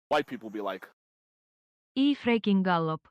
white people be like. I freaking gallop.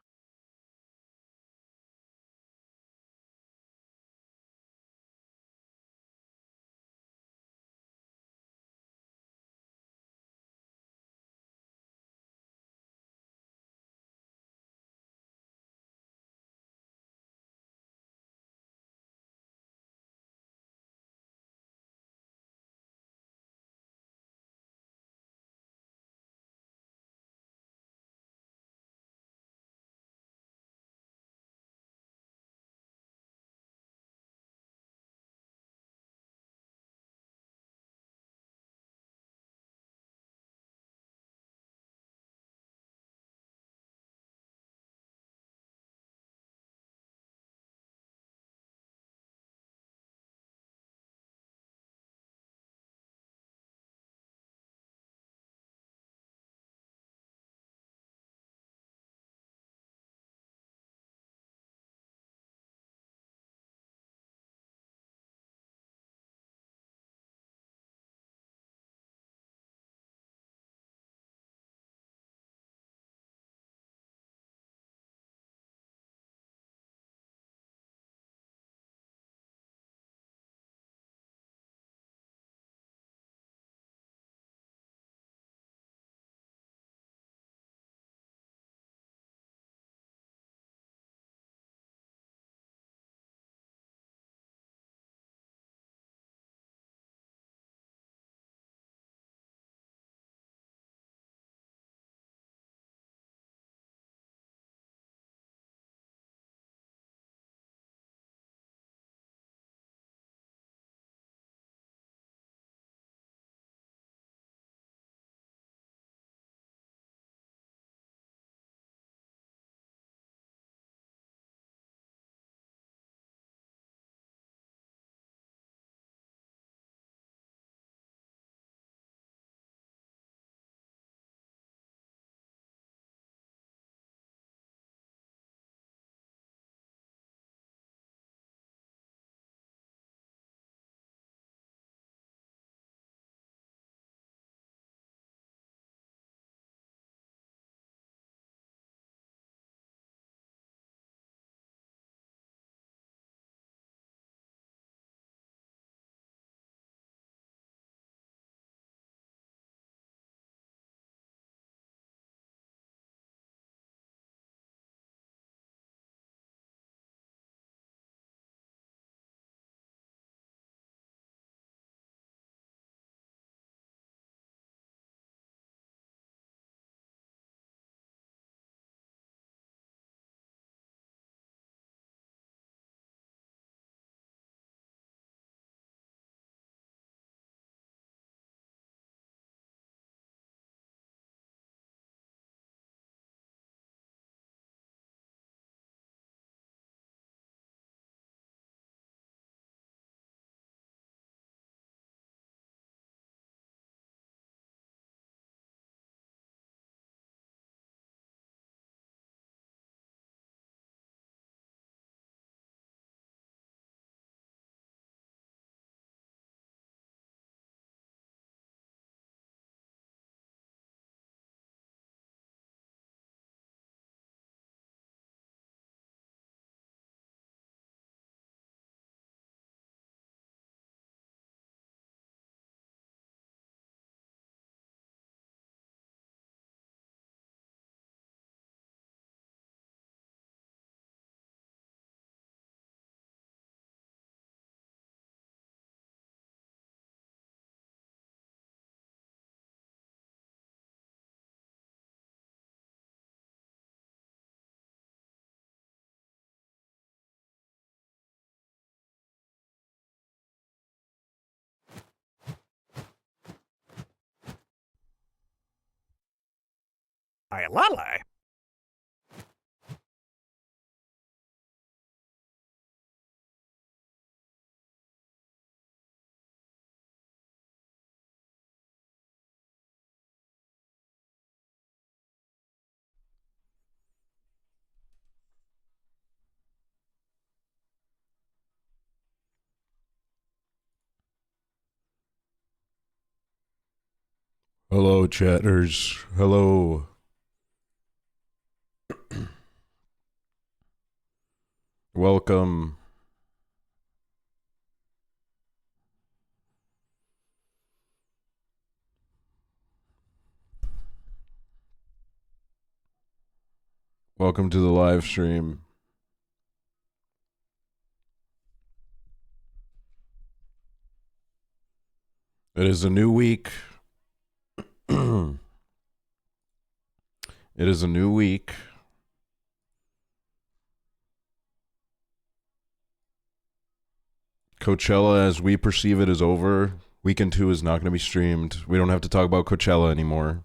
Ay, lala. Hello, chatters. Hello. Welcome. Welcome to the live stream. It is a new week. It is a new week. Coachella, as we perceive it, is over. Weekend 2 is not going to be streamed. We don't have to talk about Coachella anymore.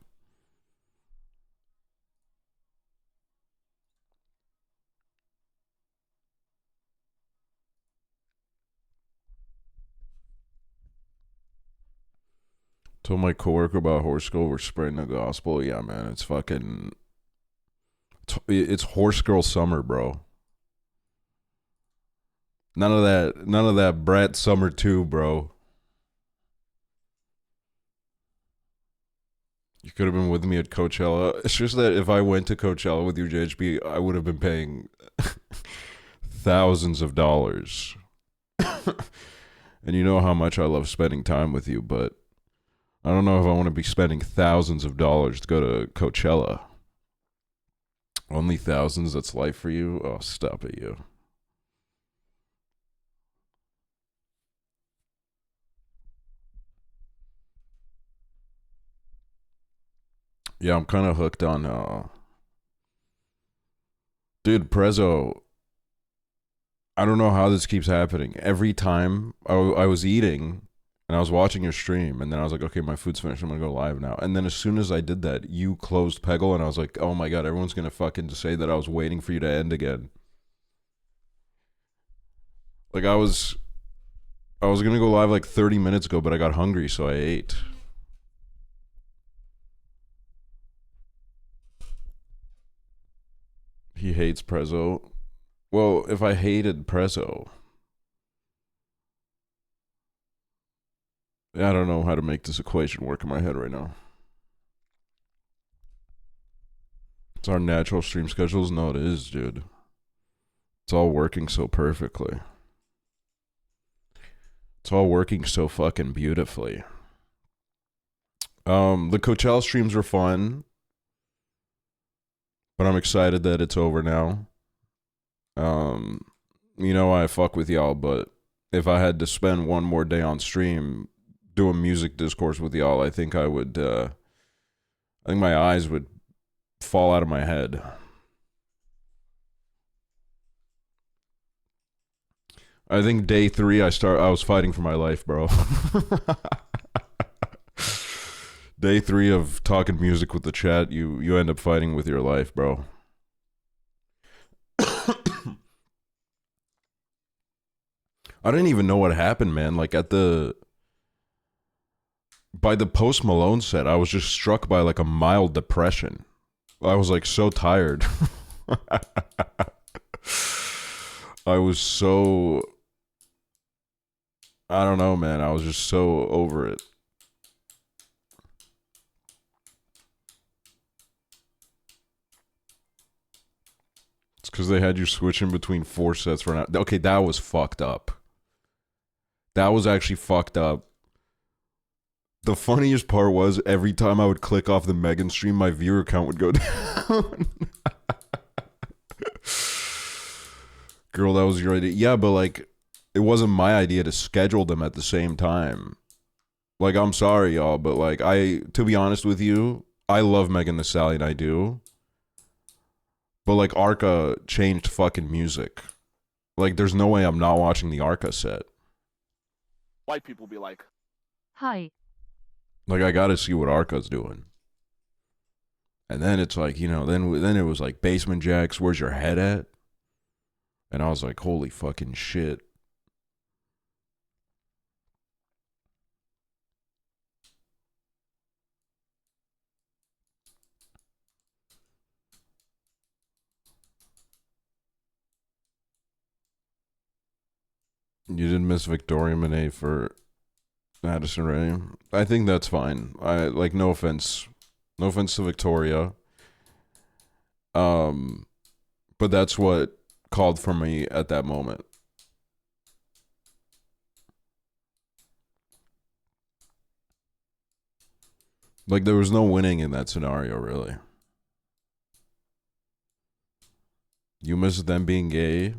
Told my coworker about horse girl. We're spreading the gospel. Yeah, man, it's fucking. It's horse girl summer, bro. None of that. None of that. Brat summer 2, bro. You could have been with me at Coachella. It's just that if I went to Coachella with you, JHB, I would have been paying thousands of dollars. And you know how much I love spending time with you, but I don't know if I want to be spending thousands of dollars to go to Coachella. Only thousands, that's life for you? Oh, stop it, you. Yeah, I'm kind of hooked on, dude, Prezzo. I don't know how this keeps happening. Every time I was eating and I was watching your stream, and then I was like, okay, my food's finished. I'm going to go live now. And then as soon as I did that, you closed Peggle, and I was like, oh my God, everyone's going to fucking say that I was waiting for you to end again. Like, I was going to go live like 30 minutes ago, but I got hungry, so I ate. He hates Prezzo. Well, if I hated Prezzo, I don't know how to make this equation work in my head right now. It's our natural stream schedules? No, it is, dude. It's all working so perfectly. It's all working so fucking beautifully. The Coachella streams were fun, but I'm excited that it's over now. You know I fuck with y'all, but if I had to spend one more day on stream doing music discourse with y'all, I think I would. I think my eyes would fall out of my head. I think day 3 I was fighting for my life, bro. Day 3 of talking music with the chat, you end up fighting with your life, bro. I didn't even know what happened, man. Like by the Post Malone set, I was just struck by like a mild depression. I was like so tired. I was so, I don't know, man. I was just so over it. It's because they had you switching between 4 sets for an hour. Okay, that was fucked up. That was actually fucked up. The funniest part was every time I would click off the Megan stream, my viewer count would go down. Girl, that was your idea. Yeah, but like, it wasn't my idea to schedule them at the same time. Like, I'm sorry, y'all, but like, to be honest with you, I love Megan Thee Stallion, I do. But like, Arca changed fucking music. Like, there's no way I'm not watching the Arca set. White people be like, Hi. Like, I gotta see what Arca's doing. And then it's like, you know, then it was like, Basement Jacks, where's your head at? And I was like, holy fucking shit. You didn't miss Victoria Monet for Addison Rae. I think that's fine. I like no offense. No offense to Victoria. But that's what called for me at that moment. Like there was no winning in that scenario, really. You miss them being gay.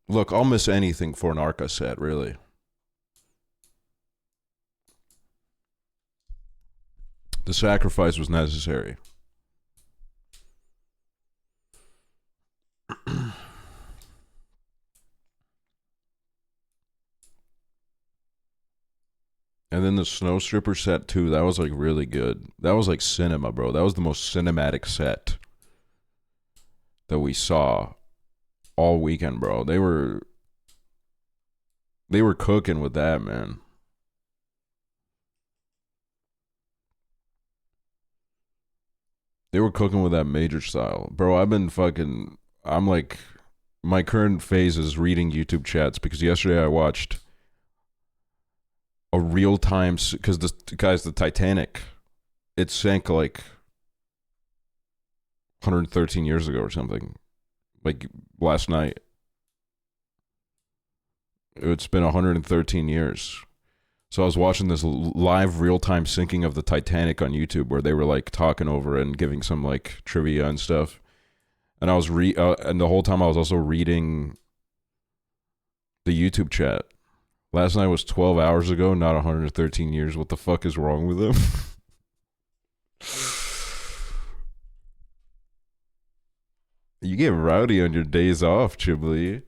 Look, I'll miss anything for an Arca set, really. The sacrifice was necessary. And then the Snow Stripper set too, that was like really good. That was like cinema, bro. That was the most cinematic set that we saw all weekend, bro. They were cooking with that, man. They were cooking with that major style. Bro, I'm like, my current phase is reading YouTube chats because yesterday I watched a real time, because the Titanic, it sank like 113 years ago or something. Like last night. It's been 113 years. So I was watching this live real-time syncing of the Titanic on YouTube where they were like talking over it and giving some like trivia and stuff. And I was and the whole time I was also reading the YouTube chat. Last night was 12 hours ago, not 113 years. What the fuck is wrong with them? You get rowdy on your days off, Chibli.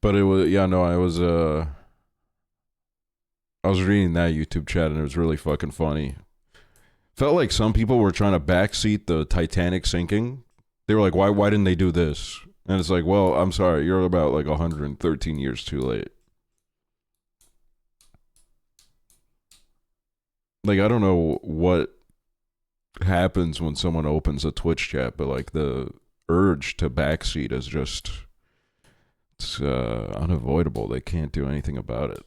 But it was, yeah, no, I was reading that YouTube chat and it was really fucking funny. Felt like some people were trying to backseat the Titanic sinking. They were like, why didn't they do this? And it's like, well, I'm sorry, you're about like 113 years too late. Like, I don't know what happens when someone opens a Twitch chat, but like the urge to backseat is just, it's unavoidable. They can't do anything about it.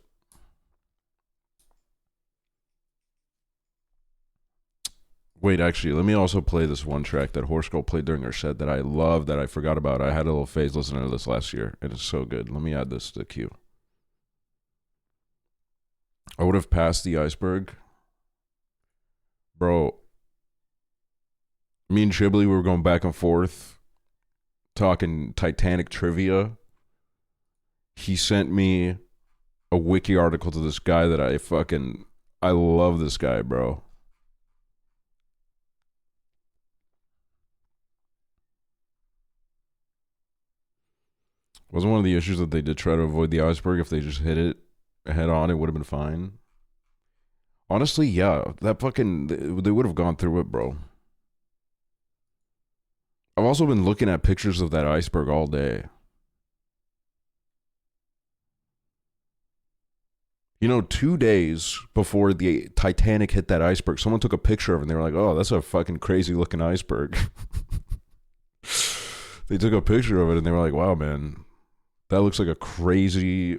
Wait, actually, let me also play this one track that Horse Girl played during her set that I love, that I forgot about. I had a little phase listening to this last year, and it's so good. Let me add this to the queue. I would have passed the iceberg. Bro, me and Chibli, we were going back and forth talking Titanic trivia. He sent me a wiki article to this guy that I love this guy, bro. Wasn't one of the issues that they did try to avoid the iceberg? If they just hit it head on, it would have been fine. Honestly, yeah, they would have gone through it, bro. I've also been looking at pictures of that iceberg all day. You know, 2 days before the Titanic hit that iceberg, someone took a picture of it and they were like, oh, that's a fucking crazy looking iceberg. They took a picture of it and they were like, wow, man, that looks like a crazy,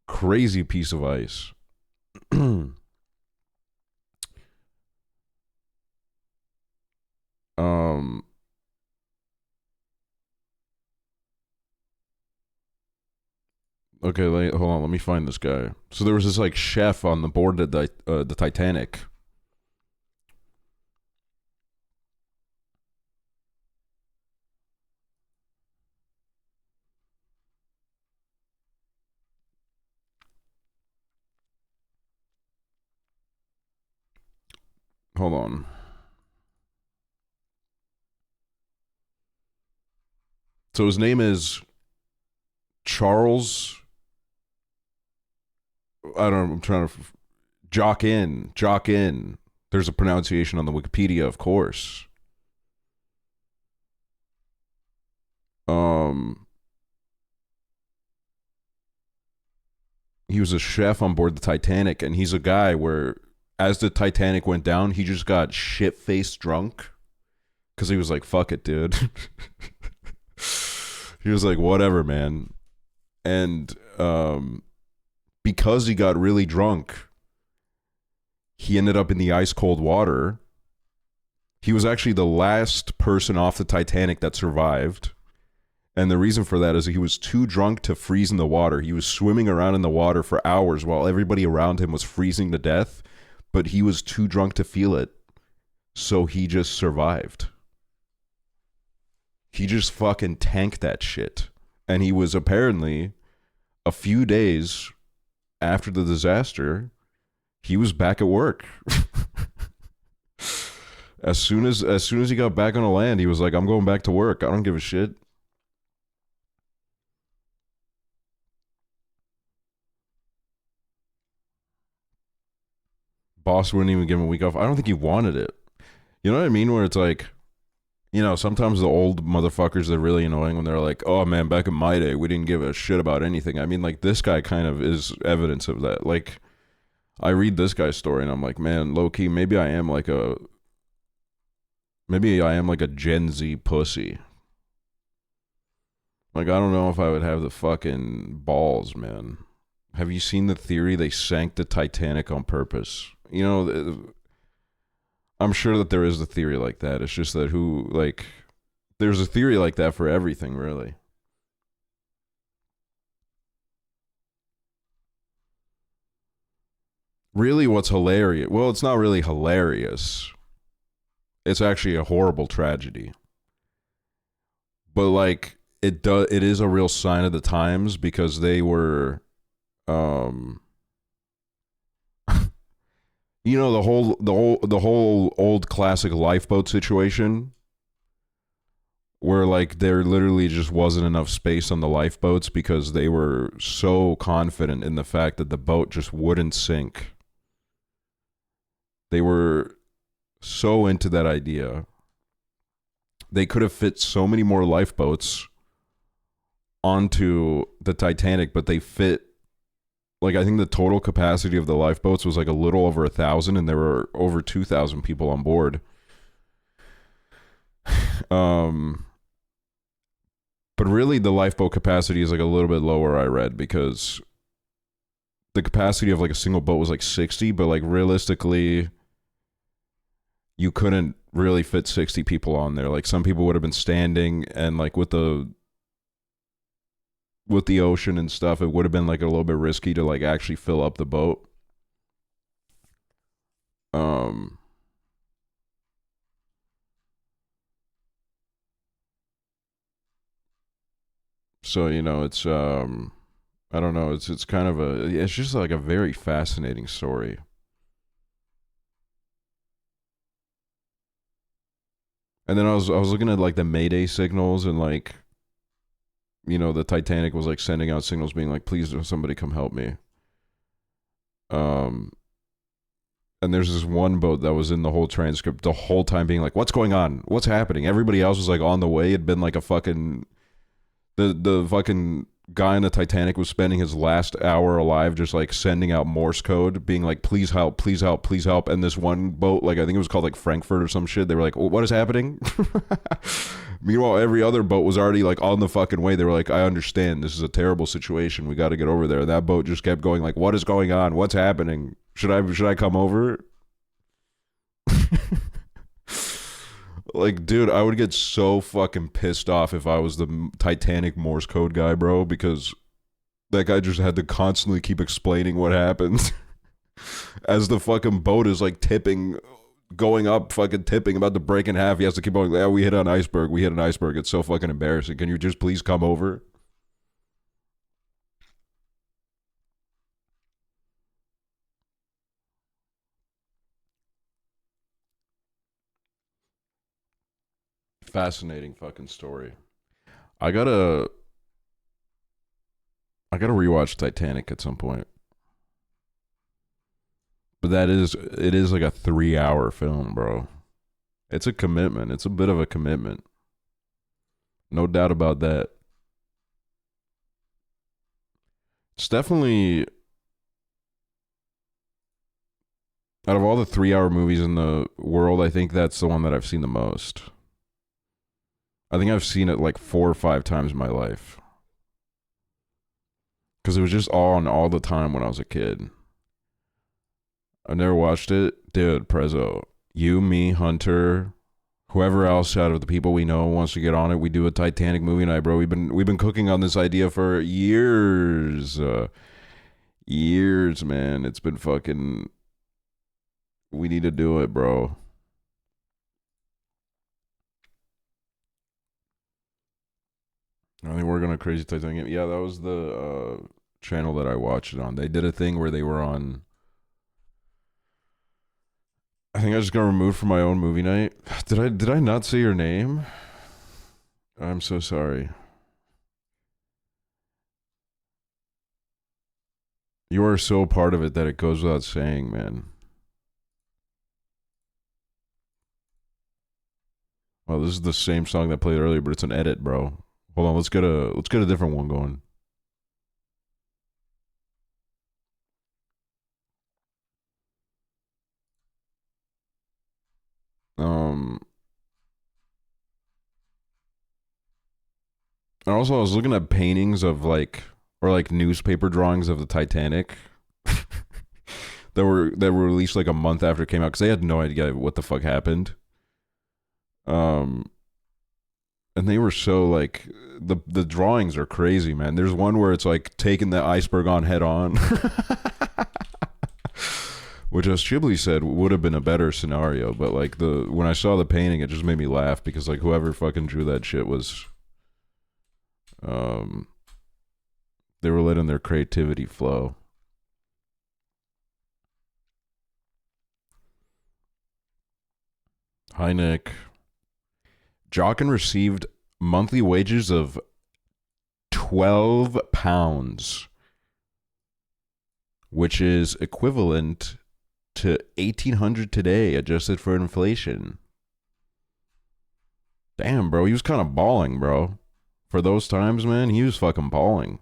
crazy piece of ice. Okay, hold on. Let me find this guy. So there was this like chef on the board of the Titanic. Hold on. So his name is Charles. I don't know. I'm trying to Jock in. There's a pronunciation on the Wikipedia, of course. He was a chef on board the Titanic, and he's a guy where, as the Titanic went down, he just got shit-faced drunk Because he was like, fuck it, dude. He was like, whatever, man. And because he got really drunk, he ended up in the ice cold water. He was actually the last person off the Titanic that survived. And the reason for that is he was too drunk to freeze in the water. He was swimming around in the water for hours while everybody around him was freezing to death, but he was too drunk to feel it. So he just survived. He just fucking tanked that shit. And he was apparently, a few days after the disaster, he was back at work. As soon as he got back on the land, he was like, I'm going back to work. I don't give a shit. Boss wouldn't even give him a week off. I don't think he wanted it. You know what I mean? Where it's like, you know, sometimes the old motherfuckers are really annoying when they're like, oh man, back in my day, we didn't give a shit about anything. I mean, like, this guy kind of is evidence of that. Like, I read this guy's story and I'm like, man, low key, maybe I am like a Gen Z pussy. Like, I don't know if I would have the fucking balls, man. Have you seen the theory they sank the Titanic on purpose? You know, I'm sure that there is a theory like that. It's just that there's a theory like that for everything, really. Really, what's hilarious? Well, it's not really hilarious. It's actually a horrible tragedy. But like, it is a real sign of the times because they were, you know, the whole old classic lifeboat situation where like there literally just wasn't enough space on the lifeboats because they were so confident in the fact that the boat just wouldn't sink. They were so into that idea. They could have fit so many more lifeboats onto the Titanic, but they fit, like, I think the total capacity of the lifeboats was like a little over 1,000, and there were over 2,000 people on board. But really the lifeboat capacity is like a little bit lower, I read, because the capacity of like a single boat was like 60, but like realistically you couldn't really fit 60 people on there. Like, some people would have been standing, and like with the ocean and stuff, it would have been like a little bit risky to like actually fill up the boat. So, you know, it's I don't know, it's kind of it's just like a very fascinating story. And then I was looking at like the Mayday signals, and like, you know, the Titanic was like sending out signals being like, please somebody come help me. And there's this one boat that was in the whole transcript the whole time being like, what's going on? What's happening? Everybody else was like on the way. It'd been like a fucking, the fucking guy in the Titanic was spending his last hour alive just like sending out Morse code being like, please help, please help, please help. And this one boat, like, I think it was called like Frankfurt or some shit, they were like, what is happening? Meanwhile, every other boat was already like on the fucking way. They were like, I understand, this is a terrible situation, we got to get over there. And that boat just kept going like, what is going on? What's happening? Should I come over? Like, dude, I would get so fucking pissed off if I was the Titanic Morse code guy, bro, because that guy just had to constantly keep explaining what happened as the fucking boat is like tipping, going up, fucking tipping, about to break in half. He has to keep going, yeah, we hit an iceberg, we hit an iceberg. It's so fucking embarrassing. Can you just please come over? Fascinating fucking story. I gotta rewatch Titanic at some point. But it is like a 3-hour film, bro. It's a commitment. It's a bit of a commitment. No doubt about that. It's definitely, out of all the 3-hour movies in the world, I think that's the one that I've seen the most. I think I've seen it like 4 or 5 times in my life. Because it was just on all the time when I was a kid. I've never watched it. Dude, Prezzo. You, me, Hunter, whoever else out of the people we know wants to get on it. We do a Titanic movie night, bro. We've been cooking on this idea for years. Years, man. It's been fucking... We need to do it, bro. I think we're gonna Crazy Titanic. Yeah, that was the channel that I watched it on. They did a thing where they were on... I think I just got removed from my own movie night. Did I not say your name? I'm so sorry. You are so part of it that it goes without saying, man. Well, this is the same song that played earlier, but it's an edit, bro. Hold on, let's get a different one going. And also I was looking at paintings of like newspaper drawings of the Titanic that were released like a month after it came out because they had no idea what the fuck happened. And they were so like the drawings are crazy, man. There's one where it's like taking the iceberg on head on. Which, as Chiblee said, would have been a better scenario. But like when I saw the painting, it just made me laugh because like whoever fucking drew that shit was, they were letting their creativity flow. Hi, Nick. Jockin received monthly wages of £12, which is equivalent to $1,800 today, adjusted for inflation. Damn, bro, he was kind of balling, bro. For those times, man, he was fucking balling.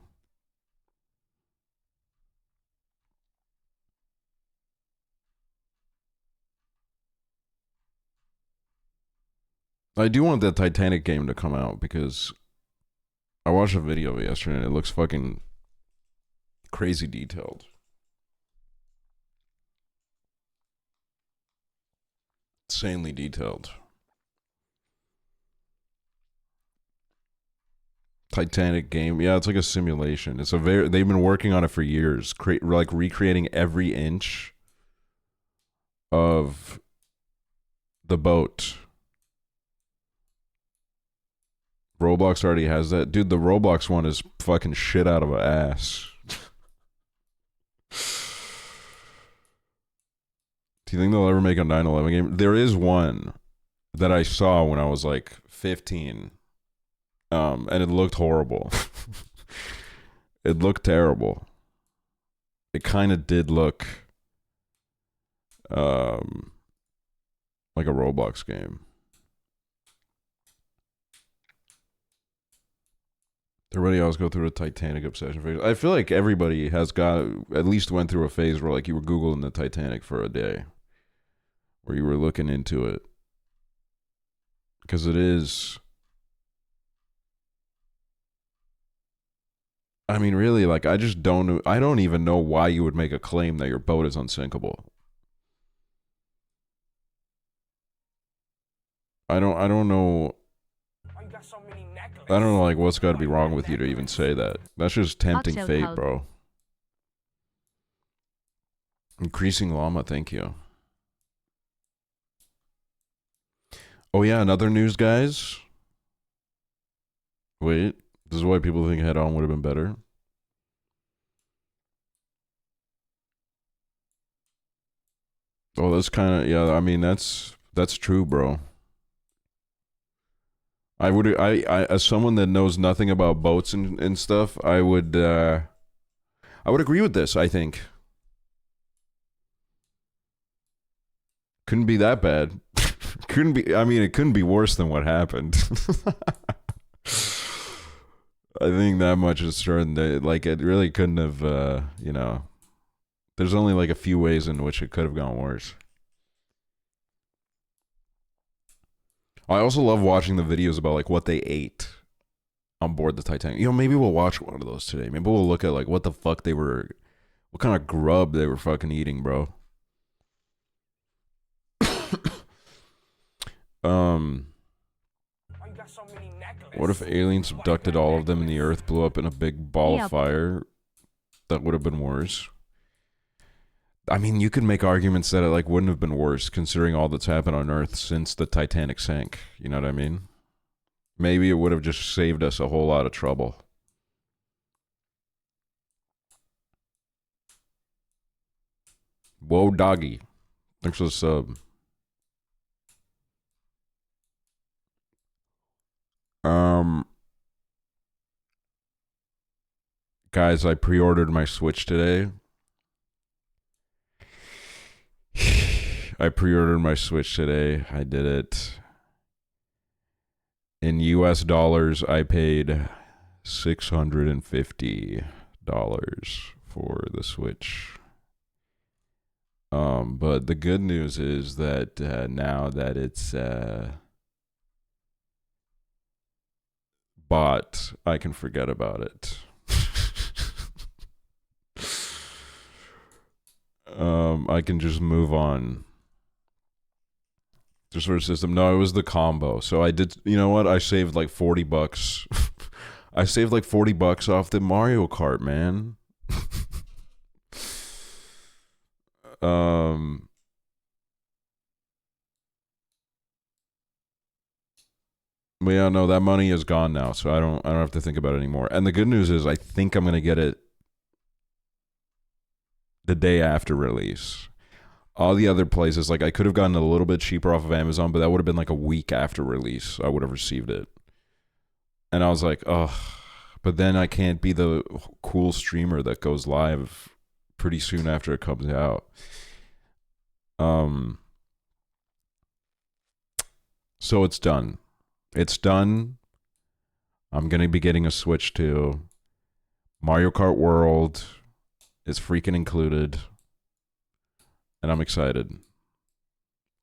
I do want that Titanic game to come out because I watched a video of it yesterday and it looks fucking crazy detailed. Insanely detailed. Titanic game. Yeah, it's like a simulation. They've been working on it for years, like recreating every inch of the boat. Roblox already has that. Dude, the Roblox one is fucking shit out of an ass. Do you think they'll ever make a 9/11 game? There is one that I saw when I was like 15. And it looked horrible. It looked terrible. It kind of did look like a Roblox game. Everybody else go through a Titanic obsession phase. I feel like everybody has at least went through a phase where like you were Googling the Titanic for a day, where you were looking into it, because it is. I mean, really, like I don't even know why you would make a claim that your boat is unsinkable. I don't know. I don't know, like, what's got to be wrong with you to even say that. That's just tempting Aksels fate, help. bro. Increasing llama, thank you. Oh, yeah, another news, guys. Wait, this is why people think Head On would have been better. Oh, that's kind of, yeah, I mean, that's true, bro. I as someone that knows nothing about boats and stuff, I would agree with this, I think. Couldn't be that bad. It couldn't be worse than what happened. I think that much is certain that, like, it really couldn't have, there's only like a few ways in which it could have gone worse. I also love watching the videos about like what they ate on board the Titanic. You know, maybe we'll watch one of those today. Maybe we'll look at like what the fuck they were, what kind of grub they were fucking eating, bro. What if aliens abducted all of them and the Earth blew up in a big ball of fire? That would have been worse. I mean, you could make arguments that it like wouldn't have been worse considering all that's happened on Earth since the Titanic sank. You know what I mean? Maybe it would have just saved us a whole lot of trouble. Whoa, doggy. Thanks for the sub. Guys, I pre-ordered my Switch today. I pre-ordered my Switch today. I did it. In US dollars, I paid $650 for the Switch. But the good news is that now that it's bought, I can forget about it. I can just move on. Just for a system. No, it was the combo. So I did, you know what? I saved like $40. I saved like $40 off the Mario Kart, man. But yeah, no, that money is gone now, so I don't have to think about it anymore. And the good news is I think I'm gonna get it the day after release. All the other places, like I could have gotten a little bit cheaper off of Amazon, but that would have been like a week after release. I would have received it. And I was like, oh, but then I can't be the cool streamer that goes live pretty soon after it comes out. So it's done. It's done. I'm going to be getting a Switch too. Mario Kart World is freaking included. And I'm excited.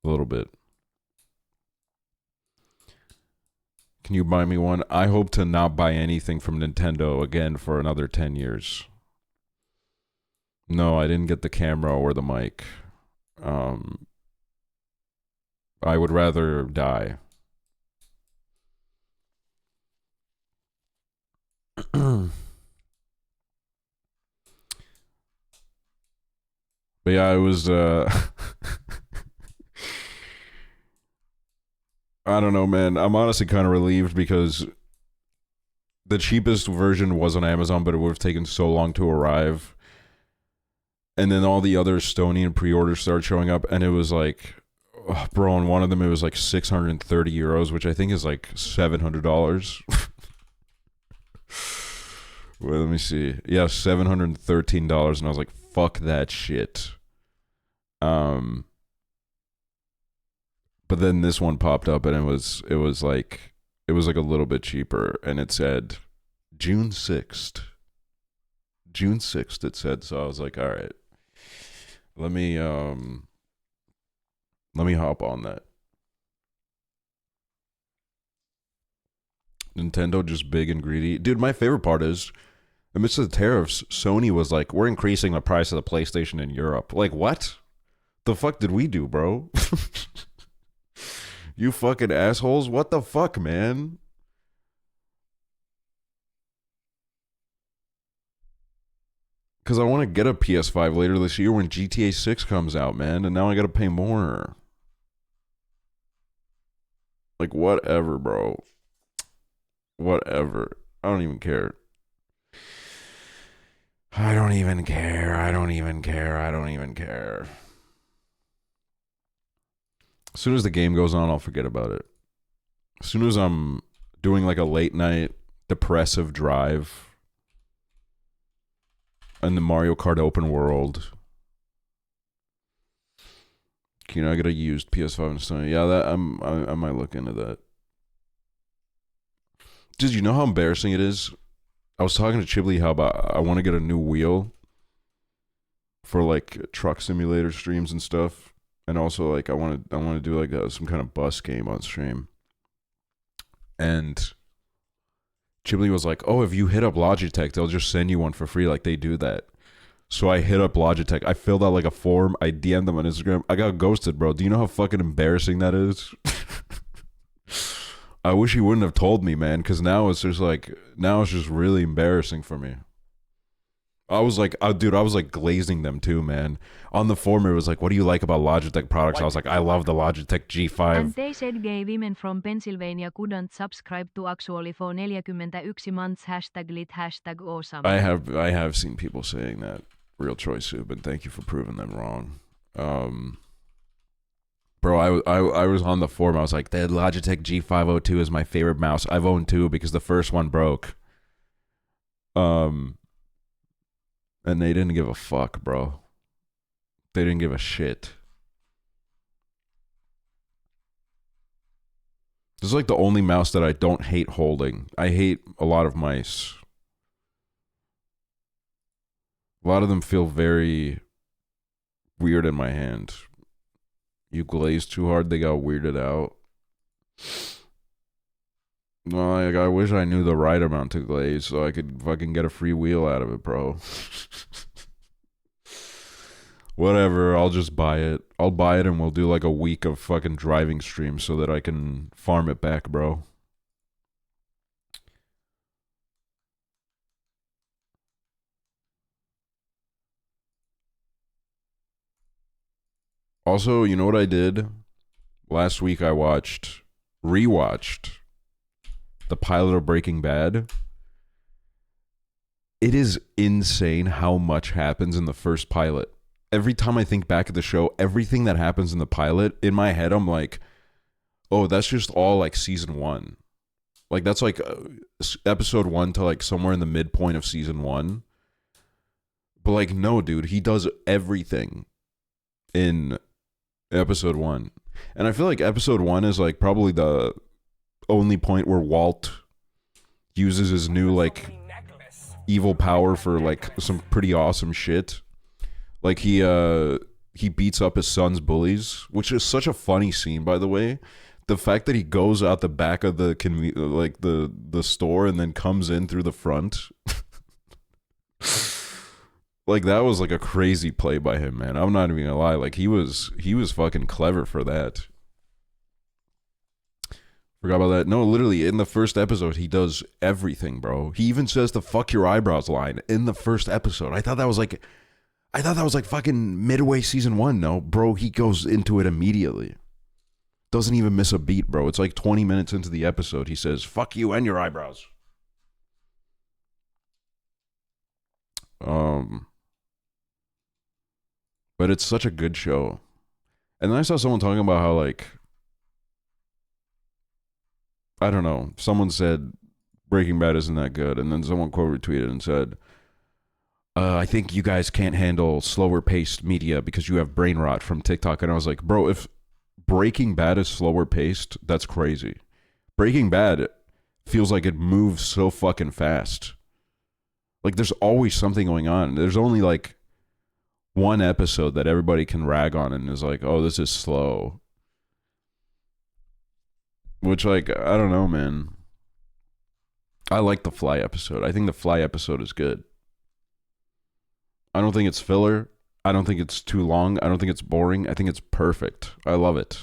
A little bit. Can you buy me one? I hope to not buy anything from Nintendo again for another 10 years. No, I didn't get the camera or the mic. I would rather die. But yeah, it was I don't know, man. I'm honestly kind of relieved because the cheapest version was on Amazon, but it would have taken so long to arrive. And then all the other Estonian pre-orders started showing up, and it was like, oh, bro, on one of them it was like 630 euros, which I think is like $700. Wait, let me see. Yeah, $713, and I was like, fuck that shit. But then this one popped up, and it was like a little bit cheaper, and it said June 6th. June 6th it said, so I was like, all right. Let me hop on that. Nintendo just big and greedy. Dude, my favorite part is amidst the tariffs, Sony was like, we're increasing the price of the PlayStation in Europe. Like, what? The fuck did we do, bro? You fucking assholes. What the fuck, man? Because I want to get a PS5 later this year when GTA 6 comes out, man. And now I got to pay more. Like, whatever, bro. Whatever. I don't even care. I don't even care. I don't even care. I don't even care. As soon as the game goes on, I'll forget about it. As soon as I'm doing like a late night depressive drive in the Mario Kart open world, you know, I get a used PS5 and Sony. Yeah, that I might look into that. Did you know how embarrassing it is? I was talking to Chiblee how about I want to get a new wheel for like truck simulator streams and stuff, and also like I want to do like some kind of bus game on stream. And Ghibli was like, oh, if you hit up Logitech, they'll just send you one for free. Like, they do that. So I hit up Logitech. I filled out like a form. I DM'd them on Instagram. I got ghosted, bro. Do you know how fucking embarrassing that is? I wish he wouldn't have told me, man, because now it's just really embarrassing for me. I was like, dude, I was like glazing them too, man. On the forum, it was like, what do you like about Logitech products? I was like, I love the Logitech G5. And they said gay women from Pennsylvania couldn't subscribe to Aksually for 41 months #lit #awesome. I have seen people saying that. Real choice, Sub, and thank you for proving them wrong. Bro, I was on the forum. I was like, the Logitech G502 is my favorite mouse. I've owned two because the first one broke. And they didn't give a fuck, bro. They didn't give a shit. This is like the only mouse that I don't hate holding. I hate a lot of mice. A lot of them feel very weird in my hand. You glaze too hard, they got weirded out. Well, like, I wish I knew the right amount to glaze so I could fucking get a free wheel out of it, bro. Whatever, I'll just buy it. I'll buy it and we'll do like a week of fucking driving streams so that I can farm it back, bro. Also, you know what I did? Last week I rewatched the pilot of Breaking Bad. It is insane how much happens in the first pilot. Every time I think back at the show, everything that happens in the pilot, in my head, I'm like, oh, that's just all like season 1. Like, that's like episode 1 to like somewhere in the midpoint of season 1. But like, no, dude, he does everything in episode 1. And I feel like episode 1 is like probably the only point where Walt uses his new like evil power for like some pretty awesome shit. Like he beats up his son's bullies, which is such a funny scene, by the way. The fact that he goes out the back of the the store and then comes in through the front. Like, that was like a crazy play by him, man. I'm not even gonna lie. Like, he was fucking clever for that. Forgot about that. No, literally, in the first episode, he does everything, bro. He even says the "fuck your eyebrows" line in the first episode. I thought that was like fucking midway season 1. No, bro, he goes into it immediately. Doesn't even miss a beat, bro. It's like 20 minutes into the episode. He says, "Fuck you and your eyebrows." But it's such a good show. And then I saw someone talking about how, like, I don't know, someone said Breaking Bad isn't that good, and then someone quote retweeted and said, I think you guys can't handle slower paced media because you have brain rot from TikTok. And I was like, bro, if Breaking Bad is slower paced, that's crazy. Breaking Bad feels like it moves so fucking fast. Like, there's always something going on. There's only like one episode that everybody can rag on and is like, oh, this is slow. Which, like, I don't know, man. I like the Fly episode. I think the Fly episode is good. I don't think it's filler. I don't think it's too long. I don't think it's boring. I think it's perfect. I love it.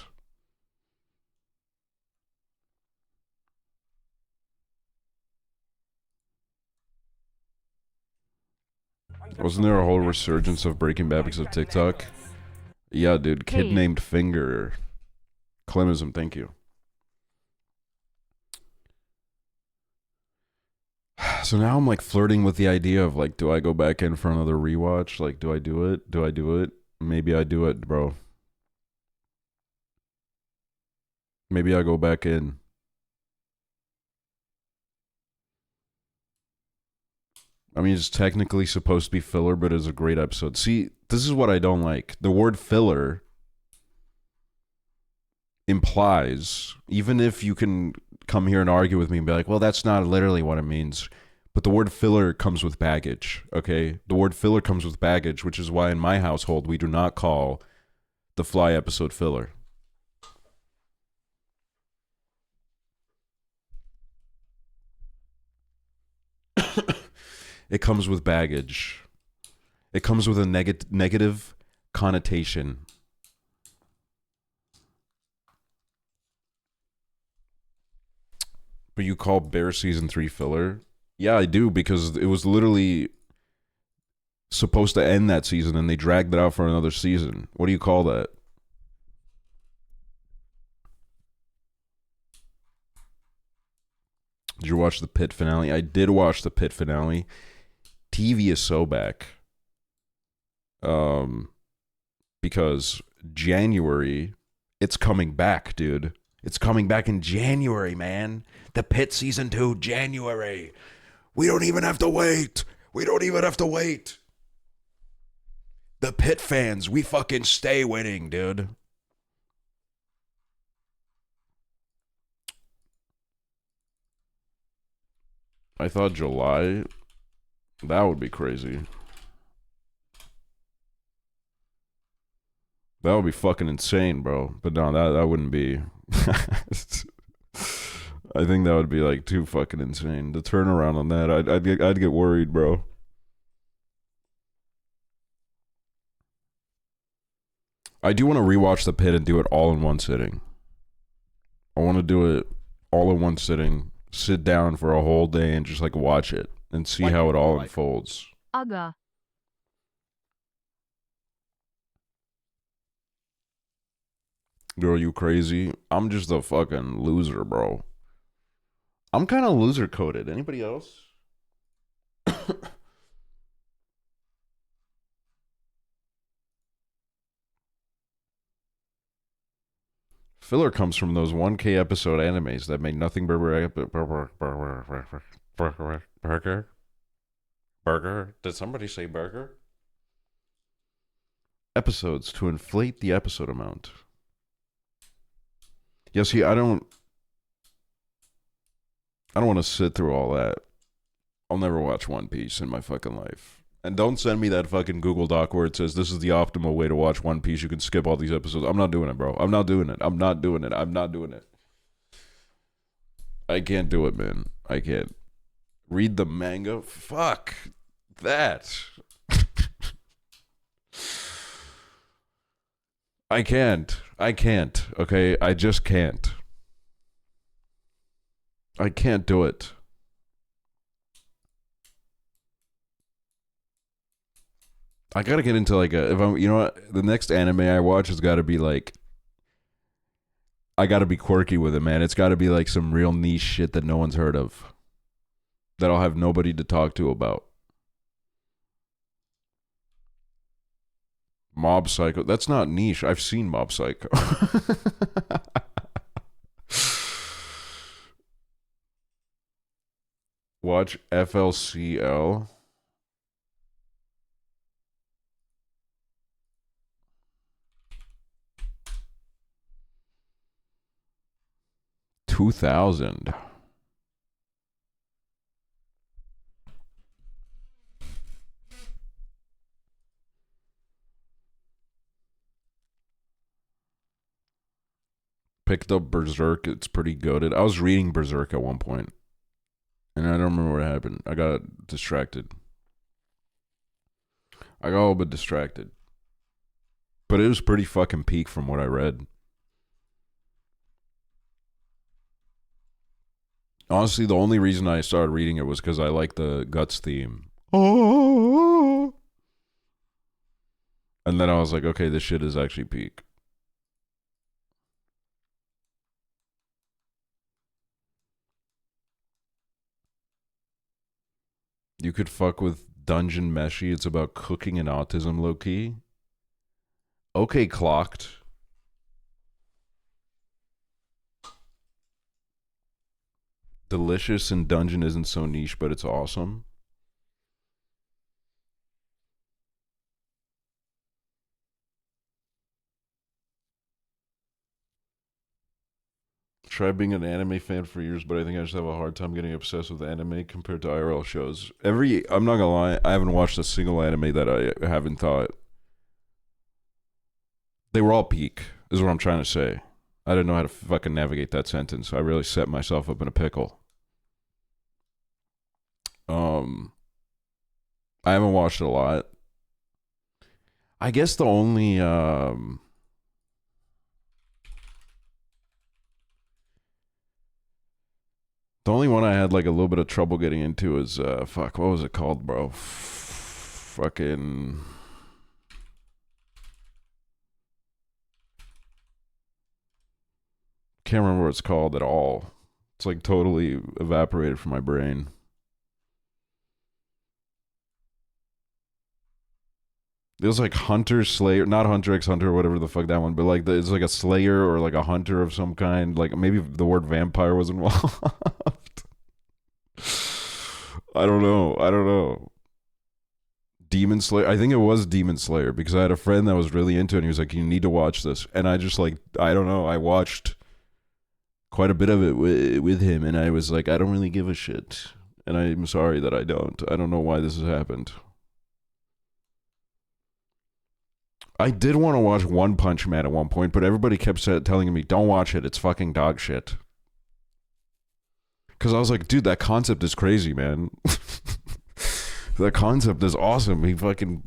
Wasn't there a whole resurgence of Breaking Bad because of TikTok? Yeah, dude. Kid Hey. named Finger. Clemism, thank you. So now I'm like flirting with the idea of like, do I go back in for another rewatch? Like, do I do it? Do I do it? Maybe I do it, bro. Maybe I go back in. I mean, it's technically supposed to be filler, but it's a great episode. See, this is what I don't like. The word filler implies, even if you can come here and argue with me and be like, well, that's not literally what it means. But the word filler comes with baggage, okay? The word filler comes with baggage, which is why in my household, we do not call the Fly episode filler. It comes with baggage. It comes with a negative connotation. But you call Bear Season 3 filler? Yeah, I do, because it was literally supposed to end that season and they dragged it out for another season. What do you call that? Did you watch the pit finale? I did watch the pit finale. TV is so back. Because January, it's coming back, dude. It's coming back in January, man. The pit season 2, January. We don't even have to wait. We don't even have to wait. The pit fans, we fucking stay winning, dude. I thought July, that would be crazy. That would be fucking insane, bro. But no, that wouldn't be. I think that would be like too fucking insane. The turnaround on that, I'd get worried, bro. I do want to rewatch the pit and do it all in one sitting. I want to do it all in one sitting. Sit down for a whole day and just like watch it and see Like how it all like- unfolds. Aga. Girl, you crazy? I'm just a fucking loser, bro. I'm kind of loser coded. Anybody else? Filler comes from those 1K episode animes that made nothing burger. Burger? Did somebody say burger? Episodes to inflate the episode amount. Yeah, see, I don't want to sit through all that. I'll never watch One Piece in my fucking life. And don't send me that fucking Google Doc where it says this is the optimal way to watch One Piece. You can skip all these episodes. I'm not doing it, bro. I'm not doing it. I'm not doing it. I'm not doing it. I can't do it, man. I can't. Read the manga? Fuck that. I can't. I can't. Okay? I just can't. I can't do it. I gotta get into like a, if I'm, you know what, the next anime I watch has gotta be like, I gotta be quirky with it, man. It's gotta be like some real niche shit that no one's heard of, that I'll have nobody to talk to about. Mob Psycho, that's not niche. I've seen Mob Psycho. Watch FLCL. $2,000. Picked up Berserk. It's pretty goated. I was reading Berserk at one point, and I don't remember what happened. I got distracted. I got a little bit distracted. But it was pretty fucking peak from what I read. Honestly, the only reason I started reading it was because I like the Guts theme. Oh. And then I was like, okay, this shit is actually peak. You could fuck with Dungeon Meshi. It's about cooking and autism, low-key. Okay, clocked. Delicious and Dungeon isn't so niche, but it's awesome. Tried being an anime fan for years, but I think I just have a hard time getting obsessed with anime compared to IRL shows. I'm not gonna lie, I haven't watched a single anime that I haven't thought. They were all peak, is what I'm trying to say. I didn't know how to fucking navigate that sentence. I really set myself up in a pickle. I haven't watched it a lot. I guess the only one I had like a little bit of trouble getting into is fuck, what was it called, bro? Fucking can't remember what it's called at all. It's like totally evaporated from my brain. It was like Hunter Slayer, not Hunter x Hunter, whatever the fuck that one, but like it's like a Slayer or like a Hunter of some kind. Like maybe the word vampire was involved. I don't know. Demon Slayer. I think it was Demon Slayer because I had a friend that was really into it and he was like, you need to watch this. And I just like, I don't know. I watched quite a bit of it with him and I was like, I don't really give a shit. And I'm sorry that I don't. I don't know why this has happened. I did want to watch One Punch Man at one point, but everybody kept telling me, don't watch it. It's fucking dog shit. Because I was like, dude, that concept is crazy, man. That concept is awesome. He fucking...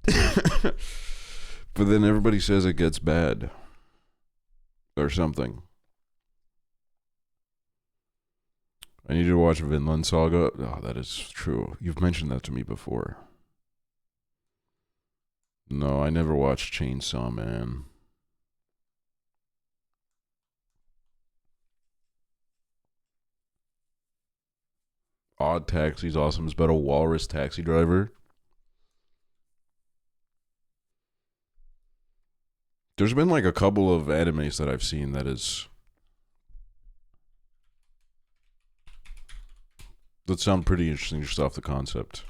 But then everybody says it gets bad. Or something. I need to watch Vinland Saga. Oh, that is true. You've mentioned that to me before. No, I never watched Chainsaw Man. Odd Taxi's awesome. It's about a walrus taxi driver. There's been like a couple of animes that I've seen that sound pretty interesting just off the concept.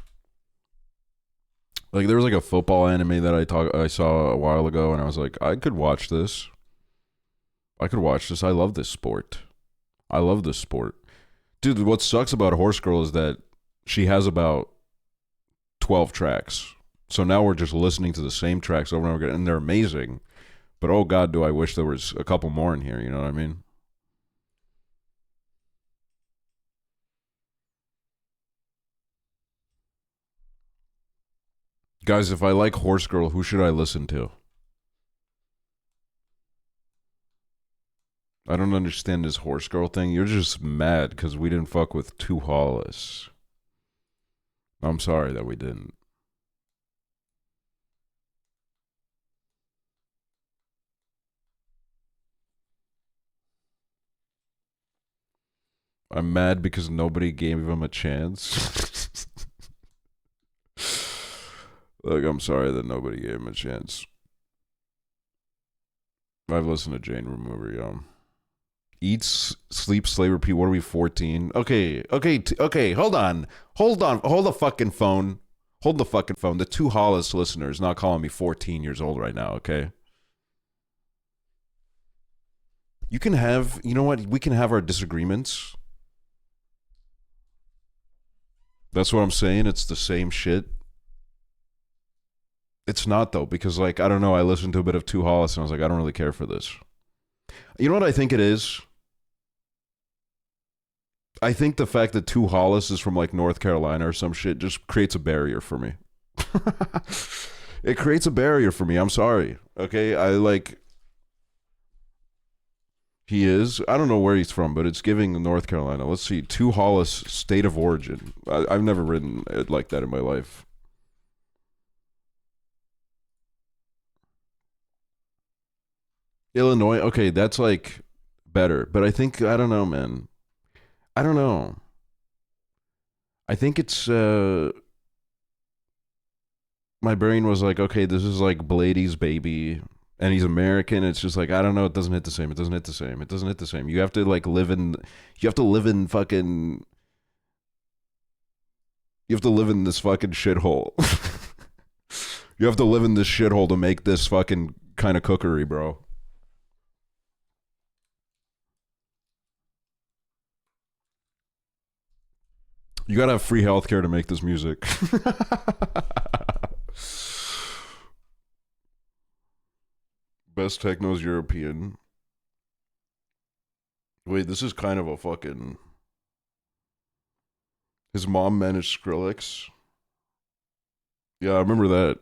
Like there was like a football anime that I saw a while ago and I was like, I could watch this. I love this sport. Dude, what sucks about Horse Girl is that she has about 12 tracks. So now we're just listening to the same tracks over and over again, and they're amazing. But oh god, do I wish there was a couple more in here, you know what I mean? Guys, if I like Horse Girl, who should I listen to? I don't understand this Horse Girl thing. You're just mad because we didn't fuck with Two Hollis. I'm sorry that we didn't. I'm mad because nobody gave him a chance. Look, I'm sorry that nobody gave him a chance. I've listened to Jane Remover, yo. Eats, sleep, slay, repeat. What are we, 14? Okay. Hold on. Hold the fucking phone. Hold the fucking phone. The Two Hollis listeners not calling me 14 years old right now, okay? You know what? We can have our disagreements. That's what I'm saying. It's the same shit. It's not, though, because, like, I don't know. I listened to a bit of Two Hollis and I was like, I don't really care for this. You know what I think it is? I think the fact that Two Hollis is from, like, North Carolina or some shit just creates a barrier for me. It creates a barrier for me. I'm sorry. Okay? He is. I don't know where he's from, but it's giving North Carolina. Let's see. Two Hollis, state of origin. I've never written it like that in my life. Illinois. Okay, that's like better. But I think, I don't know, man. I don't know. I think it's, my brain was like, okay, this is like Blady's baby. And he's American. It's just like, I don't know. It doesn't hit the same. You have to like live in fucking, you have to live in this fucking shithole. You have to live in this shithole to make this fucking kind of cookery, bro. You gotta have free healthcare to make this music. Best techno's European. Wait, this is kind of a fucking... His mom managed Skrillex. Yeah, I remember that.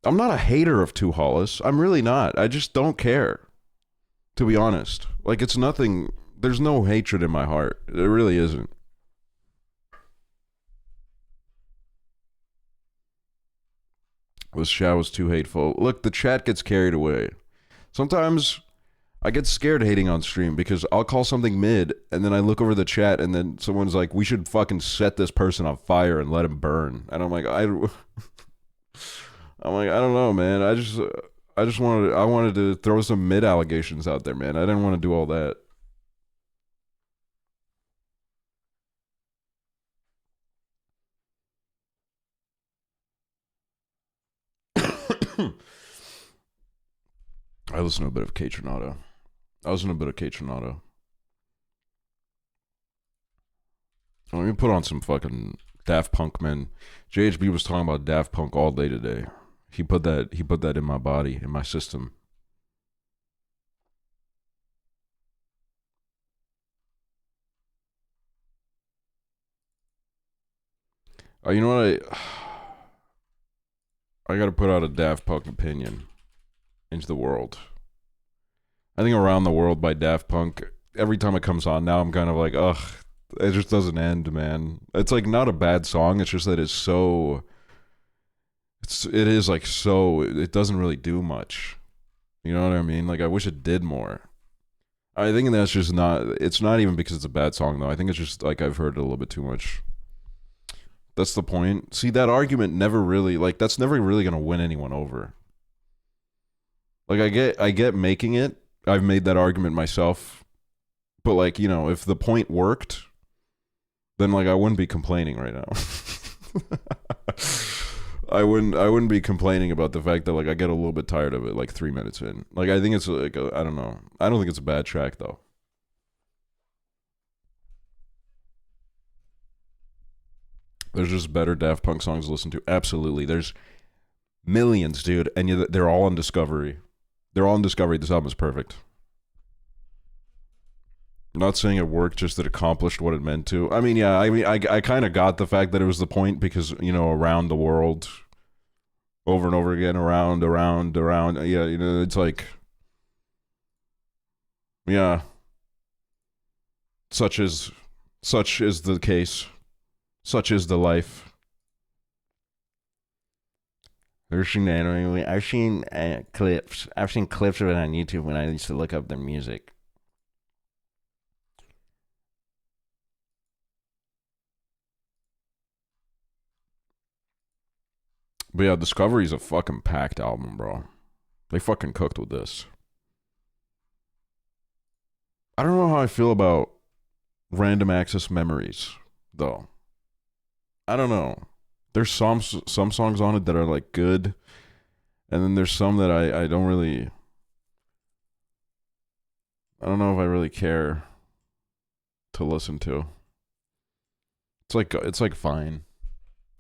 I'm not a hater of Two Hollis. I'm really not. I just don't care. To be honest. Like, it's nothing. There's no hatred in my heart. There really isn't. This chat was too hateful. Look, the chat gets carried away. Sometimes I get scared hating on stream because I'll call something mid and then I look over the chat and then someone's like, we should fucking set this person on fire and let him burn. And I'm like, I don't know, man. I wanted to throw some mid allegations out there, man. I didn't want to do all that. I listen to a bit of K Tronado. Let me put on some fucking Daft Punk, man. JHB was talking about Daft Punk all day today. He put that in my body, in my system. Oh, you know what? I gotta put out a Daft Punk opinion into the world. I think Around the World by Daft Punk, every time it comes on now, I'm kind of like, ugh, it just doesn't end, man. It's like not a bad song. It's just that it doesn't really do much. You know what I mean? Like, I wish it did more. I think that's just it's not even because it's a bad song, though. I think it's just like I've heard it a little bit too much. That's the point. See, that argument never really, like, that's never really going to win anyone over. Like, I get making it. I've made that argument myself. But, like, you know, if the point worked, then, like, I wouldn't be complaining right now. I wouldn't be complaining about the fact that, like, I get a little bit tired of it, like, 3 minutes in. Like, I think it's, like, I don't know. I don't think it's a bad track, though. There's just better Daft Punk songs to listen to. Absolutely. There's millions, dude. And they're all on Discovery. They're all on Discovery. This album is perfect. I'm not saying it worked, just that it accomplished what it meant to. I mean, yeah, I kind of got the fact that it was the point because, you know, around the world, over and over again, around. Yeah, you know, it's like, yeah. Such is the case. Such is the life. I've seen clips. I've seen clips of it on YouTube when I used to look up their music. But yeah, Discovery's a fucking packed album, bro. They fucking cooked with this. I don't know how I feel about Random Access Memories, though. I don't know. There's some songs on it that are like good, and then there's some that I don't really. I don't know if I really care to listen to. It's like fine,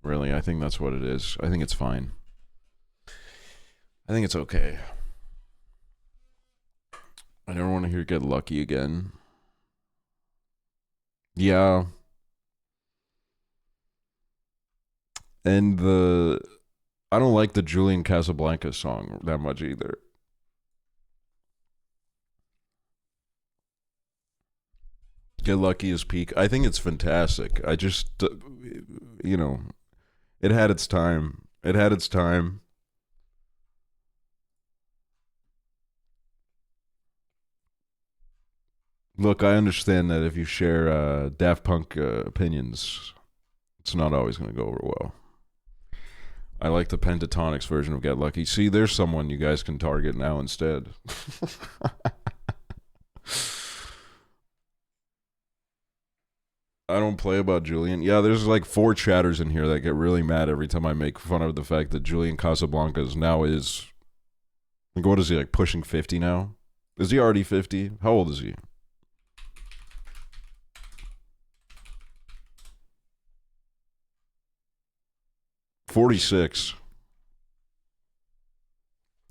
really. I think that's what it is. I think it's fine. I think it's okay. I never want to hear Get Lucky again. Yeah. And I don't like the Julian Casablanca song that much either. Get Lucky is peak. I think it's fantastic. I just, you know, it had its time. Look, I understand that if you share Daft Punk opinions, it's not always going to go over well. I like the Pentatonics version of Get Lucky. See, there's someone you guys can target now instead. I don't play about Julian. Yeah, there's like 4 chatters in here that get really mad every time I make fun of the fact that Julian Casablanca is like, what is he, like pushing 50 now? Is he already 50? How old is he? "46.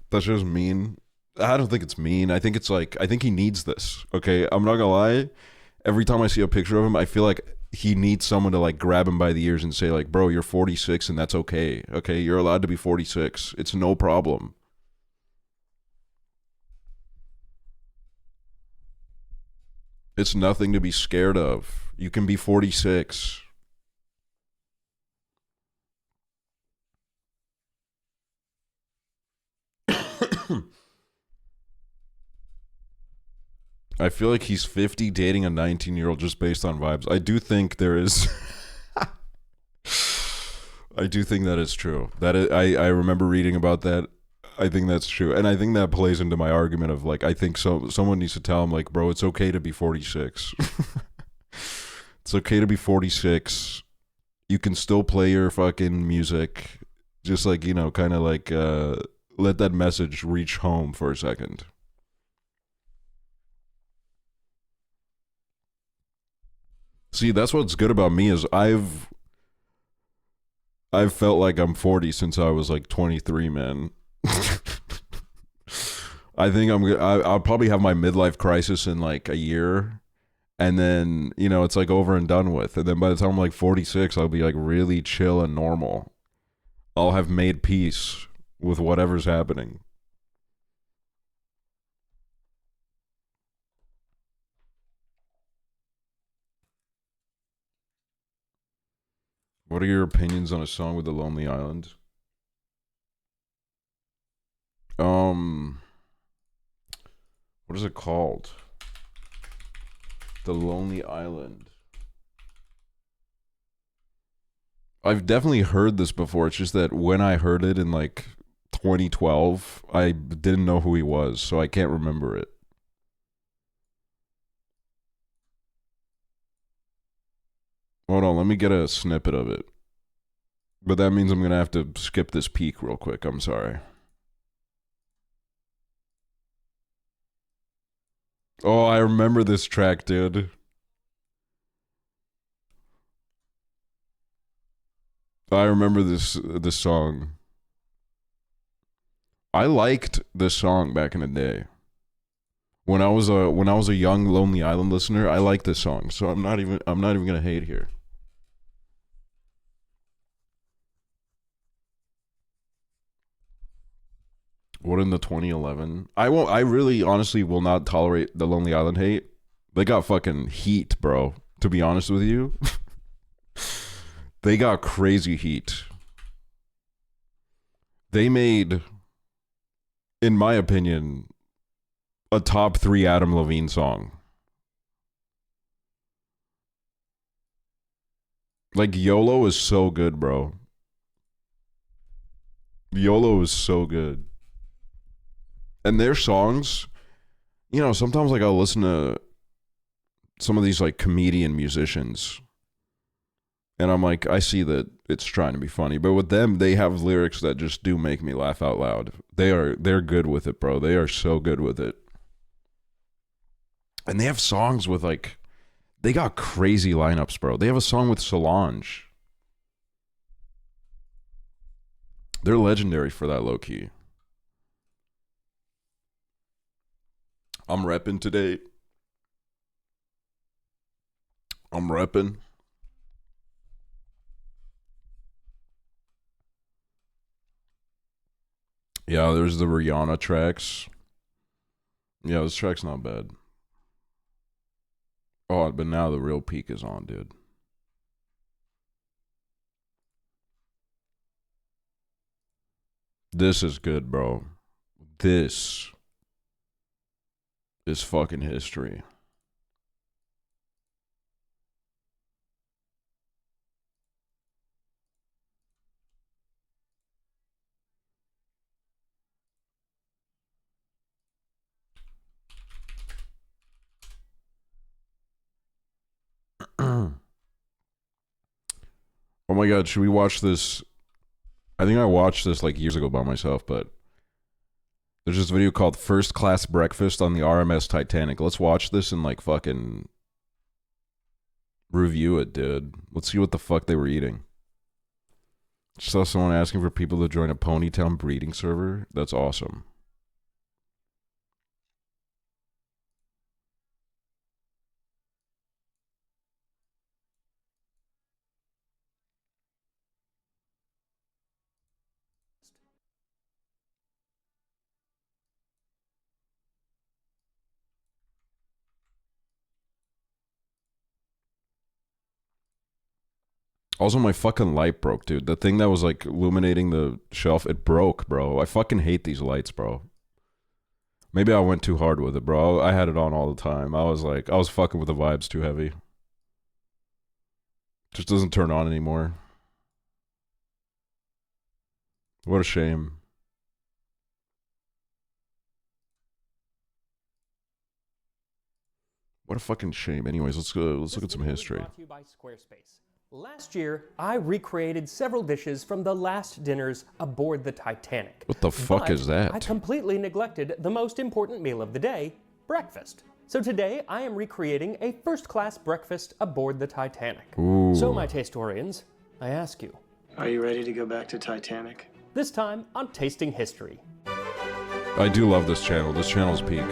That's just mean. I don't think it's mean. I think it's like, I think he needs this. Okay, I'm not gonna lie. Every time I see a picture of him, I feel like he needs someone to like grab him by the ears and say like, bro, you're 46 and that's okay. Okay, you're allowed to be 46. It's no problem. It's nothing to be scared of. You can be 46. I feel like he's 50 dating a 19-year-old just based on vibes. I do think there is I do think that is true. I remember reading about that. I think that's true. And I think that plays into my argument of like I think someone needs to tell him like, bro, it's okay to be 46. It's okay to be 46. You can still play your fucking music. Just like, you know, kind of like let that message reach home for a second. See, that's what's good about me is I've felt like I'm 40 since I was like 23, man. I think I'll probably have my midlife crisis in like a year, and then you know it's like over and done with. And then by the time I'm like 46, I'll be like really chill and normal. I'll have made peace with whatever's happening. What are your opinions on a song with the Lonely Island? What is it called? The Lonely Island. I've definitely heard this before. It's just that when I heard it in like 2012, I didn't know who he was, so I can't remember it. Hold on, let me get a snippet of it. But that means I'm going to have to skip this peak real quick. I'm sorry. Oh, I remember this track, dude. I remember this song. I liked this song back in the day. When I was a young Lonely Island listener, I liked this song. So I'm not even going to hate here. What in the 2011? I really honestly will not tolerate the Lonely Island hate. They got fucking heat, bro. To be honest with you. They got crazy heat. They made, in my opinion, a top 3 Adam Levine song. Like YOLO is so good, bro. YOLO is so good. And their songs, you know, sometimes like I'll listen to some of these like comedian musicians and I'm like, I see that it's trying to be funny, but with them, they have lyrics that just do make me laugh out loud. They're good with it, bro. They are so good with it. And they have songs with like, they got crazy lineups, bro. They have a song with Solange. They're legendary for that, low key. I'm repping today. I'm repping. Yeah, there's the Rihanna tracks. Yeah, this track's not bad. Oh, but now the real peak is on, dude. This is good, bro. This is fucking history. Oh my god, should we watch this? I think I watched this like years ago by myself, but there's this video called First Class Breakfast on the RMS Titanic. Let's watch this and like fucking review it, dude. Let's see what the fuck they were eating. Just saw someone asking for people to join a Ponytown breeding server. That's awesome. Also, my fucking light broke, dude. The thing that was like illuminating the shelf, it broke, bro. I fucking hate these lights, bro. Maybe I went too hard with it, bro. I had it on all the time. I was fucking with the vibes too heavy. Just doesn't turn on anymore. What a shame. What a fucking shame. Anyways, let's look at some history. Brought to you by Squarespace. Last year, I recreated several dishes from the last dinners aboard the Titanic. What the fuck is that? I completely neglected the most important meal of the day, breakfast. So today, I am recreating a first-class breakfast aboard the Titanic. Ooh. So, my tastorians, I ask you, Are you ready to go back to Titanic? this time on Tasting History. I do love this channel. This channel's peak.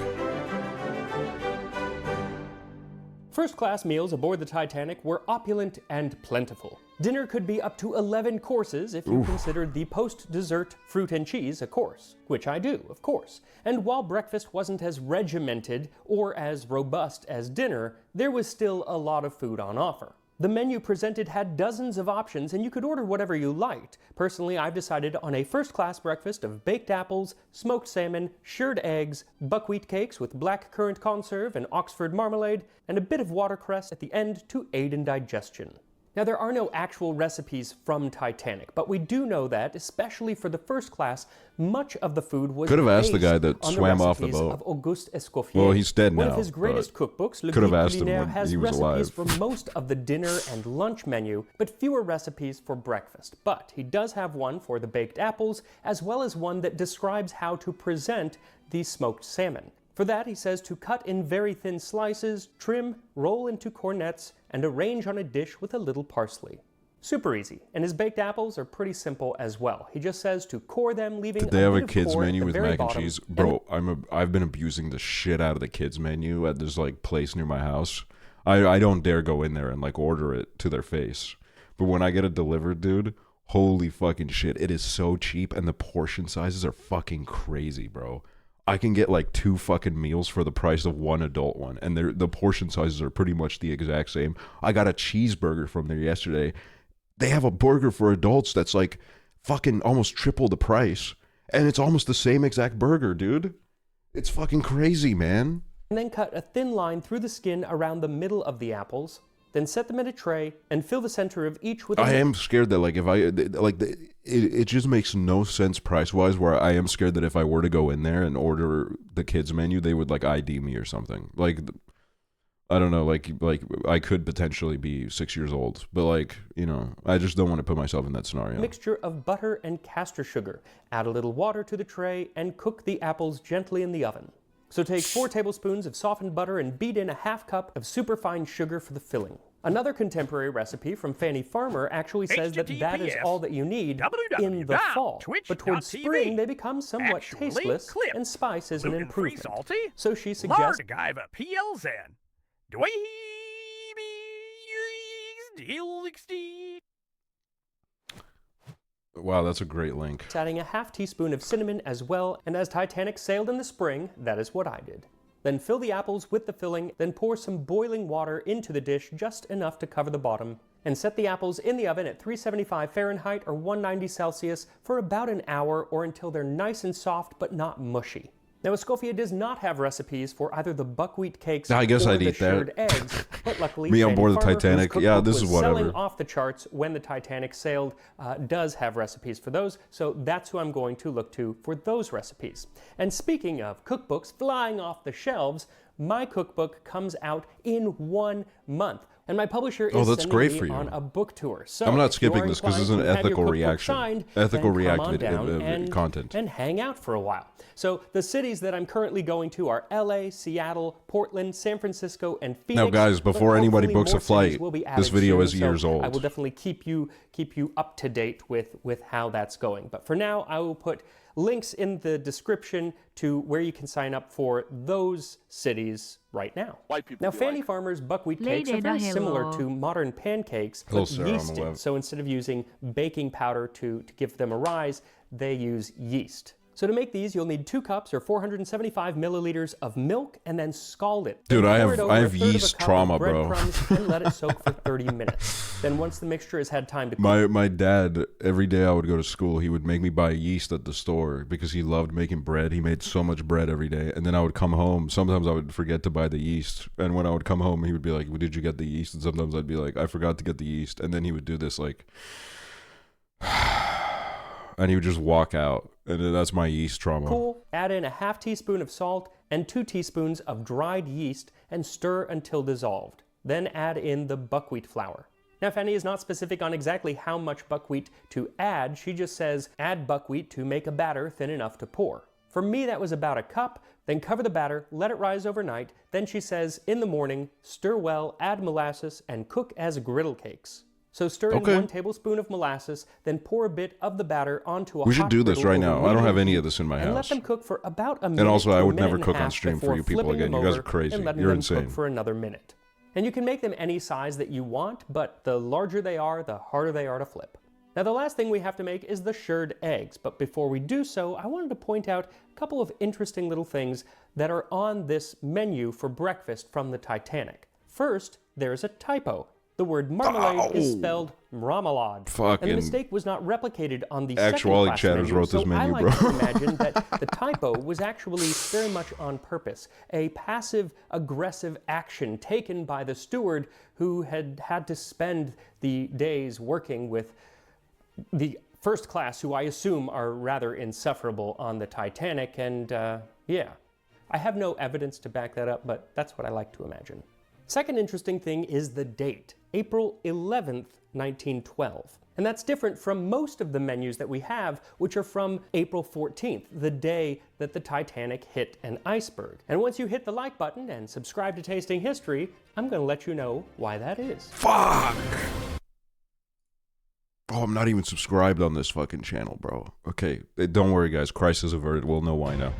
First-class meals aboard the Titanic were opulent and plentiful. Dinner could be up to 11 courses if you considered the post-dessert fruit and cheese a course, which I do, of course. And while breakfast wasn't as regimented or as robust as dinner, there was still a lot of food on offer. The menu presented had dozens of options and you could order whatever you liked. Personally, I've decided on a first-class breakfast of baked apples, smoked salmon, shirred eggs, buckwheat cakes with black currant conserve and Oxford marmalade, and a bit of watercress at the end to aid in digestion. Now, there are no actual recipes from Titanic, but we do know that, especially for the first class, much of the food was Could have asked the based guy that on swam off the recipes boat. of Auguste Escoffier. Well, he's dead One now, of his greatest cookbooks, Le could have Guide asked him Culinaire, when has he was recipes alive. for most of the dinner and lunch menu, but fewer recipes for breakfast. But he does have one for the baked apples, as well as one that describes how to present the smoked salmon. For that, he says to cut in very thin slices, trim, roll into cornets, and arrange on a dish with a little parsley. Super easy, and his baked apples are pretty simple as well. He just says to core them, leaving Did they have bit a of kids core at menu the with very mac and bottom, cheese? Bro, I've been abusing the shit out of the kids menu at this like place near my house. I don't dare go in there and like order it to their face. But when I get it delivered, dude, holy fucking shit. It is so cheap and the portion sizes are fucking crazy, bro. I can get like 2 fucking meals for the price of one adult one, and the portion sizes are pretty much the exact same. I got a cheeseburger from there yesterday. They have a burger for adults that's like fucking almost triple the price, and it's almost the same exact burger, dude. It's fucking crazy, man. and then cut a thin line through the skin around the middle of the apples. Then set them in a tray and fill the center of each with I am scared that like if I like it just makes no sense price wise. Where I am scared that if I were to go in there and order the kids menu, they would like ID me or something. Like I don't know, like I could potentially be 6 years old, but like you know, I just don't want to put myself in that scenario. mixture of butter and castor sugar. Add a little water to the tray and cook the apples gently in the oven. So take 4 tablespoons of softened butter and beat in a half cup of superfine sugar for the filling. Another contemporary recipe from Fanny Farmer actually says that that is all that you need in the fall. But towards spring, they become somewhat Actually, tasteless clip. and spice is an Gluten-free improvement. salty? So she suggests Largaiva PLZN. Wow, that's a great link. adding a half teaspoon of cinnamon as well, and as Titanic sailed in the spring, that is what I did. Then fill the apples with the filling, then pour some boiling water into the dish, just enough to cover the bottom, and set the apples in the oven at 375 Fahrenheit or 190 Celsius for about an hour or until they're nice and soft but not mushy. Now, Escoffier does not have recipes for either the buckwheat cakes I guess or I'd the eat that. shirred eggs, but luckily Me on Fanny board the Farmer, whose Titanic, yeah, cookbook this is was whatever. selling off the charts when the Titanic sailed, does have recipes for those, so that's who I'm going to look to for those recipes. And speaking of cookbooks flying off the shelves, my cookbook comes out in 1 month. And my publisher is that's sending great me for you. on a book tour. So I'm not if you skipping are this 'cause this is inclined an to have your ethical cookbook reaction. signed, Ethical then come on reacted down content. and hang out for a while. So the cities that I'm currently going to are LA, Seattle, Portland, San Francisco, and Phoenix. Now, guys, but before anybody hopefully books a more cities flight, will be this added video soon, is years so old. I will definitely keep you up to date with how that's going. But for now, I will put links in the description to where you can sign up for those cities right now. White people Now, be Fanny like, Farmer's buckwheat Lady cakes are very Hello. similar to modern pancakes, Hello, but Sarah, on the yeasted. left. So instead of using baking powder to give them a rise, they use yeast. So to make these, you'll need 2 cups or 475 milliliters of milk and then scald it. Dude, Then I pour have- it over I a have third of a yeast cup of trauma, bro. breadcrumbs and let it soak for 30 minutes. Then once the mixture has had time to cook, My dad, every day I would go to school, he would make me buy yeast at the store because he loved making bread. He made so much bread every day. And then I would come home. Sometimes I would forget to buy the yeast. And when I would come home, he would be like, well, did you get the yeast? And sometimes I'd be like, I forgot to get the yeast. And then he would do this like... and he would just walk out. And that's my yeast trauma. cool, add in a half teaspoon of salt and 2 teaspoons of dried yeast and stir until dissolved. Then add in the buckwheat flour. Now, Fanny is not specific on exactly how much buckwheat to add. She just says, add buckwheat to make a batter thin enough to pour. For me, that was about a cup. Then cover the batter, let it rise overnight. Then she says, in the morning, stir well, add molasses, and cook as griddle cakes. So stir in Okay. 1 tablespoon of molasses, then pour a bit of the batter onto a We should hot do this griddle right over now. I don't have medium any heat of this in my and let house. them cook for about a minute. also, to I a would minute never and a cook on half stream for before you people flipping again. them You guys are over crazy. and letting You're them insane. cook for another minute. And you can make them any size that you want, but the larger they are, the harder they are to flip. Now, the last thing we have to make is the shirred eggs, but before we do so, I wanted to point out a couple of interesting little things that are on this menu for breakfast from the Titanic. First, there's a typo. The word marmalade is spelled marmalade. And the Fucking mistake was not replicated on the Aksually second-class chatters menu, wrote this so menu, I like bro. to imagine that the typo was actually very much on purpose, a passive-aggressive action taken by the steward who had to spend the days working with the first class, who I assume are rather insufferable on the Titanic, and yeah. I have no evidence to back that up, but that's what I like to imagine. Second interesting thing is the date, April 11th, 1912. And that's different from most of the menus that we have, which are from April 14th, the day that the Titanic hit an iceberg. And once you hit the like button and subscribe to Tasting History, I'm going to let you know why that is. Fuck! Oh, I'm not even subscribed on this fucking channel, bro. Okay, don't worry, guys. Crisis averted. We'll know why now.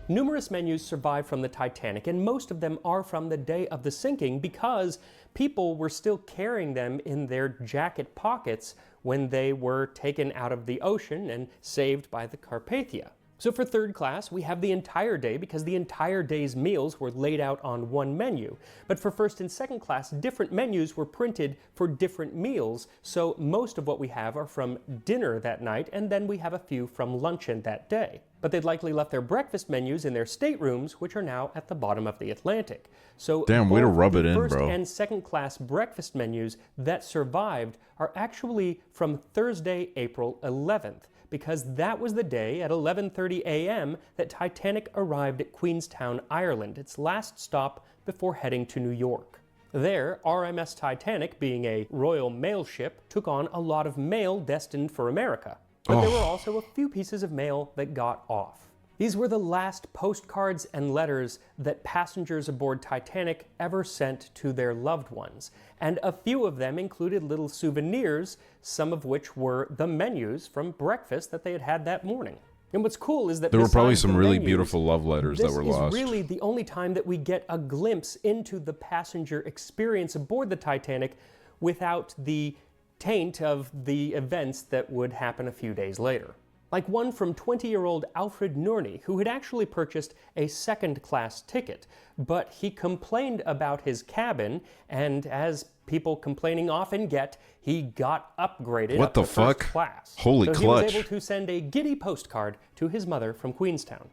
Numerous menus survive from the Titanic, and most of them are from the day of the sinking because people were still carrying them in their jacket pockets when they were taken out of the ocean and saved by the Carpathia. So for third class, we have the entire day because the entire day's meals were laid out on one menu. But for first and second class, different menus were printed for different meals, so most of what we have are from dinner that night, and then we have a few from luncheon that day. But they'd likely left their breakfast menus in their staterooms, which are now at the bottom of the Atlantic. So Damn, way to both rub the it in, first bro. and second class breakfast menus that survived are actually from Thursday, April 11th. Because that was the day at 11:30 a.m. that Titanic arrived at Queenstown, Ireland, its last stop before heading to New York. There, RMS Titanic, being a Royal Mail ship, took on a lot of mail destined for America. But there were also a few pieces of mail that got off. These were the last postcards and letters that passengers aboard Titanic ever sent to their loved ones. And a few of them included little souvenirs, some of which were the menus from breakfast that they had had that morning. And what's cool is that There were probably besides some the really menus, beautiful love letters that were this lost. is really the only time that we get a glimpse into the passenger experience aboard the Titanic without the taint of the events that would happen a few days later. Like one from 20-year-old Alfred Nourney, who had actually purchased a second-class ticket, but he complained about his cabin, and as people complaining often get, he got upgraded What up the to first fuck? class. Holy so clutch. he was able to send a giddy postcard to his mother from Queenstown.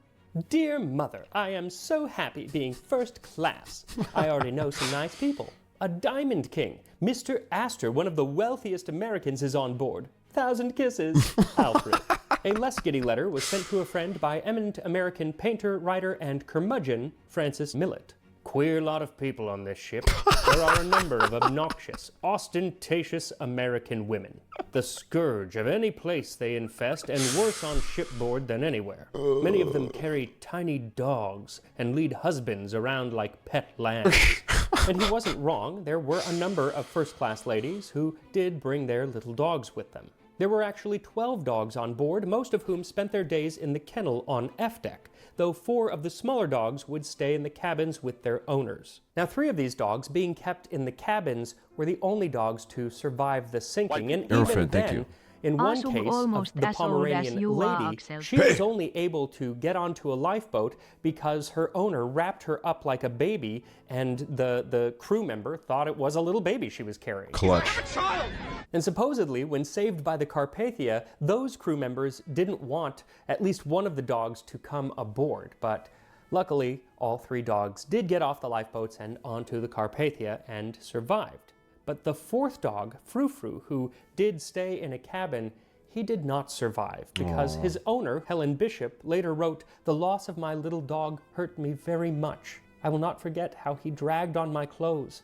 Dear Mother, I am so happy being first class. I already know some nice people. A Diamond King, Mr. Astor, one of the wealthiest Americans, is on board. 1,000 kisses, Alfred. A less giddy letter was sent to a friend by eminent American painter, writer, and curmudgeon Francis Millet. Queer lot of people on this ship. There are a number of obnoxious, ostentatious American women. The scourge of any place they infest, and worse on shipboard than anywhere. Many of them carry tiny dogs and lead husbands around like pet lambs. And he wasn't wrong. There were a number of first-class ladies who did bring their little dogs with them. There were actually 12 dogs on board, most of whom spent their days in the kennel on F deck, though 4 of the smaller dogs would stay in the cabins with their owners. Now, 3 of these dogs being kept in the cabins were the only dogs to survive the sinking, and even Thank then, you. in one Asum case of almost the as old as Pomeranian you are, lady, Aksels. she was only able to get onto a lifeboat because her owner wrapped her up like a baby, and the crew member thought it was a little baby she was carrying. Clutch. And supposedly, when saved by the Carpathia, those crew members didn't want at least one of the dogs to come aboard, but luckily, all 3 dogs did get off the lifeboats and onto the Carpathia and survived. But the 4th dog, Frou Frou, who did stay in a cabin, he did not survive because his owner, Helen Bishop, later wrote, "The loss of my little dog hurt me very much. I will not forget how he dragged on my clothes.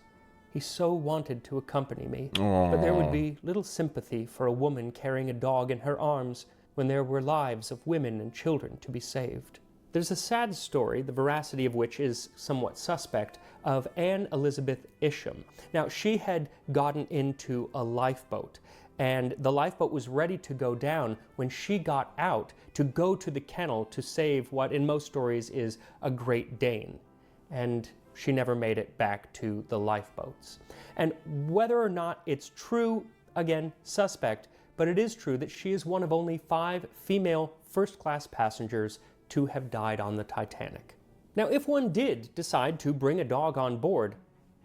He so wanted to accompany me, but there would be little sympathy for a woman carrying a dog in her arms when there were lives of women and children to be saved." There's a sad story, the veracity of which is somewhat suspect, of Anne Elizabeth Isham. Now, she had gotten into a lifeboat, and the lifeboat was ready to go down when she got out to go to the kennel to save what in most stories is a Great Dane. And she never made it back to the lifeboats. And whether or not it's true, again, suspect, but it is true that she is one of only 5 female first-class passengers to have died on the Titanic. Now, if one did decide to bring a dog on board,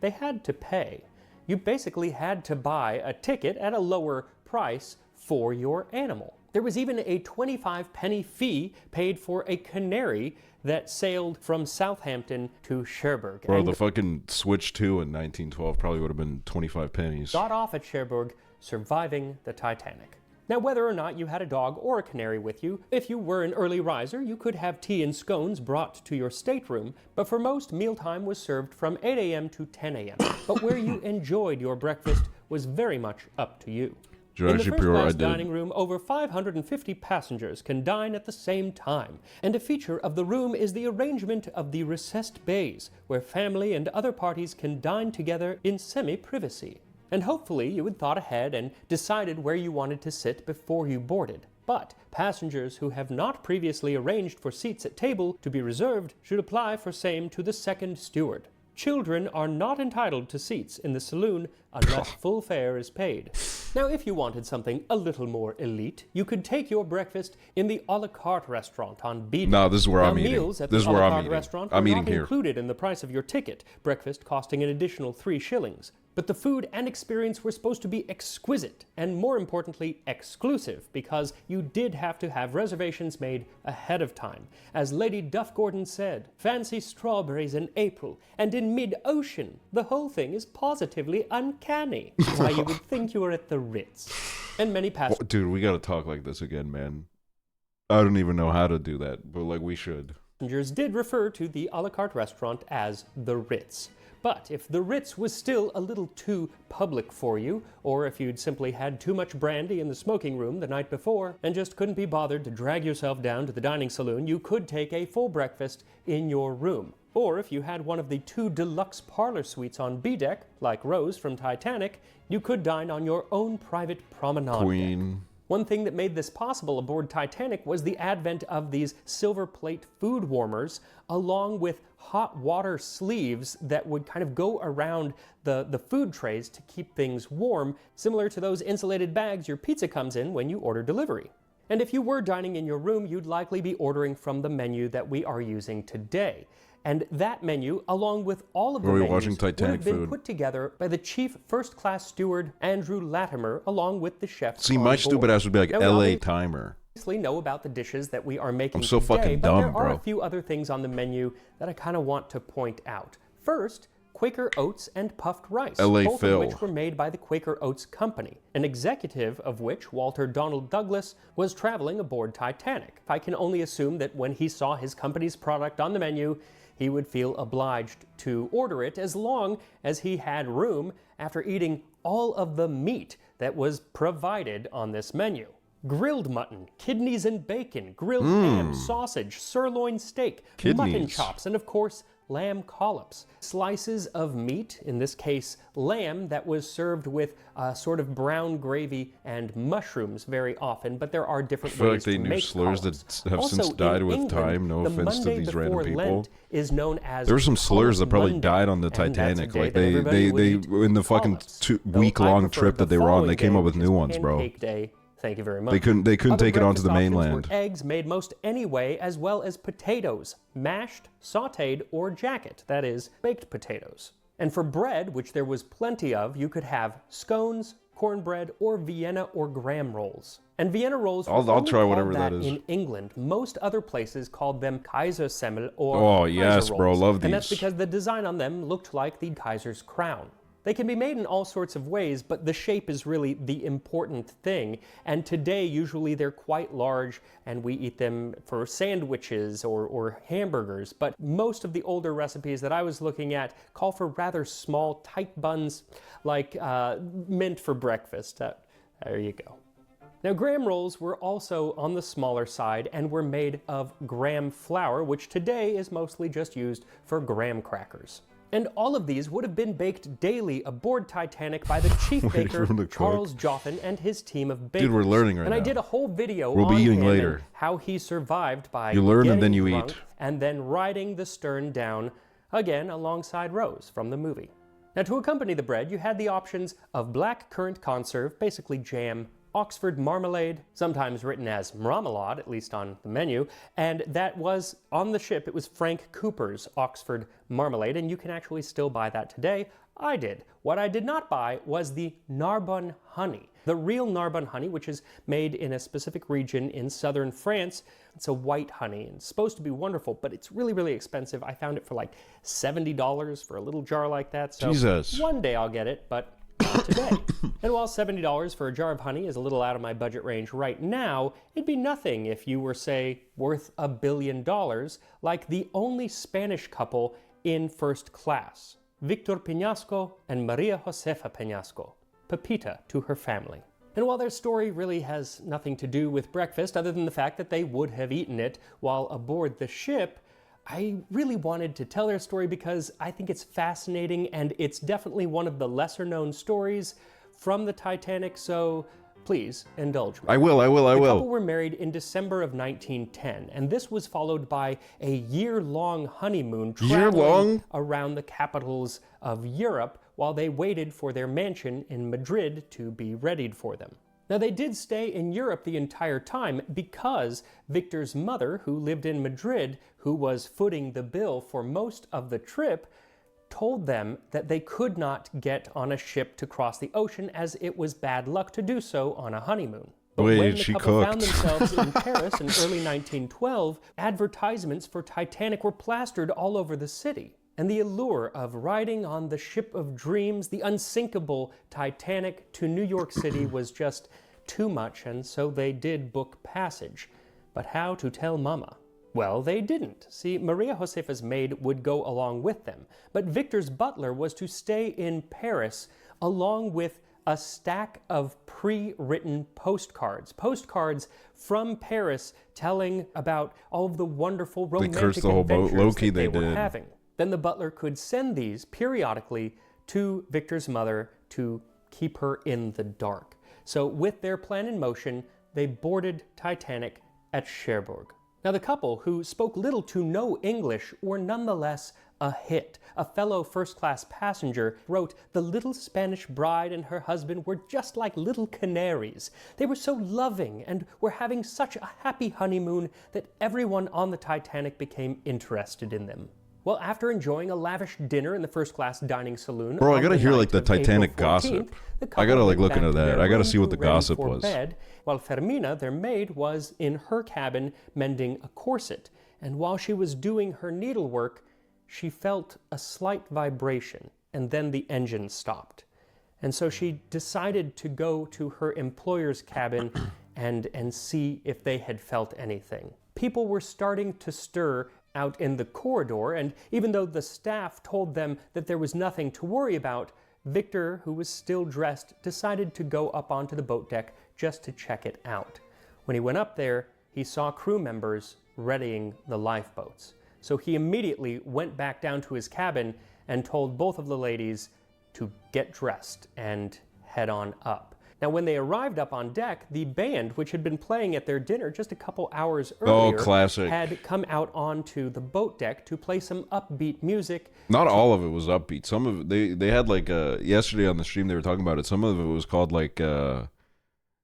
they had to pay. You basically had to buy a ticket at a lower price for your animal. There was even a 25-penny fee paid for a canary that sailed from Southampton to Cherbourg. Bro, and the fucking Switch 2 in 1912 probably would have been 25 pennies. got off at Cherbourg, surviving the Titanic. Now, whether or not you had a dog or a canary with you, if you were an early riser, you could have tea and scones brought to your stateroom, but for most, mealtime was served from 8 a.m. to 10 a.m. But where you enjoyed your breakfast was very much up to you. In the first-class dining room, over 550 passengers can dine at the same time, and a feature of the room is the arrangement of the recessed bays, where family and other parties can dine together in semi-privacy. And hopefully you had thought ahead and decided where you wanted to sit before you boarded. But passengers who have not previously arranged for seats at table to be reserved should apply for same to the second steward. Children are not entitled to seats in the saloon unless full fare is paid. Now, if you wanted something a little more elite, you could take your breakfast in the a la carte restaurant on B. No, this is where I'm meals eating. at This is the a where la I'm carte eating. restaurant I'm were eating not here. included in the price of your ticket, breakfast costing an additional 3 shillings. But the food and experience were supposed to be exquisite, and more importantly, exclusive, because you did have to have reservations made ahead of time. As Lady Duff Gordon said, "Fancy strawberries in April, and in mid-ocean. The whole thing is positively uncanny." Why, you would think you were at the Ritz. And many passengers Dude, we gotta talk like this again, man. I don't even know how to do that, but like we should. did refer to the a la carte restaurant as the Ritz. But if the Ritz was still a little too public for you, or if you'd simply had too much brandy in the smoking room the night before and just couldn't be bothered to drag yourself down to the dining saloon, you could take a full breakfast in your room. Or if you had one of the 2 deluxe parlor suites on B deck, like Rose from Titanic, you could dine on your own private promenade deck. Queen. One thing that made this possible aboard Titanic was the advent of these silver plate food warmers, along with hot water sleeves that would kind of go around the food trays to keep things warm, similar to those insulated bags your pizza comes in when you order delivery. And if you were dining in your room, you'd likely be ordering from the menu that we are using today. And that menu, along with all of the menus, watching would Titanic have been food. put together by the chief first-class steward, Andrew Latimer, along with the chef. See, my stupid ass would be like Now, we LA Timer. obviously know about the dishes that we are making I'm so today, fucking but dumb, there are bro. a few other things on the menu that I kind of want to point out. First, Quaker Oats and puffed rice, LA both Phil. of which were made by the Quaker Oats Company, an executive of which, Walter Donald Douglas, was traveling aboard Titanic. I can only assume that when he saw his company's product on the menu, he would feel obliged to order it as long as he had room after eating all of the meat that was provided on this menu. Grilled mutton, kidneys and bacon, grilled ham, sausage, sirloin steak, mutton Kidneys. chops, and of course, lamb collops. Slices of meat, in this case lamb, that was served with a sort of brown gravy and mushrooms very often, but there are different I feel like ways they to knew make slurs collops. that have Also, since died in with England, time. No the offense to Monday these random before people. Lent is known as There were some slurs that probably Monday, died on the and that's a Titanic. day Like that everybody would eat in the fucking collops. Though I week-long prefer trip the that they were on, they following came day, up with which new is ones, bro. Pancake Day, Thank you very much. They couldn't Other take it onto breakfast the options were mainland. eggs made most any way, as well as potatoes, mashed, sautéed, or jacket, that is, baked potatoes. And for bread, which there was plenty of, you could have scones, cornbread, or Vienna or graham rolls. And Vienna rolls were I'll only try called whatever that that is. in England. Most other places called them Kaisersemmel or Oh, Kaiser yes, bro, rolls. love And that's these. because the design on them looked like the Kaiser's crown. They can be made in all sorts of ways, but the shape is really the important thing. And today, usually they're quite large, and we eat them for sandwiches or hamburgers. But most of the older recipes that I was looking at call for rather small, tight buns, like meant for breakfast. There you go. Now, graham rolls were also on the smaller side and were made of graham flour, which today is mostly just used for graham crackers. And all of these would have been baked daily aboard Titanic by the chief Waiting baker, for him to cook. Charles Joffin, and his team of bakers. Dude, we're learning right And I now. did a whole video We'll be on eating him later. and how he survived by You learn and getting then you drunk eat. and then riding the stern down, again alongside Rose from the movie. Now, to accompany the bread, you had the options of black currant conserve, basically jam, Oxford marmalade, sometimes written as marmalade, at least on the menu, and that was on the ship. It was Frank Cooper's Oxford marmalade, and you can actually still buy that today. I did. What I did not buy was the Narbonne honey. The real Narbonne honey, which is made in a specific region in southern France. It's a white honey and it's supposed to be wonderful, but it's really, really expensive. I found it for like $70 for a little jar like that. So Jesus. one day I'll get it, but not today. And while $70 for a jar of honey is a little out of my budget range right now, it'd be nothing if you were, say, worth $1 billion, like the only Spanish couple in first class, Victor Peñasco and Maria Josefa Peñasco, Pepita to her family. And while their story really has nothing to do with breakfast, other than the fact that they would have eaten it while aboard the ship, I really wanted to tell their story because I think it's fascinating and it's definitely one of the lesser known stories from the Titanic, so please indulge me. I will. The couple were married in December of 1910, and this was followed by a year-long honeymoon traveling around the capitals of Europe while they waited for their mansion in Madrid to be readied for them. Now, they did stay in Europe the entire time because Victor's mother, who lived in Madrid, who was footing the bill for most of the trip, told them that they could not get on a ship to cross the ocean as it was bad luck to do so on a honeymoon. But Wait, when the she couple cooked. found themselves in Paris in early 1912, advertisements for Titanic were plastered all over the city. And the allure of riding on the ship of dreams, the unsinkable Titanic to New York City was just too much, and so they did book passage. But how to tell Mama? Well, they didn't. See, Maria Josefa's maid would go along with them, but Victor's butler was to stay in Paris along with a stack of pre-written postcards from Paris telling about all of the wonderful romantic cursed the whole boat. adventures Low-key that they they were did. having. Then the butler could send these periodically to Victor's mother to keep her in the dark. So with their plan in motion, they boarded Titanic at Cherbourg. Now, the couple, who spoke little to no English, were nonetheless a hit. A fellow first-class passenger wrote, "The little Spanish bride and her husband were just like little canaries. They were so loving and were having such a happy honeymoon that everyone on the Titanic became interested in them." Well, after enjoying a lavish dinner in the first-class dining saloon, Bro, I on gotta the hear, night like, the of April Titanic 14th, gossip. the I couple gotta, like, went look back into to that. their I gotta room see what to the ready gossip for was. bed, while Fermina, their maid, was in her cabin mending a corset. And while she was doing her needlework, she felt a slight vibration, and then the engine stopped. And so she decided to go to her employer's cabin and see if they had felt anything. People were starting to stir out in the corridor, and even though the staff told them that there was nothing to worry about, Victor, who was still dressed, decided to go up onto the boat deck just to check it out. When he went up there, he saw crew members readying the lifeboats. So he immediately went back down to his cabin and told both of the ladies to get dressed and head on up. Now, when they arrived up on deck, the band, which had been playing at their dinner just a couple hours earlier, classic. had come out onto the boat deck to play some upbeat music. Not all of it was upbeat. Some of it, they had like yesterday on the stream they were talking about it. Some of it was called like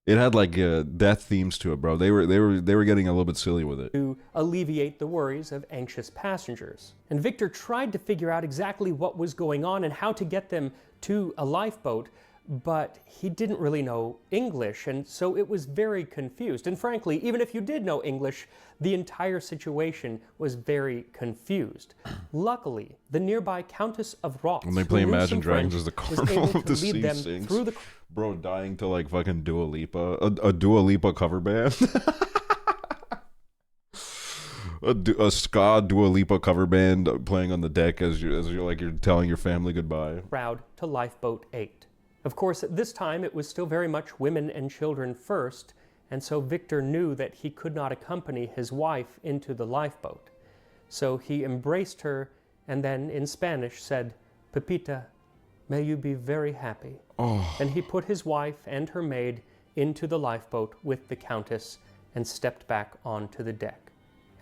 It had like death themes to it, bro. They were getting a little bit silly with it. To alleviate the worries of anxious passengers. And Victor tried to figure out exactly what was going on and how to get them to a lifeboat, but he didn't really know English, and so it was very confused. And frankly, even if you did know English, the entire situation was very confused. Luckily, the nearby Countess of Rothes, When they play who knew Imagine some Dragons French, as the was Carnival able of to the lead Sea them sings. through the Bro, dying to like fucking Dua Lipa, a Dua Lipa cover band. A ska Dua Lipa cover band playing on the deck as you're telling your family goodbye. crowd to Lifeboat 8. Of course, at this time it was still very much women and children first, and so Victor knew that he could not accompany his wife into the lifeboat. So he embraced her and then in Spanish said, "Pepita, may you be very happy." Oh. And he put his wife and her maid into the lifeboat with the Countess and stepped back onto the deck.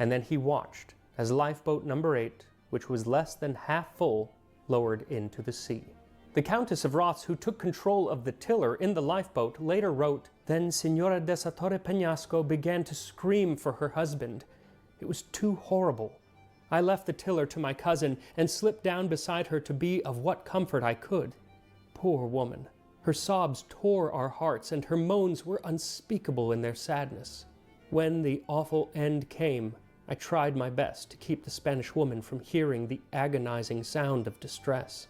And then he watched as lifeboat number 8, which was less than half full, lowered into the sea. The Countess of Rothes, who took control of the tiller in the lifeboat, later wrote, "Then Senora de Satorre Peñasco began to scream for her husband. It was too horrible. I left the tiller to my cousin and slipped down beside her to be of what comfort I could. Poor woman. Her sobs tore our hearts, and her moans were unspeakable in their sadness. When the awful end came, I tried my best to keep the Spanish woman from hearing the agonizing sound of distress.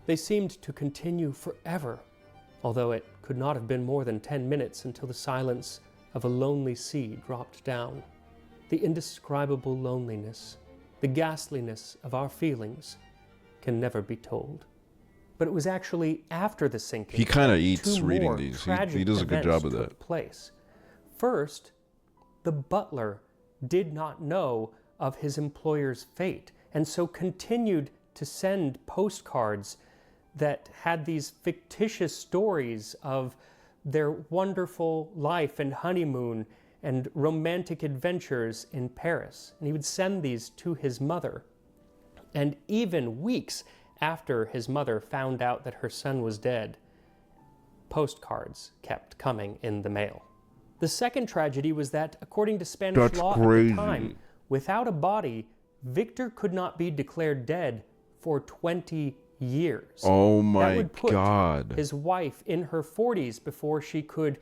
They seemed to continue forever, although it could not have been more than 10 minutes until the silence of a lonely sea dropped down. The indescribable loneliness, the ghastliness of our feelings can never be told." But it was actually after the sinking He kind of that eats two reading more these. tragic He does a good job of events that. took place. First, the butler did not know of his employer's fate, and so continued to send postcards that had these fictitious stories of their wonderful life and honeymoon and romantic adventures in Paris. And he would send these to his mother. And even weeks after his mother found out that her son was dead, postcards kept coming in the mail. The second tragedy was that, according to Spanish That's law crazy. at the time, without a body, Victor could not be declared dead for 20 years. Oh That my would put god. his wife in her 40s before she could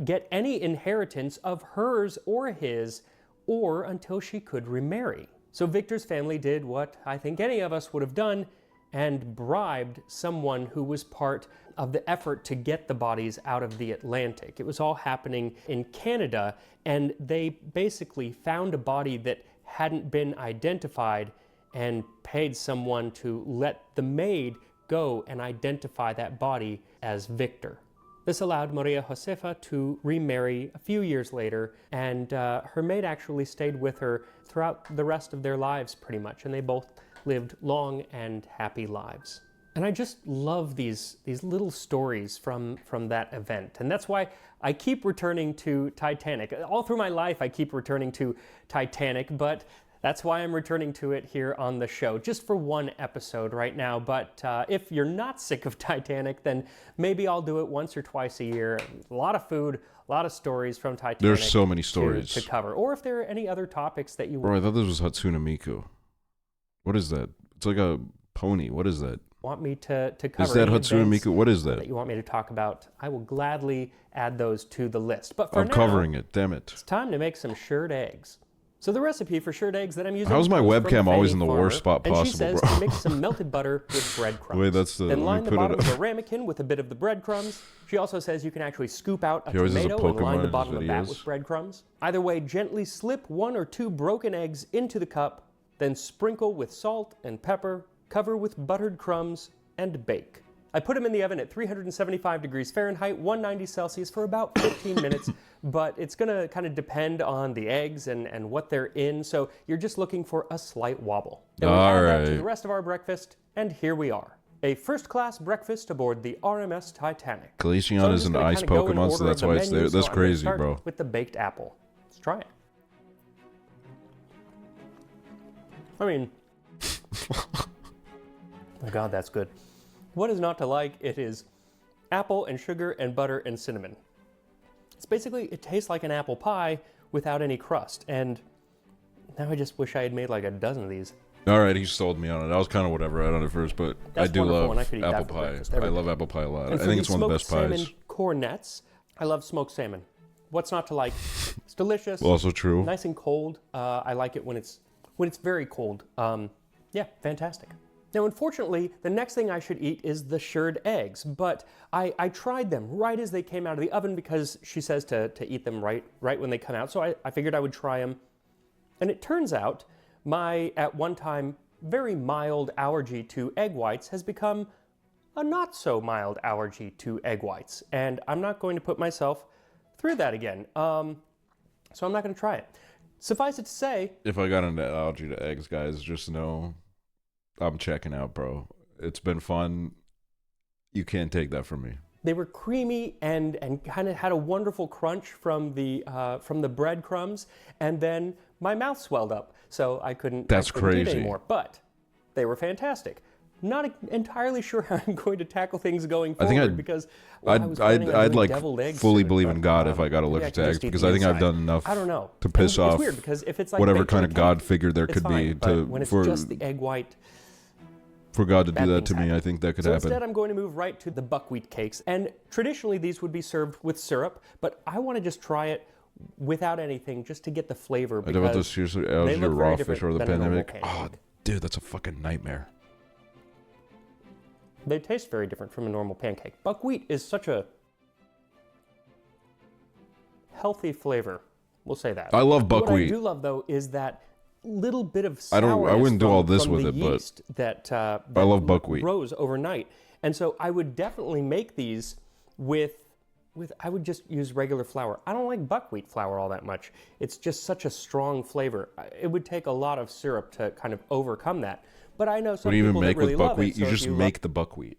get any inheritance of hers or his, or until she could remarry. So Victor's family did what I think any of us would have done and bribed someone who was part of the effort to get the bodies out of the Atlantic. It was all happening in Canada, and they basically found a body that hadn't been identified and paid someone to let the maid go and identify that body as Victor. This allowed Maria Josefa to remarry a few years later, and her maid actually stayed with her throughout the rest of their lives pretty much, and they both lived long and happy lives. And I just love these little stories from that event. And that's why I keep returning to Titanic. All through my life, I keep returning to Titanic, but that's why I'm returning to it here on the show, just for one episode right now. But if you're not sick of Titanic, then maybe I'll do it once or twice a year. A lot of food, a lot of stories from Titanic. There's so many stories to cover. Or if there are any other topics that you Bro, I thought this was Hatsune Miku. What is that? It's like a pony. What is that? want me to cover. Is that any Hatsune events Miku? What is that that? you want me to talk about, I will gladly add those to the list. But for I'm now, covering it. Damn it. it's time to make some shirred eggs. So the recipe for shirred eggs that I'm using How's my comes from webcam always Fanny in the Farmer, worst spot and she possible, says bro? to mix some melted butter with breadcrumbs. Wait, that's the- Then let me line the put it bottom of up. a ramekin with a bit of the breadcrumbs. She also says you can actually scoop out a He always has a tomato and Pokemon line in the his bottom of that videos. with breadcrumbs. Either way, gently slip 1 or 2 broken eggs into the cup, then sprinkle with salt and pepper, cover with buttered crumbs, and bake. I put them in the oven at 375 degrees Fahrenheit, 190 Celsius for about 15 minutes, but it's gonna kind of depend on the eggs and what they're in, so you're just looking for a slight wobble. Then we add that to Alright. the rest of our breakfast, and here we are. A first-class breakfast aboard the RMS Titanic. Glaceon So I'm is just an gonna ice kinda go in Pokemon, so order that's of the why it's menu, there. so That's I'm gonna crazy, start bro. with the baked apple. Let's try it. I mean, oh God, that's good. What is not to like? It is apple and sugar and butter and cinnamon. It's basically, it tastes like an apple pie without any crust. And now I just wish I had made like a dozen of these. All right, he sold me on it. I was kind of whatever on it first, but That's I do wonderful, love and I could eat that apple for pie. breakfast every I love day. apple pie a lot. And I for think it's one of the best smoked pies. salmon cornets, I love smoked salmon. What's not to like? It's delicious. Also true. Nice and cold. I like it when it's very cold. Yeah, fantastic. Now, unfortunately, the next thing I should eat is the shirred eggs, but I tried them right as they came out of the oven because she says to eat them right when they come out, so I figured I would try them. And it turns out my, at one time, very mild allergy to egg whites has become a not so mild allergy to egg whites, and I'm not going to put myself through that again. So I'm not going to try it. Suffice it to say, If I got an allergy to eggs, guys, just know I'm checking out, bro. It's been fun. You can't take that from me. they were creamy and kind of had a wonderful crunch from the breadcrumbs, and then my mouth swelled up, so I couldn't eat crazy. anymore. But they were fantastic. Not entirely sure how I'm going to tackle things going forward because I'd like fully believe in God if I got maybe allergic can to just eggs eat because the I think I've inside. done enough I don't know. to piss And off it's weird because if it's like whatever baked kind in of a God cake, figure there it's could fine, be but when it's just the egg white. For God to bad do that things to me, happen. I think that could So happen. instead, I'm going to move right to the buckwheat cakes. And traditionally, these would be served with syrup, but I want to just try it without anything just to get the flavor. I don't know if this seriously allergy to look very raw fish different or the than a normal pandemic. Oh, pancake. dude, that's a fucking nightmare. They taste very different from a normal pancake. Buckwheat is such a healthy flavor. We'll say that. I love What I buckwheat. do love, though, is that little bit of I sourness wouldn't do all this from with the it, but yeast that I love buckwheat. Rose overnight. And so I would definitely make these with I would just use regular flour. I don't like buckwheat flour all that much. It's just such a strong flavor. It would take a lot of syrup to kind of overcome that. But I know some What do you people even make that really with love buckwheat? it. You so if just you make the buckwheat.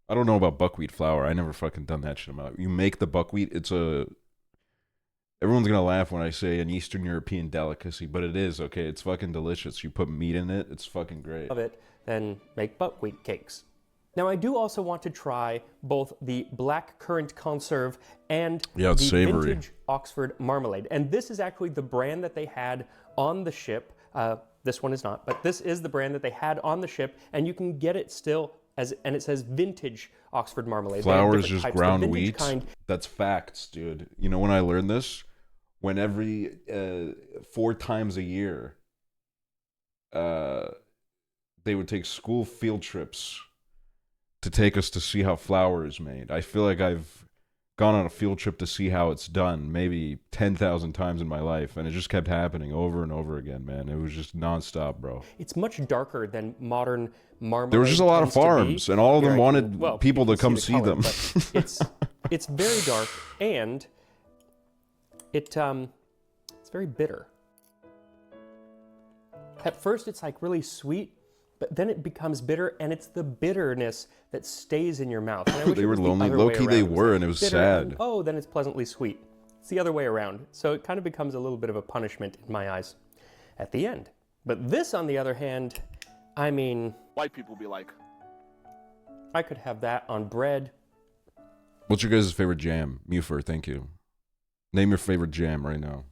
I don't know about buckwheat flour. I never fucking done that shit in my life. You make the buckwheat. Everyone's gonna laugh when I say an Eastern European delicacy, but it is, okay? It's fucking delicious. You put meat in it. It's fucking great. love it, then make buckwheat cakes. Now, I do also want to try both the black currant conserve and Yeah, it's the savory. vintage Oxford marmalade. And this is actually the brand that they had on the ship. This one is not, but this is the brand that they had on the ship, and you can get it still and it says vintage Oxford marmalade. They have Flour is different just types. The ground vintage wheat. kind, That's facts, dude. You know when I learned this? When every 4 times a year, they would take school field trips to take us to see how flour is made. I feel like I've gone on a field trip to see how it's done maybe 10,000 times in my life, and it just kept happening over and over again, man. It was just nonstop, bro. it's much darker than modern marmalade. There was just a lot of tends to be. farms, and all of them Here, wanted people to you can come the see color, them. but it's very dark, and it's very bitter. At first, it's like really sweet, but then it becomes bitter, and it's the bitterness that stays in your mouth. And I wish They it were was the lonely. other Low-key way they around. It were, like and it was bitter, sad. and, oh, then it's pleasantly sweet. It's the other way around. So it kind of becomes a little bit of a punishment in my eyes at the end. But this, on the other hand, I mean, White people be like, I could have that on bread. What's your guys' favorite jam? Mufer, thank you. Name your favorite jam right now.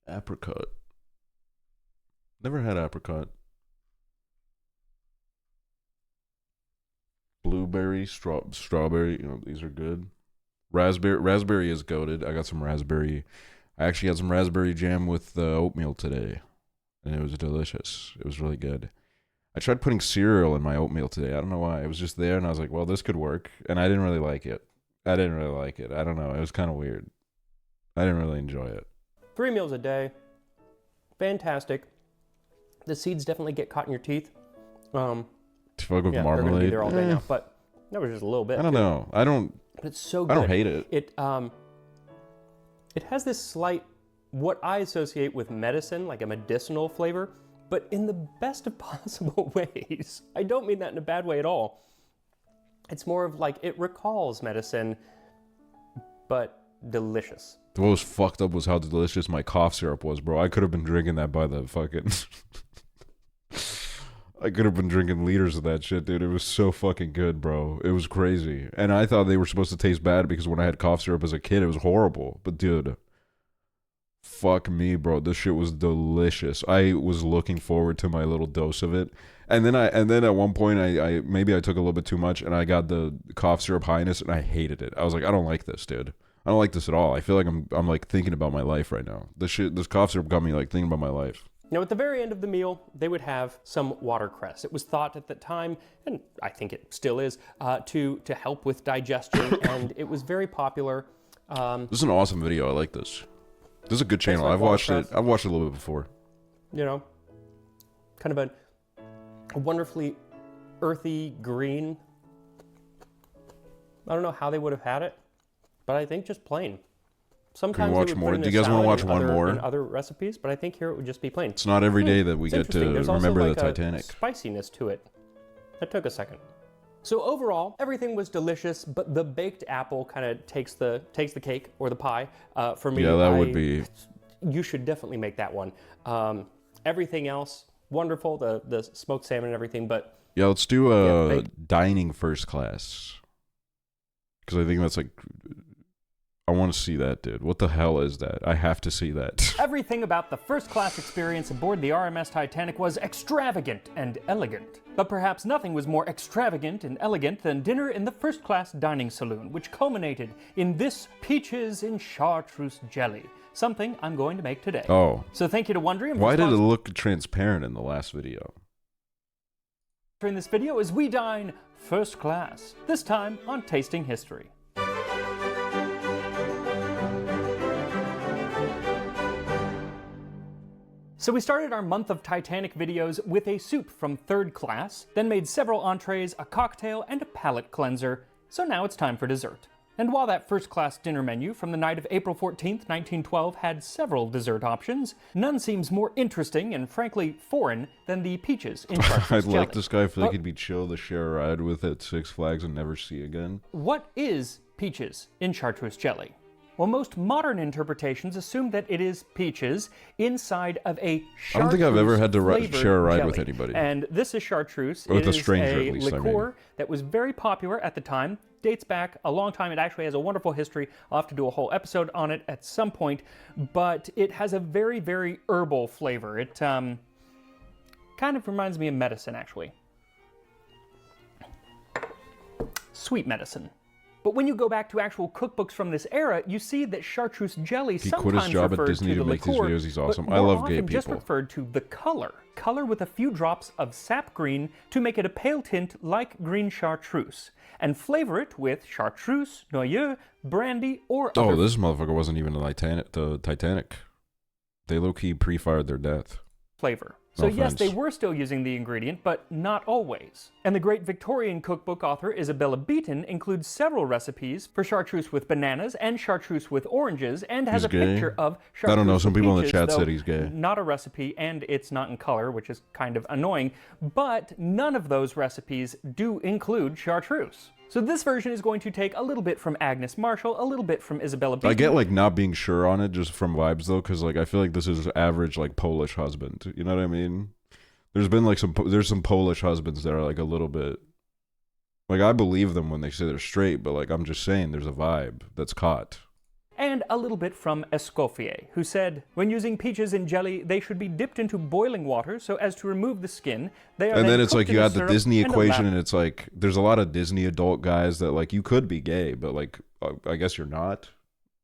Apricot. Never had apricot. Blueberry, strawberry. You know, these are good. Raspberry is goated. I got some raspberry. I actually had some raspberry jam with oatmeal today, and it was delicious. It was really good. I tried putting cereal in my oatmeal today. I don't know why. It was just there, and I was like, well, this could work. And I didn't really like it. I don't know. It was kind of weird. I didn't really enjoy it. 3 meals a day. Fantastic. The seeds definitely get caught in your teeth. To fuck with Yeah, they're going to be marmalade. there all day now, but that was just a little bit. I don't know. But it's so good. I don't hate it. It has this slight, what I associate with medicine, like a medicinal flavor, but in the best of possible ways. I don't mean that in a bad way at all. It's more of like it recalls medicine, but delicious. What was fucked up was how delicious my cough syrup was, bro. I could have been drinking that by the fucking... I could have been drinking liters of that shit, dude. It was so fucking good, bro. It was crazy. And I thought they were supposed to taste bad because when I had cough syrup as a kid, it was horrible. But dude, fuck me, bro. This shit was delicious. I was looking forward to my little dose of it. And then at one point I maybe I took a little bit too much and I got the cough syrup highness and I hated it. I was like, I don't like this, dude. I don't like this at all. I feel like I'm like thinking about my life right now. This cough syrup got me like thinking about my life. Now, at the very end of the meal, they would have some watercress. It was thought at the time, and I think it still is, to help with digestion, and it was very popular. This is an awesome video. I like this. This is a good channel. like I've watched it. watercress. I've watched it a little bit before. You know, kind of a wonderfully earthy green. I don't know how they would have had it, but I think just plain. Sometimes watch they would more? put it in Do a you guys wanna salad watch and one other- more? in other recipes, but I think here it would just be plain. It's not every day that we It's get to interesting. There's also remember like the a Titanic. spiciness to it. That took a second. So overall, everything was delicious, but the baked apple kind of takes the cake or the pie for me. Yeah, that would be. You should definitely make that one. Everything else, wonderful. The smoked salmon and everything, but Yeah, let's do a Yeah, dining first class. Because I think that's like. I want to see that, dude. What the hell is that? I have to see that. everything about the first class experience aboard the RMS Titanic was extravagant and elegant. But perhaps nothing was more extravagant and elegant than dinner in the first class dining saloon, which culminated in this peaches in chartreuse jelly, something I'm going to make today. Oh. So thank you to Wondrium for Why did it sponsoring look transparent in the last video? this video as we dine first class, this time on Tasting History. So we started our month of Titanic videos with a soup from third class, then made several entrees, a cocktail, and a palate cleanser, so now it's time for dessert. And while that first class dinner menu from the night of April 14th, 1912 had several dessert options, none seems more interesting and frankly foreign than the peaches in chartreuse I'd jelly. like this guy. I feel like But he'd be chill to share a ride with at Six Flags and never see again. what is peaches in chartreuse jelly? Well, most modern interpretations assume that it is peaches inside of a chartreuse I don't think I've ever had to flavored share a ride with jelly. anybody. And this is chartreuse. Or with It a is stranger, a at least, I mean. liqueur that was very popular at the time. Dates back a long time. It actually has a wonderful history. I'll have to do a whole episode on it at some point. But it has a very, very herbal flavor. It kind of reminds me of medicine, actually. Sweet medicine. But when you go back to actual cookbooks from this era, you see that chartreuse jelly He sometimes quit his job at referred Disney to to the make these liqueur, videos. He's but awesome. I more love gay often just people. referred to the color with a few drops of sap green to make it a pale tint like green chartreuse, and flavor it with chartreuse, noyeux, brandy, or Oh, other this motherfucker wasn't even the Titanic. They low-key pre-fired their death. flavor. No So yes, they offense. were still using the ingredient, but not always. And the great Victorian cookbook author Isabella Beeton includes several recipes for chartreuse with bananas and chartreuse with oranges, and has He's a gay? picture of I chartreuse don't know, some with people in the peaches, chat said though he's gay. Not a recipe, and it's not in color, which is kind of annoying. But none of those recipes do include chartreuse. So this version is going to take a little bit from Agnes Marshall, a little bit from Isabella Beeton. I get like not being sure on it just from vibes though, because like I feel like this is average like Polish husband. You know what I mean? There's been like there's some Polish husbands that are like a little bit like I believe them when they say they're straight, but like I'm just saying there's a vibe that's caught. And a little bit from Escoffier, who said, when using peaches in jelly, they should be dipped into boiling water so as to remove the skin. They are And then it's cooked like in you a had the syrup Disney and equation, allowed and it's like there's a lot of Disney adult guys that like you could be gay, but like I guess you're not,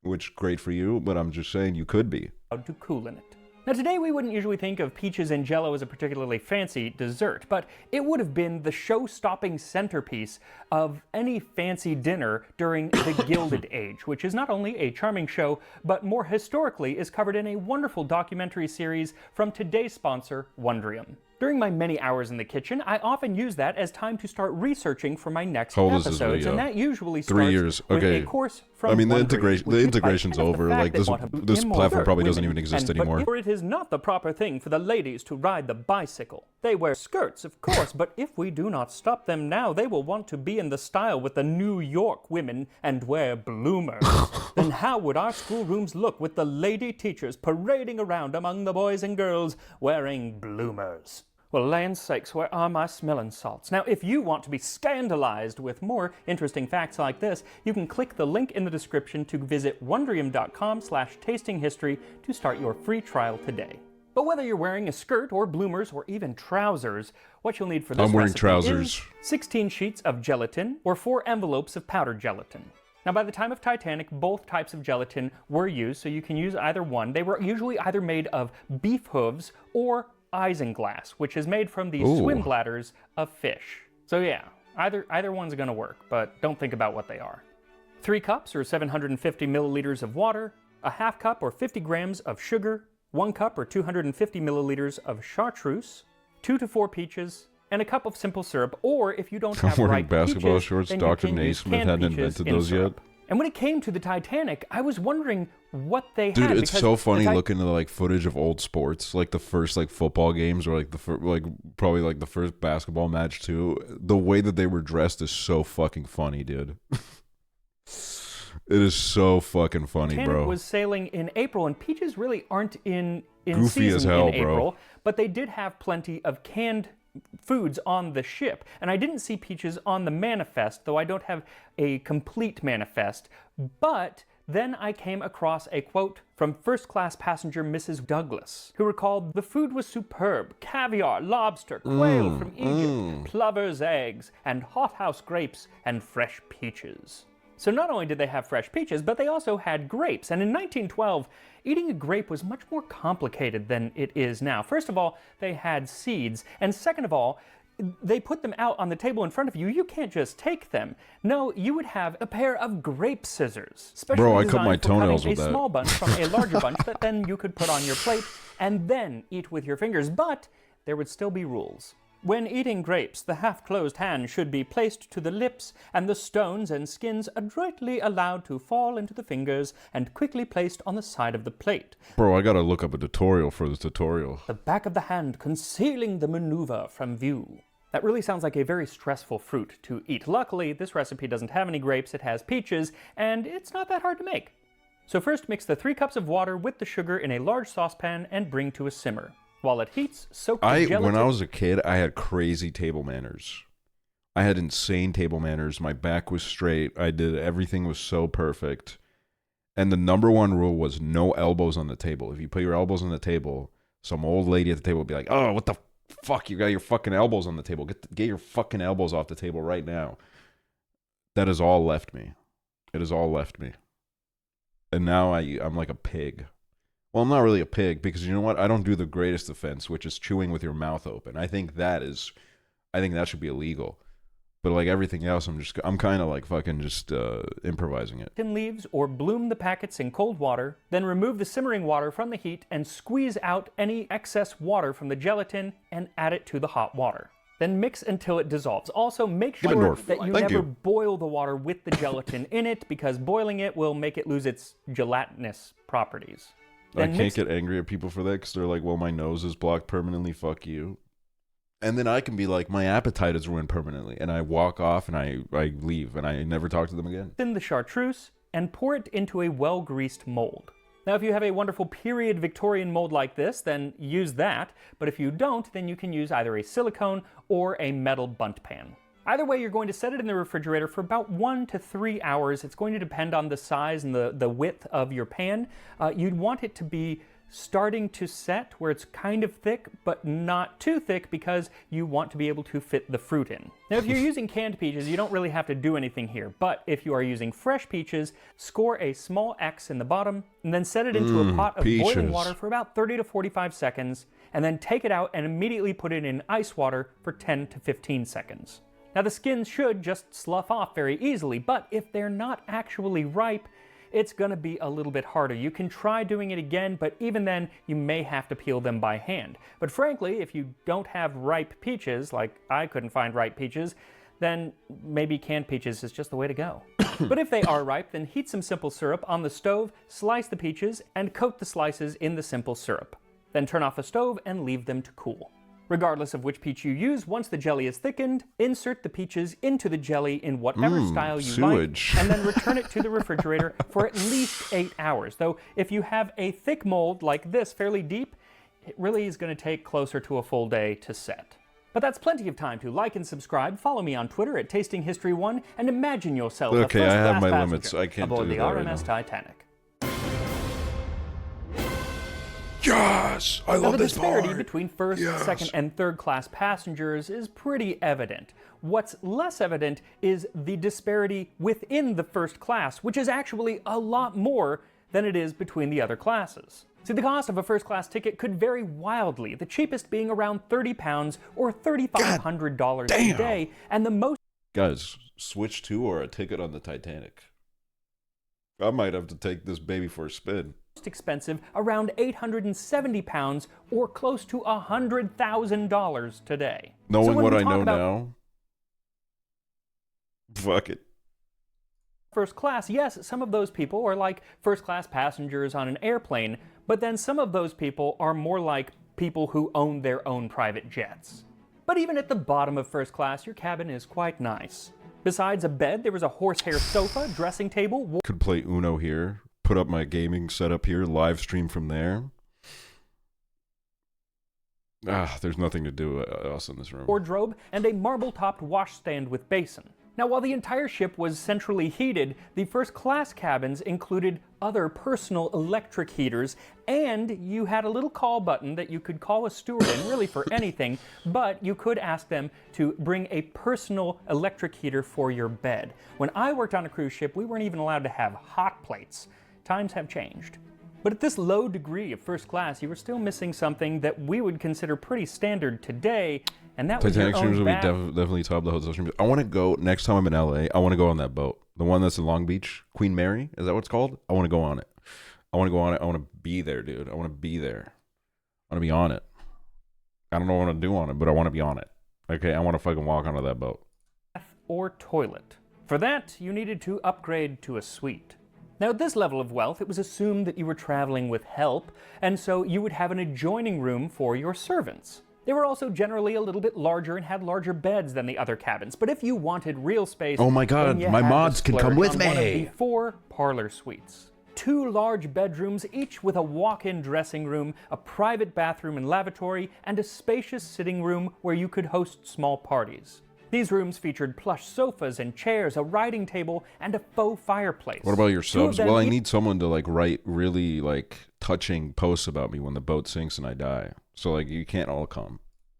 which great for you. But I'm just saying you could be. to cool in it. Now today we wouldn't usually think of peaches and jello as a particularly fancy dessert, but it would have been the show-stopping centerpiece of any fancy dinner during the Gilded Age, which is not only a charming show, but more historically is covered in a wonderful documentary series from today's sponsor, Wondrium. During my many hours in the kitchen, I often use that as time to start researching for my next How old is this episodes, video? and that usually 3 starts years. with Okay. a course from I mean, the Wondrium, which the you integration's type, and over. the fact Like that this, want to this immortal platform probably doesn't women, even exist but anymore. for it is not the proper thing for the ladies to ride the bicycle. They wear skirts, of course, but if we do not stop them now, they will want to be in the style with the New York women and wear bloomers. Then how would our schoolrooms look with the lady teachers parading around among the boys and girls wearing bloomers? Well, land's sakes, where are my smelling salts? Now, if you want to be scandalized with more interesting facts like this, you can click the link in the description to visit wondrium.com/tastinghistory to start your free trial today. But whether you're wearing a skirt or bloomers or even trousers, what you'll need for this I'm wearing recipe trousers. is 16 sheets of gelatin or 4 envelopes of powdered gelatin. Now, by the time of Titanic, both types of gelatin were used, so you can use either one. They were usually either made of beef hooves or isinglass, which is made from the swim bladders of fish. So yeah, either one's gonna work, but don't think about what they are. 3 cups or 750 milliliters of water, a half cup or 50 grams of sugar, 1 cup or 250 milliliters of chartreuse, 2 to 4 peaches, and a cup of simple syrup, or if you don't have I'm wearing ripe basketball peaches, shorts. then Dr. you can use Naismith canned hadn't peaches invented in those syrup. yet. And when it came to the Titanic, I was wondering what they Dude, had. it's because so funny the looking at like footage of old sports, like the first like football games or like probably like the first basketball match too. The way that they were dressed is so fucking funny, dude. It is so fucking funny, Titanic bro. was sailing in April, and peaches really aren't in Goofy season as hell, in bro. April, but they did have plenty of canned foods on the ship. And I didn't see peaches on the manifest, though I don't have a complete manifest. But then I came across a quote from first-class passenger Mrs. Douglas, who recalled, "The food was superb. Caviar, lobster, quail from Egypt, plover's eggs, and hothouse grapes, and fresh peaches." So not only did they have fresh peaches, but they also had grapes. And in 1912, eating a grape was much more complicated than it is now. First of all, they had seeds. And second of all, they put them out on the table in front of you. You can't just take them. No, you would have a pair of grape scissors. Specially Bro, I cut designed my for toenails cutting with a that. small bunch from a larger bunch that then you could put on your plate and then eat with your fingers. But there would still be rules. When eating grapes, the half-closed hand should be placed to the lips, and the stones and skins adroitly allowed to fall into the fingers and quickly placed on the side of the plate. Bro, I gotta look up a tutorial for the tutorial. The back of the hand concealing the maneuver from view. That really sounds like a very stressful fruit to eat. Luckily, this recipe doesn't have any grapes, it has peaches, and it's not that hard to make. So first mix the 3 cups of water with the sugar in a large saucepan and bring to a simmer. While it heats, soak the gelatin... When I was a kid, I had crazy table manners. I had insane table manners. My back was straight. Everything was so perfect. And the number one rule was no elbows on the table. If you put your elbows on the table, some old lady at the table would be like, "Oh, what the fuck? You got your fucking elbows on the table. Get your fucking elbows off the table right now." That has all left me. It has all left me. And now I'm like a pig. Well, I'm not really a pig because you know what? I don't do the greatest offense, which is chewing with your mouth open. I think that should be illegal. But like everything else, I'm kind of like fucking just improvising it. Leaves or bloom the packets in cold water, then remove the simmering water from the heat and squeeze out any excess water from the gelatin and add it to the hot water. Then mix until it dissolves. Also, make sure that you never boil the water with the gelatin in it because boiling it will make it lose its gelatinous properties. I can't get angry at people for that because they're like, "Well, my nose is blocked permanently, fuck you." And then I can be like, "My appetite is ruined permanently." And I walk off and I leave and I never talk to them again. Thin the chartreuse and pour it into a well-greased mold. Now, if you have a wonderful period Victorian mold like this, then use that. But if you don't, then you can use either a silicone or a metal bundt pan. Either way, you're going to set it in the refrigerator for about 1 to 3 hours. It's going to depend on the size and the width of your pan. You'd want it to be starting to set where it's kind of thick, but not too thick because you want to be able to fit the fruit in. Now, if you're using canned peaches, you don't really have to do anything here, but if you are using fresh peaches, score a small X in the bottom and then set it into a pot of boiling water for about 30 to 45 seconds, and then take it out and immediately put it in ice water for 10 to 15 seconds. Now, the skins should just slough off very easily, but if they're not actually ripe, it's going to be a little bit harder. You can try doing it again, but even then, you may have to peel them by hand. But frankly, if you don't have ripe peaches, like I couldn't find ripe peaches, then maybe canned peaches is just the way to go. But if they are ripe, then heat some simple syrup on the stove, slice the peaches, and coat the slices in the simple syrup. Then turn off the stove and leave them to cool. Regardless of which peach you use, once the jelly is thickened, insert the peaches into the jelly in whatever style you like, and then return it to the refrigerator for at least 8 hours. Though, if you have a thick mold like this, fairly deep, it really is going to take closer to a full day to set. But that's plenty of time to like and subscribe, follow me on Twitter at TastingHistory1, and imagine yourself a Okay, I first-class have my passenger limits. I can't aboard do the that right RMS now. Titanic. Yes! I Now, love the this disparity part! between first, Yes. second, and third class passengers is pretty evident. What's less evident is the disparity within the first class, which is actually a lot more than it is between the other classes. See, the cost of a first class ticket could vary wildly, the cheapest being around £30 or $3,500 a damn. day, and the most Guys, switch to or a ticket on the Titanic. I might have to take this baby for a spin. expensive around £870 or close to $100,000 today. Knowing when what we I talk know about now, fuck it. first class, yes, some of those people are like first class passengers on an airplane, but then some of those people are more like people who own their own private jets. But even at the bottom of first class, your cabin is quite nice. Besides a bed, there was a horsehair sofa, dressing table, Could play Uno here, put up my gaming setup here, live stream from there. There's nothing to do else in this room. wardrobe, and a marble-topped washstand with basin. Now, while the entire ship was centrally heated, the first-class cabins included other personal electric heaters, and you had a little call button that you could call a steward in, really for anything, but you could ask them to bring a personal electric heater for your bed. When I worked on a cruise ship, we weren't even allowed to have hot plates. Times have changed. But at this low degree of first class, you were still missing something that we would consider pretty standard today, and that was your Titanic streams own will be bath. definitely top of the hotel streams. I want to go, next time I'm in LA, I want to go on that boat. The one that's in Long Beach, Queen Mary, is that what it's called? I want to go on it. I want to go on it. I want to be there, dude. I want to be there. I want to be on it. I don't know what I want to do on it, but I want to be on it. Okay, I want to fucking walk onto that boat. Or toilet. For that, you needed to upgrade to a suite. Now, at this level of wealth, it was assumed that you were traveling with help, and so you would have an adjoining room for your servants. They were also generally a little bit larger and had larger beds than the other cabins, but if you wanted real space, Oh my God, then you my had to mods can come splurge with on one of me. the 4 parlor suites. 2 large bedrooms, each with a walk-in dressing room, a private bathroom and lavatory, and a spacious sitting room where you could host small parties. These rooms featured plush sofas and chairs, a writing table, and a faux fireplace. What about your 2 of subs? them Well, I need someone to like write really like touching posts about me when the boat sinks and I die. So like you can't all come.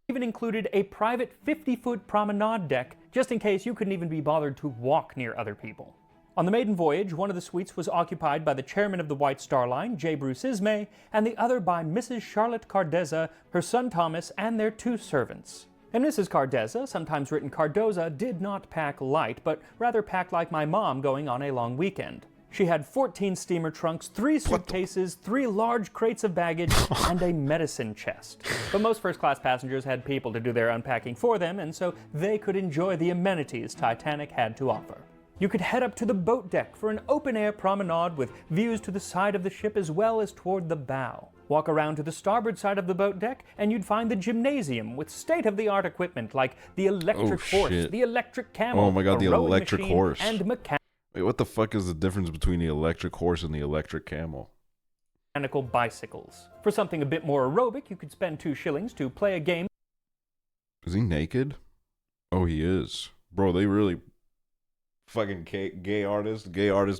even included a private 50-foot promenade deck, just in case you couldn't even be bothered to walk near other people. On the maiden voyage, one of the suites was occupied by the chairman of the White Star Line, J. Bruce Ismay, and the other by Mrs. Charlotte Cardezza, her son Thomas, and their 2 servants. And Mrs. Cardezza, sometimes written Cardoza, did not pack light, but rather packed like my mom going on a long weekend. She had 14 steamer trunks, 3 suitcases, 3 large crates of baggage, and a medicine chest. But most first-class passengers had people to do their unpacking for them, and so they could enjoy the amenities Titanic had to offer. You could head up to the boat deck for an open-air promenade with views to the side of the ship as well as toward the bow. Walk around to the starboard side of the boat deck, and you'd find the gymnasium with state-of-the-art equipment like the electric horse, shit. the electric camel, Oh my God, a the rowing electric machine, horse. and Wait, what the fuck is the difference between the electric horse and the electric camel? mechanical bicycles. For something a bit more aerobic, you could spend 2 shillings to play a game Is he naked? Oh, he is. Bro, they really fucking gay artists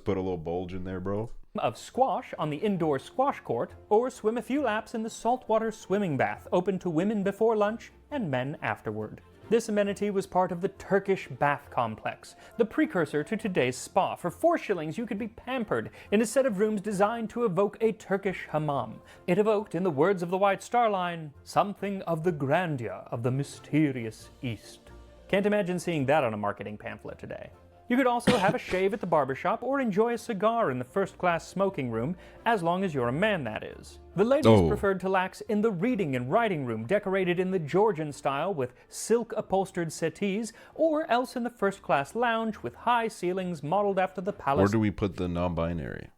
put a little bulge in there, bro. of squash on the indoor squash court, or swim a few laps in the saltwater swimming bath open to women before lunch and men afterward. This amenity was part of the Turkish bath complex, the precursor to today's spa. For 4 shillings, you could be pampered in a set of rooms designed to evoke a Turkish hammam. It evoked, in the words of the White Star Line, something of the grandeur of the mysterious East. Can't imagine seeing that on a marketing pamphlet today. You could also have a shave at the barbershop or enjoy a cigar in the first-class smoking room, as long as you're a man, that is. The ladies preferred to lax in the reading and writing room, decorated in the Georgian style with silk-upholstered settees, or else in the first-class lounge with high ceilings modeled after the Where palace do we put the non-binary?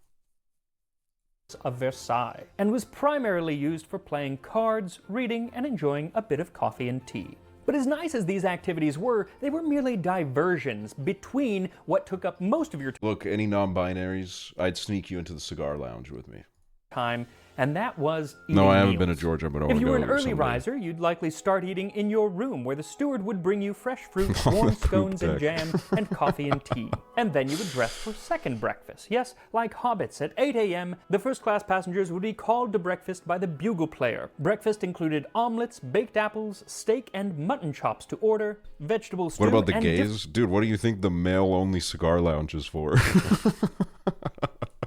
of Versailles, and was primarily used for playing cards, reading, and enjoying a bit of coffee and tea. But as nice as these activities were, they were merely diversions between what took up most of your Look, any non-binaries, I'd sneak you into the cigar lounge with me. time and that was eating No, I haven't meals. been to Georgia, but I want If to you go were an there early someday. riser, you'd likely start eating in your room, where the steward would bring you fresh fruit, warm scones and deck. jam, and coffee and tea. And then you would dress for second breakfast. Yes, like hobbits, at 8 a.m., the first-class passengers would be called to breakfast by the bugle player. Breakfast included omelets, baked apples, steak and mutton chops to order, vegetable stew, What about the and gays? Dude, what do you think the male-only cigar lounge is for?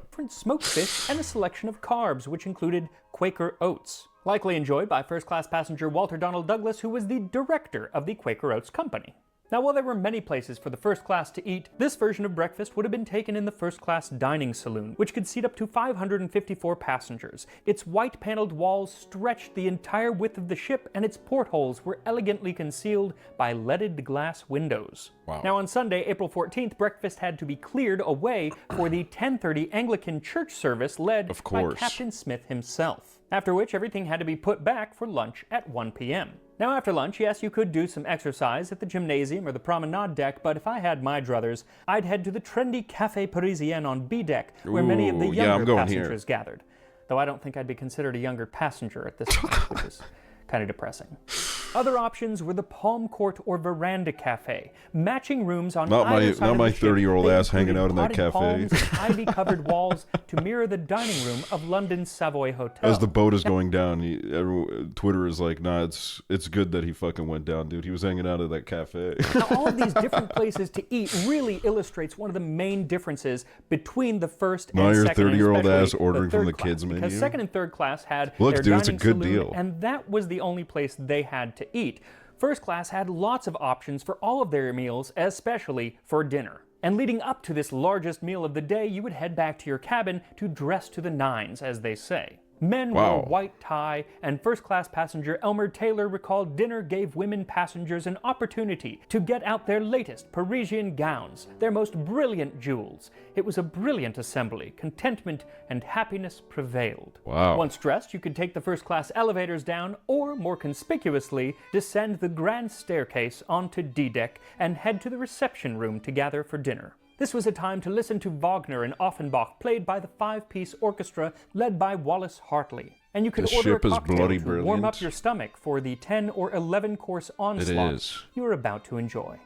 different smoked fish, and a selection of carbs, which included Quaker Oats. Likely enjoyed by first-class passenger Walter Donald Douglas, who was the director of the Quaker Oats Company. Now, while there were many places for the first class to eat, this version of breakfast would have been taken in the first-class dining saloon, which could seat up to 554 passengers. Its white-paneled walls stretched the entire width of the ship, and its portholes were elegantly concealed by leaded glass windows. Wow. Now, on Sunday, April 14th, breakfast had to be cleared away for the 10:30 Anglican church service led Of by course. Captain Smith himself, after which everything had to be put back for lunch at 1 p.m. Now, after lunch, yes, you could do some exercise at the gymnasium or the promenade deck, but if I had my druthers, I'd head to the trendy Café Parisien on B deck, where many of the Ooh, yeah, I'm younger going here. passengers gathered. Though I don't think I'd be considered a younger passenger at this point, which is kind of depressing. Other options were the Palm Court or Veranda Cafe, matching rooms on Not either my- side not of my the ship. 30-year-old They ass hanging included out in that potted cafe. palms and ivy-covered walls to mirror the dining room of London's Savoy Hotel. As the boat is going down, Twitter is like, nah, it's good that he fucking went down, dude. He was hanging out at that cafe. Now, all of these different places to eat really illustrates one of the main differences between the first Now and your second, and 30-year-old especially ass ordering the from third the kids' class, menu. because second and third class had Look, their dude, it's a dining good saloon, deal. and that was the only place they had to eat. First class had lots of options for all of their meals, especially for dinner. And leading up to this largest meal of the day, you would head back to your cabin to dress to the nines, as they say. Men wore Wow. white tie, and first-class passenger Elmer Taylor recalled dinner gave women passengers an opportunity to get out their latest Parisian gowns, their most brilliant jewels. It was a brilliant assembly. Contentment and happiness prevailed. Wow. Once dressed, you could take the first-class elevators down, or more conspicuously, descend the grand staircase onto D-deck and head to the reception room to gather for dinner. This was a time to listen to Wagner and Offenbach, played by the five-piece orchestra led by Wallace Hartley. And you could This order a ship is cocktail bloody to warm brilliant. up your stomach for the 10 or 11-course onslaught is. you are about to enjoy.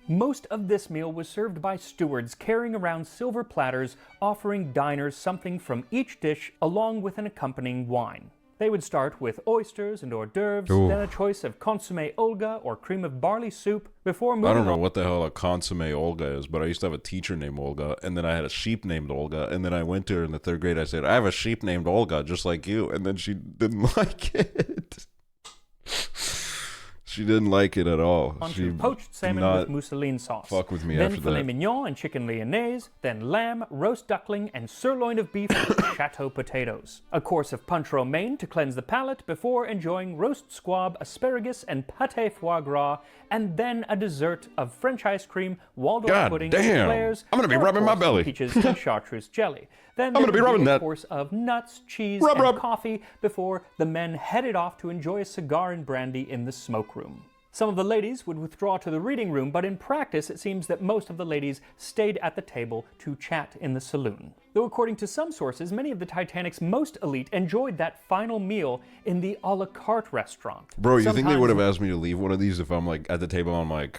Most of this meal was served by stewards carrying around silver platters, offering diners something from each dish along with an accompanying wine. They would start with oysters and hors d'oeuvres, Ooh. then a choice of consommé Olga or cream of barley soup, before moving I don't know on. what the hell a consomme Olga is, but I used to have a teacher named Olga, and then I had a sheep named Olga, and then I went to her in the third grade. I said, I have a sheep named Olga, just like you, and then she didn't like it. She didn't like it at all. On She to poached salmon did with mousseline sauce. fuck with me then after filet that. mignon and chicken lyonnaise, then lamb, roast duckling, and sirloin of beef with chateau potatoes. A course of punch romaine to cleanse the palate before enjoying roast squab, asparagus, and pâté foie gras, and then a dessert of French ice cream, Waldorf God pudding, damn. eclairs, I'm gonna be or, of rubbing my course, belly. peaches and chartreuse jelly. Then I'm there gonna be would rubbing a that. course of nuts, cheese, Rub, and rub. coffee before the men headed off to enjoy a cigar and brandy in the smoke room. Some of the ladies would withdraw to the reading room, but in practice it seems that most of the ladies stayed at the table to chat in the saloon. Though according to some sources, many of the Titanic's most elite enjoyed that final meal in the a la carte restaurant. Bro, you think they Sometimes- would have asked me to leave one of these if I'm like at the table? I'm like,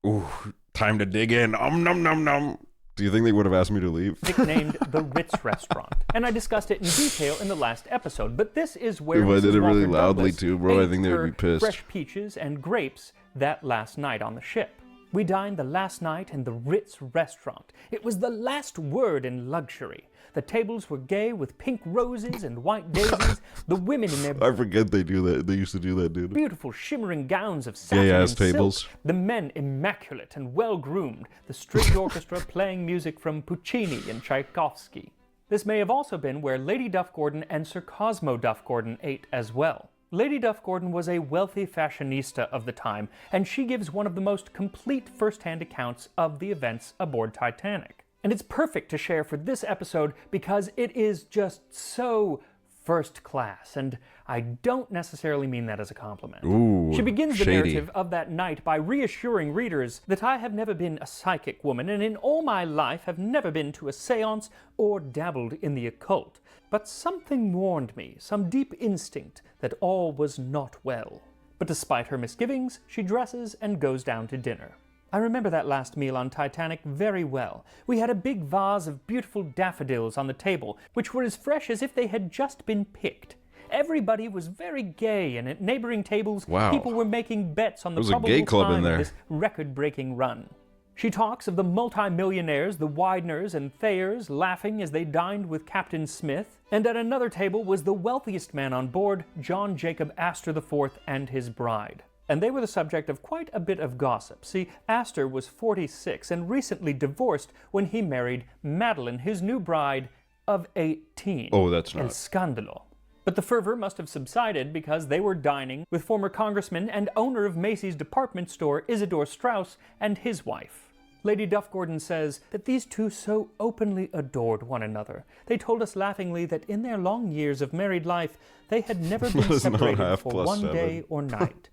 ooh, time to dig in. Nom nom nom. Do you think they would have asked me to leave? Nicknamed the Ritz Restaurant, and I discussed it in detail in the last episode. But this is where If I did Mrs. it really Walter loudly Douglas too, bro, I ate think they would her be pissed. Fresh peaches and grapes that last night on the ship. We dined the last night in the Ritz Restaurant. It was the last word in luxury. The tables were gay with pink roses and white daisies. The women in their I forget they do that. They used to do that, dude. beautiful shimmering gowns of satin Gay-ass and silk. tables. The men immaculate and well-groomed. The stringed orchestra playing music from Puccini and Tchaikovsky. This may have also been where Lady Duff Gordon and Sir Cosmo Duff Gordon ate as well. Lady Duff Gordon was a wealthy fashionista of the time, and she gives one of the most complete first-hand accounts of the events aboard Titanic. And it's perfect to share for this episode because it is just so first class, and I don't necessarily mean that as a compliment. Ooh, She begins the shady. narrative of that night by reassuring readers that I have never been a psychic woman, and in all my life have never been to a seance or dabbled in the occult. But something warned me, some deep instinct, that all was not well. But despite her misgivings, she dresses and goes down to dinner. I remember that last meal on Titanic very well. We had a big vase of beautiful daffodils on the table, which were as fresh as if they had just been picked. Everybody was very gay, and at neighboring tables, Wow. people were making bets on the There was a probable gay club in time there. of this record-breaking run. She talks of the multi-millionaires, the Wideners and Thayers, laughing as they dined with Captain Smith, and at another table was the wealthiest man on board, John Jacob Astor IV, and his bride. And they were the subject of quite a bit of gossip. See, Astor was 46 and recently divorced when he married Madeline, his new bride of 18. Oh, that's El not. scandalo. But the fervor must have subsided because they were dining with former congressman and owner of Macy's department store, Isidore Straus, and his wife. Lady Duff Gordon says that these two so openly adored one another. They told us laughingly that in their long years of married life, they had never been That is not separated half for plus one 7. day or night.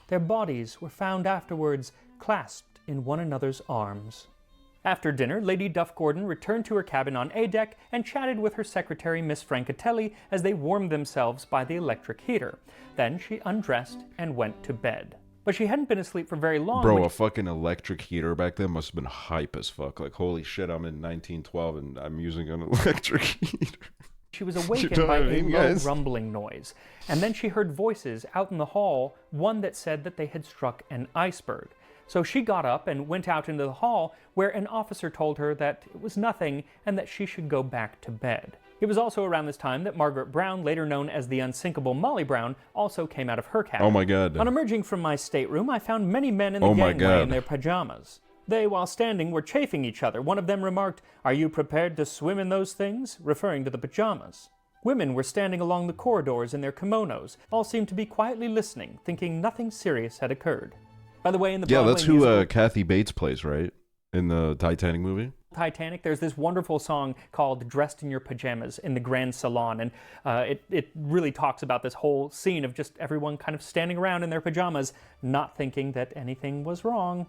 Their bodies were found afterwards clasped in one another's arms. After dinner, Lady Duff Gordon returned to her cabin on A deck and chatted with her secretary, Miss Francatelli, as they warmed themselves by the electric heater. Then she undressed and went to bed. But she hadn't been asleep for very long. Bro, when a fucking electric heater back then must have been hype as fuck. Like, holy shit, I'm in 1912 and I'm using an electric heater. she was You awakened know by what I a mean, low guys? rumbling noise. And then she heard voices out in the hall, one that said that they had struck an iceberg. So she got up and went out into the hall, where an officer told her that it was nothing and that she should go back to bed. It was also around this time that Margaret Brown, later known as the unsinkable Molly Brown, also came out of her cabin. Oh my god. On emerging from my stateroom, I found many men in the Oh my gangway in God. their pajamas. They, while standing, were chaffing each other. One of them remarked, "Are you prepared to swim in those things?" referring to the pajamas. Women were standing along the corridors in their kimonos. All seemed to be quietly listening, thinking nothing serious had occurred. By the way, in the Yeah, Broadway that's who musical Kathy Bates plays, right? In the Titanic movie? Titanic, there's this wonderful song called "Dressed in Your Pajamas" in the Grand Salon, and it really talks about this whole scene of just everyone kind of standing around in their pajamas, not thinking that anything was wrong.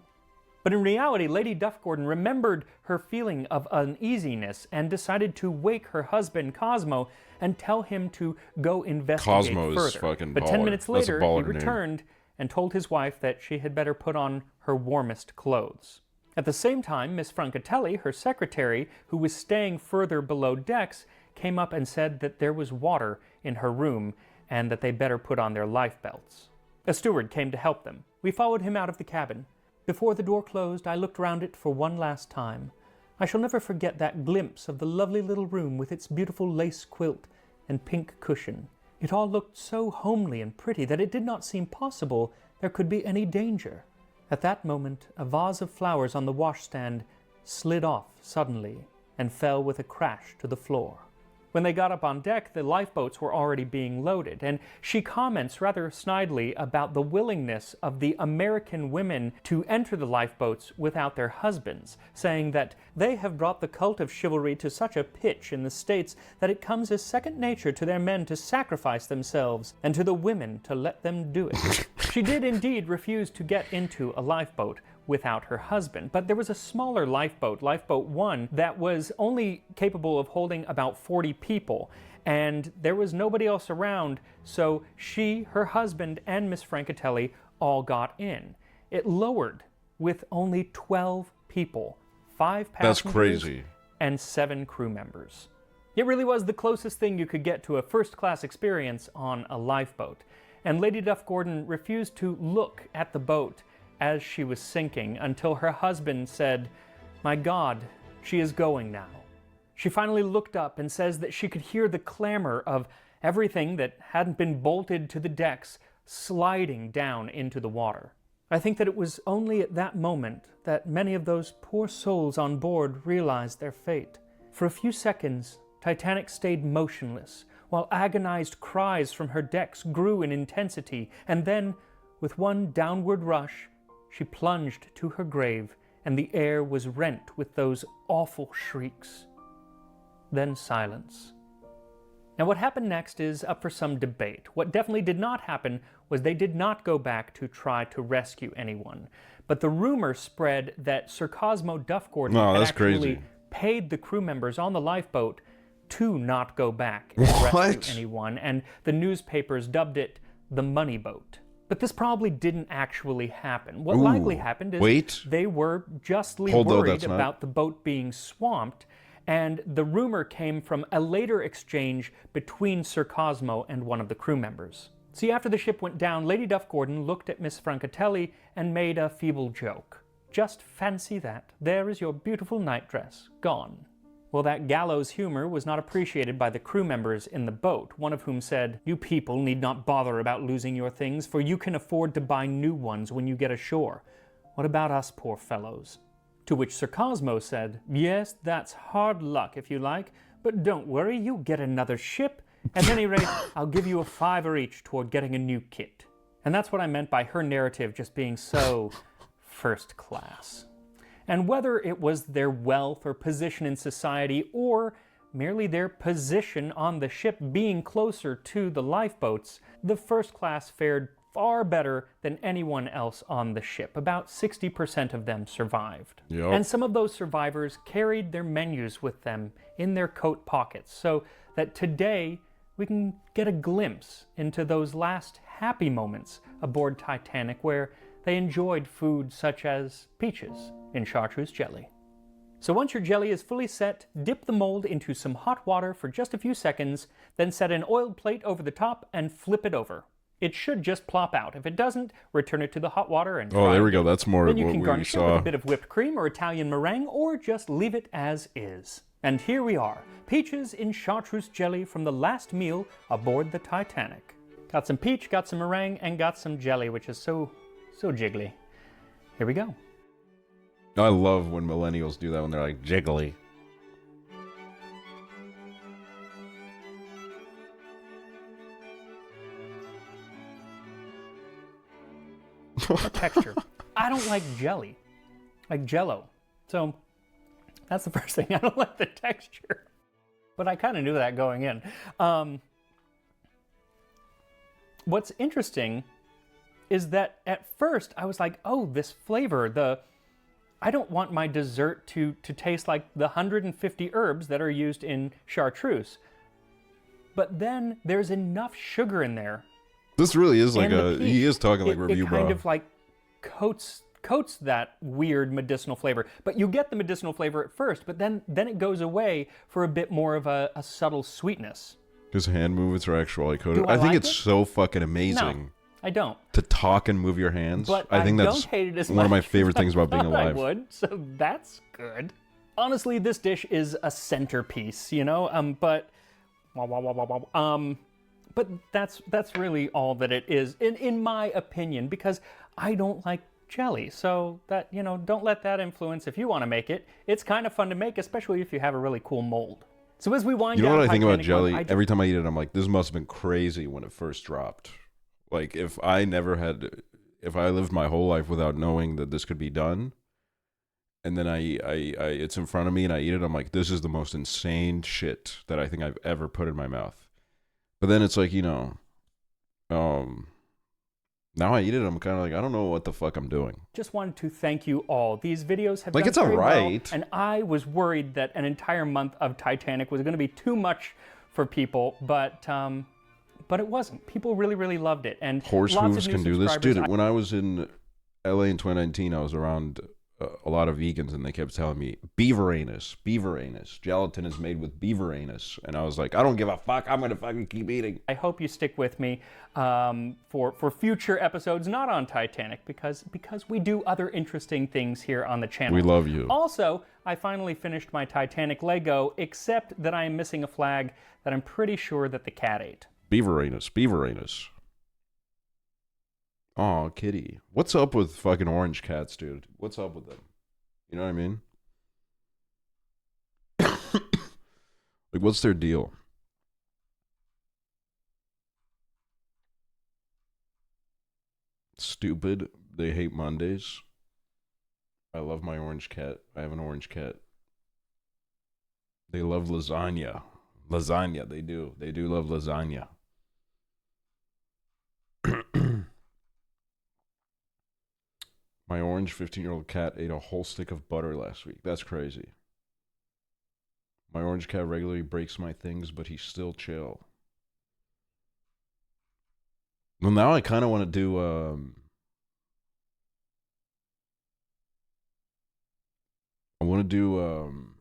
But in reality, Lady Duff Gordon remembered her feeling of uneasiness and decided to wake her husband, Cosmo, and tell him to go investigate Cosmo is further. fucking But 10 baller. minutes That's a later, baller he name. returned and told his wife that she had better put on her warmest clothes. At the same time, Miss Francatelli, her secretary, who was staying further below decks, came up and said that there was water in her room and that they better put on their life belts. A steward came to help them. We followed him out of the cabin. Before the door closed, I looked round it for one last time. I shall never forget that glimpse of the lovely little room with its beautiful lace quilt and pink cushion. It all looked so homely and pretty that it did not seem possible there could be any danger. At that moment, a vase of flowers on the washstand slid off suddenly and fell with a crash to the floor. When they got up on deck, the lifeboats were already being loaded, and she comments rather snidely about the willingness of the American women to enter the lifeboats without their husbands, saying that they have brought the cult of chivalry to such a pitch in the States that it comes as second nature to their men to sacrifice themselves and to the women to let them do it. She did indeed refuse to get into a lifeboat without her husband, but there was a smaller lifeboat, Lifeboat 1, that was only capable of holding about 40 people, and there was nobody else around, so she, her husband, and Miss Francatelli all got in. It lowered with only 12 people, 5 That's passengers crazy. and 7 crew members. It really was the closest thing you could get to a first-class experience on a lifeboat, and Lady Duff Gordon refused to look at the boat as she was sinking until her husband said, "My God, she is going now." She finally looked up and says that she could hear the clamor of everything that hadn't been bolted to the decks sliding down into the water. I think that it was only at that moment that many of those poor souls on board realized their fate. For a few seconds, Titanic stayed motionless, while agonized cries from her decks grew in intensity, and then, with one downward rush, she plunged to her grave, and the air was rent with those awful shrieks. Then silence. Now, what happened next is up for some debate. What definitely did not happen was they did not go back to try to rescue anyone. But the rumor spread that Sir Cosmo Duff Gordon had that's actually crazy. paid the crew members on the lifeboat to not go back and What? rescue anyone, and the newspapers dubbed it the Money Boat. But this probably didn't actually happen. What likely happened is wait. they were justly Although worried that's not- about the boat being swamped, and the rumor came from a later exchange between Sir Cosmo and one of the crew members. See, after the ship went down, Lady Duff Gordon looked at Miss Francatelli and made a feeble joke. Just fancy that. There is your beautiful nightdress, gone. Well, that gallows humor was not appreciated by the crew members in the boat, one of whom said, "You people need not bother about losing your things, for you can afford to buy new ones when you get ashore. What about us poor fellows?" To which Sir Cosmo said, "Yes, that's hard luck if you like, but don't worry, you'll get another ship. At any rate, I'll give you a $5 each toward getting a new kit." And that's what I meant by her narrative just being so first class. And whether it was their wealth or position in society, or merely their position on the ship being closer to the lifeboats, the first class fared far better than anyone else on the ship. About 60% of them survived. Yep. And some of those survivors carried their menus with them in their coat pockets, so that today we can get a glimpse into those last happy moments aboard Titanic where they enjoyed food such as peaches in chartreuse jelly. So once your jelly is fully set, dip the mold into some hot water for just a few seconds, then set an oiled plate over the top and flip it over. It should just plop out. If it doesn't, return it to the hot water and Oh, try there we again. go. That's more Then of you what can we garnish it with saw. a bit of whipped cream or Italian meringue, or just leave it as is. And here we are, peaches in chartreuse jelly from the last meal aboard the Titanic. Got some peach, got some meringue, and got some jelly, which is so jiggly. Here we go. I love when millennials do that when they're like jiggly. The texture. I don't like jelly, like Jell-O. So that's the first thing. I don't like the texture. But I kind of knew that going in. What's interesting is that at first I was like, oh, this flavor, I don't want my dessert to taste like the 150 herbs that are used in chartreuse. But then there's enough sugar in there. This really is like and the he peach, is talking like review it kind bro. of like coats that weird medicinal flavor. But you get the medicinal flavor at first, but then it goes away for a bit more of a subtle sweetness. His hand movements are actually coded. Do I think like it's it? so fucking No, amazing I don't. to talk and move your hands. But I think that's don't hate it as one of my much favorite as things about being I thought alive. I would, so that's good. Honestly, this dish is a centerpiece, you know. But that's really all that it is, in my opinion, because I don't like jelly. So that, you know, don't let that influence if you want to make it. It's kind of fun to make, especially if you have a really cool mold. So as we wind You know down what I think about Titanic jelly? month, Every time I eat it, I'm like, this must have been crazy when it first dropped. Like, if I lived my whole life without knowing that this could be done, and then it's in front of me and I eat it, I'm like, this is the most insane shit that I think I've ever put in my mouth. But then it's like, you know, now I eat it, I'm kind of like, I don't know what the fuck I'm doing. just wanted to thank you all. These videos have Like, done it's very well, alright. and I was worried that an entire month of Titanic was going to be too much for people, but it wasn't. People really, really loved it, and Horse lots hooves of new can do this. subscribers. Dude, when I was in LA in 2019, I was around a lot of vegans, and they kept telling me, beaver anus. Gelatin is made with beaver anus. And I was like, I don't give a fuck. I'm going to fucking keep eating. I hope you stick with me for future episodes, not on Titanic, because we do other interesting things here on the channel. We love you. Also, I finally finished my Titanic Lego, except that I am missing a flag that I'm pretty sure that the cat ate. Beaver anus. Aw, kitty. What's up with fucking orange cats, dude? What's up with them? You know what I mean? Like, what's their deal? Stupid. They hate Mondays. I love my orange cat. I have an orange cat. They love lasagna. Lasagna, they do. They do love lasagna. My orange 15-year-old cat ate a whole stick of butter last week. That's crazy. My orange cat regularly breaks my things, but he's still chill. Well, now I kind of want to do... I want to do...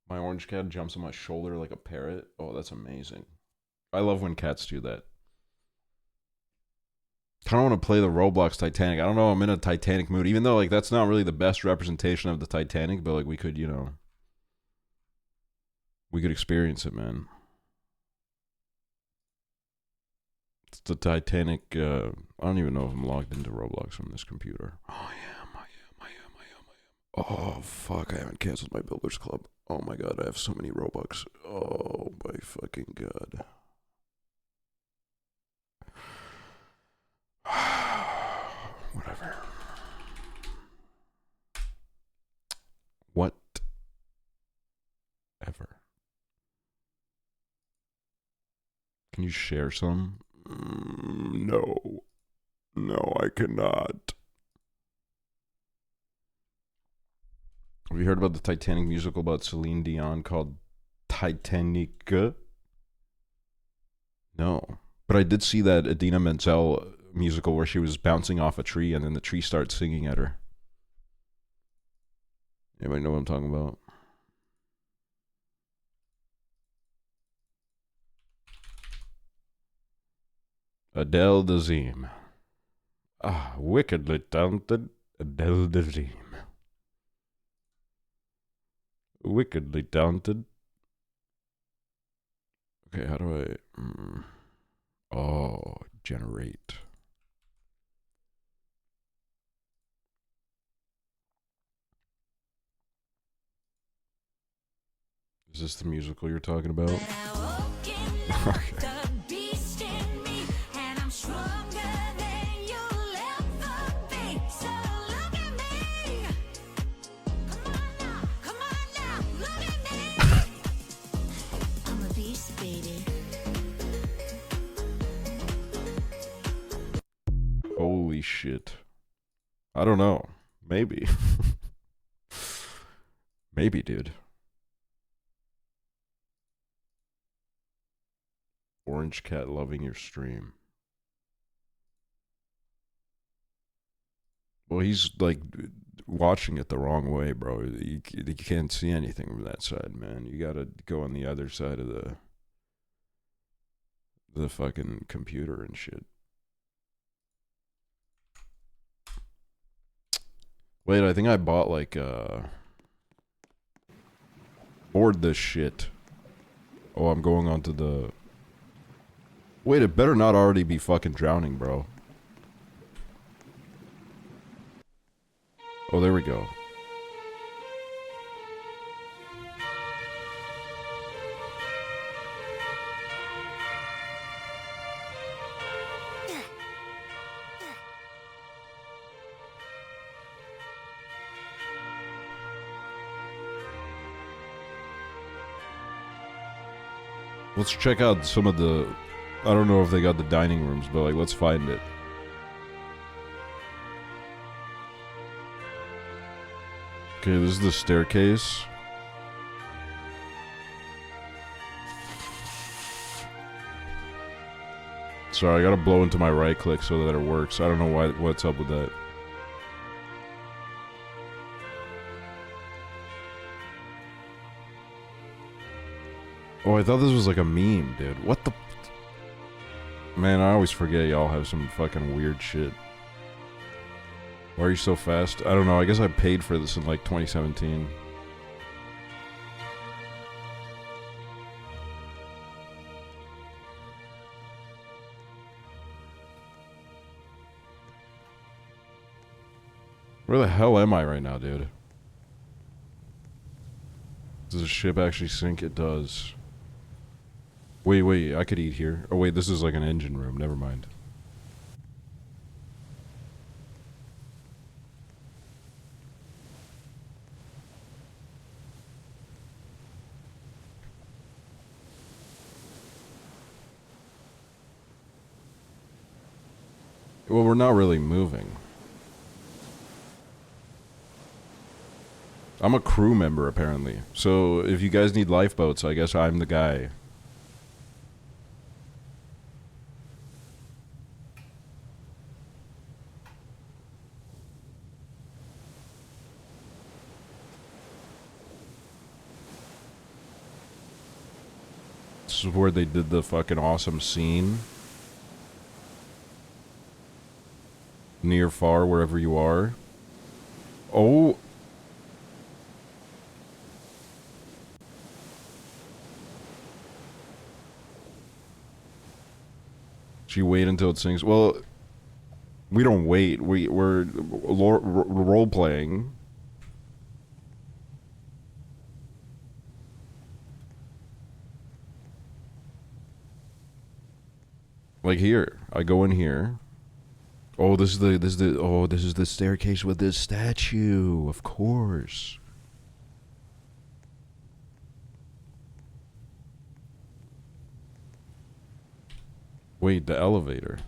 my orange cat jumps on my shoulder like a parrot. Oh, that's amazing. I love when cats do that. Kind of want to play the Roblox Titanic. I don't know. I'm in a Titanic mood, even though like that's not really the best representation of the Titanic. But like we could, you know, we could experience it, man. It's the Titanic. I don't even know if I'm logged into Roblox on this computer. Oh, I am. Oh fuck! I haven't canceled my Builders Club. Oh my god! I have so many Robux. Oh my fucking god. Whatever. Whatever. Can you share some? No. No, I cannot. Have you heard about the Titanic musical about Celine Dion called Titanic? No. But I did see that Idina Menzel musical where she was bouncing off a tree and then the tree starts singing at her. Anybody know what I'm talking about? Adele Dazeem. Ah, wickedly talented Adele Dazeem. Wickedly talented. Okay, how do I... Oh, generate. Is this the musical you're talking about? Okay. Holy shit. I don't know. Maybe. Maybe, dude. Orange cat loving your stream. Well, he's like watching it the wrong way, bro. You can't see anything from that side, man. You gotta go on the other side of the fucking computer and shit. Wait, I think I bought like board this shit. Oh, I'm going onto the... Wait, it better not already be fucking drowning, bro. Oh, there we go. Let's check out some of the... I don't know if they got the dining rooms, but like, let's find it. Okay, this is the staircase. Sorry, I gotta blow into my right click so that it works. I don't know what's up with that. Oh, I thought this was like a meme, dude. What the... Man, I always forget y'all have some fucking weird shit. Why are you so fast? I don't know. I guess I paid for this in like 2017. Where the hell am I right now, dude? Does the ship actually sink? It does. Wait, I could eat here. Oh wait, this is like an engine room. Never mind. Well, we're not really moving. I'm a crew member, apparently. So, if you guys need lifeboats, I guess I'm the guy. This is where they did the fucking awesome scene. Near, far, wherever you are. Oh. She wait until it sings. Well, we don't wait. We're role playing. Like here, I go in here. Oh, this is the staircase with this statue. Of course. Wait, the elevator.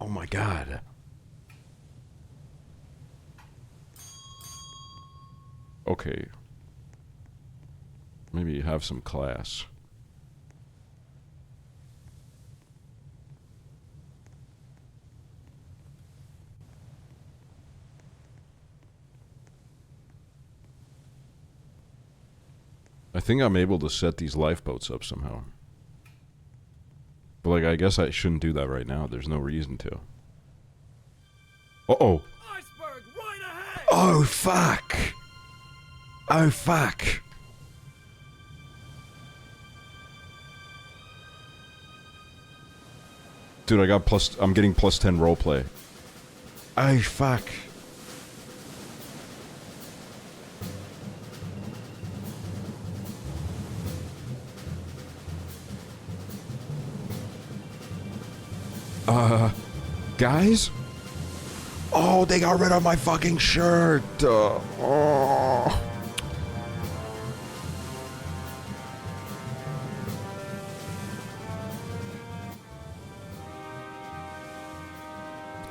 Oh my god. Okay. Maybe have some class. I think I'm able to set these lifeboats up somehow. But like, I guess I shouldn't do that right now. There's no reason to. Uh-oh. Iceberg right ahead! Oh, fuck. Oh, fuck. Dude, I'm getting plus 10 roleplay. Oh, fuck. Guys? Oh, they got rid of my fucking shirt. Oh.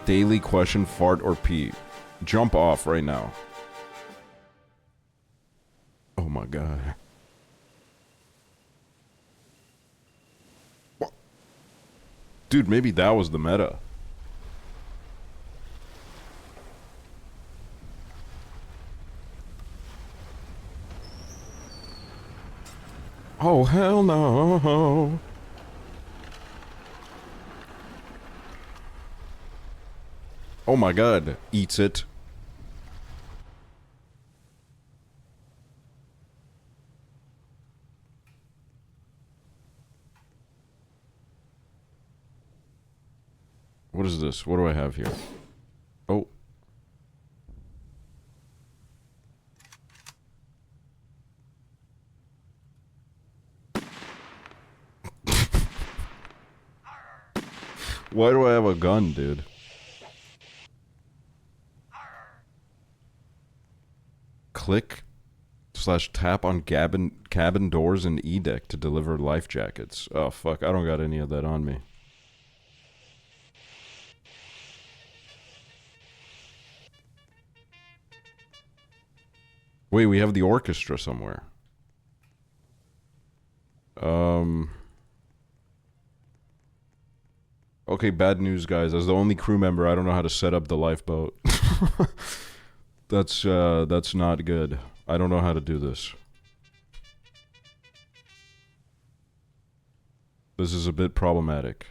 Daily question, fart or pee? Jump off right now. Oh my god. What? Dude, maybe that was the meta. Oh, hell no. Oh my god. Eats it. What is this? What do I have here? Oh. Why do I have a gun, dude? Click / tap on cabin doors and E-deck to deliver life jackets. Oh, fuck. I don't got any of that on me. Wait, we have the orchestra somewhere. Okay, bad news, guys. As the only crew member, I don't know how to set up the lifeboat. That's not good. I don't know how to do this. This is a bit problematic.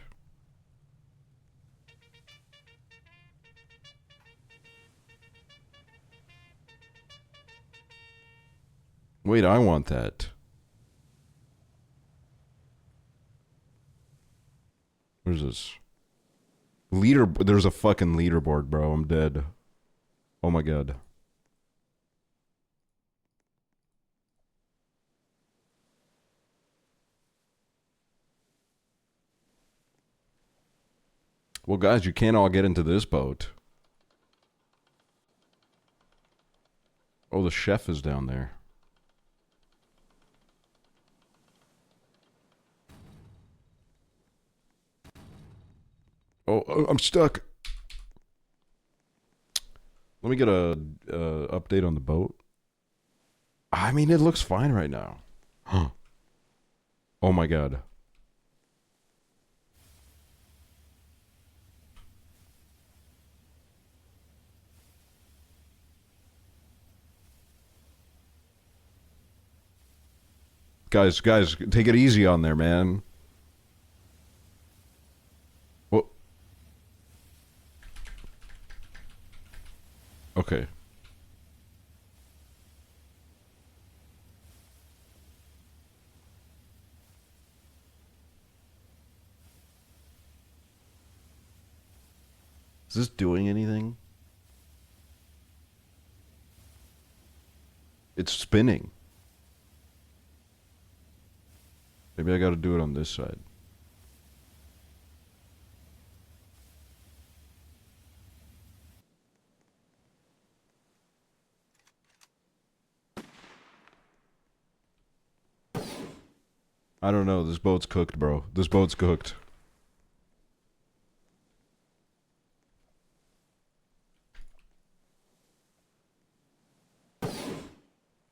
Wait, I want that. What is this? There's a fucking leaderboard, bro. I'm dead. Oh my god. Well, guys, you can't all get into this boat. Oh, the chef is down there. I'm stuck. Let me get a update on the boat. I mean, it looks fine right now. Huh. Oh my god. Guys, take it easy on there, man. What? Okay. Is this doing anything? It's spinning. Maybe I gotta do it on this side. I don't know. This boat's cooked, bro. This boat's cooked.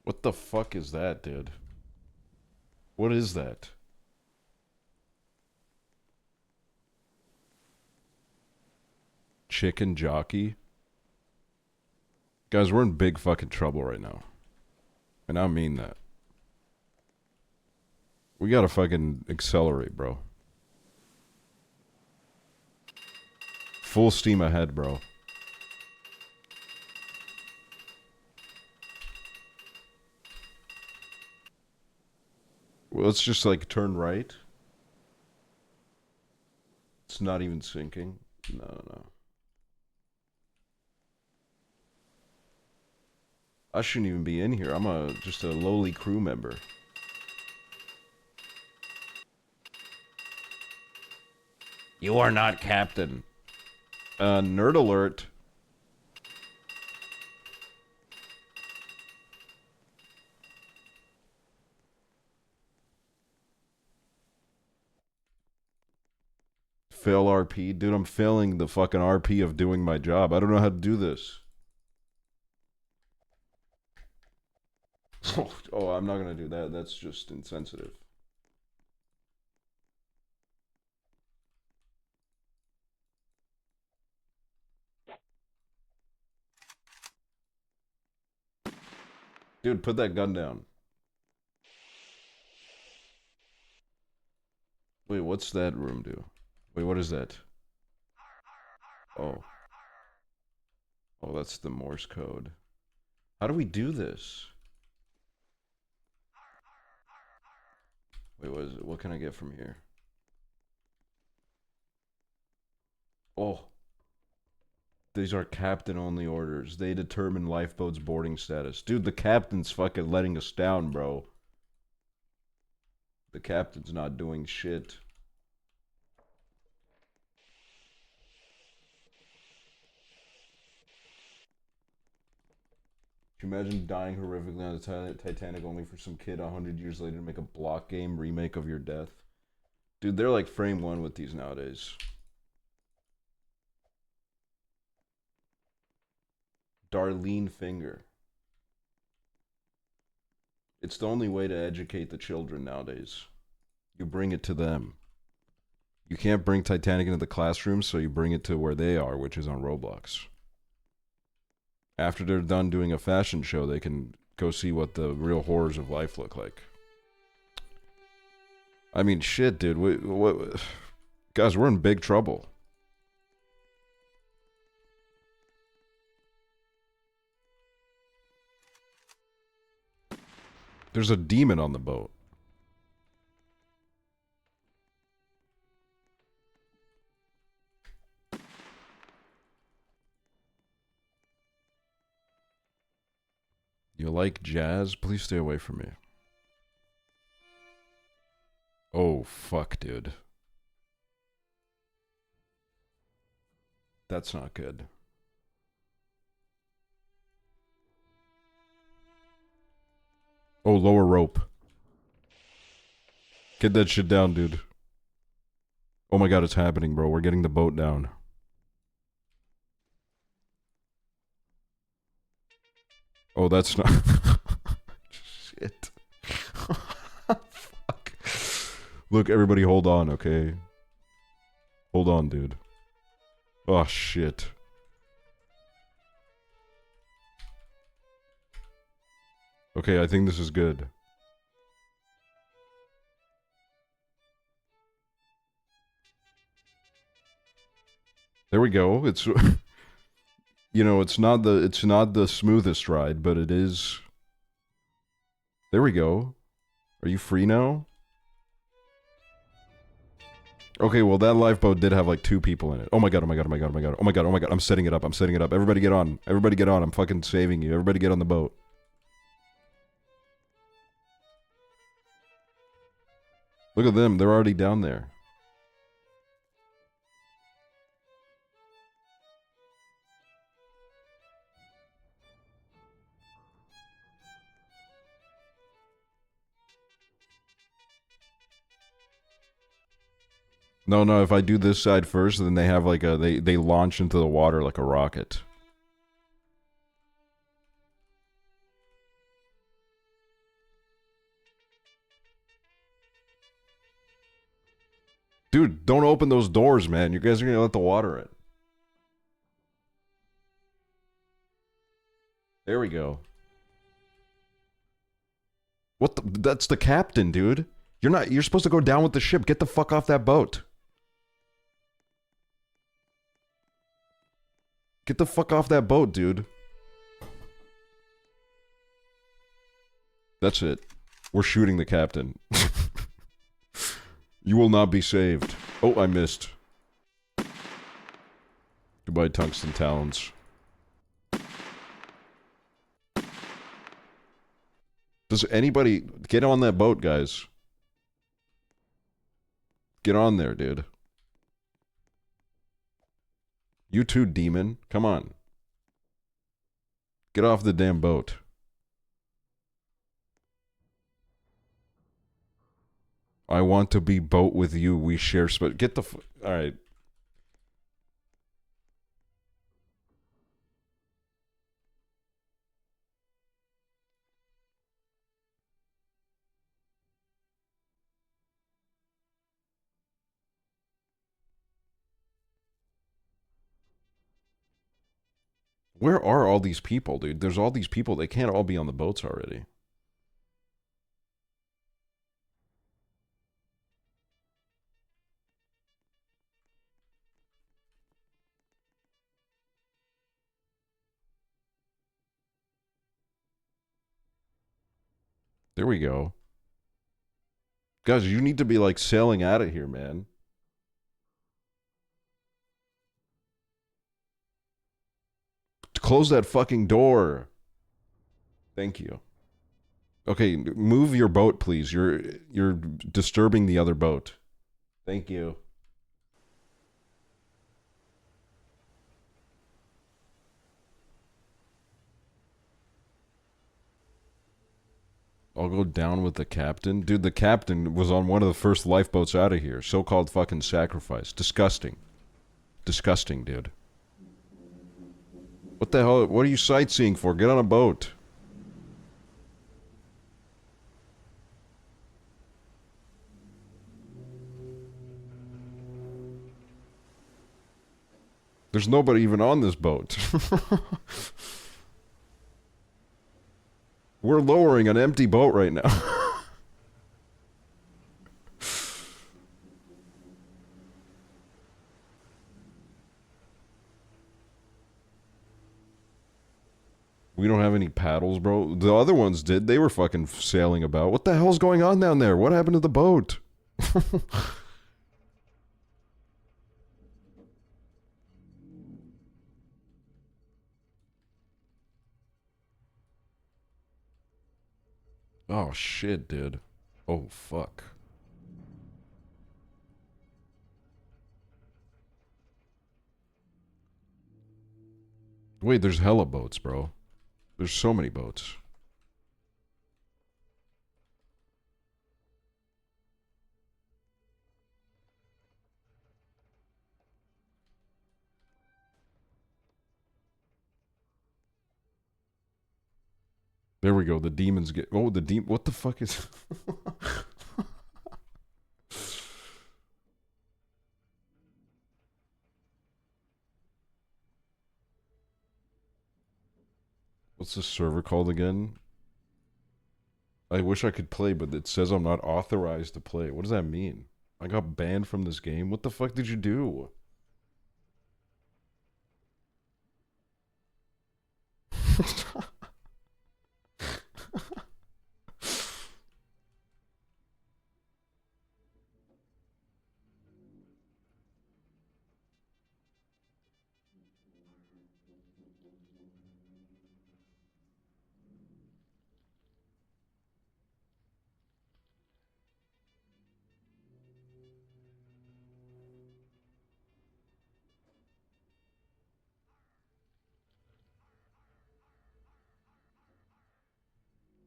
What the fuck is that, dude? What is that? Chicken jockey? Guys, we're in big fucking trouble right now. And I mean that. We gotta fucking accelerate, bro. Full steam ahead, bro. Well, let's just like turn right. It's not even sinking. No. I shouldn't even be in here. I'm just a lowly crew member. You are not captain. Nerd alert. Fail RP? Dude, I'm failing the fucking RP of doing my job. I don't know how to do this. Oh, I'm not gonna do that. That's just insensitive. Dude, put that gun down. Wait, what's that room do? Wait, what is that? Oh. Oh, that's the Morse code. How do we do this? Wait, what is it? What can I get from here? Oh. These are captain-only orders. They determine lifeboat's boarding status. Dude, the captain's fucking letting us down, bro. The captain's not doing shit. Can you imagine dying horrifically on the Titanic only for some kid 100 years later to make a block game remake of your death? Dude, they're like frame one with these nowadays. Darlene Finger. It's the only way to educate the children nowadays. You bring it to them. You can't bring Titanic into the classroom, so you bring it to where they are, which is on Roblox. After they're done doing a fashion show, they can go see what the real horrors of life look like. I mean, shit, dude. What? Guys, we're in big trouble. There's a demon on the boat. You like jazz? Please stay away from me. Oh, fuck, dude. That's not good. Oh, lower rope. Get that shit down, dude. Oh my god, it's happening, bro. We're getting the boat down. Oh, that's not... Shit. Fuck. Look, everybody hold on, okay? Hold on, dude. Oh, shit. Okay, I think this is good. There we go. It's... You know, it's not the smoothest ride, but it is... There we go. Are you free now? Okay, well that lifeboat did have like 2 people in it. Oh my god, oh my god, oh my god, oh my god, oh my god, oh my god. I'm setting it up, I'm setting it up. Everybody get on. Everybody get on. I'm fucking saving you. Everybody get on the boat. Look at them, they're already down there. No, no, if I do this side first, then they have like a... They launch into the water like a rocket. Dude, don't open those doors, man. You guys are gonna let the water in. There we go. What the... That's the captain, dude. You're supposed to go down with the ship. Get the fuck off that boat. Get the fuck off that boat, dude. That's it. We're shooting the captain. You will not be saved. Oh, I missed. Goodbye, tungsten talons. Does anybody... Get on that boat, guys. Get on there, dude. You too, demon. Come on. Get off the damn boat. I want to be boat with you. We share space. Get the... Alright. Where are all these people, dude? There's all these people. They can't all be on the boats already. There we go. Guys, you need to be like sailing out of here, man. Close that fucking door. Thank you. Okay, move your boat, please. You're disturbing the other boat. Thank you. I'll go down with the captain. Dude, the captain was on one of the first lifeboats out of here. So-called fucking sacrifice. Disgusting. Disgusting, dude. What the hell? What are you sightseeing for? Get on a boat. There's nobody even on this boat. We're lowering an empty boat right now. We don't have any paddles, bro. The other ones did. They were fucking sailing about. What the hell's going on down there? What happened to the boat? Oh, shit, dude. Oh, fuck. Wait, there's hella boats, bro. There's so many boats. There we go. The demons get. Oh, the demon. What the fuck is. What's the server called again? I wish I could play, but it says I'm not authorized to play. What does that mean? I got banned from this game? What the fuck did you do?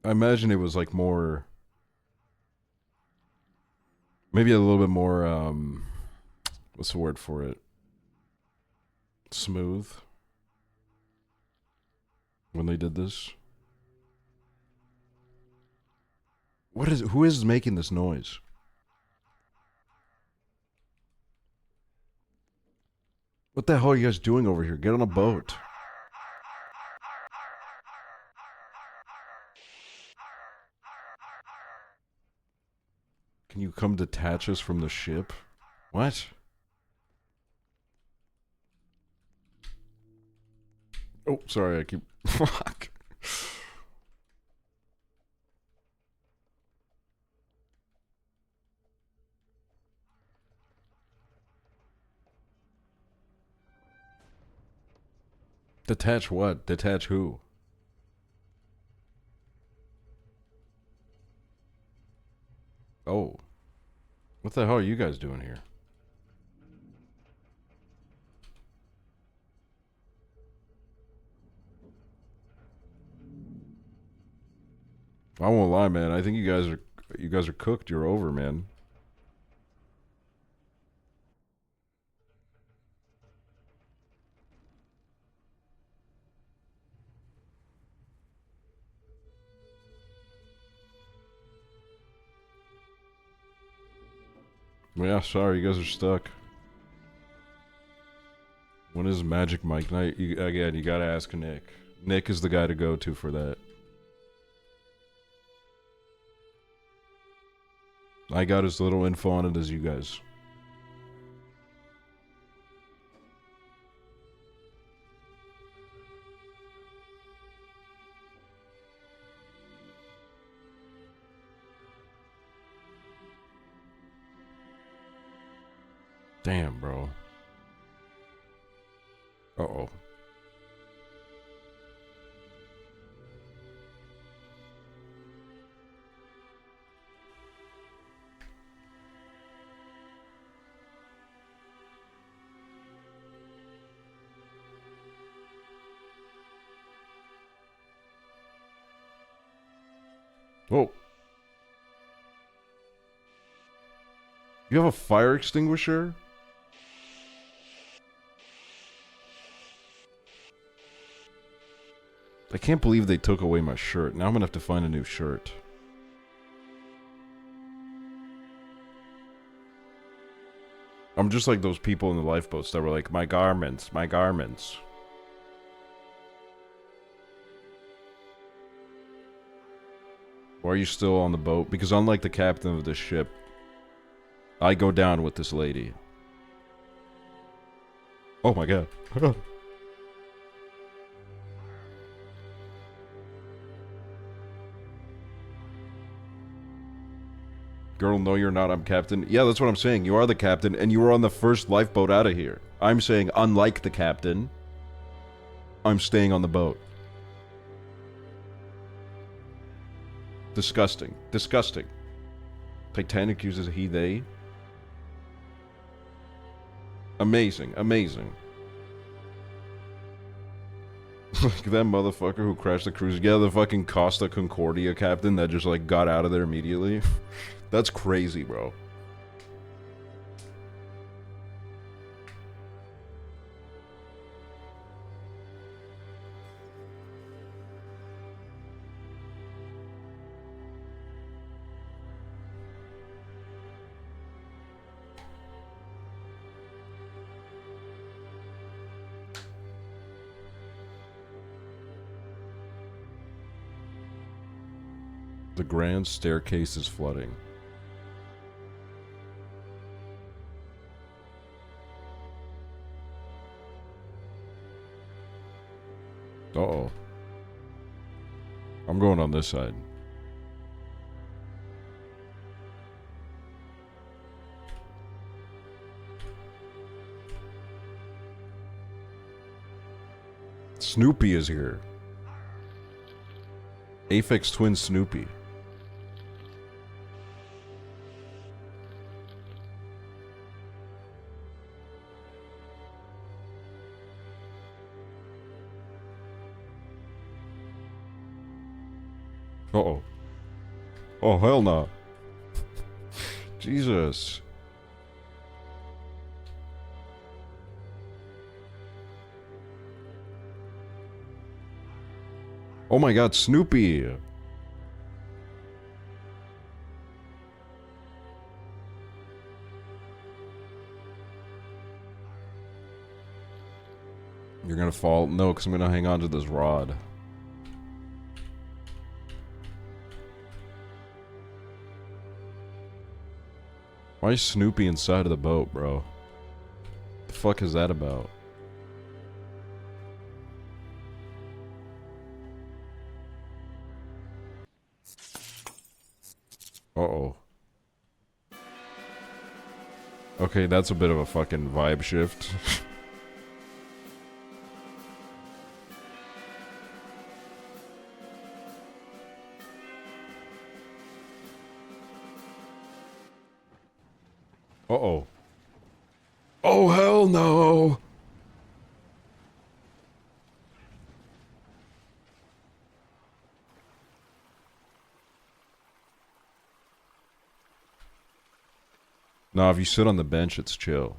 I imagine it was like more, maybe a little bit more, what's the word for it? Smooth. When they did this. Who is making this noise? What the hell are you guys doing over here? Get on a boat. Can you come detach us from the ship? What? Oh, sorry, I keep... Fuck. Detach what? Detach who? Oh. What the hell are you guys doing here? I won't lie, man. I think you guys are cooked. You're over, man. Yeah, sorry, you guys are stuck. When is Magic Mike night? Again, you gotta ask Nick. Nick is the guy to go to for that. I got as little info on it as you guys. Damn, bro. Uh-oh. Whoa. You have a fire extinguisher? I can't believe they took away my shirt. Now I'm gonna have to find a new shirt. I'm just like those people in the lifeboats that were like, my garments, my garments. Why are you still on the boat? Because unlike the captain of this ship, I go down with this lady. Oh my god. Girl, no you're not, I'm captain. Yeah, that's what I'm saying. You are the captain, and you were on the first lifeboat out of here. I'm saying, unlike the captain, I'm staying on the boat. Disgusting. Disgusting. Titanic uses he, they. Amazing. Amazing. Like that motherfucker who crashed the cruise. Yeah, the fucking Costa Concordia captain that just like got out of there immediately. That's crazy, bro. The grand staircase is flooding. Uh-oh. I'm going on this side. Snoopy is here. Aphex Twin Snoopy. Uh-oh. Oh, hell no. Jesus. Oh my god, Snoopy! You're gonna fall? No, because I'm gonna hang on to this rod. Why is Snoopy inside of the boat, bro? The fuck is that about? Uh-oh. Okay, that's a bit of a fucking vibe shift. Uh-oh. Oh, hell no! Nah, if you sit on the bench, it's chill.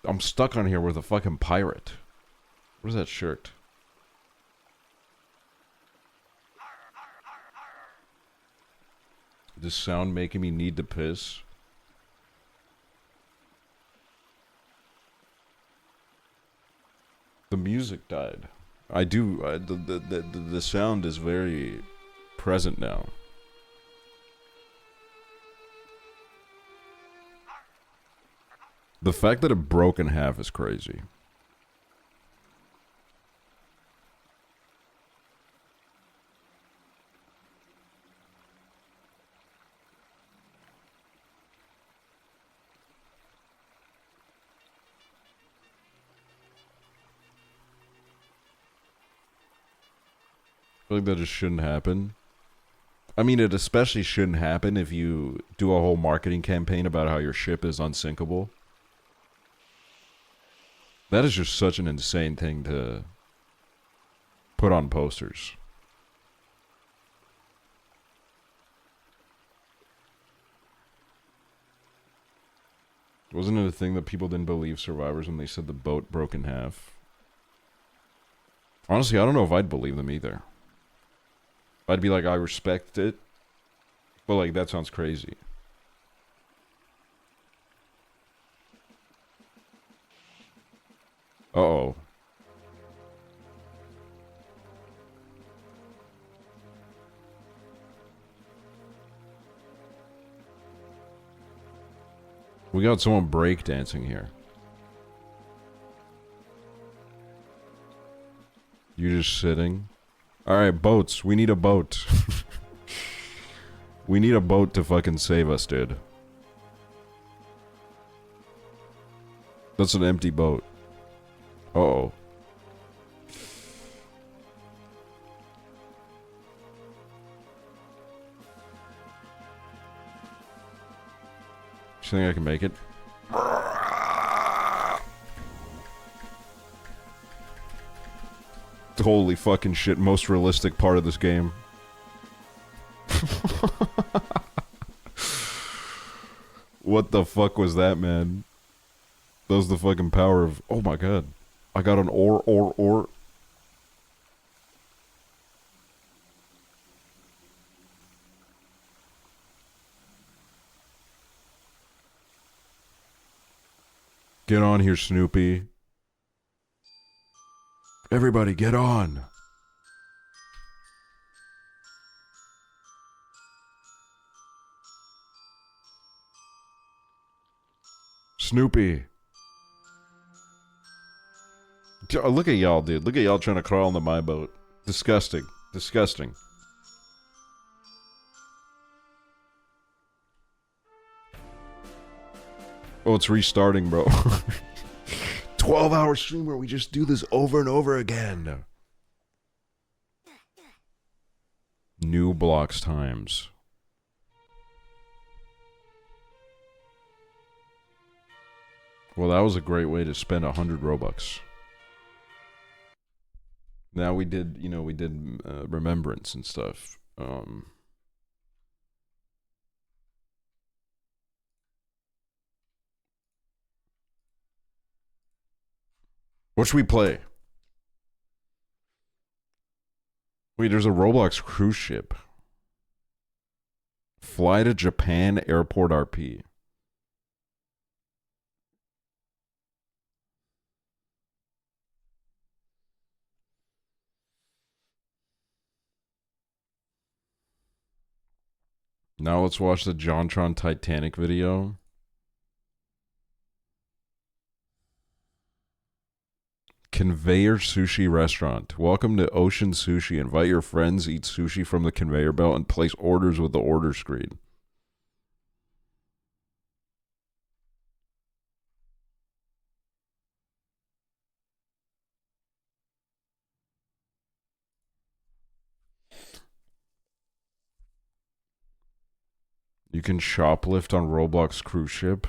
I'm stuck on here with a fucking pirate. What is that shirt? This sound making me need to piss. The music died. I do. The sound is very present now. The fact that it broke in half is crazy. I feel like that just shouldn't happen. I mean, it especially shouldn't happen if you do a whole marketing campaign about how your ship is unsinkable. That is just such an insane thing to put on posters. Wasn't it a thing that people didn't believe survivors when they said the boat broke in half? Honestly, I don't know if I'd believe them either. I'd be like, I respect it, but like, that sounds crazy. Uh-oh. We got someone breakdancing here. You just sitting? Alright, boats. We need a boat. We need a boat to fucking save us, dude. That's an empty boat. Uh-oh. You think I can make it? Holy fucking shit, most realistic part of this game. What the fuck was that, man? That was the fucking power of... Oh my god. I got an ore. Get on here, Snoopy. Everybody, get on. Snoopy. Look at y'all, dude. Look at y'all trying to crawl into my boat. Disgusting. Disgusting. Oh, it's restarting, bro. 12-hour stream where we just do this over and over again. New blocks times. Well, that was a great way to spend 100 Robux. Now we did, you know, we did remembrance and stuff. What should we play? Wait, there's a Roblox cruise ship. Fly to Japan Airport RP. Now let's watch the JonTron Titanic video. Conveyor Sushi Restaurant. Welcome to Ocean Sushi. Invite your friends, eat sushi from the conveyor belt, and place orders with the order screen. You can shoplift on Roblox cruise ship.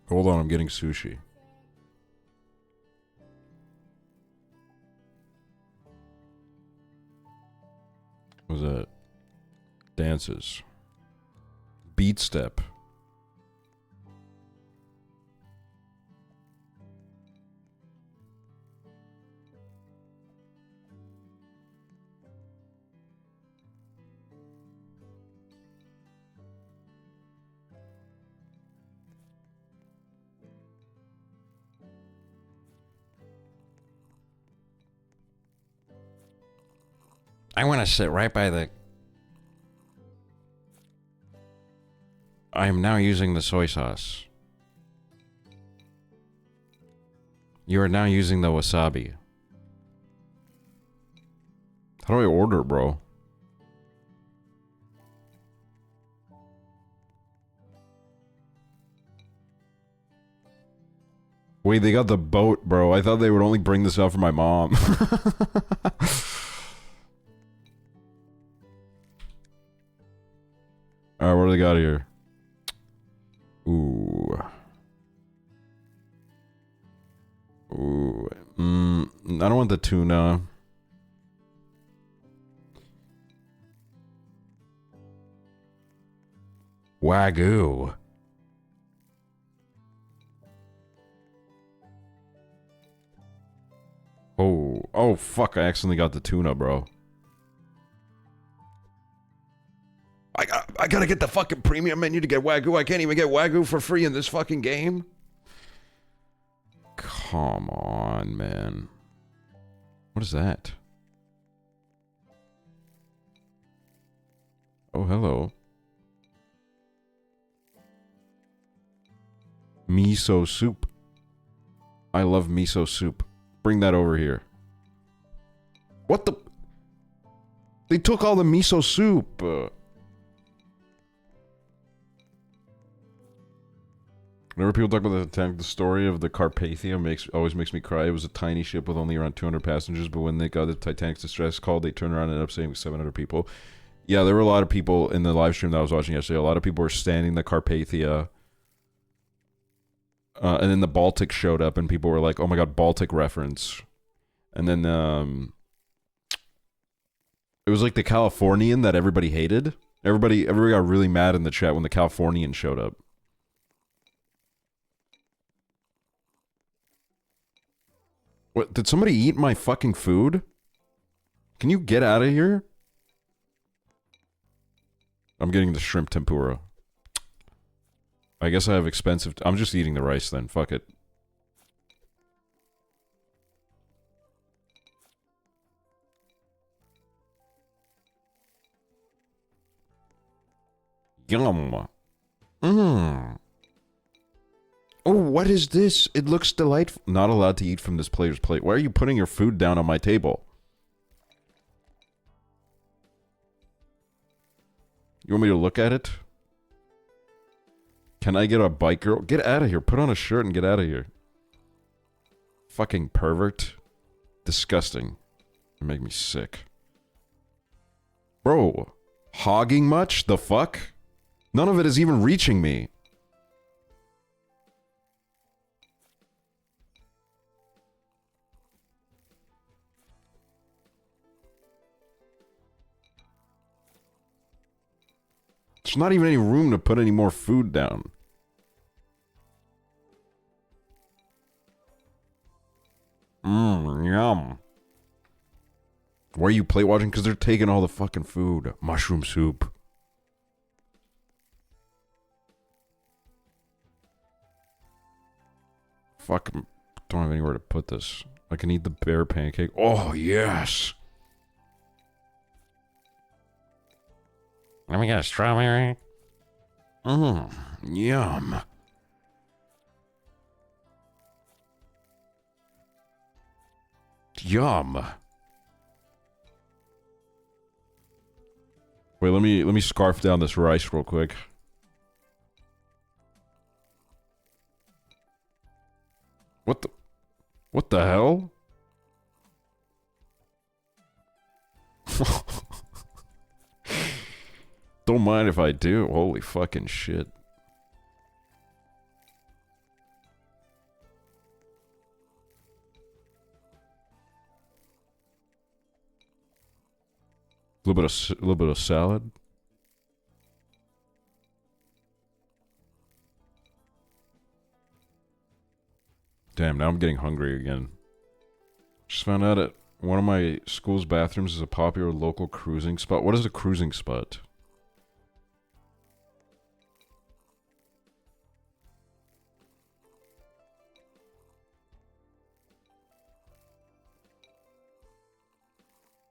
Hold on, I'm getting sushi. What was that? Dances. Beat step. I want to sit right by the... I am now using the soy sauce. You are now using the wasabi. How do I order, bro? Wait, they got the boat, bro. I thought they would only bring this out for my mom. Alright, what do they got here? Ooh. Ooh. I don't want the tuna. Wagyu. Oh, fuck, I accidentally got the tuna, bro. I gotta get the fucking premium menu to get Wagyu. I can't even get Wagyu for free in this fucking game. Come on, man. What is that? Oh, hello. Miso soup. I love miso soup. Bring that over here. What the? They took all the miso soup. Whenever people talk about the Titanic, the story of the Carpathia always makes me cry. It was a tiny ship with only around 200 passengers, but when they got the Titanic's distress call, they turned around and ended up saving 700 people. Yeah, there were a lot of people in the live stream that I was watching yesterday. A lot of people were standing the Carpathia. And then the Baltic showed up, and people were like, oh my god, Baltic reference. And then, it was like the Californian that everybody hated. Everybody got really mad in the chat when the Californian showed up. What? Did somebody eat my fucking food? Can you get out of here? I'm getting the shrimp tempura. I guess I have expensive... I'm just eating the rice then. Fuck it. Yum. Mmm. Oh, what is this? It looks delightful. Not allowed to eat from this player's plate. Why are you putting your food down on my table? You want me to look at it? Can I get a bite, girl? Get out of here. Put on a shirt and get out of here. Fucking pervert. Disgusting. You make me sick. Bro. Hogging much? The fuck? None of it is even reaching me. There's not even any room to put any more food down. Mmm, yum. Why are you plate watching? Because they're taking all the fucking food. Mushroom soup. Fuck, don't have anywhere to put this. I can eat the bear pancake. Oh, yes. Let me get a strawberry. Mmm, yum. Yum. Wait, let me scarf down this rice real quick. What the hell? Don't mind if I do. Holy fucking shit. A little bit of salad. Damn, now I'm getting hungry again. Just found out at one of my school's bathrooms is a popular local cruising spot. What is a cruising spot?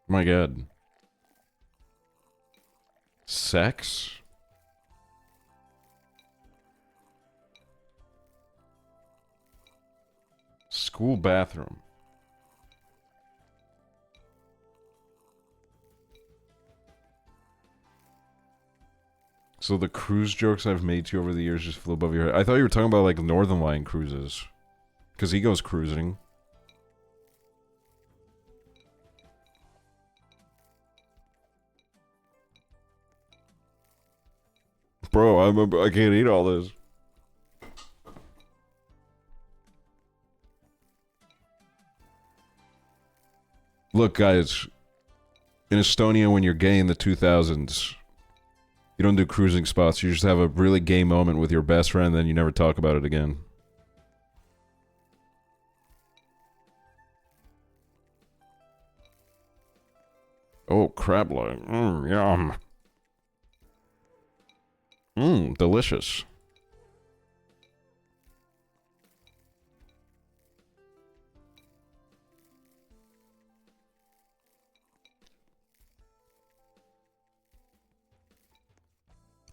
My god. Sex? School bathroom. So the cruise jokes I've made to you over the years just flew above your head. I thought you were talking about like Northern Line cruises. Because he goes cruising. Bro, I can't eat all this. Look, guys. In Estonia, when you're gay in the 2000s, you don't do cruising spots. You just have a really gay moment with your best friend, then you never talk about it again. Oh, crab leg. Mmm, yum. Mmm, delicious.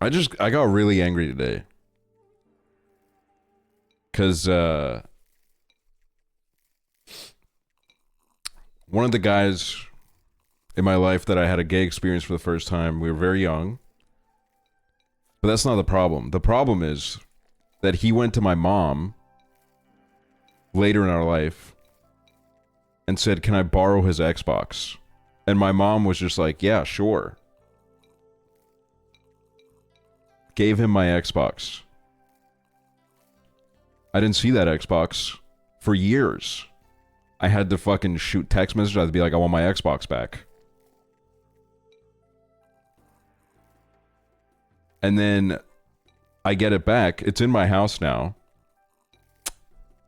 I got really angry today. Cause, one of the guys in my life that I had a gay experience for the first time, we were very young. But that's not the problem. The problem is that he went to my mom later in our life and said, "Can I borrow his Xbox?" And my mom was just like, "Yeah, sure." Gave him my Xbox. I didn't see that Xbox for years. I had to fucking shoot text messages. I had to be like, "I want my Xbox back." And then I get it back. It's in my house now.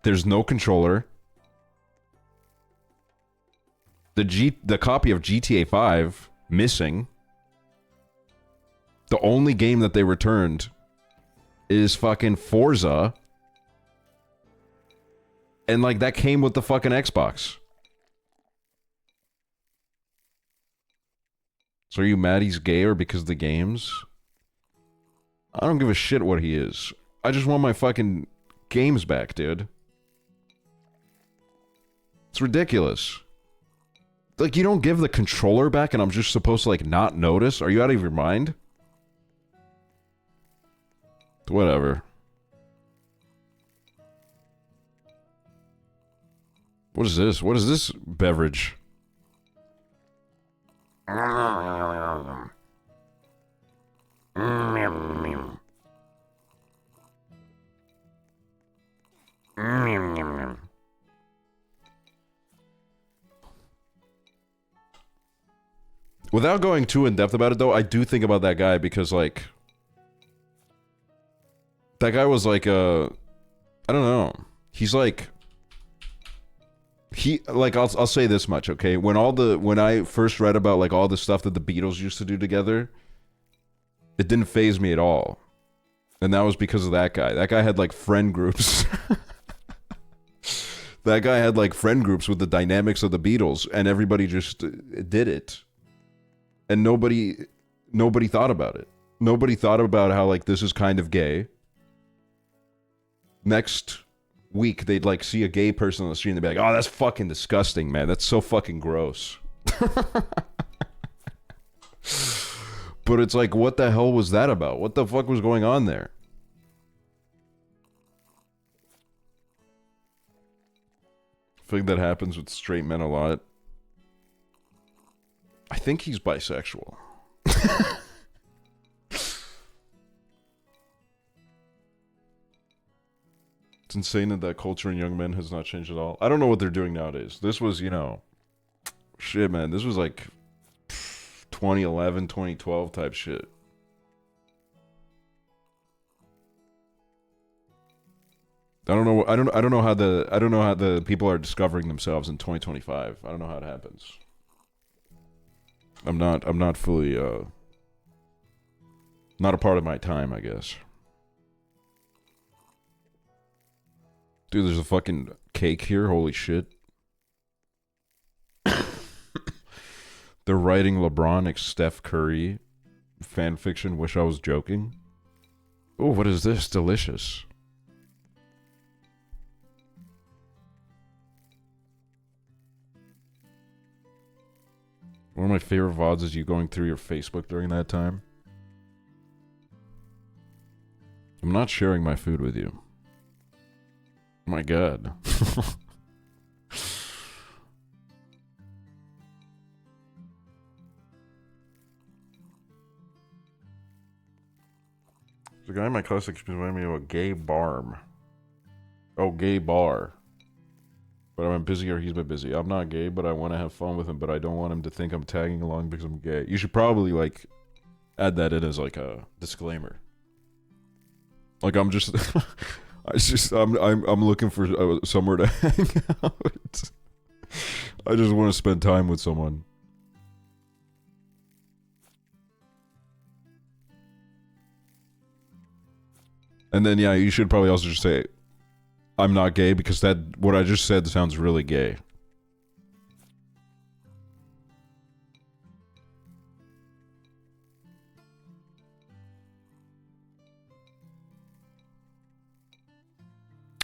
There's no controller. The copy of GTA 5 missing. The only game that they returned is fucking Forza. And like that came with the fucking Xbox. So are you mad he's gay or because of the games? I don't give a shit what he is. I just want my fucking games back, dude. It's ridiculous. Like, you don't give the controller back and I'm just supposed to, like, not notice? Are you out of your mind? Whatever. What is this? What is this beverage? Without going too in depth about it, though, I do think about that guy because, like, that guy was like I don't know. He's like, I'll say this much, okay? When I first read about like all the stuff that the Beatles used to do together, it didn't faze me at all, and that was because of that guy. That guy had like friend groups. That guy had like friend groups with the dynamics of the Beatles, and everybody just did it. And nobody thought about it. Nobody thought about how, like, this is kind of gay. Next week, they'd, like, see a gay person on the street and they'd be like, oh, that's fucking disgusting, man. That's so fucking gross. But it's like, what the hell was that about? What the fuck was going on there? I think that happens with straight men a lot. I think he's bisexual. It's insane that culture in young men has not changed at all. I don't know what they're doing nowadays. This was, you know, shit, man. This was like 2011, 2012 type shit. I don't know. I don't know how the people are discovering themselves in 2025. I don't know how it happens. I'm not fully not a part of my time, I guess. Dude, there's a fucking cake here. Holy shit. They're writing LeBron x Steph Curry fan fiction. Wish I was joking. Oh, what is this? Delicious. One of my favorite VODs is you going through your Facebook during that time. I'm not sharing my food with you. Oh my god. The guy in my class reminded me of a gay barm. Oh, gay bar. But I'm busy or he's been busy. I'm not gay, but I want to have fun with him, but I don't want him to think I'm tagging along because I'm gay. You should probably, like, add that in as, like, a disclaimer. Like, I'm just... I'm looking for somewhere to hang out. I just want to spend time with someone. And then, yeah, you should probably also just say... I'm not gay because what I just said sounds really gay.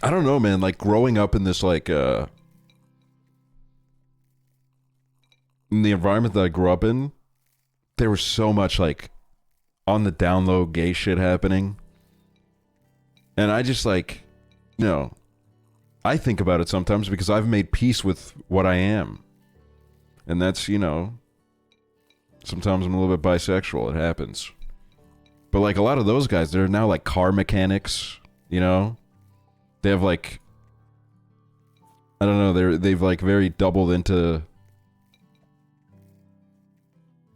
I don't know, man. Like growing up in this, like, in the environment that I grew up in, there was so much like on the down low gay shit happening. And I just like, you know, I think about it sometimes because I've made peace with what I am. And that's, you know, sometimes I'm a little bit bisexual. It happens. But like a lot of those guys, they're now like car mechanics, you know? They have like, I don't know, they've like very doubled into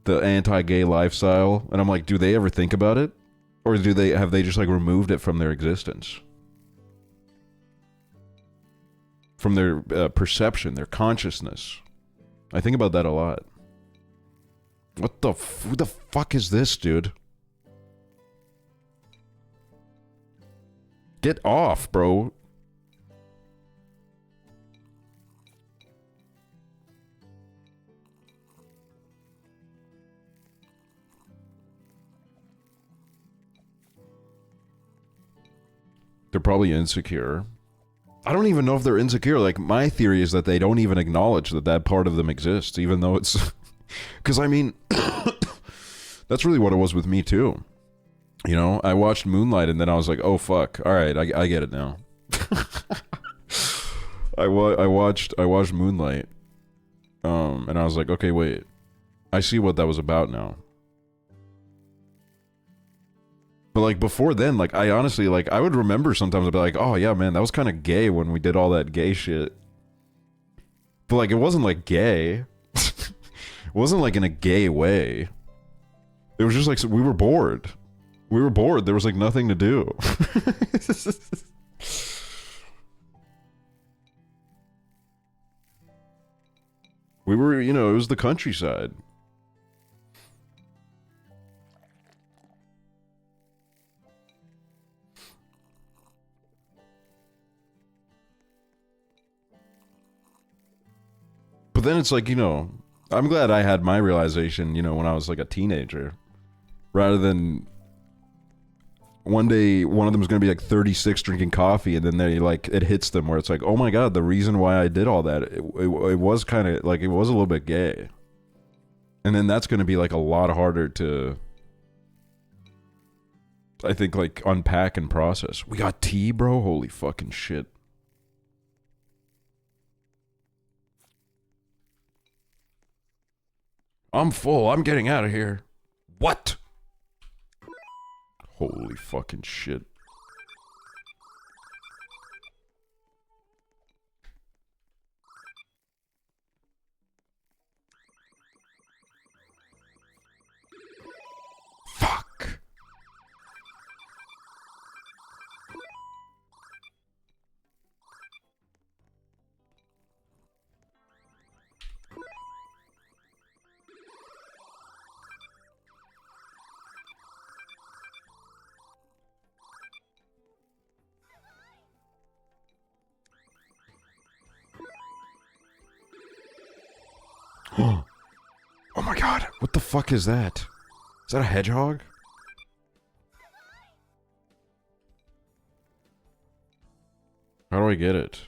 the anti-gay lifestyle. And I'm like, do they ever think about it? Or have they just like removed it from their existence? From their perception, their consciousness. I think about that a lot. What the who the fuck is this, dude? Get off, bro. They're probably insecure. I don't even know if they're insecure. Like, my theory is that they don't even acknowledge that that part of them exists, even though it's... Because, I mean, that's really what it was with me, too. You know, I watched Moonlight, and then I was like, oh, fuck. All right, I get it now. I watched Moonlight, and I was like, okay, wait. I see what that was about now. But, like, before then, like, I honestly, like, I would remember sometimes I'd be like, oh, yeah, man, that was kind of gay when we did all that gay shit. But, like, it wasn't, like, gay. It wasn't, like, in a gay way. It was just, like, we were bored. We were bored. There was, like, nothing to do. We were, you know, it was the countryside. But then it's like, you know, I'm glad I had my realization, you know, when I was like a teenager. Rather than one day one of them is going to be like 36 drinking coffee and then they like, it hits them where it's like, oh my God, the reason why I did all that, it was kind of like, it was a little bit gay. And then that's going to be like a lot harder to, I think, like unpack and process. We got tea, bro? Holy fucking shit. I'm full. I'm getting out of here. What? Holy fucking shit. Fuck. Oh my God, what the fuck is that? Is that a hedgehog? How do I get it?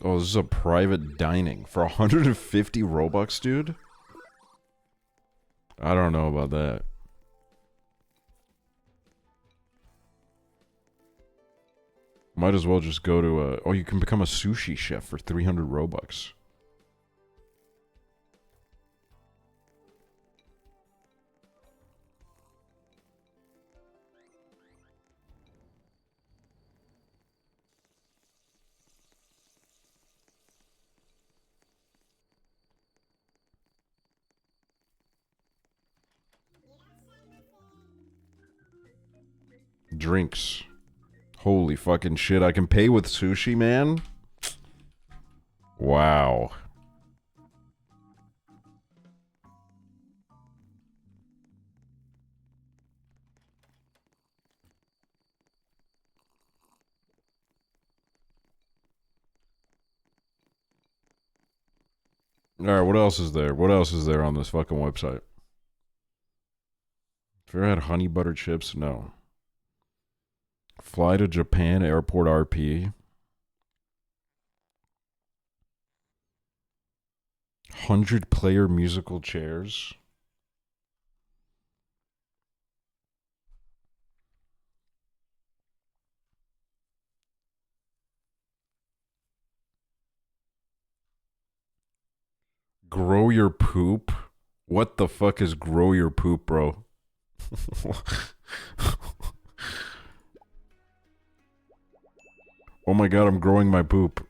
Oh, this is a private dining for 150 Robux, dude? I don't know about that. Might as well just go to a... Oh, you can become a sushi chef for 300 Robux. Drinks. Holy fucking shit, I can pay with sushi, man? Wow. Alright, what else is there? What else is there on this fucking website? Have you ever had honey butter chips? No. Fly to Japan, airport RP. 100-player musical chairs. Grow your poop? What the fuck is grow your poop, bro? Oh my God, I'm growing my poop.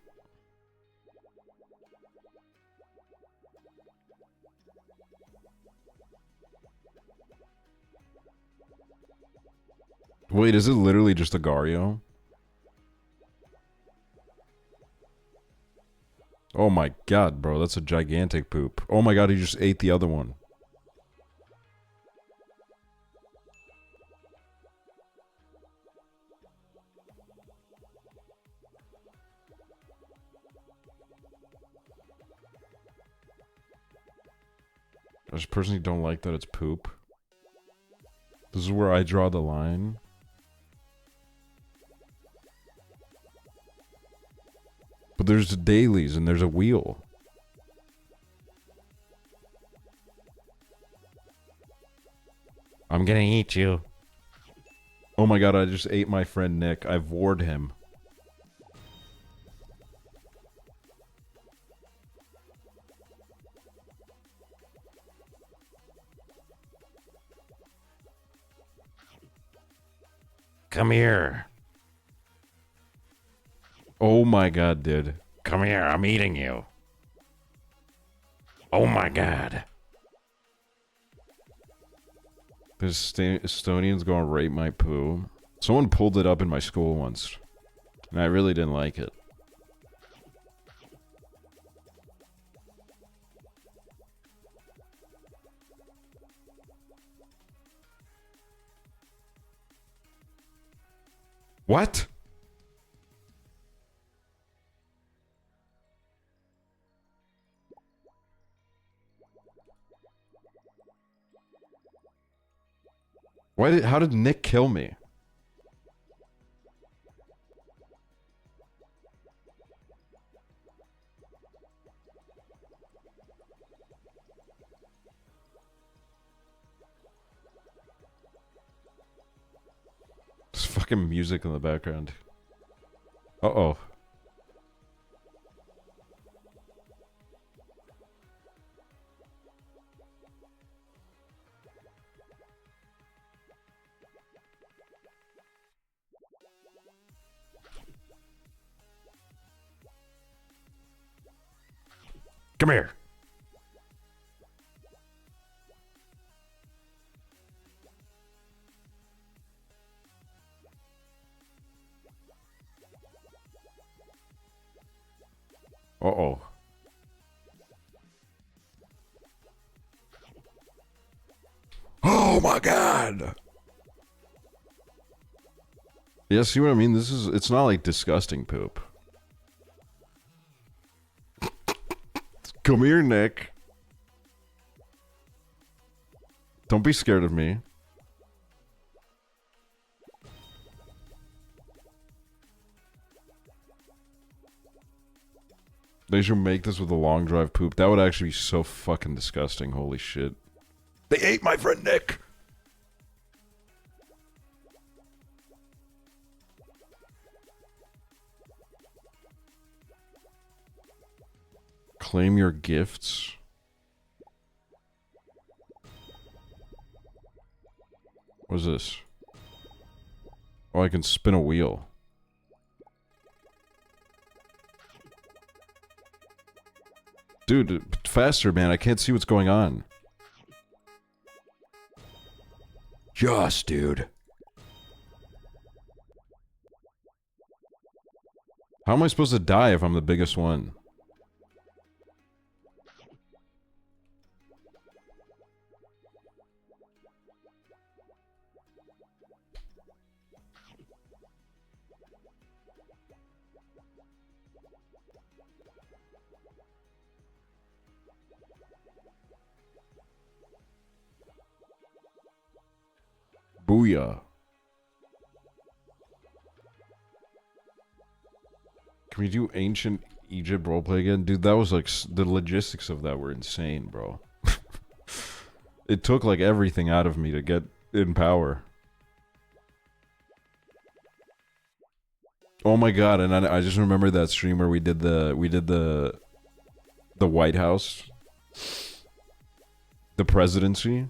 Wait, is it literally just a Gario? Oh my god, bro, that's a gigantic poop. Oh my god, he just ate the other one. I just personally don't like that it's poop. This is where I draw the line. But there's dailies and there's a wheel. I'm gonna eat you. Oh my god, I just ate my friend Nick. I vored him. Come here. Oh my god, dude. Come here, I'm eating you. Oh my god. This Estonian's gonna rape my poo. Someone pulled it up in my school once. And I really didn't like it. What? How did Nick kill me? There's fucking music in the background. Uh-oh. Come here. Uh-oh. Oh my god! Yeah, see what I mean? It's not like disgusting poop. Come here, Nick. Don't be scared of me. They should make this with a long drive poop. That would actually be so fucking disgusting. Holy shit. They ate my friend Nick! Claim your gifts. What is this? Oh, I can spin a wheel. Dude, faster, man. I can't see what's going on. Just, dude. How am I supposed to die if I'm the biggest one? Booyah. Can we do ancient Egypt roleplay again? Dude, that was like, the logistics of that were insane, bro. It took like everything out of me to get in power. Oh my god, and I just remember that stream where we did the White House. The presidency.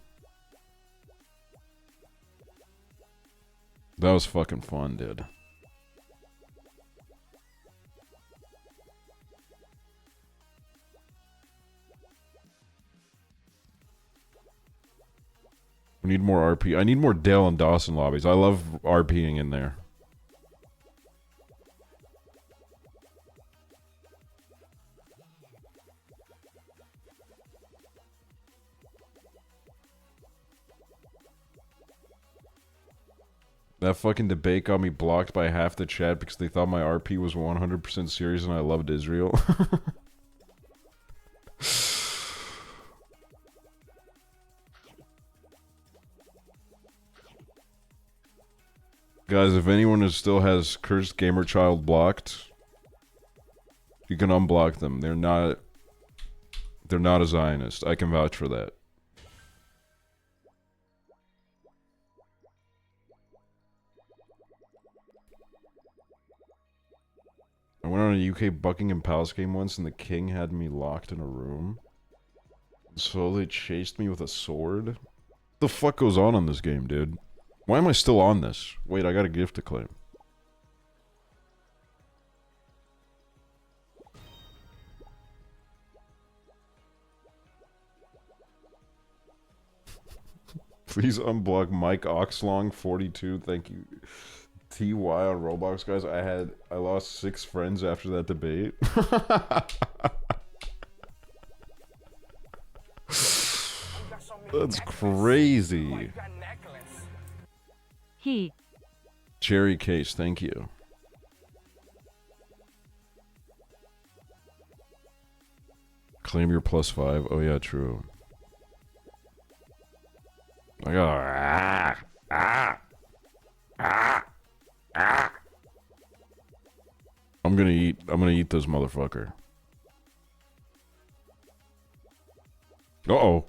That was fucking fun, dude. We We need more RP. I need more Dale and Dawson lobbies. I love RPing in there. That fucking debate got me blocked by half the chat because they thought my RP was 100% serious and I loved Israel. Guys, if anyone still has Cursed Gamer Child blocked, you can unblock them. They're not a Zionist. I can vouch for that. I went on a UK Buckingham Palace game once and the king had me locked in a room. So they chased me with a sword. What the fuck goes on this game, dude? Why am I still on this? Wait, I got a gift to claim. Please unblock Mike Oxlong 42. Thank you. TY on Roblox, guys. I lost 6 friends after that debate. That's crazy. He. Cherry case, thank you. Claim your +5. Oh yeah, true. I got I'm gonna eat this motherfucker. Uh-oh.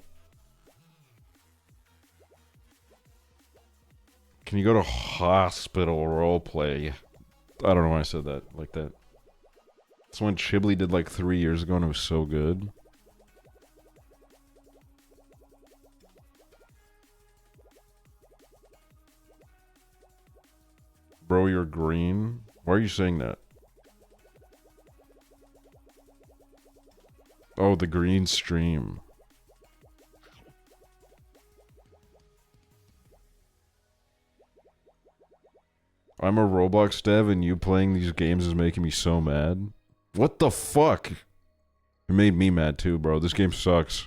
Can you go to hospital roleplay? I don't know why I said that like that. It's one Chibley did like 3 years ago and it was so good. Bro, you're green? Why are you saying that? Oh, the green stream. I'm a Roblox dev and you playing these games is making me so mad. What the fuck? It made me mad too, bro. This game sucks.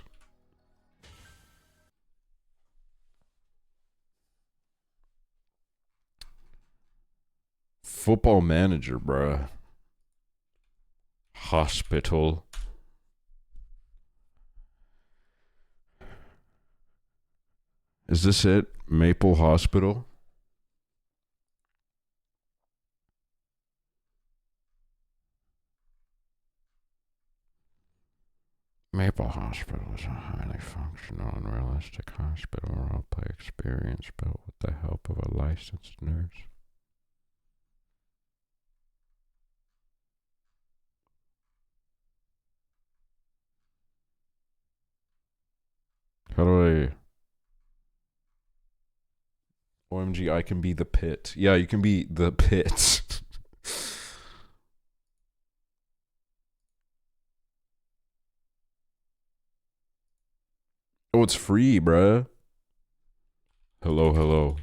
Football manager, bruh. Hospital. Is this it? Maple Hospital? Maple Hospital is a highly functional and realistic hospital roleplay experience built with the help of a licensed nurse. How do I... OMG, I can be the pit. Yeah, you can be the pit. Oh, it's free, bruh. Hello, hello.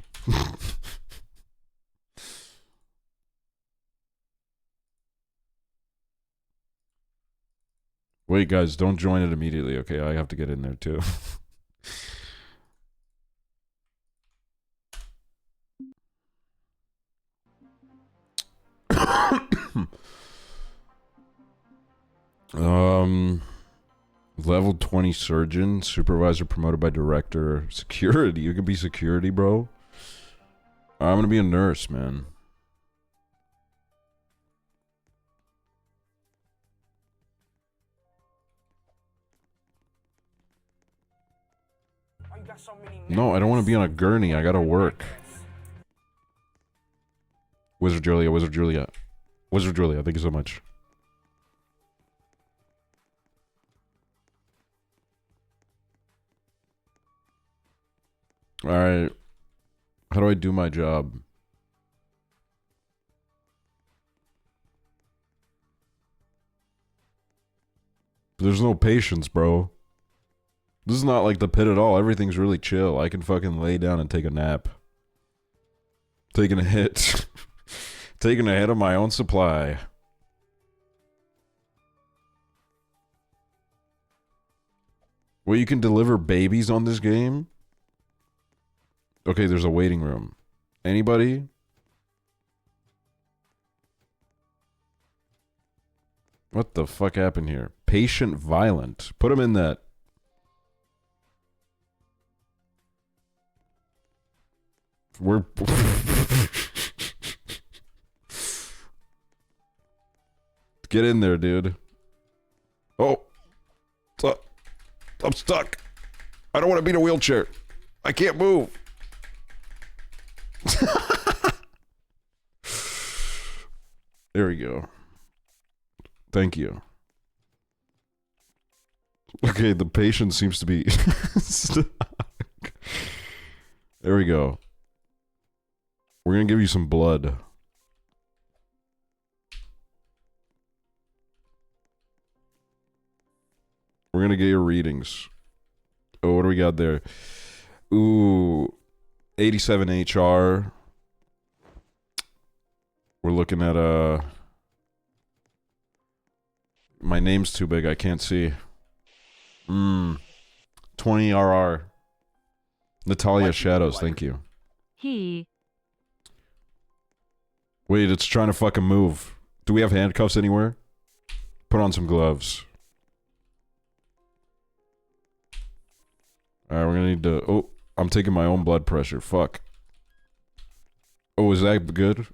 Wait, guys, don't join it immediately, okay? I have to get in there, too. Level 20 surgeon, supervisor promoted by director, security. You can be security, bro. I'm gonna be a nurse, man. No, I don't want to be on a gurney. I gotta work. Wizard Julia, Wizard Julia. Wizard Julia, thank you so much. Alright. How do I do my job? There's no patience, bro. This is not like the pit at all. Everything's really chill. I can fucking lay down and take a nap. Taking a hit. Taking a hit of my own supply. Well, you can deliver babies on this game? Okay, there's a waiting room. Anybody? What the fuck happened here? Patient violent. Put him in that. We're... Get in there, dude. Oh. I'm stuck. I don't want to be in a wheelchair. I can't move. There we go. Thank you. Okay, the patient seems to be stuck. There we go. We're gonna give you some blood. We're gonna get your readings. Oh, what do we got there? Ooh, 87 HR. We're looking at my name's too big, I can't see. 20 RR. Natalia Shadows, thank you. He. Wait, it's trying to fucking move. Do we have handcuffs anywhere? Put on some gloves. Alright, we're gonna need to... Oh, I'm taking my own blood pressure. Fuck. Oh, is that good?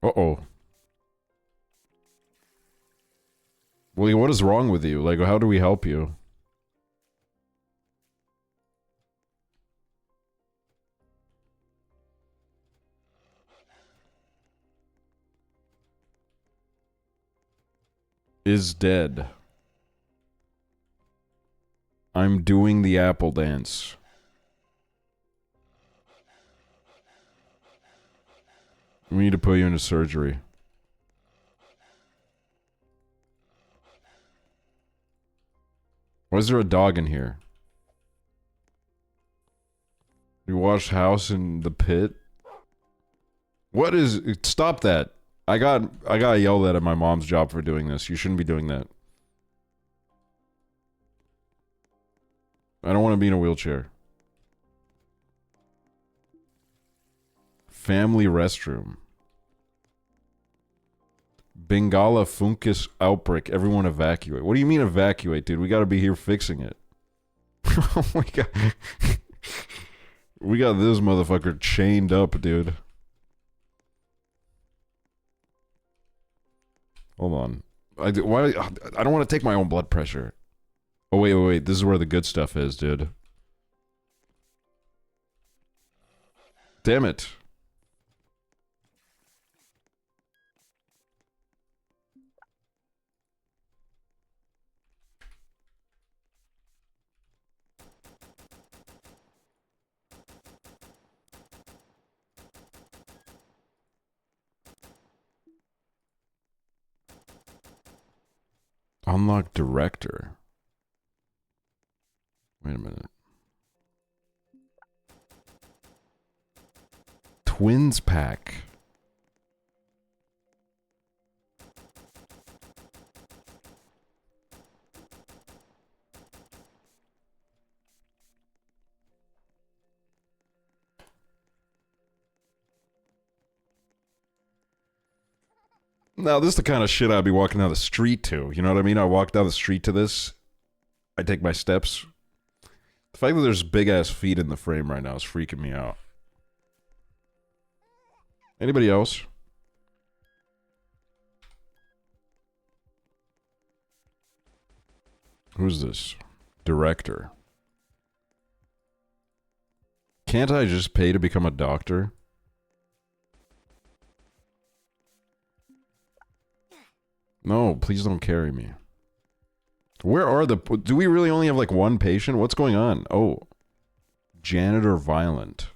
Uh-oh. Willie, what is wrong with you? Like, how do we help you? Is dead. I'm doing the apple dance. We need to put you into surgery. Why is there a dog in here? You washed house in the pit? What is... Stop that. I got yelled at my mom's job for doing this. You shouldn't be doing that. I don't want to be in a wheelchair. Family restroom. Bengala fungus outbreak. Everyone evacuate. What do you mean evacuate, dude? We gotta be here fixing it. We got this motherfucker chained up, dude. Hold on. I don't want to take my own blood pressure. Oh, wait. This is where the good stuff is, dude. Damn it. Unlock director. Wait a minute. Twins pack. Now, this is the kind of shit I'd be walking down the street to. You know what I mean? I walk down the street to this. I take my steps. The fact that there's big-ass feet in the frame right now is freaking me out. Anybody else? Who's this? Director. Can't I just pay to become a doctor? No, please don't carry me. Where are the... Do we really only have like one patient? What's going on? Oh. Janitor violent.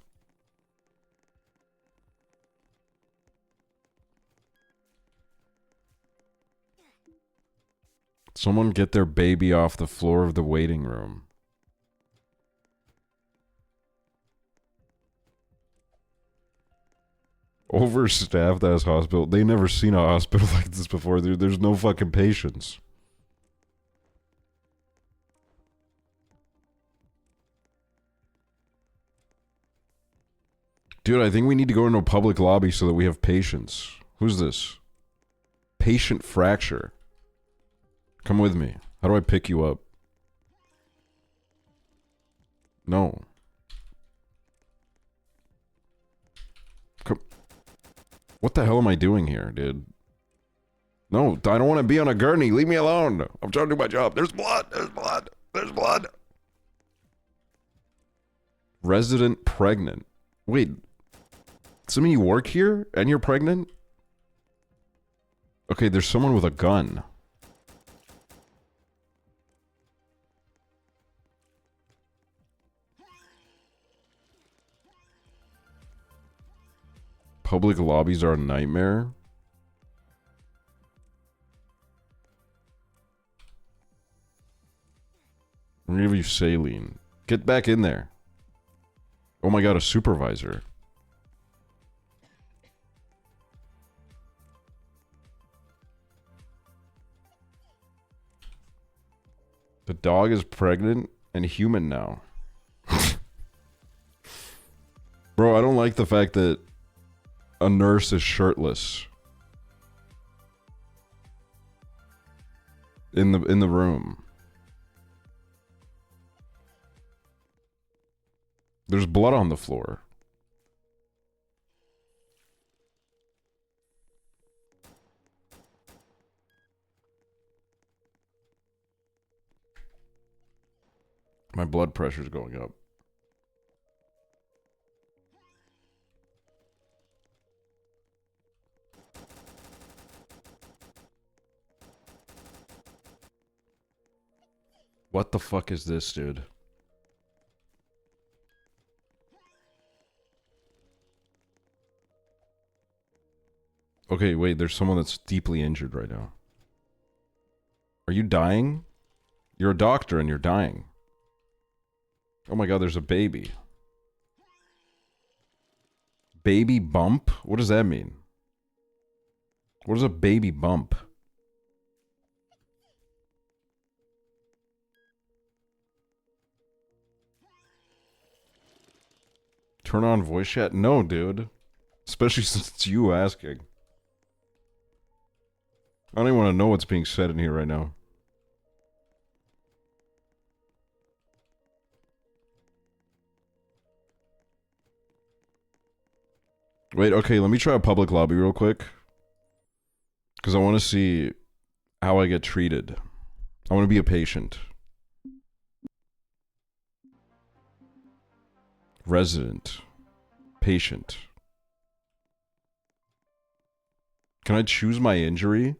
Someone get their baby off the floor of the waiting room. Overstaffed ass hospital. They never seen a hospital like this before. There's no fucking patients. Dude, I think we need to go into a public lobby so that we have patients. Who's this? Patient fracture. Come with me. How do I pick you up? No. Come. What the hell am I doing here, dude? No, I don't want to be on a gurney. Leave me alone. I'm trying to do my job. There's blood. There's blood. There's blood. Resident pregnant. Wait. Some of you work here and you're pregnant? Okay, there's someone with a gun. Public lobbies are a nightmare. I'm gonna give you saline. Get back in there. Oh my god, a supervisor. The dog is pregnant and human now. Bro, I don't like the fact that a nurse is shirtless in the room. There's blood on the floor. My blood pressure's going up. What the fuck is this, dude? Okay, wait, there's someone that's deeply injured right now. Are you dying? You're a doctor and you're dying. Oh my god, there's a baby. Baby bump? What does that mean? What is a baby bump? Turn on voice chat? No, dude. Especially since it's you asking. I don't even want to know what's being said in here right now. Wait, okay, let me try a public lobby real quick. Because I want to see how I get treated. I want to be a patient. Resident. Patient. Can I choose my injury?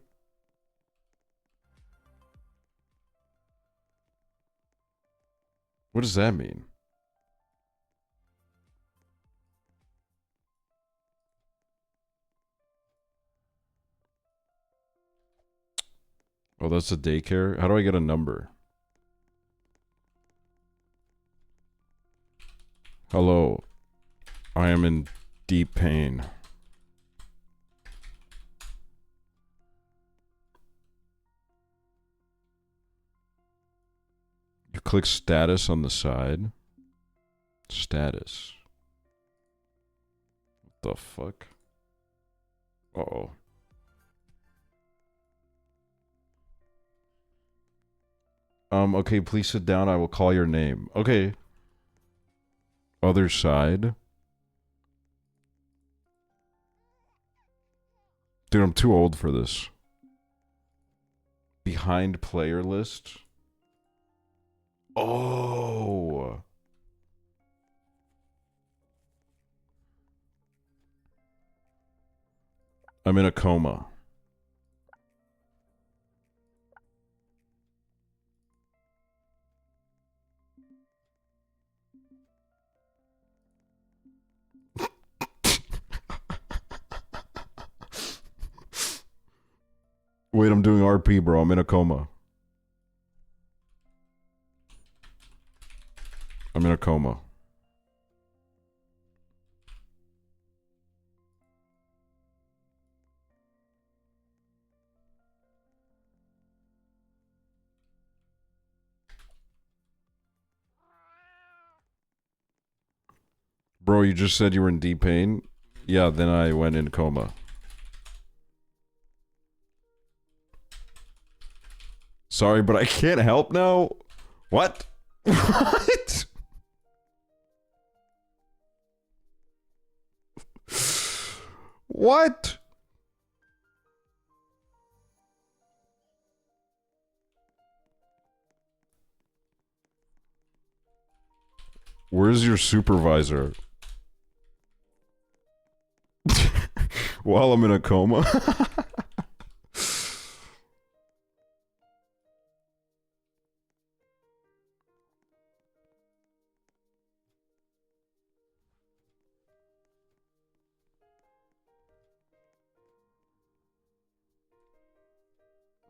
What does that mean? Oh, that's a daycare? How do I get a number? Hello. I am in deep pain. You click status on the side. Status. What the fuck? Uh-oh. Okay, please sit down. I will call your name. Okay. Other side. Dude, I'm too old for this. Behind player list. Oh. I'm in a coma. Wait, I'm doing RP, bro. I'm in a coma. I'm in a coma. Bro, you just said you were in deep pain? Yeah, then I went in coma. Sorry, but I can't help now? What? What? What? Where's your supervisor? While I'm in a coma?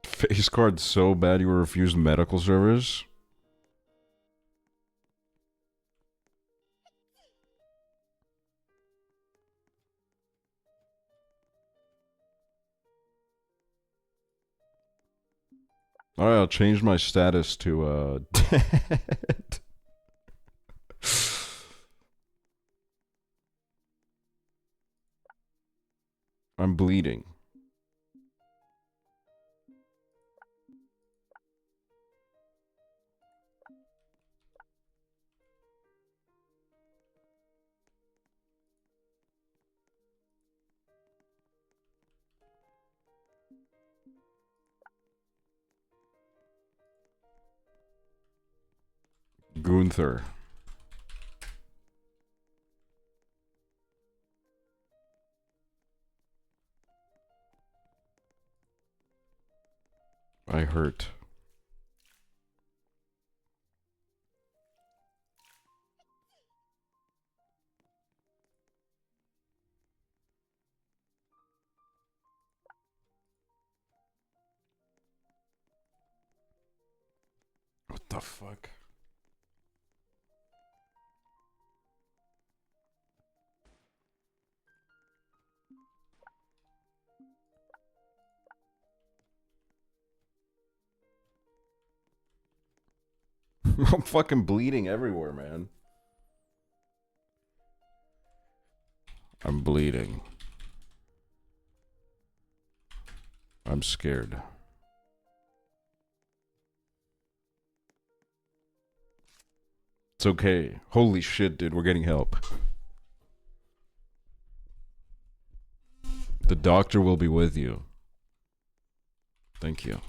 Face card so bad you were refused medical service? Alright, I'll change my status to, dead. I'm bleeding. Gunther. I hurt. What the fuck? I'm fucking bleeding everywhere, man. I'm bleeding. I'm scared. It's okay. Holy shit, dude. We're getting help. The doctor will be with you. Thank you.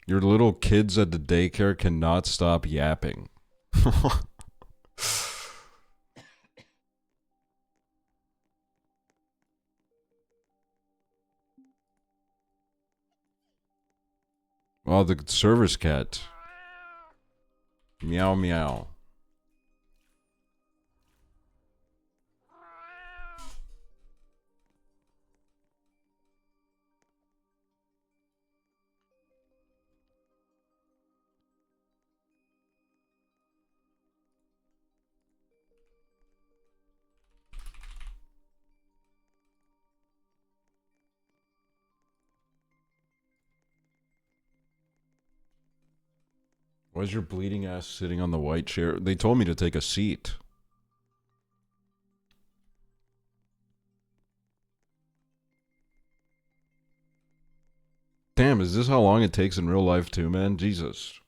Your little kids at the daycare cannot stop yapping. Oh, the service cat. Meow meow. Why is your bleeding ass sitting on the white chair? They told me to take a seat. Damn, is this how long it takes in real life too, man? Jesus.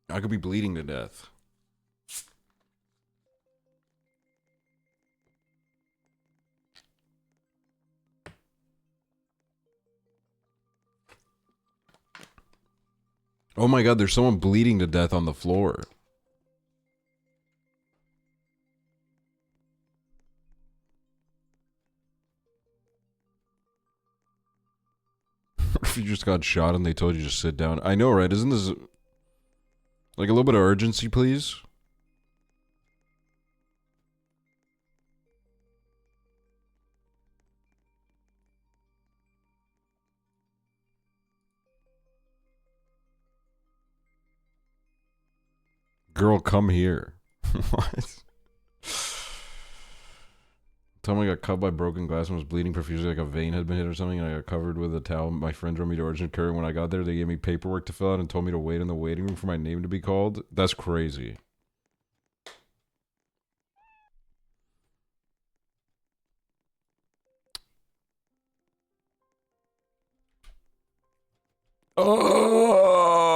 I could be bleeding to death. Oh my god, there's someone bleeding to death on the floor. If you just got shot and they told you to sit down. I know, right? Isn't this... Like a little bit of urgency, please. Girl, come here. What? Time I got cut by broken glass and was bleeding profusely like a vein had been hit or something, and I got covered with a towel. My friend drove me to urgent care. When I got there, they gave me paperwork to fill out and told me to wait in the waiting room for my name to be called. That's crazy. Oh.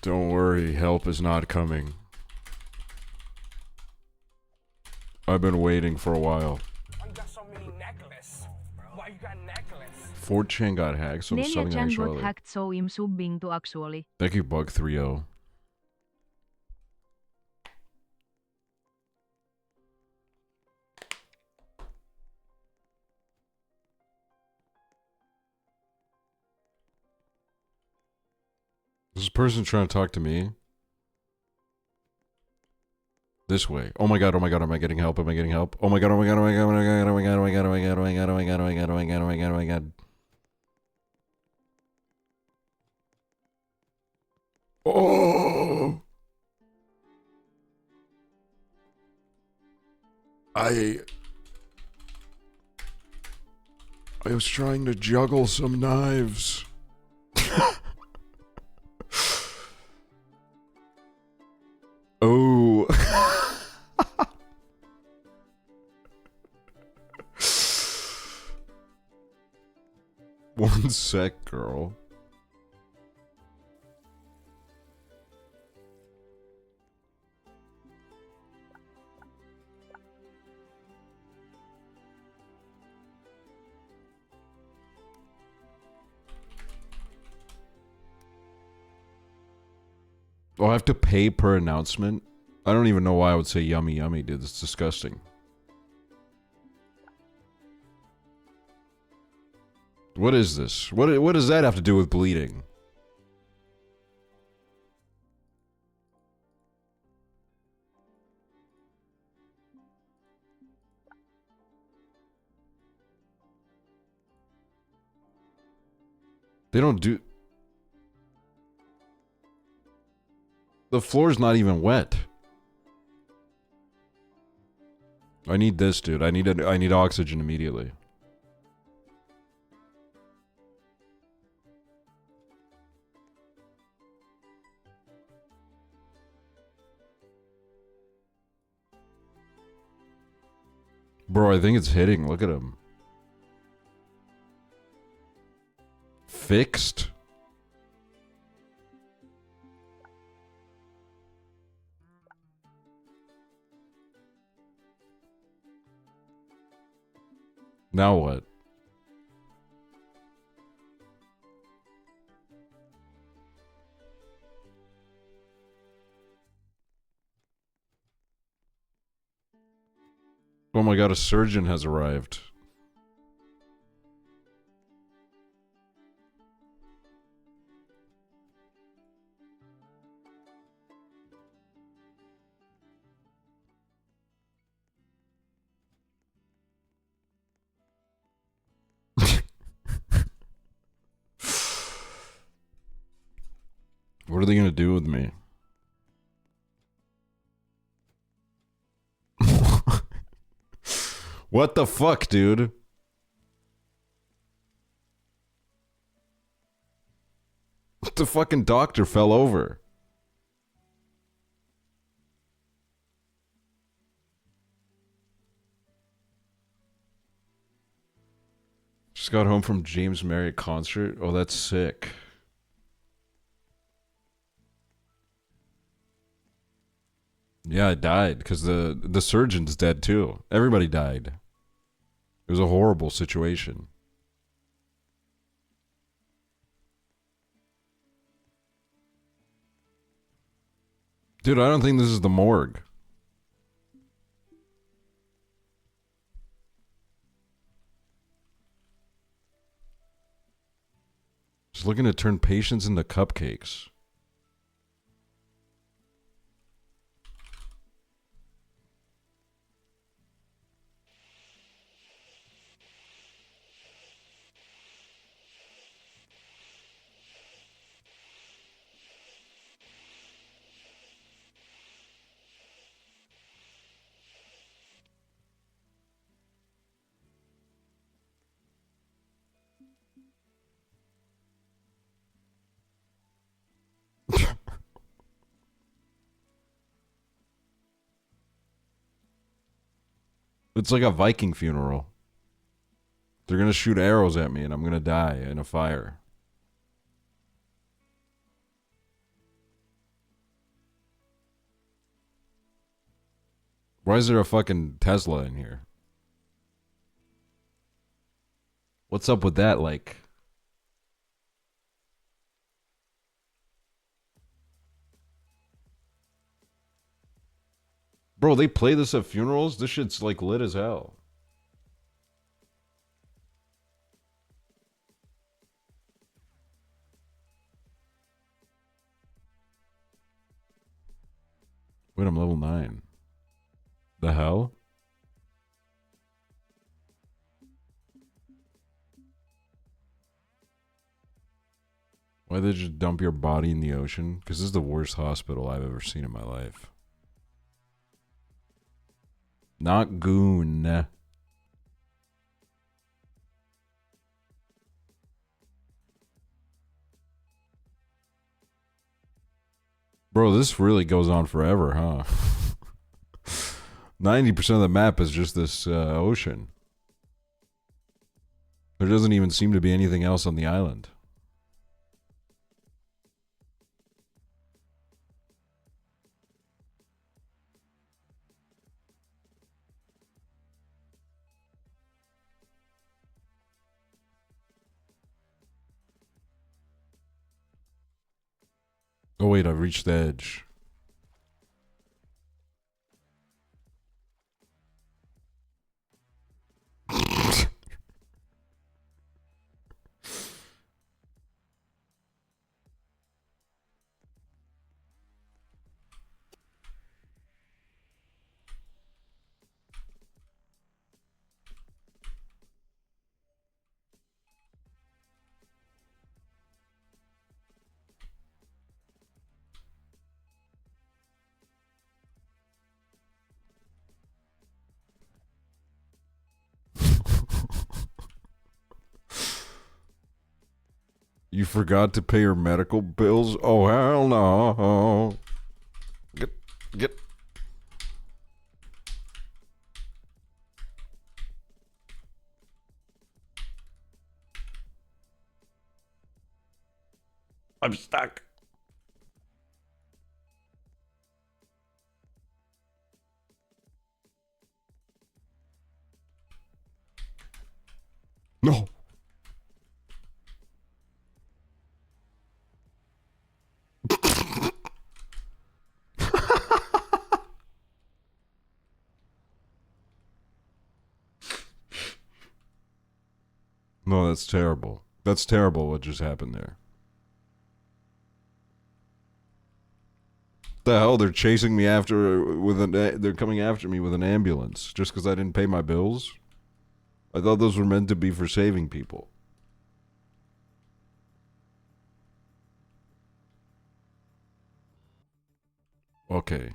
Don't worry, help is not coming. I've been waiting for a while. You got so many necklaces. Why you got necklace? 4chan got hacked, so I'm Nelia selling Chan got actually. hacked, so I'm subbing to Actually. Thank you, Bug30. Is this person trying to talk to me? This way. Oh my god, oh my god, am I getting help? Am I getting help? Oh my god, oh my god, oh my god, oh my god, oh my god, oh my god, oh my god, oh my god, oh my god, oh my god, oh my god, oh my god, oh my god. Oh! I was trying to juggle some knives. Oh. One sec, girl. Oh, I have to pay per announcement? I don't even know why I would say yummy yummy, dude. It's disgusting. What is this? What does that have to do with bleeding? They don't do... The floor's not even wet. I need this, dude. I need oxygen immediately. Bro, I think it's hitting. Look at him. Fixed? Now what? Oh my god, a surgeon has arrived. What are they gonna do with me? What the fuck, dude? The fucking doctor fell over. Just got home from James Marriott concert. Oh, that's sick. Yeah, I died because the surgeon's dead too. Everybody died. It was a horrible situation. Dude, I don't think this is the morgue. Just looking to turn patients into cupcakes. It's like a Viking funeral. They're gonna shoot arrows at me and I'm gonna die in a fire. Why is there a fucking Tesla in here? What's up with that, like? Bro, they play this at funerals? This shit's like lit as hell. Wait, I'm level 9. The hell? Why they just dump your body in the ocean? Because this is the worst hospital I've ever seen in my life. Not goon. Bro, this really goes on forever, huh? 90% of the map is just this ocean. There doesn't even seem to be anything else on the island. Oh wait, I've reached the edge. You forgot to pay your medical bills? Oh, hell no. Get. I'm stuck. No. No, that's terrible. That's terrible what just happened there. The hell, they're chasing me after with an they're coming after me with an ambulance just because I didn't pay my bills? I thought those were meant to be for saving people. Okay.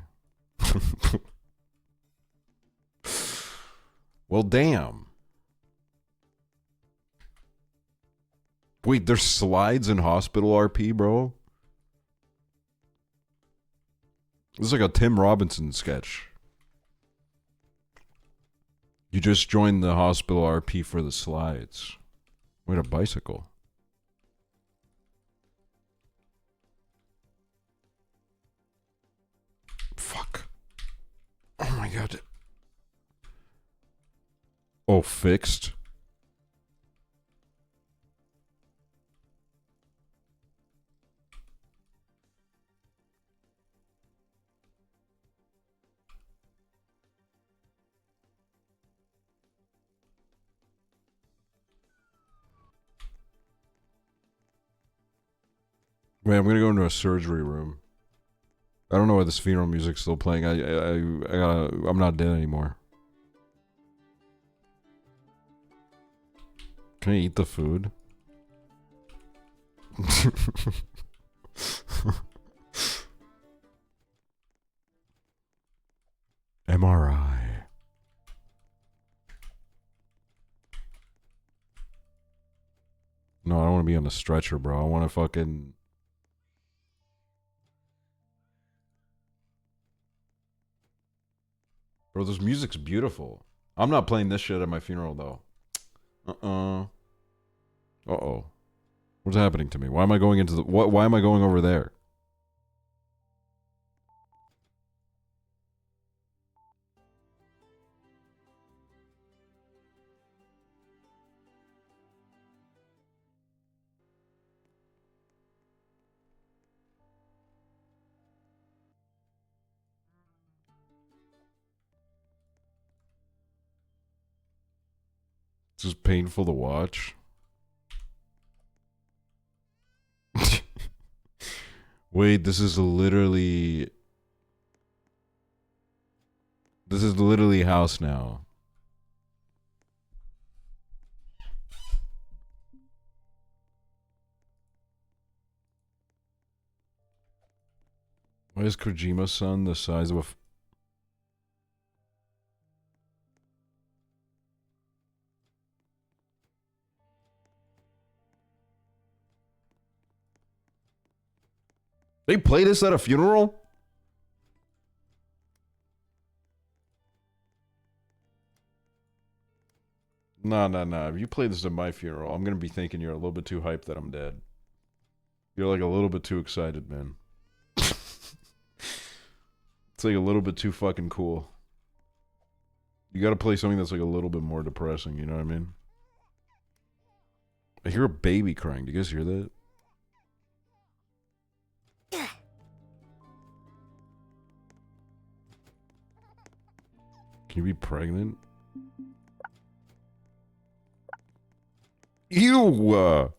Well, damn. Wait, there's slides in hospital RP, bro? This is like a Tim Robinson sketch. You just joined the hospital RP for the slides. Wait, a bicycle. Fuck. Oh my god. Oh, fixed? Wait, I'm gonna go into a surgery room. I don't know why this funeral music's still playing. I'm not dead anymore. Can I eat the food? MRI. No, I don't want to be on a stretcher, bro. I want to fucking... Bro, this music's beautiful. I'm not playing this shit at my funeral, though. Uh-oh. What's happening to me? Why am I going into the... Why am I going over there? This is painful to watch. Wait, this is literally house now. Why is Kojima's son the size of a... They play this at a funeral? Nah. If you play this at my funeral, I'm gonna be thinking you're a little bit too hyped that I'm dead. You're like a little bit too excited, man. It's like a little bit too fucking cool. You gotta play something that's like a little bit more depressing, you know what I mean? I hear a baby crying. Do you guys hear that? Can you be pregnant? Ew!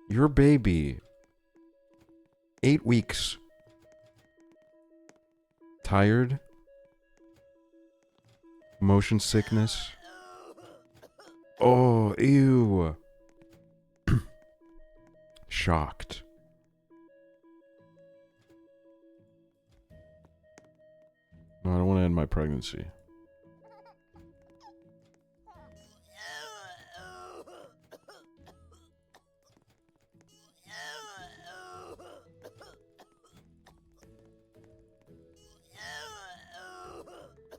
Your baby. 8 weeks. Tired? Motion sickness? Oh, ew. Shocked. No, I don't want to end my pregnancy.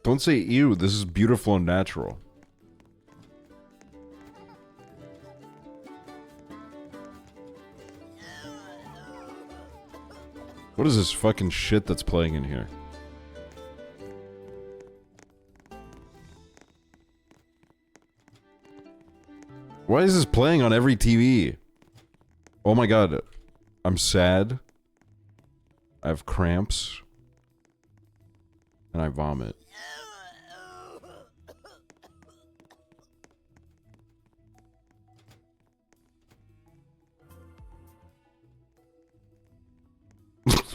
Don't say ew, this is beautiful and natural. What is this fucking shit that's playing in here? Why is this playing on every TV? Oh my god. I'm sad. I have cramps. And I vomit.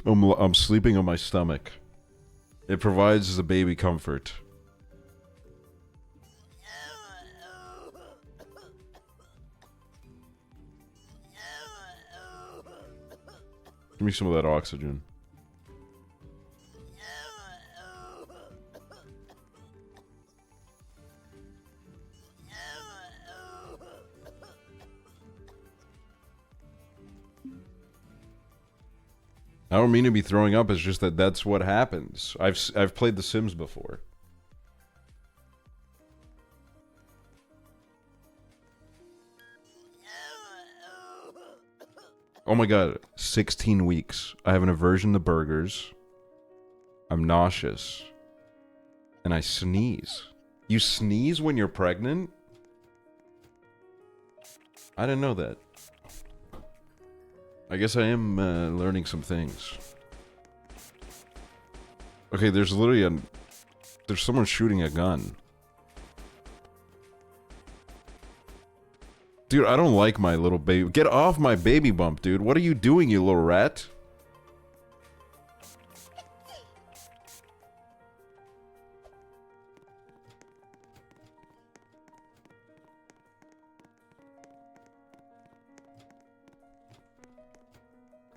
I'm sleeping on my stomach. It provides the baby comfort. Give me some of that oxygen. I don't mean to be throwing up, it's just that that's what happens. I've played The Sims before. Oh my god, 16 weeks. I have an aversion to burgers. I'm nauseous. And I sneeze. You sneeze when you're pregnant? I didn't know that. I guess I am learning some things. Okay, there's There's someone shooting a gun. Dude, I don't like my little baby. Get off my baby bump, dude. What are you doing, you little rat?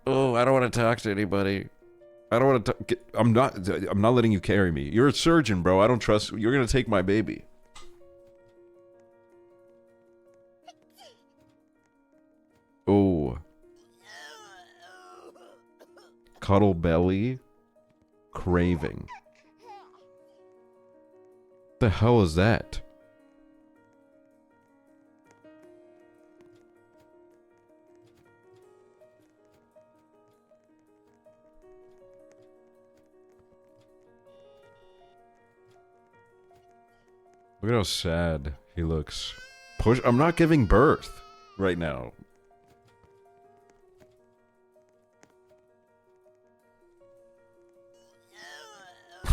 Oh, I don't want to talk to anybody. I don't want to. I'm not letting you carry me. You're a surgeon, bro. I don't trust. You're gonna take my baby. Oh. Cuddle belly. Craving. What the hell is that? Look at how sad he looks. Push. I'm not giving birth right now.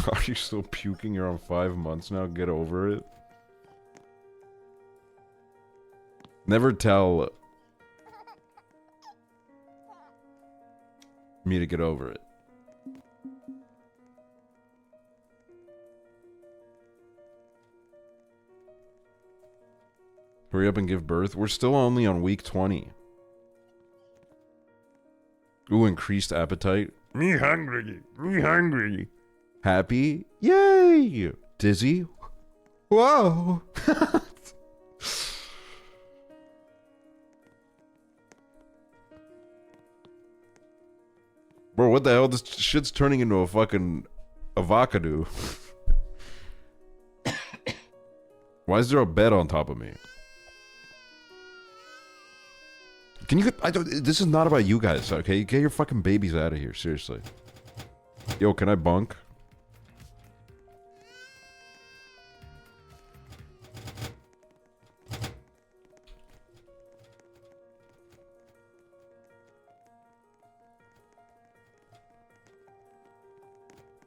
Are you still puking? You're on 5 months now. Get over it. Never tell me to get over it. Hurry up and give birth. We're still only on week 20. Ooh, increased appetite. Me hungry. Me hungry. Happy. Yay. Dizzy. Whoa. Bro, what the hell? This shit's turning into a fucking avocado. Why is there a bed on top of me? Can you get, this is not about you guys, okay? Get your fucking babies out of here, seriously. Yo, can I bunk?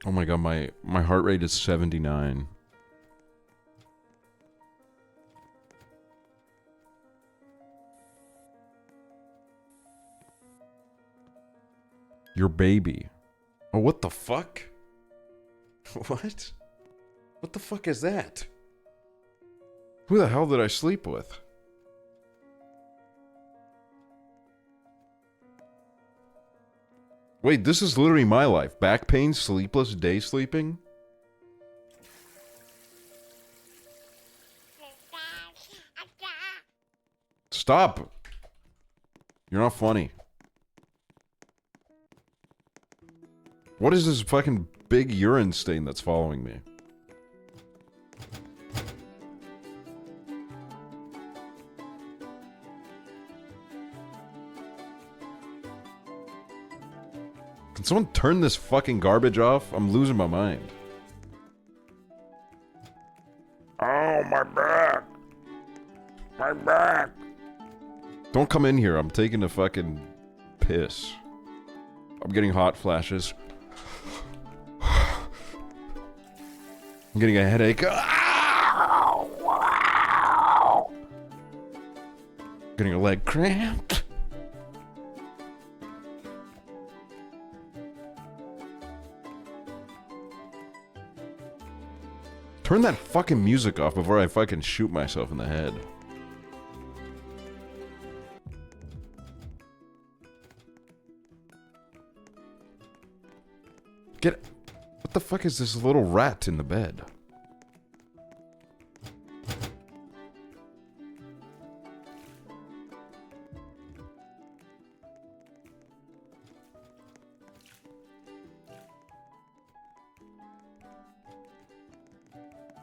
Oh my god, my heart rate is 79. Your baby. Oh, what the fuck? What? What the fuck is that? Who the hell did I sleep with? Wait, this is literally my life. Back pain, sleepless, day sleeping? Stop! You're not funny. What is this fucking big urine stain that's following me? Can someone turn this fucking garbage off? I'm losing my mind. Oh, my back! My back! Don't come in here. I'm taking a fucking piss. I'm getting hot flashes. I'm getting a headache. Getting a leg cramp. Turn that fucking music off before I fucking shoot myself in the head. Get... What the fuck is this little rat in the bed?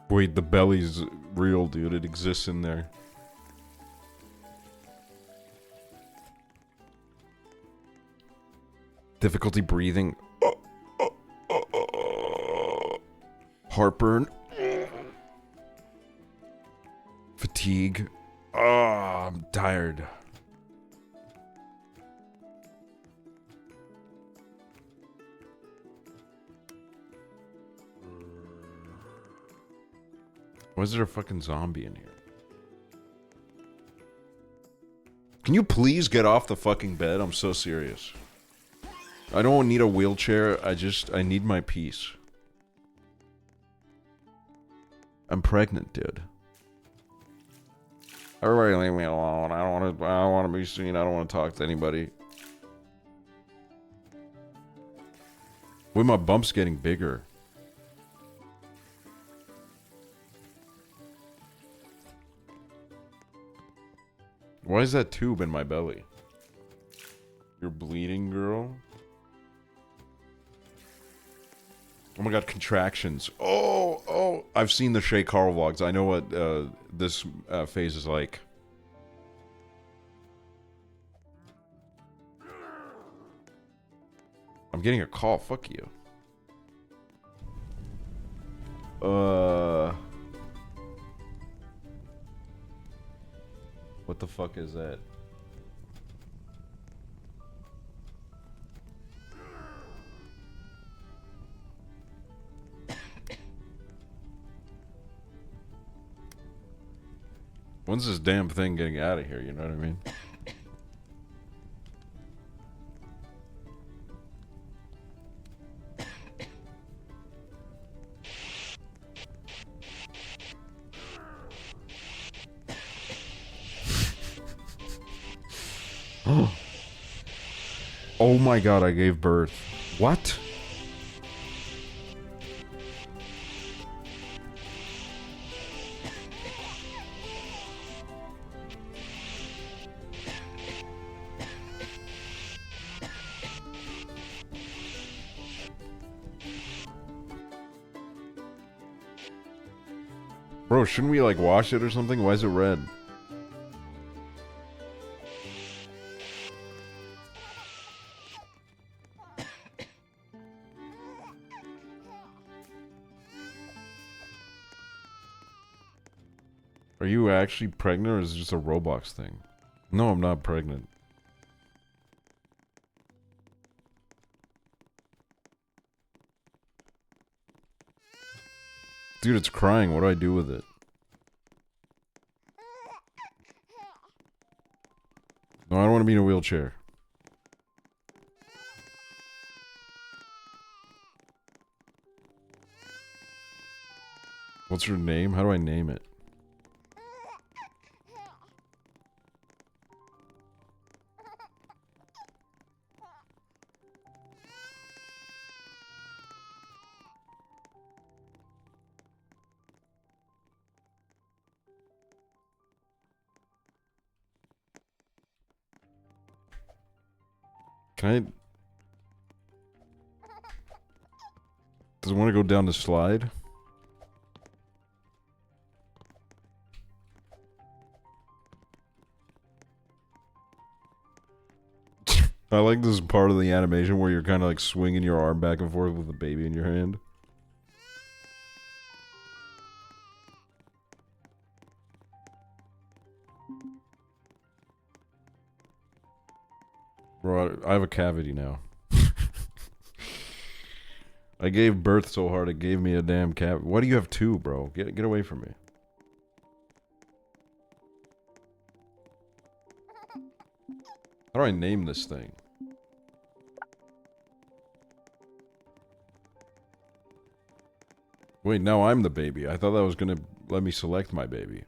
Wait, the belly's real, dude. It exists in there. Difficulty breathing. Heartburn. Fatigue. Oh, I'm tired. Why is there a fucking zombie in here? Can you please get off the fucking bed? I'm so serious. I don't need a wheelchair. I need my peace. I'm pregnant, dude. Everybody leave me alone. I don't want to be seen. I don't want to talk to anybody. Wait, my bump's getting bigger. Why is that tube in my belly? You're bleeding, girl? Oh my god, contractions. Oh, I've seen the Shay Carl vlogs. I know what this phase is like. I'm getting a call. Fuck you. What the fuck is that? When's this damn thing getting out of here, you know what I mean? Oh my god, I gave birth. What? Bro, shouldn't we like wash it or something? Why is it red? Are you actually pregnant or is it just a Roblox thing? No, I'm not pregnant. Dude, it's crying. What do I do with it? No, I don't want to be in a wheelchair. What's her name? How do I name it? Can I... Does it want to go down the slide? I like this part of the animation where you're kind of like swinging your arm back and forth with the baby in your hand. Bro, I have a cavity now. I gave birth so hard it gave me a damn cavity. Why do you have two, bro? Get away from me. How do I name this thing? Wait, now I'm the baby. I thought that was gonna let me select my baby.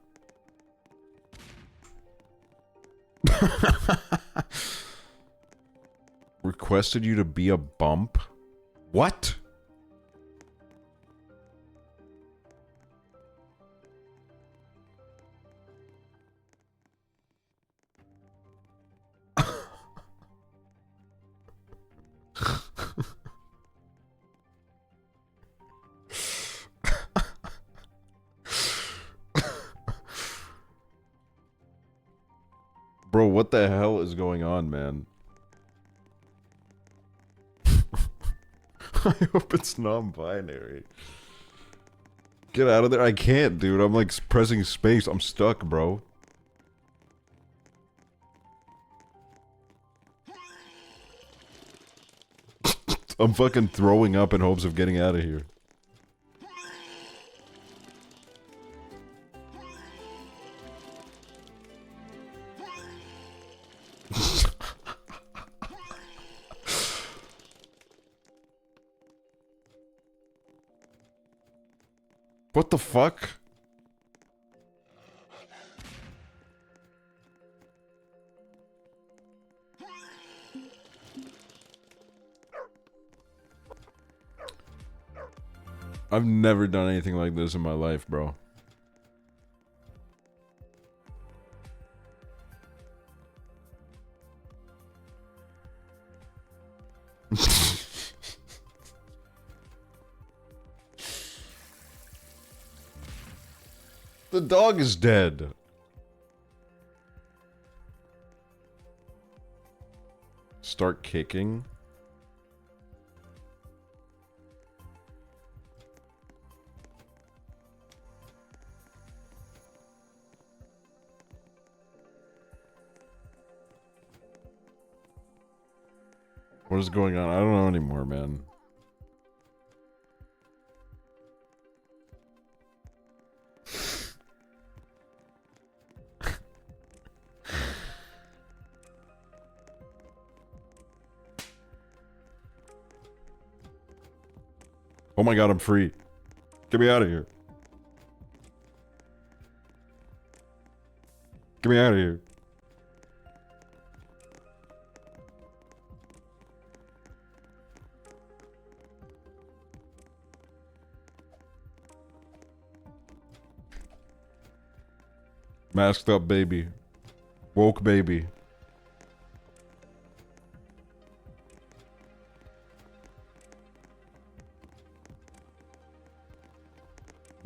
Requested you to be a bump? What? Bro, what the hell is going on, man? I hope it's non-binary. Get out of there. I can't, dude. I'm like pressing space. I'm stuck, bro. I'm fucking throwing up in hopes of getting out of here. What the fuck? I've never done anything like this in my life, bro. The dog is dead. Start kicking. What is going on? I don't know anymore, man. Oh my god, I'm free. Get me out of here. Get me out of here. Masked up baby. Woke baby.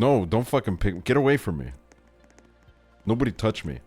No, don't fucking pick. Get away from me. Nobody touch me.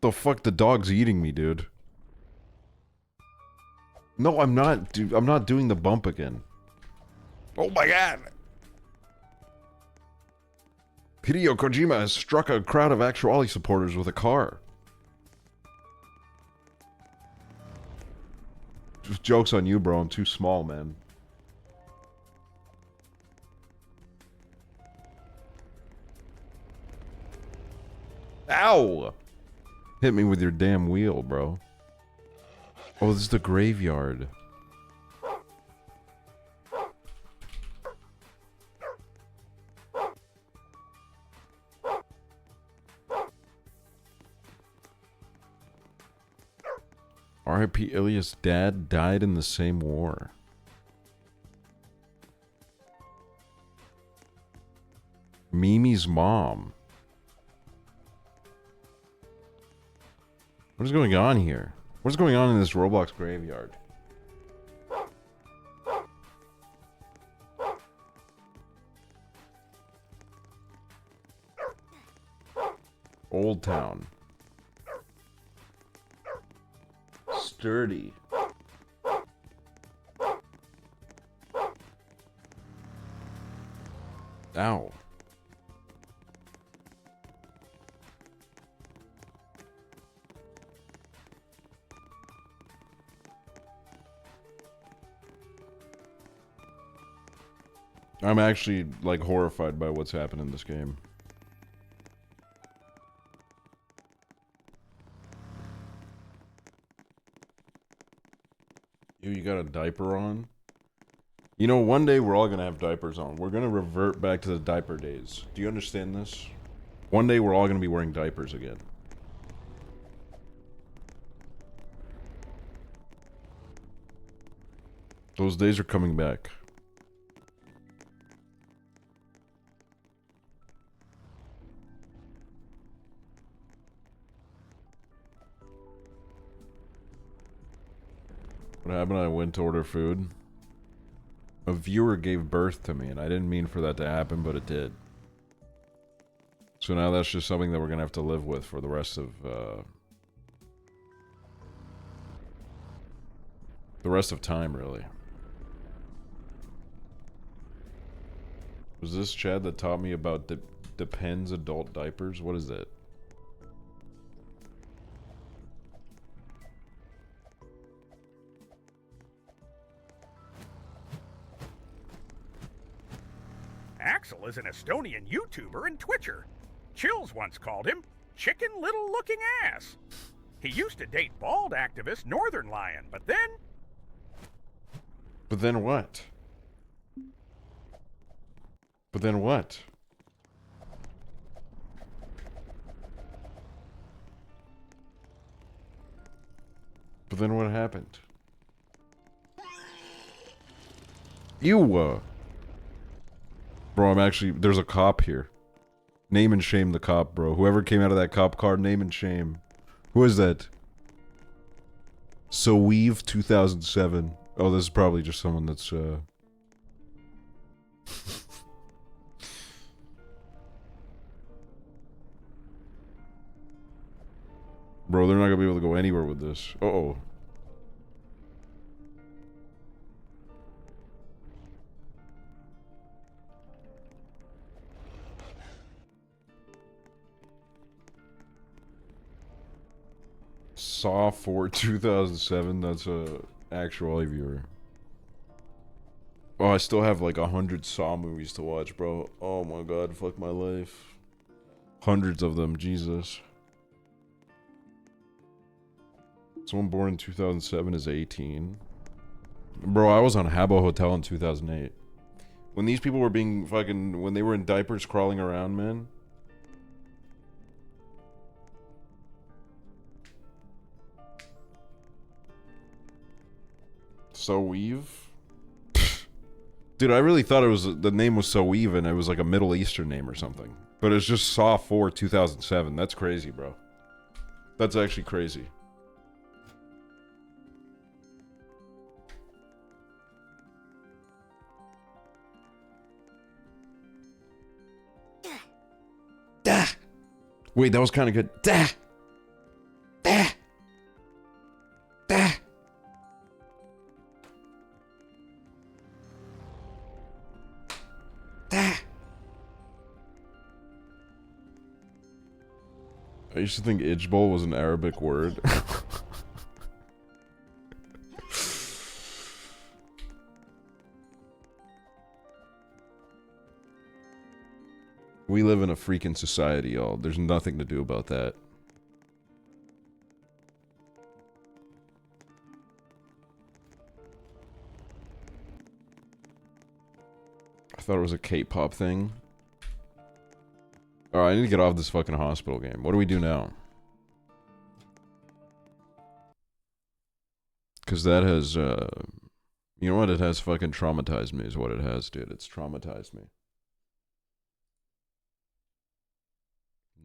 The fuck, the dog's eating me, dude. No, I'm not, dude. I'm not doing the bump again. Oh my god! Hideo Kojima has struck a crowd of Aksually supporters with a car. Just joke's on you, bro. I'm too small, man. Ow! Hit me with your damn wheel, bro. Oh, this is the graveyard. R.I.P. Ilya's dad died in the same war. Mimi's mom. What is going on here? What is going on in this Roblox graveyard? Old Town. Sturdy. Ow. I'm actually, like, horrified by what's happened in this game. You got a diaper on? You know, one day we're all gonna have diapers on. We're gonna revert back to the diaper days. Do you understand this? One day we're all gonna be wearing diapers again. Those days are coming back. What happened? I went to order food. A viewer gave birth to me, and I didn't mean for that to happen, but it did. So now that's just something that we're gonna have to live with for the rest of time, really. Was this Chad that taught me about Depends adult diapers? What is that? Aksel is an Estonian YouTuber and Twitcher. Chills once called him Chicken Little Looking Ass. He used to date bald activist Northern Lion, but then... But then what? But then what? But then what happened? Ew! Bro, I'm actually... There's a cop here. Name and shame the cop, bro. Whoever came out of that cop car, name and shame. Who is that? So Weave 2007. Oh, this is probably just someone that's, Bro, they're not gonna be able to go anywhere with this. Uh-oh. Saw 4 2007. That's a actual viewer. Oh, I still have like 100 Saw movies to watch, bro. Oh my god, fuck my life. Hundreds of them, Jesus. Someone born in 2007 is 18. Bro, I was on Habbo Hotel in 2008. When these people were being fucking... When they were in diapers crawling around, man. So Weave? Dude, I really thought it was... The name was So Weave and it was like a Middle Eastern name or something. But it's just Saw 4 2007. That's crazy, bro. That's actually crazy. Da. Wait, that was kind of good. Da. Da. Da. Da. I used to think Ijbol was an Arabic word. We live in a freaking society, y'all. There's nothing to do about that. I thought it was a K-pop thing. Alright, I need to get off this fucking hospital game. What do we do now? Because that has, you know what? It has fucking traumatized me is what it has, dude. It's traumatized me.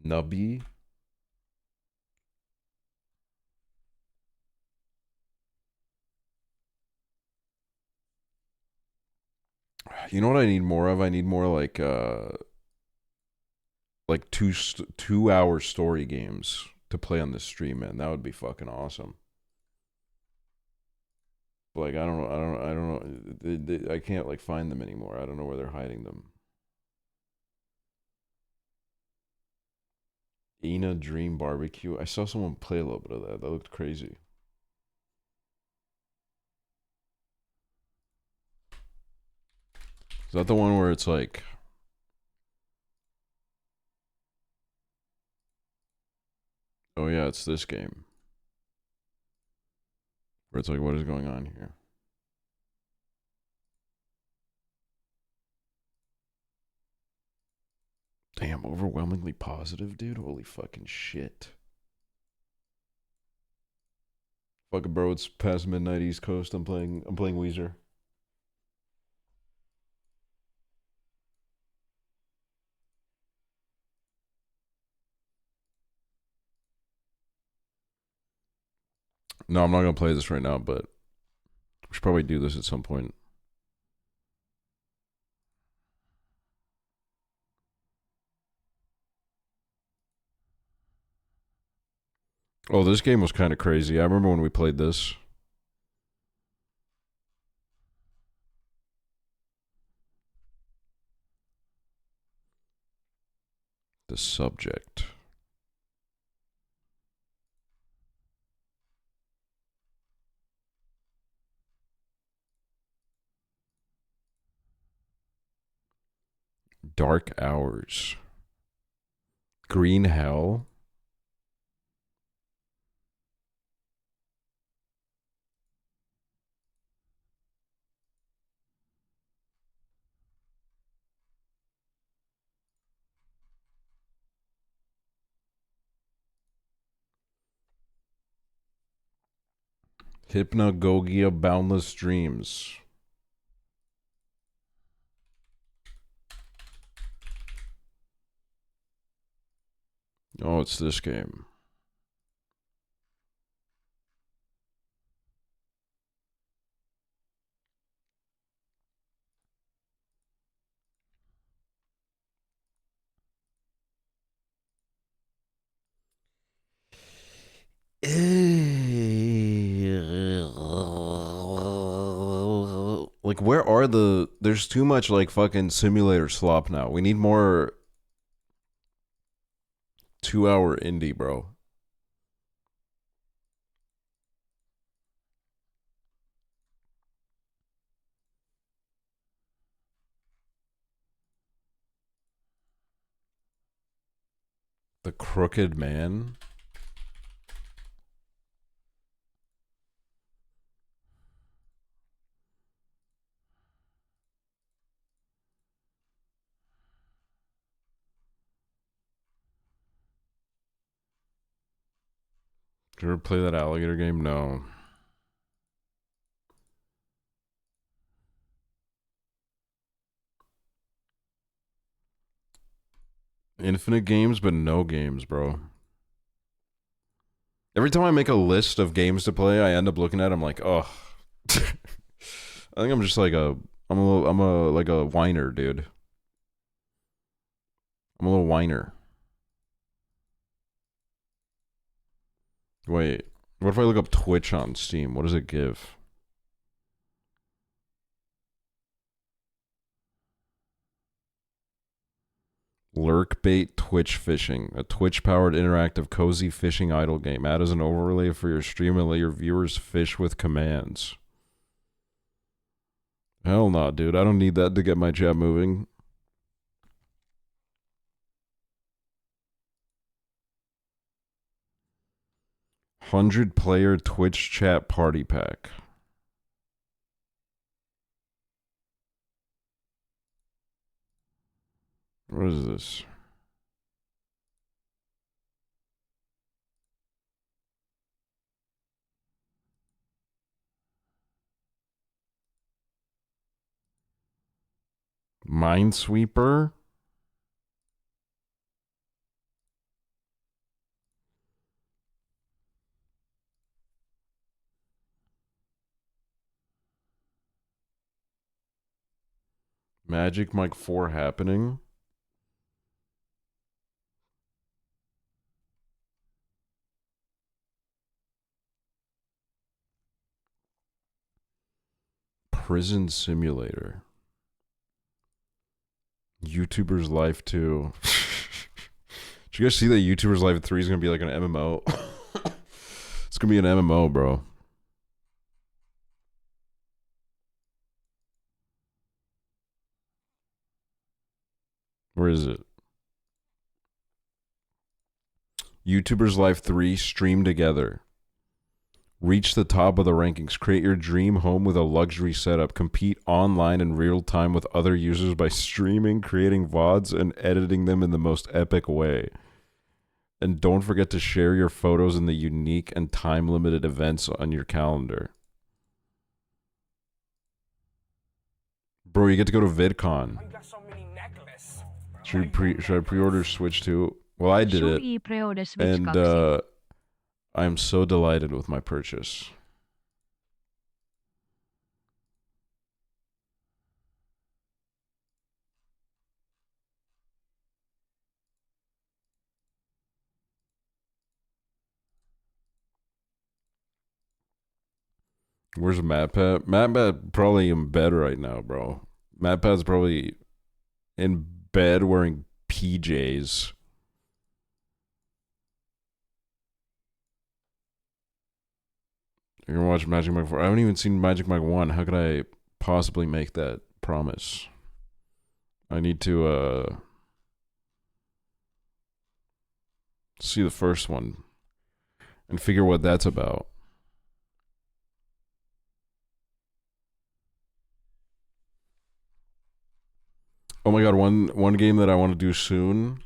Nubby? You know what I need more of? I need more like 2-hour story games to play on this stream, man. That would be fucking awesome. Like, I don't know. I can't like find them anymore. I don't know where they're hiding them. Ina Dream Barbecue. I saw someone play a little bit of that. That looked crazy. Is that the one where it's like... Oh yeah, it's this game. Where it's like, what is going on here? Damn, overwhelmingly positive, dude. Holy fucking shit. Fucking bro, it's past midnight East Coast. I'm playing Weezer. No, I'm not gonna play this right now, but We should probably do this at some point. Oh, this game was kind of crazy. I remember when we played this. The subject. Dark hours. Green hell. Hypnagogia Boundless Dreams. Oh, it's this game. Like, where are the... There's too much, like, fucking simulator slop now. We need more 2-hour indie, bro. The Crooked Man. Did you ever play that alligator game? No. Infinite games, but no games, bro. Every time I make a list of games to play, I end up looking at them like, oh. I think I'm just like I'm a whiner, dude. I'm a little whiner. Wait, what if I look up Twitch on Steam? What does it give? Lurkbait Twitch Fishing, a Twitch-powered interactive cozy fishing idle game. Add as an overlay for your stream and let your viewers fish with commands. Hell nah, dude. I don't need that to get my chat moving. $100-player Twitch chat party pack. What is this? Minesweeper? Magic Mike 4 happening? Prison Simulator. YouTuber's Life 2. Did you guys see that YouTuber's Life 3 is going to be like an MMO? It's going to be an MMO, bro. Where is it? YouTuber's Life 3 stream together. Reach the top of the rankings. Create your dream home with a luxury setup. Compete online in real time with other users by streaming, creating VODs, and editing them in the most epic way. And don't forget to share your photos in the unique and time-limited events on your calendar. Bro, you get to go to VidCon. You got so many necklaces. Should I pre-order Switch 2? Well, I did it. pre-order Switch And 2. I'm so delighted with my purchase. Where's MatPat? MatPat probably in bed right now, bro. MatPat's probably in bed wearing PJs. You're gonna watch Magic Mike 4. I haven't even seen Magic Mike 1. How could I possibly make that promise? I need to see the first one and figure what that's about. Oh my god, one game that I want to do soon,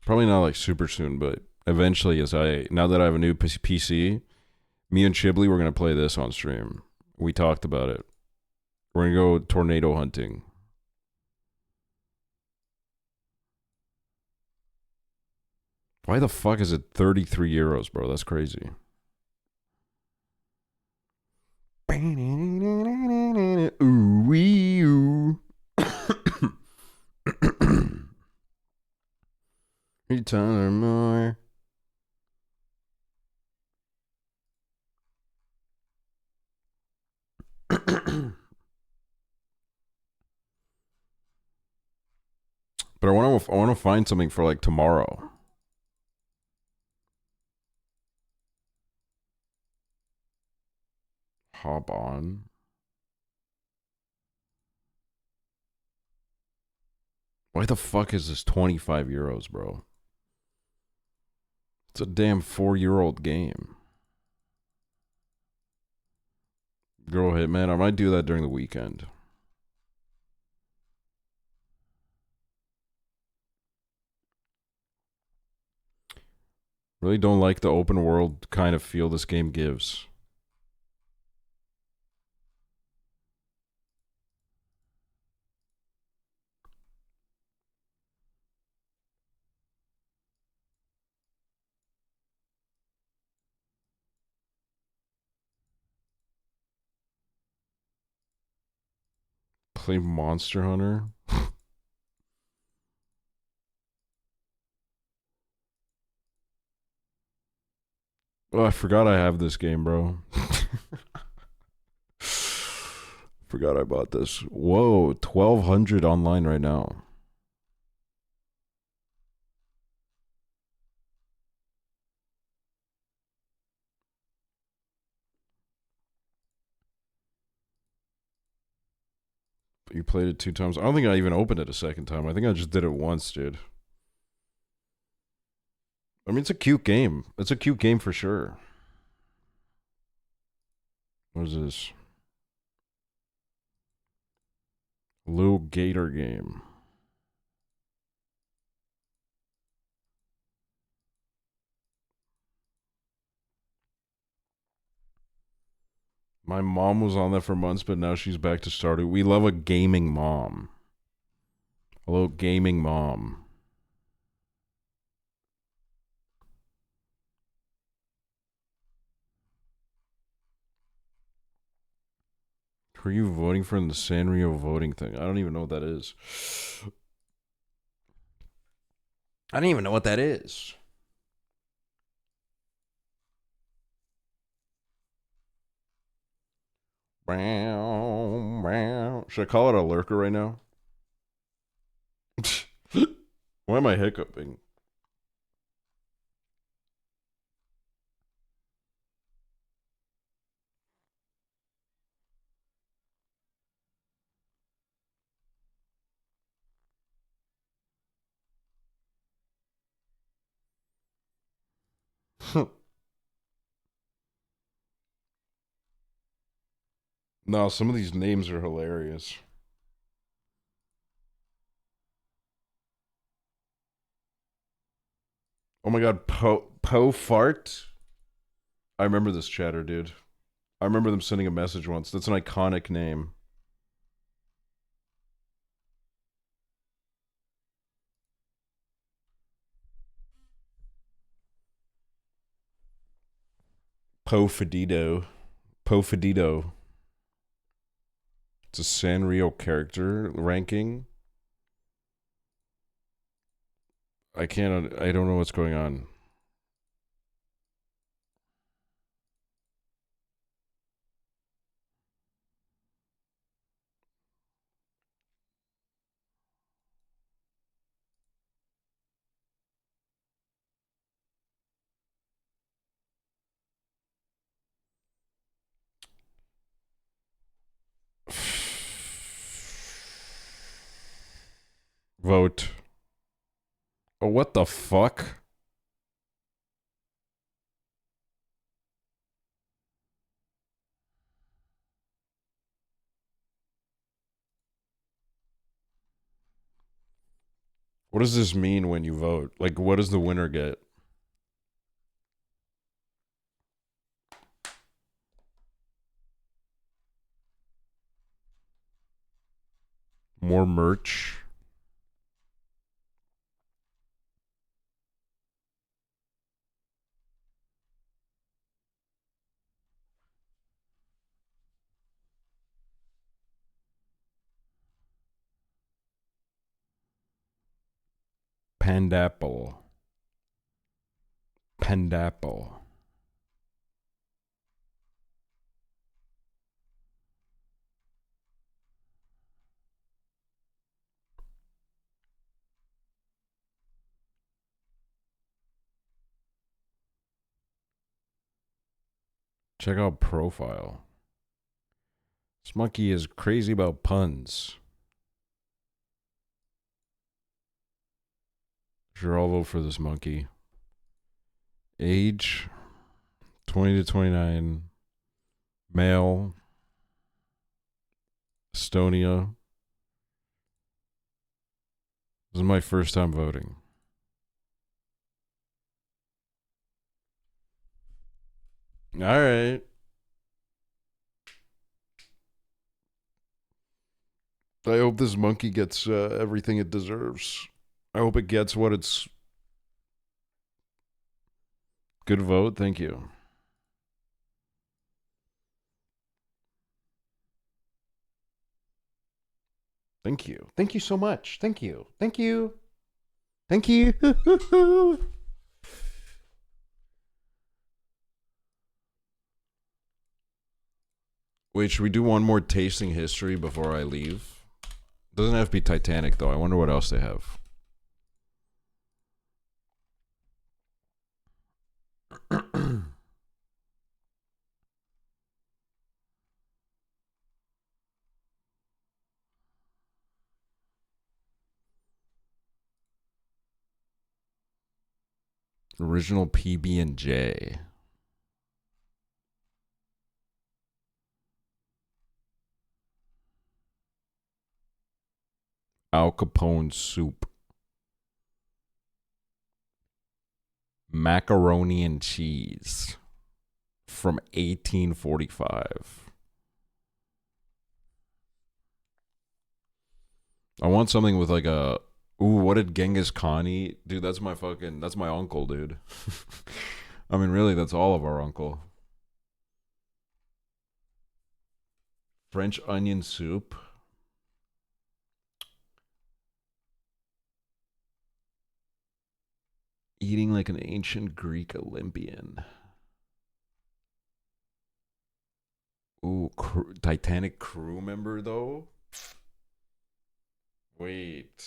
probably not like super soon, but eventually, now that I have a new PC, me and Chiblee, we're gonna play this on stream. We talked about it. We're gonna go tornado hunting. Why the fuck is it 33 euros, bro? That's crazy. Ooh wee ooh. Return more. But I want to find something for like tomorrow. Hop on. Why the fuck is this 25 euros, bro? It's a damn 4-year-old game. Girl Hitman, I might do that during the weekend. Really don't like the open world kind of feel this game gives. Play Monster Hunter. Oh, I forgot I have this game, bro. Forgot I bought this. Whoa, 1,200 online right now. You played it 2 times. I don't think I even opened it a second time. I think I just did it once, dude. I mean, it's a cute game. It's a cute game for sure. What is this? Little Gator game. My mom was on that for months, but now she's back to Stardew. We love a gaming mom. Hello, gaming mom. Who are you voting for in the Sanrio voting thing? I don't even know what that is. I don't even know what that is. Should I call it a lurker right now? Why am I hiccuping? No, some of these names are hilarious. Oh my god, Po Fart? I remember this chatter, dude. I remember them sending a message once. That's an iconic name. Po Fedito. Po Fedito. It's a Sanrio character ranking. I don't know what's going on. Vote. Oh, what the fuck? What does this mean when you vote? Like, what does the winner get? More merch? Pandapple. Pandapple. Check out profile. This monkey is crazy about puns. Sure, I'll vote for this monkey. Age 20 to 29. Male. Estonia. This is my first time voting. All right. I hope this monkey gets everything it deserves. I hope it gets what it's... Good vote. Thank you. Thank you. Thank you so much. Thank you. Thank you. Thank you. Wait, should we do one more tasting history before I leave? Doesn't have to be Titanic, though. I wonder what else they have. Original PB&J. Al Capone soup. Macaroni and cheese from 1845. I want something with like a... Ooh, what did Genghis Khan eat? Dude, that's my fucking... That's my uncle, dude. I mean, really, that's all of our uncle. French onion soup. Eating like an ancient Greek Olympian. Ooh, Titanic crew member, though? Wait...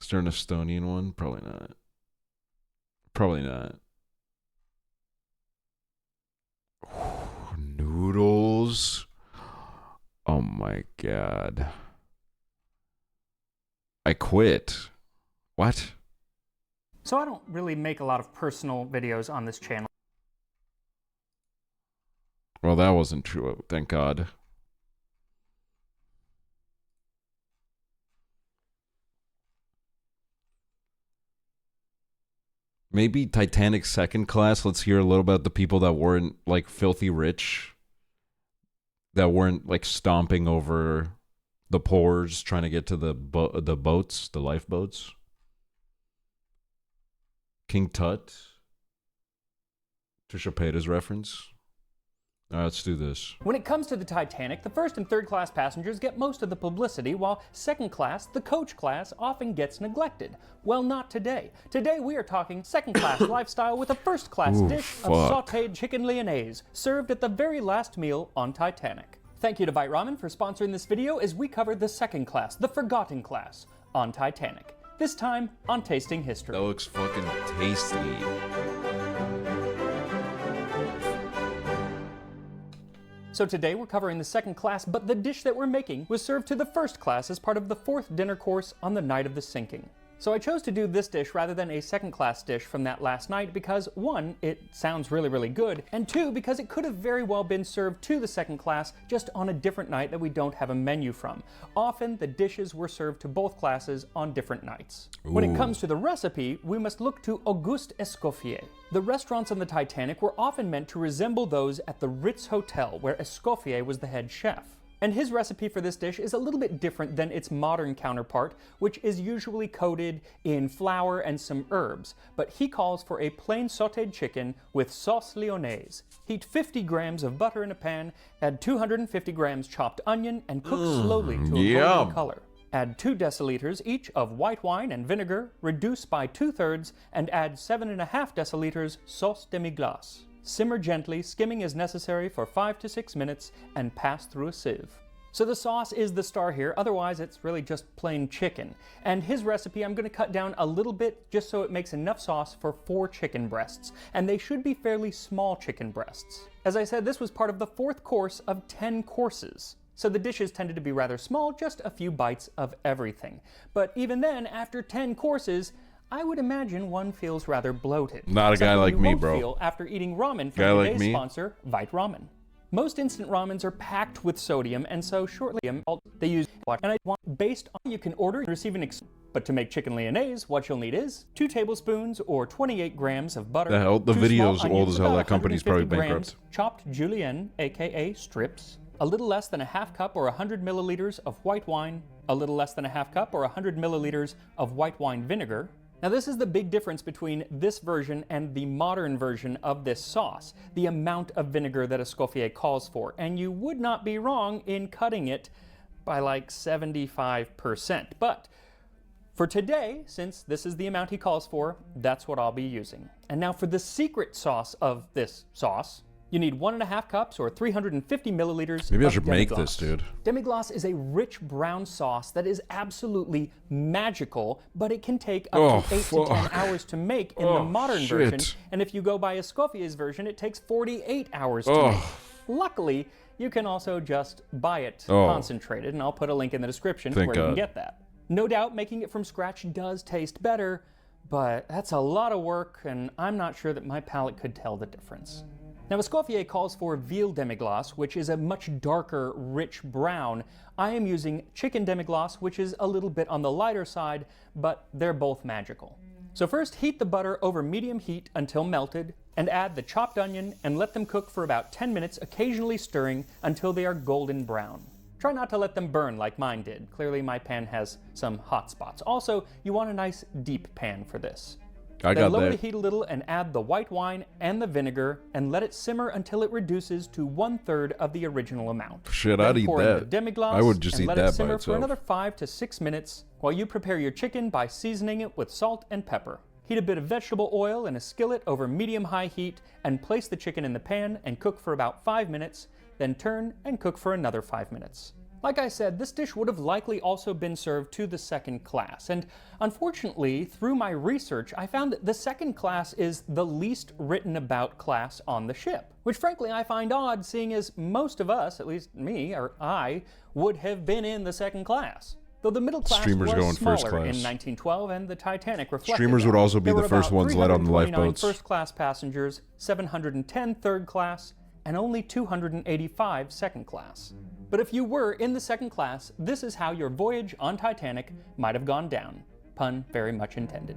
Is there an Estonian one? Probably not. Probably not. Noodles. Oh my god. I quit. What? So I don't really make a lot of personal videos on this channel. Well, that wasn't true. Thank God. Maybe Titanic second class. Let's hear a little about the people that weren't like filthy rich. That weren't like stomping over the pores trying to get to the boats, the lifeboats. King Tut. Trisha Paytas reference. Let's do this. When it comes to the Titanic, the first and third class passengers get most of the publicity, while second class, the coach class, often gets neglected. Well, not today. Today we are talking second class lifestyle with a first class dish of sautéed chicken lyonnaise, served at the very last meal on Titanic. Thank you to Vite Ramen for sponsoring this video as we cover the second class, the forgotten class, on Titanic. This time on Tasting History. That looks fucking tasty. So today we're covering the second class, but the dish that we're making was served to the first class as part of the fourth dinner course on the night of the sinking. So I chose to do this dish rather than a second class dish from that last night because 1, it sounds really good, and 2, because it could have very well been served to the second class just on a different night that we don't have a menu from. Often the dishes were served to both classes on different nights. When it comes to the recipe, we must look to Auguste Escoffier. The restaurants on the Titanic were often meant to resemble those at the Ritz Hotel, where Escoffier was the head chef. And his recipe for this dish is a little bit different than its modern counterpart, which is usually coated in flour and some herbs, but he calls for a plain sautéed chicken with sauce lyonnaise. Heat 50 grams of butter in a pan, add 250 grams chopped onion, and cook slowly to a golden color. Add 2 deciliters each of white wine and vinegar, reduce by 2/3, and add 7.5 deciliters sauce demi-glace. Simmer gently, skimming as necessary for 5 to 6 minutes, and pass through a sieve. So the sauce is the star here, otherwise it's really just plain chicken. And his recipe I'm going to cut down a little bit just so it makes enough sauce for 4 chicken breasts, and they should be fairly small chicken breasts. As I said, this was part of the 4th course of 10 courses. So the dishes tended to be rather small, just a few bites of everything. But even then, after 10 courses, I would imagine one feels rather bloated. Not a guy like me, bro. Feel after eating ramen from Guy like today's me? sponsor, Vite Ramen. Most instant ramens are packed with sodium, and so shortly they use and I want based on you can order and receive an but to make chicken lyonnaise, what you'll need is 2 tablespoons or 28 grams of butter. The hell? The 2 video's small old onions, as hell. about That company's probably 150 grams bankrupt. chopped julienne, aka strips, a little less than a half cup or 100 milliliters of white wine, a little less than a half cup or 100 milliliters of white wine vinegar. Now this is the big difference between this version and the modern version of this sauce, the amount of vinegar that Escoffier calls for, and you would not be wrong in cutting it by like 75%. But for today, since this is the amount he calls for, that's what I'll be using. And now for the secret sauce of this sauce, you need 1.5 cups or 350 milliliters Maybe I of should make demi-glace. this, dude. Demi-glace is a rich brown sauce that is absolutely magical, but it can take up to 8 to 10 hours to make in the modern version. And if you go by Escoffier's version, it takes 48 hours to make. Luckily, you can also just buy it concentrated, and I'll put a link in the description where you can get that. No doubt making it from scratch does taste better, but that's a lot of work, and I'm not sure that my palate could tell the difference. Now, Escoffier calls for veal demi-glace, which is a much darker, rich brown. I am using chicken demi-glace, which is a little bit on the lighter side, but they're both magical. So first, heat the butter over medium heat until melted, and add the chopped onion and let them cook for about 10 minutes, occasionally stirring until they are golden brown. Try not to let them burn like mine did. Clearly my pan has some hot spots. Also, you want a nice deep pan for this. Then lower the heat a little and add the white wine and the vinegar and let it simmer until it reduces to 1/3 of the original amount. Shit, Then I'd eat pour in the that. demi-glace I would just and eat let that it by simmer for itself. another 5 to 6 minutes while you prepare your chicken by seasoning it with salt and pepper. Heat a bit of vegetable oil in a skillet over medium-high heat and place the chicken in the pan and cook for about 5 minutes, then turn and cook for another 5 minutes. Like I said, this dish would have likely also been served to the second class, and unfortunately, through my research, I found that the second class is the least written about class on the ship, which frankly I find odd, seeing as most of us, at least me or I, would have been in the second class. Though the middle class Streamers was go in first smaller in class. 1912 and the Titanic reflected Streamers would that. also be There the were first about ones let on the 329 lifeboats. first-class passengers, 710 third class, and only 285 second class. But if you were in the second class, this is how your voyage on Titanic might have gone down. Pun very much intended.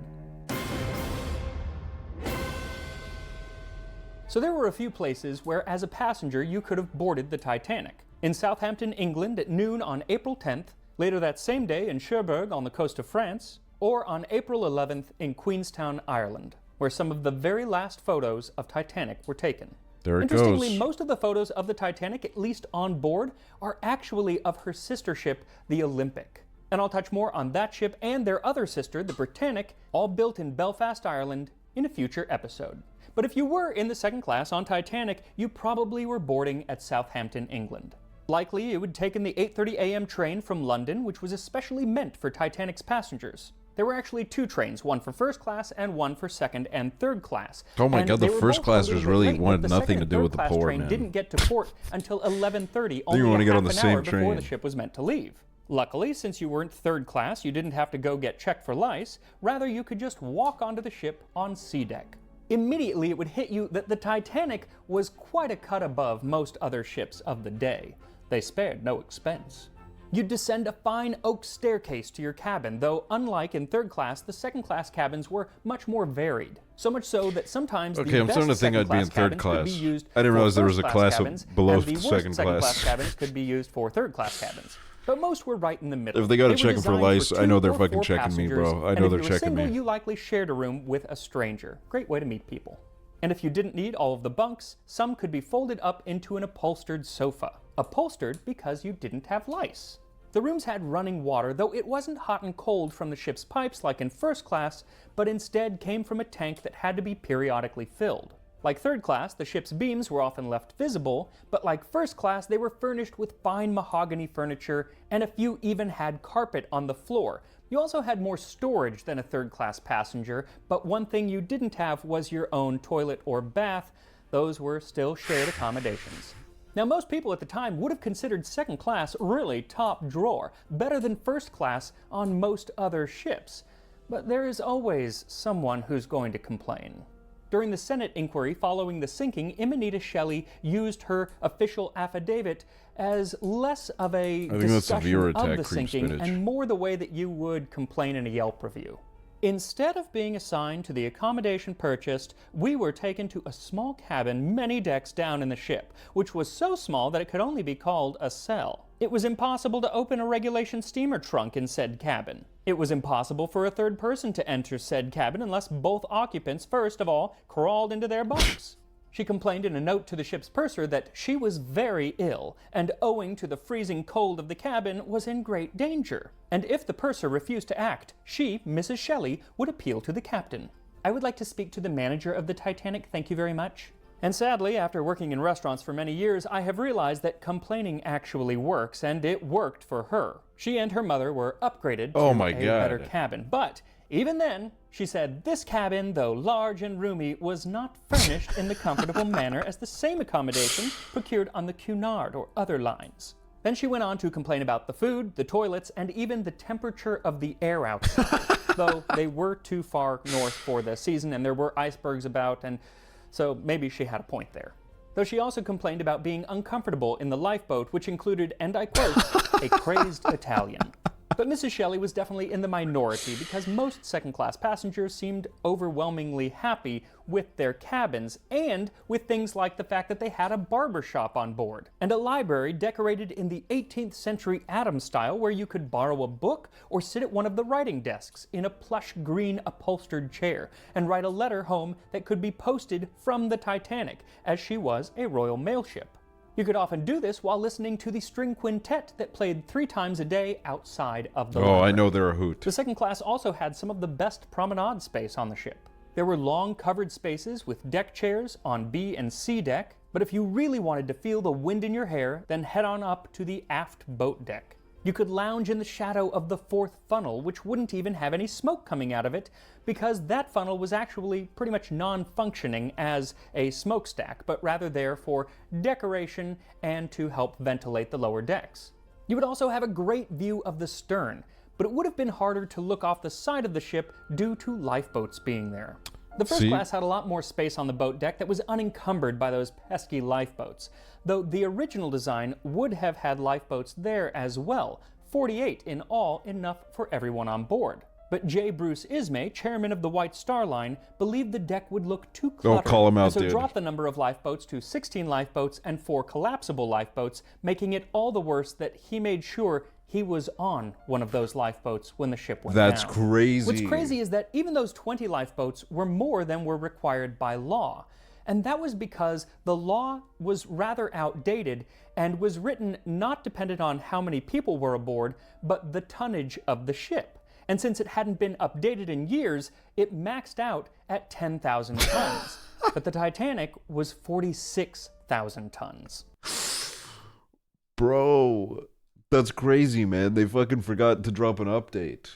So there were a few places where as a passenger you could have boarded the Titanic. In Southampton, England at noon on April 10th, later that same day in Cherbourg on the coast of France, or on April 11th in Queenstown, Ireland, where some of the very last photos of Titanic were taken. There it Interestingly, goes. most of the photos of the Titanic, at least on board, are actually of her sister ship, the Olympic. And I'll touch more on that ship and their other sister, the Britannic, all built in Belfast, Ireland, in a future episode. But if you were in the second class on Titanic, you probably were boarding at Southampton, England. Likely, it would take in the 8:30 a.m. train from London, which was especially meant for Titanic's passengers. There were actually 2 trains, one for first class and one for second and third class. Oh my And God, the they were first both a class little was bit really late, but wanted the nothing second to and do third with the class poor, train man. didn't get to port until 11:30, you only wanna a get half on the an same hour before the train. ship was meant to leave. Luckily, since you weren't third class, you didn't have to go get checked for lice. Rather, you could just walk onto the ship on sea deck. Immediately, it would hit you that the Titanic was quite a cut above most other ships of the day. They spared no expense. You'd descend a fine oak staircase to your cabin, though unlike in third class, the second class cabins were much more varied. So much so that sometimes Okay, the I'm starting best to think I'd be in second-class third cabins could be class. used I didn't for realize there was a first-class class cabins, below and the worst second class. second-class cabins could be used for third-class cabins. But most were right in the middle. If they gotta were check 'em for designed lice, I know 2 they're or fucking 4 checking me, bro. passengers, I and know if they're you were checking single, me. you likely shared a room with a stranger. Great way to meet people. And if you didn't need all of the bunks, some could be folded up into an upholstered sofa. Upholstered because you didn't have lice. The rooms had running water, though it wasn't hot and cold from the ship's pipes like in first class, but instead came from a tank that had to be periodically filled. Like third class, the ship's beams were often left visible, but like first class, they were furnished with fine mahogany furniture, and a few even had carpet on the floor. You also had more storage than a third class passenger, but one thing you didn't have was your own toilet or bath. Those were still shared accommodations. Now, most people at the time would have considered second class really top drawer, better than first class on most other ships. But there is always someone who's going to complain. During the Senate inquiry following the sinking, Imanita Shelley used her official affidavit as less of a think that's a viewer discussion of attack, the creep sinking spinach. and more the way that you would complain in a Yelp review. Instead of being assigned to the accommodation purchased, we were taken to a small cabin many decks down in the ship, which was so small that it could only be called a cell. It was impossible to open a regulation steamer trunk in said cabin. It was impossible for a third person to enter said cabin unless both occupants first of all crawled into their bunks. She complained in a note to the ship's purser that she was very ill, and owing to the freezing cold of the cabin, was in great danger. And if the purser refused to act, she, Mrs. Shelley, would appeal to the captain. I would like to speak to the manager of the Titanic, thank you very much. And sadly, after working in restaurants for many years, I have realized that complaining actually works, and it worked for her. She and her mother were upgraded to Oh my a God. better cabin, but even then, she said this cabin, though large and roomy, was not furnished in the comfortable manner as the same accommodation procured on the Cunard or other lines. Then she went on to complain about the food, the toilets, and even the temperature of the air outside, though they were too far north for the season and there were icebergs about, and so maybe she had a point there. Though she also complained about being uncomfortable in the lifeboat, which included, and I quote, a crazed Italian. But Mrs. Shelley was definitely in the minority because most second-class passengers seemed overwhelmingly happy with their cabins and with things like the fact that they had a barber shop on board and a library decorated in the 18th century Adams style where you could borrow a book or sit at one of the writing desks in a plush green upholstered chair and write a letter home that could be posted from the Titanic, as she was a Royal Mail ship. You could often do this while listening to the string quintet that played 3 times a day outside of the Oh, library. I know they're a hoot. The second class also had some of the best promenade space on the ship. There were long covered spaces with deck chairs on B and C deck, but if you really wanted to feel the wind in your hair, then head on up to the aft boat deck. You could lounge in the shadow of the 4th funnel, which wouldn't even have any smoke coming out of it, because that funnel was actually pretty much non-functioning as a smokestack, but rather there for decoration and to help ventilate the lower decks. You would also have a great view of the stern, but it would have been harder to look off the side of the ship due to lifeboats being there. The first See? class had a lot more space on the boat deck that was unencumbered by those pesky lifeboats, though the original design would have had lifeboats there as well, 48 in all, enough for everyone on board. But J. Bruce Ismay, chairman of the White Star Line, believed the deck would look too cluttered, call him out, and so dude. dropped the number of lifeboats to 16 lifeboats and 4 collapsible lifeboats, making it all the worse that he made sure he was on one of those lifeboats when the ship went That's down. crazy. What's crazy is that even those 20 lifeboats were more than were required by law. And that was because the law was rather outdated and was written not dependent on how many people were aboard, but the tonnage of the ship. And since it hadn't been updated in years, it maxed out at 10,000 tons. But the Titanic was 46,000 tons. Bro, that's crazy, man. They fucking forgot to drop an update.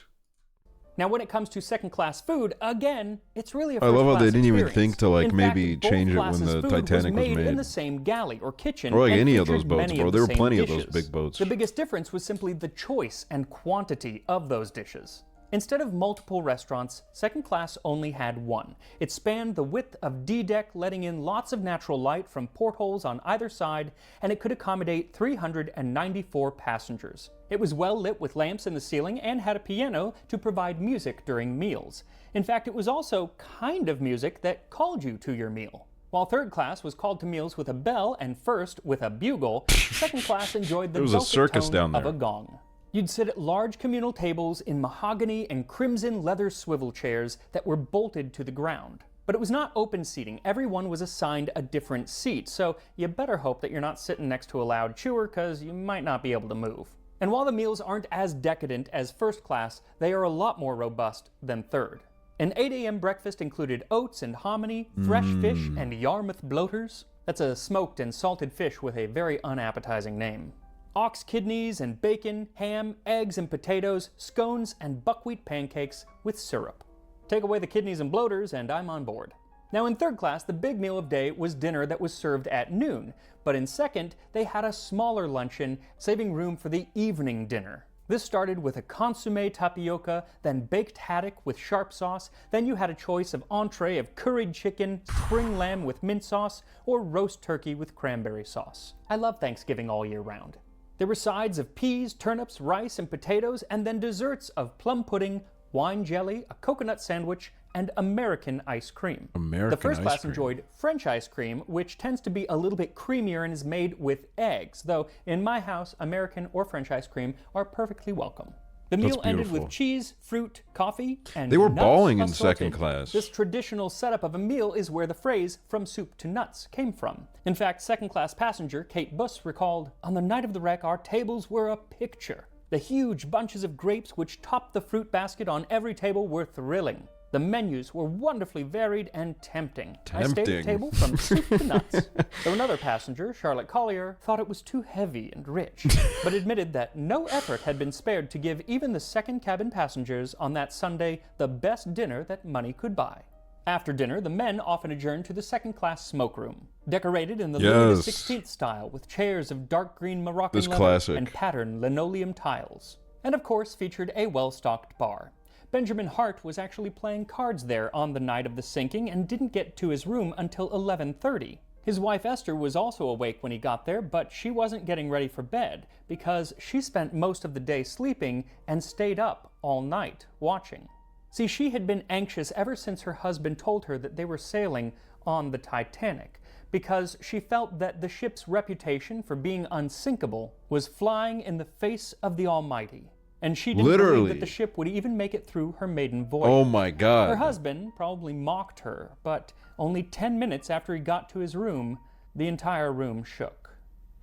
Now, when it comes to second-class food, again, it's really a I love how first-class they didn't even experience. think to, like, In maybe fact, both change it when classes' the food Titanic was made in made. the same galley or kitchen, Or like and any of those featured boats, many bro. of There the were same plenty of those dishes. big boats. The biggest difference was simply the choice and quantity of those dishes. Instead of multiple restaurants, second class only had one. It spanned the width of D-deck, letting in lots of natural light from portholes on either side, and it could accommodate 394 passengers. It was well lit with lamps in the ceiling and had a piano to provide music during meals. In fact, it was also kind of music that called you to your meal. While third class was called to meals with a bell and first with a bugle, second class enjoyed the There was a dulcet circus tone down of there. a gong. You'd sit at large communal tables in mahogany and crimson leather swivel chairs that were bolted to the ground. But it was not open seating. Everyone was assigned a different seat, so you better hope that you're not sitting next to a loud chewer, because you might not be able to move. And while the meals aren't as decadent as first class, they are a lot more robust than third. An 8 a.m. breakfast included oats and hominy, fresh fish, and Yarmouth bloaters. That's a smoked and salted fish with a very unappetizing name. Ox kidneys and bacon, ham, eggs and potatoes, scones and buckwheat pancakes with syrup. Take away the kidneys and bloaters and I'm on board. Now in third class, the big meal of day was dinner that was served at noon, but in second, they had a smaller luncheon, saving room for the evening dinner. This started with a consommé tapioca, then baked haddock with sharp sauce, then you had a choice of entree of curried chicken, spring lamb with mint sauce, or roast turkey with cranberry sauce. I love Thanksgiving all year round. There were sides of peas, turnips, rice, and potatoes, and then desserts of plum pudding, wine jelly, a coconut sandwich, and American ice cream. American The first ice class cream. enjoyed French ice cream, which tends to be a little bit creamier and is made with eggs, though in my house, American or French ice cream are perfectly welcome. The That's meal ended beautiful. with cheese, fruit, coffee, and They were nuts balling in assorted. second class. This traditional setup of a meal is where the phrase "from soup to nuts" came from. In fact, second class passenger Kate Buss recalled, "On the night of the wreck, our tables were a picture. The huge bunches of grapes which topped the fruit basket on every table were thrilling. The menus were wonderfully varied and tempting. I stayed at the Tempting. table from soup to nuts." Though another passenger, Charlotte Collier, thought it was too heavy and rich, but admitted that no effort had been spared to give even the second cabin passengers on that Sunday the best dinner that money could buy. After dinner, the men often adjourned to the second-class smokeroom, decorated in the Louis Yes. XVI style with chairs of dark green Moroccan This leather classic. and patterned linoleum tiles, and of course featured a well-stocked bar. Benjamin Hart was actually playing cards there on the night of the sinking and didn't get to his room until 11:30. His wife Esther was also awake when he got there, but she wasn't getting ready for bed because she spent most of the day sleeping and stayed up all night watching. See, she had been anxious ever since her husband told her that they were sailing on the Titanic, because she felt that the ship's reputation for being unsinkable was flying in the face of the Almighty. And she didn't believe Literally. that the ship would even make it through her maiden voyage. Oh my god. Her husband probably mocked her, but only 10 minutes after he got to his room, the entire room shook.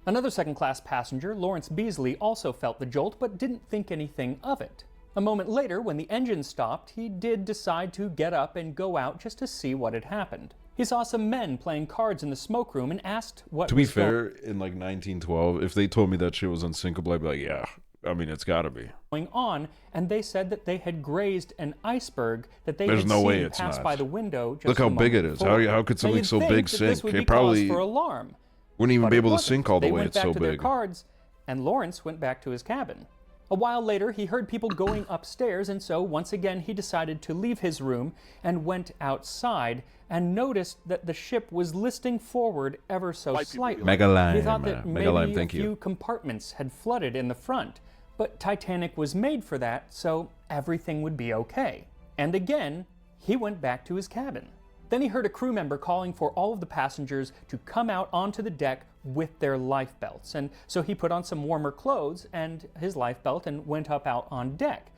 Another second-class passenger, Lawrence Beasley, also felt the jolt, but didn't think anything of it. A moment later, when the engine stopped, he did decide to get up and go out just to see what had happened. He saw some men playing cards in the smoke room and asked what To be was going fair, in like 1912, if they told me that shit was unsinkable, I'd be like, yeah. I mean, it's gotta be. on, and they said that they had grazed an iceberg that they There's had no seen way it's pass not. by the window just Look how a big moment it is. before. How could Now, something you'd so think big that this sink? would It be probably cause for alarm. wouldn't even But be it able to wasn't. sink all the They way. went It's back so to their big. cards, and Lawrence went back to his cabin. A while later, he heard people going upstairs, and so once again he decided to leave his room and went outside and noticed that the ship was listing forward ever so White people slightly. Mega lime, He thought that mega lime, maybe a thank you. few compartments had flooded in the front, but Titanic was made for that, so everything would be okay. And again, he went back to his cabin. Then he heard a crew member calling for all of the passengers to come out onto the deck with their life belts. And so he put on some warmer clothes and his life belt and went up out on deck.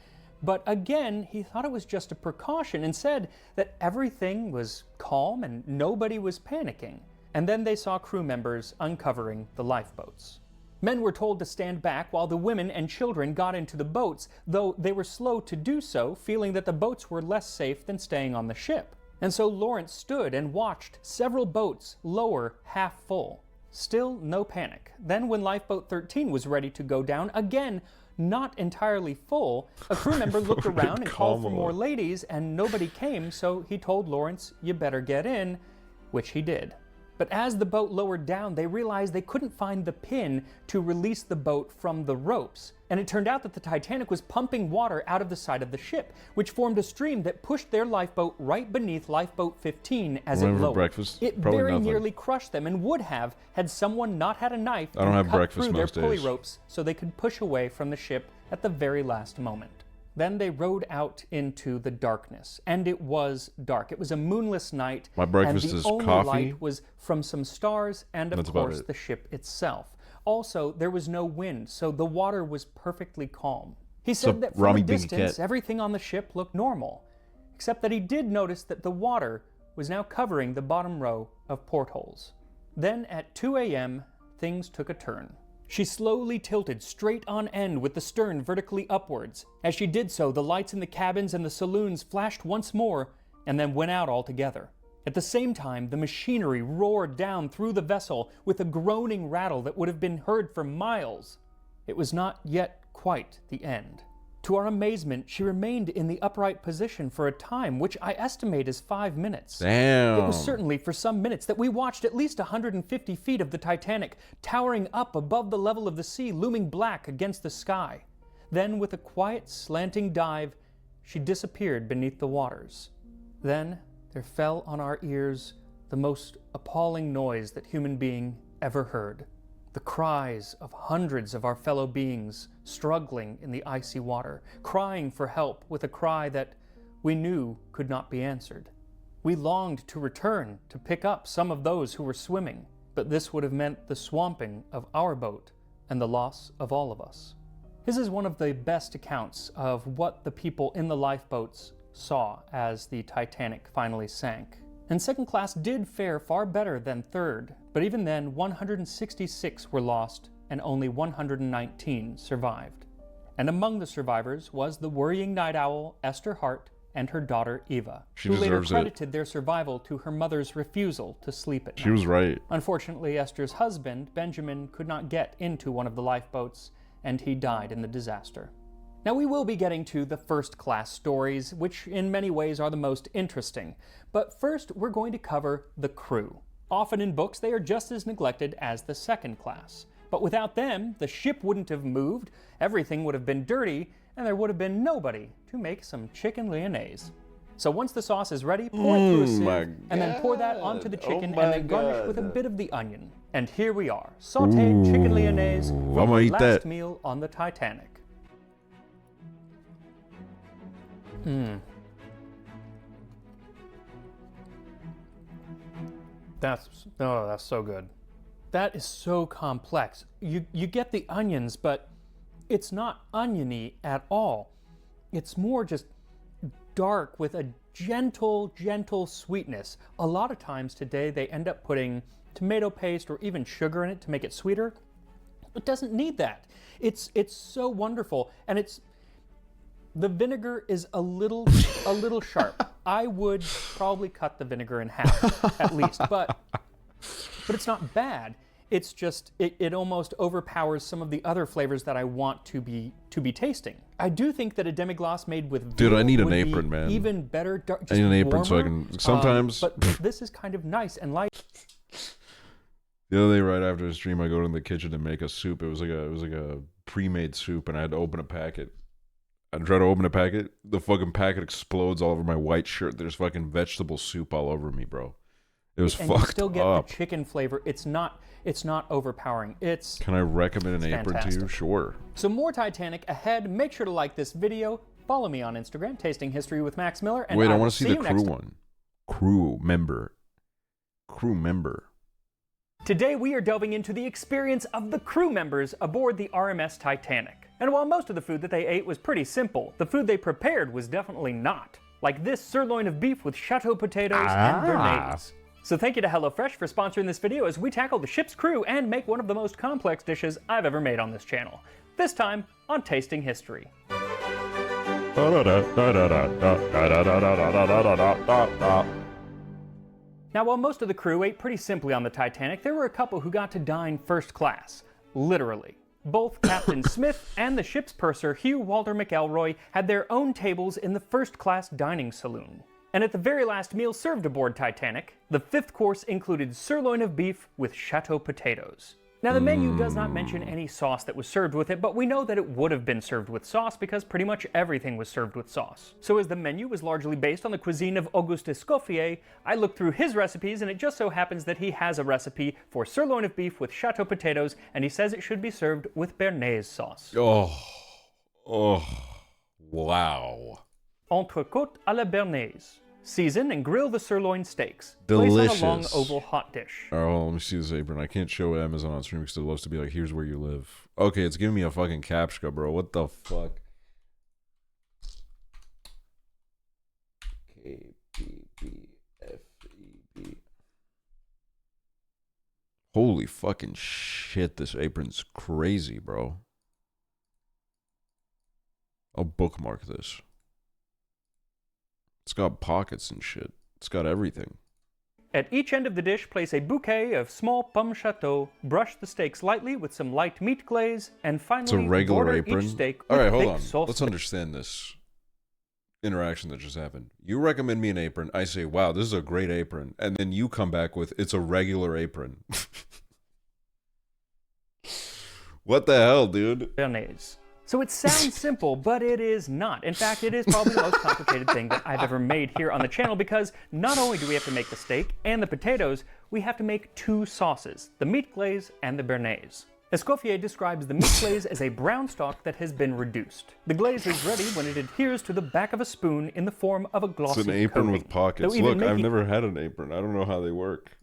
But again, he thought it was just a precaution and said that everything was calm and nobody was panicking. And then they saw crew members uncovering the lifeboats. Men were told to stand back while the women and children got into the boats, though they were slow to do so, feeling that the boats were less safe than staying on the ship. And so Lawrence stood and watched several boats lower half full. Still no panic. Then when lifeboat 13 was ready to go down, again, not entirely full, a crew member looked around and called for more Kamala. ladies, and nobody came, so he told Lawrence, "You better get in," which he did. But as the boat lowered down, they realized they couldn't find the pin to release the boat from the ropes. And it turned out that the Titanic was pumping water out of the side of the ship, which formed a stream that pushed their lifeboat right beneath lifeboat 15 as it Remember lowered. breakfast? It Probably very nothing. nearly crushed them and would have had someone not had a knife I don't and have cut breakfast through their most pulley days. ropes so they could push away from the ship at the very last moment. Then they rowed out into the darkness, and it was dark. It was a moonless night, My breakfast and the is only coffee. light was from some stars and, of That's about course, it. the ship itself. Also, there was no wind, so the water was perfectly calm. He said up, that from Rami a Big distance, Cat? everything on the ship looked normal, except that he did notice that the water was now covering the bottom row of portholes. Then at 2 a.m., things took a turn. She slowly tilted straight on end with the stern vertically upwards. As she did so, the lights in the cabins and the saloons flashed once more and then went out altogether. At the same time, the machinery roared down through the vessel with a groaning rattle that would have been heard for miles. It was not yet quite the end. To our amazement, she remained in the upright position for a time, which I estimate as 5 minutes. Damn. It was certainly for some minutes that we watched at least 150 feet of the Titanic, towering up above the level of the sea, looming black against the sky. Then, with a quiet, slanting dive, she disappeared beneath the waters. Then, there fell on our ears the most appalling noise that human being ever heard. The cries of hundreds of our fellow beings struggling in the icy water, crying for help with a cry that we knew could not be answered. We longed to return to pick up some of those who were swimming, but this would have meant the swamping of our boat and the loss of all of us. This is one of the best accounts of what the people in the lifeboats saw as the Titanic finally sank. And second class did fare far better than third, but even then 166 were lost and only 119 survived. And among the survivors was the worrying night owl Esther Hart and her daughter Eva, She who later deserves it. credited their survival to her mother's refusal to sleep at night. She was right. Unfortunately, Esther's husband, Benjamin, could not get into one of the lifeboats, and he died in the disaster. Now, we will be getting to the first class stories, which in many ways are the most interesting. But first, we're going to cover the crew. Often in books, they are just as neglected as the second class. But without them, the ship wouldn't have moved, everything would have been dirty, and there would have been nobody to make some chicken lyonnaise. So once the sauce is ready, pour it through a my sieve, and then pour that onto the God. chicken, Oh and my then garnish with a God. bit of the onion. And here we are, sautéed chicken lyonnaise for I'ma the eat last that. meal on the Titanic. That's so good. That is so complex. You get the onions, but it's not oniony at all. It's more just dark with a gentle sweetness. A lot of times today they end up putting tomato paste or even sugar in it to make it sweeter. It doesn't need that. It's so wonderful, and the vinegar is a little sharp. I would probably cut the vinegar in half at least, but it's not bad. It's just it almost overpowers some of the other flavors that I want to be tasting. I do think that a demi-glace made with Dude, I veal need an would be apron, man. Even better. Just I need an apron so I warmer. can sometimes. But this is kind of nice and light. The other day, right after the stream, I go in the kitchen to make a soup. It was like a pre-made soup, and I had to open a packet. I try to open a packet. The fucking packet explodes all over my white shirt. There's fucking vegetable soup all over me, bro. It was And you fucked still get up. the chicken flavor. It's not overpowering. It's Can I recommend an It's apron to you? fantastic. Sure. So more Titanic ahead. Make sure to like this video. Follow me on Instagram, Tasting History with Max Miller. And Wait, I will want to see the you crew next time. one. Crew member. Today we are delving into the experience of the crew members aboard the RMS Titanic. And while most of the food that they ate was pretty simple, the food they prepared was definitely not. Like this sirloin of beef with chateau potatoes and béarnaise. So thank you to HelloFresh for sponsoring this video as we tackle the ship's crew and make one of the most complex dishes I've ever made on this channel. This time on Tasting History. Now, while most of the crew ate pretty simply on the Titanic, there were a couple who got to dine first class. Literally. Both Captain Smith and the ship's purser Hugh Walter McElroy had their own tables in the first-class dining saloon. And at the very last meal served aboard Titanic, the 5th course included sirloin of beef with chateau potatoes. Now, the menu does not mention any sauce that was served with it, but we know that it would have been served with sauce because pretty much everything was served with sauce. So as the menu was largely based on the cuisine of Auguste Escoffier, I looked through his recipes, and it just so happens that he has a recipe for sirloin of beef with chateau potatoes, and he says it should be served with béarnaise sauce. Oh, wow. Entrecôte à la béarnaise. Season and grill the sirloin steaks. Delicious. Place on a long oval hot dish. All right, hold on, let me see this apron. I can't show Amazon on stream because it loves to be like, here's where you live. Okay, it's giving me a fucking captcha, bro. What the fuck? KBBFEB. Holy fucking shit, this apron's crazy, bro. I'll bookmark this. It's got pockets and shit. It's got everything. At each end of the dish, place a bouquet of small pomme chateau, brush the steaks lightly with some light meat glaze, and finally It's a regular border apron. each steak All right, with hold thick on. sauce. Let's understand this interaction that just happened. You recommend me an apron. I say, wow, this is a great apron. And then you come back with, it's a regular apron. What the hell, dude? Béarnaise. So it sounds simple, but it is not. In fact, it is probably the most complicated thing that I've ever made here on the channel because not only do we have to make the steak and the potatoes, we have to make 2 sauces, the meat glaze and the béarnaise. Escoffier describes the meat glaze as a brown stock that has been reduced. The glaze is ready when it adheres to the back of a spoon in the form of a glossy It's an apron coating. with pockets. Though even Look, I've making never had an apron. I don't know how they work.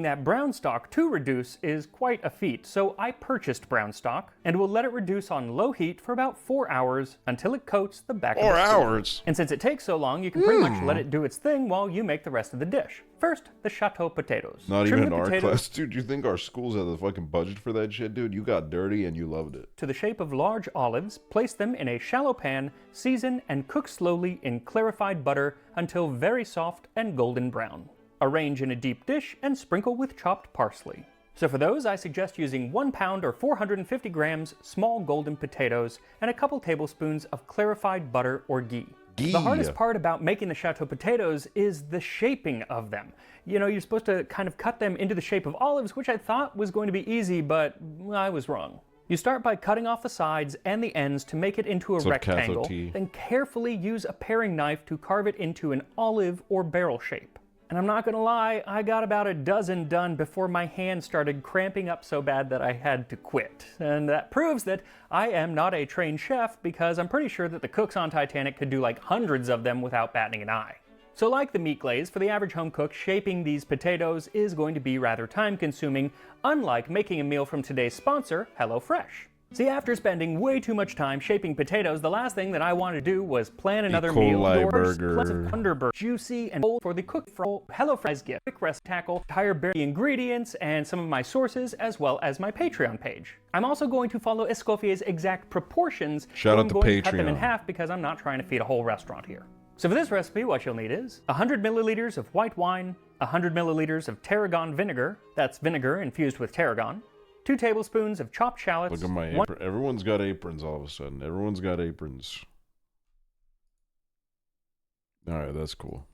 that brown stock to reduce is quite a feat, so I purchased brown stock and will let it reduce on low heat for about 4 hours until it coats the back of the 4 spoon. hours? And since it takes so long, you can pretty much let it do its thing while you make the rest of the dish. First, the chateau potatoes. Not Trim even the in our potatoes class. Dude, you think our schools have the fucking budget for that shit, dude? You got dirty and you loved it. to the shape of large olives, place them in a shallow pan, season and cook slowly in clarified butter until very soft and golden brown. Arrange in a deep dish and sprinkle with chopped parsley. So for those, I suggest using 1 pound or 450 grams small golden potatoes and a couple tablespoons of clarified butter or ghee. Ghee. The hardest part about making the chateau potatoes is the shaping of them. You know, you're supposed to kind of cut them into the shape of olives, which I thought was going to be easy, but I was wrong. You start by cutting off the sides and the ends to make it into a So rectangle, Catholic tea. then carefully use a paring knife to carve it into an olive or barrel shape. And I'm not gonna lie, I got about a dozen done before my hand started cramping up so bad that I had to quit. And that proves that I am not a trained chef because I'm pretty sure that the cooks on Titanic could do like hundreds of them without batting an eye. So like the meat glaze, for the average home cook, shaping these potatoes is going to be rather time consuming, unlike making a meal from today's sponsor, HelloFresh. See, after spending way too much time shaping potatoes, the last thing that I wanted to do was plan another meal. Coli Yours, burger. plus a Thunderbird, juicy and bold for the cook from HelloFresh gift. Quick rest tackle, entire berry ingredients, and some of my sources, as well as my Patreon page. I'm also going to follow Escoffier's exact proportions. Shout though out I'm to going to cut them in Patreon. half because I'm not trying to feed a whole restaurant here. So for this recipe, what you'll need is 100 milliliters of white wine, 100 milliliters of tarragon vinegar, that's vinegar infused with tarragon, 2 tablespoons of chopped shallots, Look at my apron. Everyone's got aprons all of a sudden. Everyone's got aprons. All right, that's cool.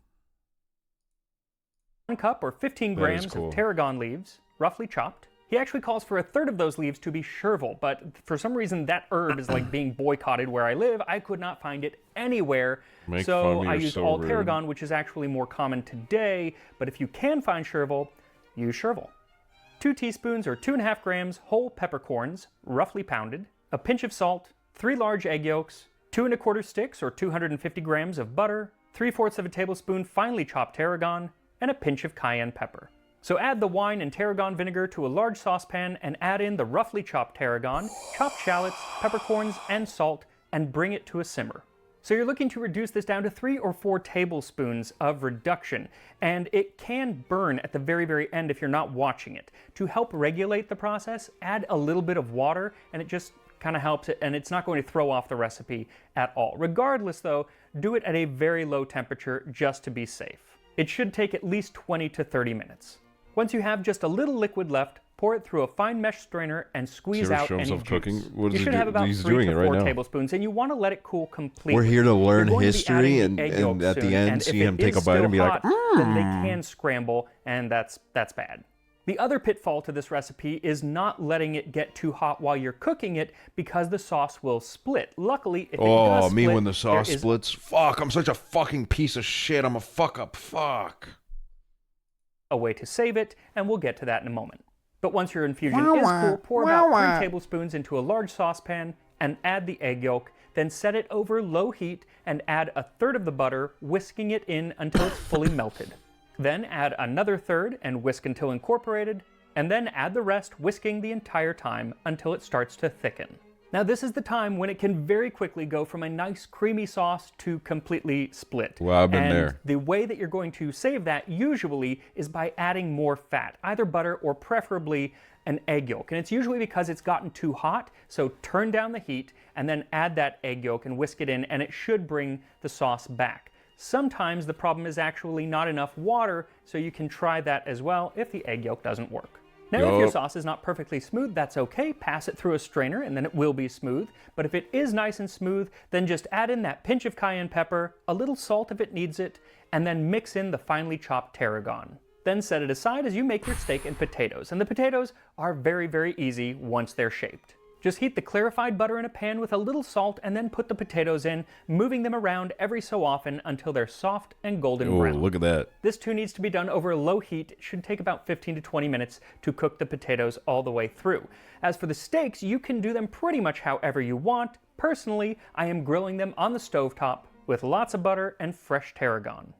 1 cup or 15 That grams is cool. of tarragon leaves, roughly chopped. He actually calls for 1/3 of those leaves to be chervil, but for some reason that herb is like being boycotted where I live. I could not find it anywhere. Make fun So of me, I you're used so all rude. tarragon, which is actually more common today, but if you can find chervil, use chervil. 2 teaspoons or 2.5 grams whole peppercorns, roughly pounded, a pinch of salt, 3 large egg yolks, 2 1/4 sticks or 250 grams of butter, 3/4 of a tablespoon finely chopped tarragon, and a pinch of cayenne pepper. So add the wine and tarragon vinegar to a large saucepan and add in the roughly chopped tarragon, chopped shallots, peppercorns, and salt, and bring it to a simmer. So you're looking to reduce this down to 3 or 4 tablespoons of reduction, and it can burn at the very, very end if you're not watching it. To help regulate the process, add a little bit of water, and it just kind of helps it, and it's not going to throw off the recipe at all. Regardless though, do it at a very low temperature just to be safe. It should take at least 20 to 30 minutes. Once you have just a little liquid left, pour it through a fine mesh strainer, and squeeze out show any himself juice. cooking? What does You he should do? have about He's 3 doing to it right 4 now. tablespoons, and you want to let it cool completely. We're here to learn You're going to be history adding and egg yolk at the soon, end and see if him it take is a bite still and be like, hot, then they can scramble, and that's bad. The other pitfall to this recipe is not letting it get too hot while you're cooking it, because the sauce will split. Luckily, if it does split, me when the sauce there is splits. Fuck, I'm such a fucking piece of shit. I'm a fuck up. Fuck. a way to save it, and we'll get to that in a moment. But once your infusion is cool, pour about 3 tablespoons into a large saucepan and add the egg yolk, then set it over low heat and add a third of the butter, whisking it in until it's fully melted. Then add another third and whisk until incorporated, and then add the rest, whisking the entire time until it starts to thicken. Now this is the time when it can very quickly go from a nice creamy sauce to completely split. Well, I've been and there. The way that you're going to save that usually is by adding more fat, either butter or preferably an egg yolk. And it's usually because it's gotten too hot, so turn down the heat and then add that egg yolk and whisk it in, and it should bring the sauce back. Sometimes the problem is actually not enough water, so you can try that as well if the egg yolk doesn't work. Now, if your sauce is not perfectly smooth, that's okay. Pass it through a strainer and then it will be smooth. But if it is nice and smooth, then just add in that pinch of cayenne pepper, a little salt if it needs it, and then mix in the finely chopped tarragon. Then set it aside as you make your steak and potatoes. And the potatoes are very, very easy once they're shaped. Just heat the clarified butter in a pan with a little salt and then put the potatoes in, moving them around every so often until they're soft and golden brown. Look at that. This too needs to be done over a low heat. It should take about 15 to 20 minutes to cook the potatoes all the way through. As for the steaks, you can do them pretty much however you want. Personally, I am grilling them on the stovetop with lots of butter and fresh tarragon.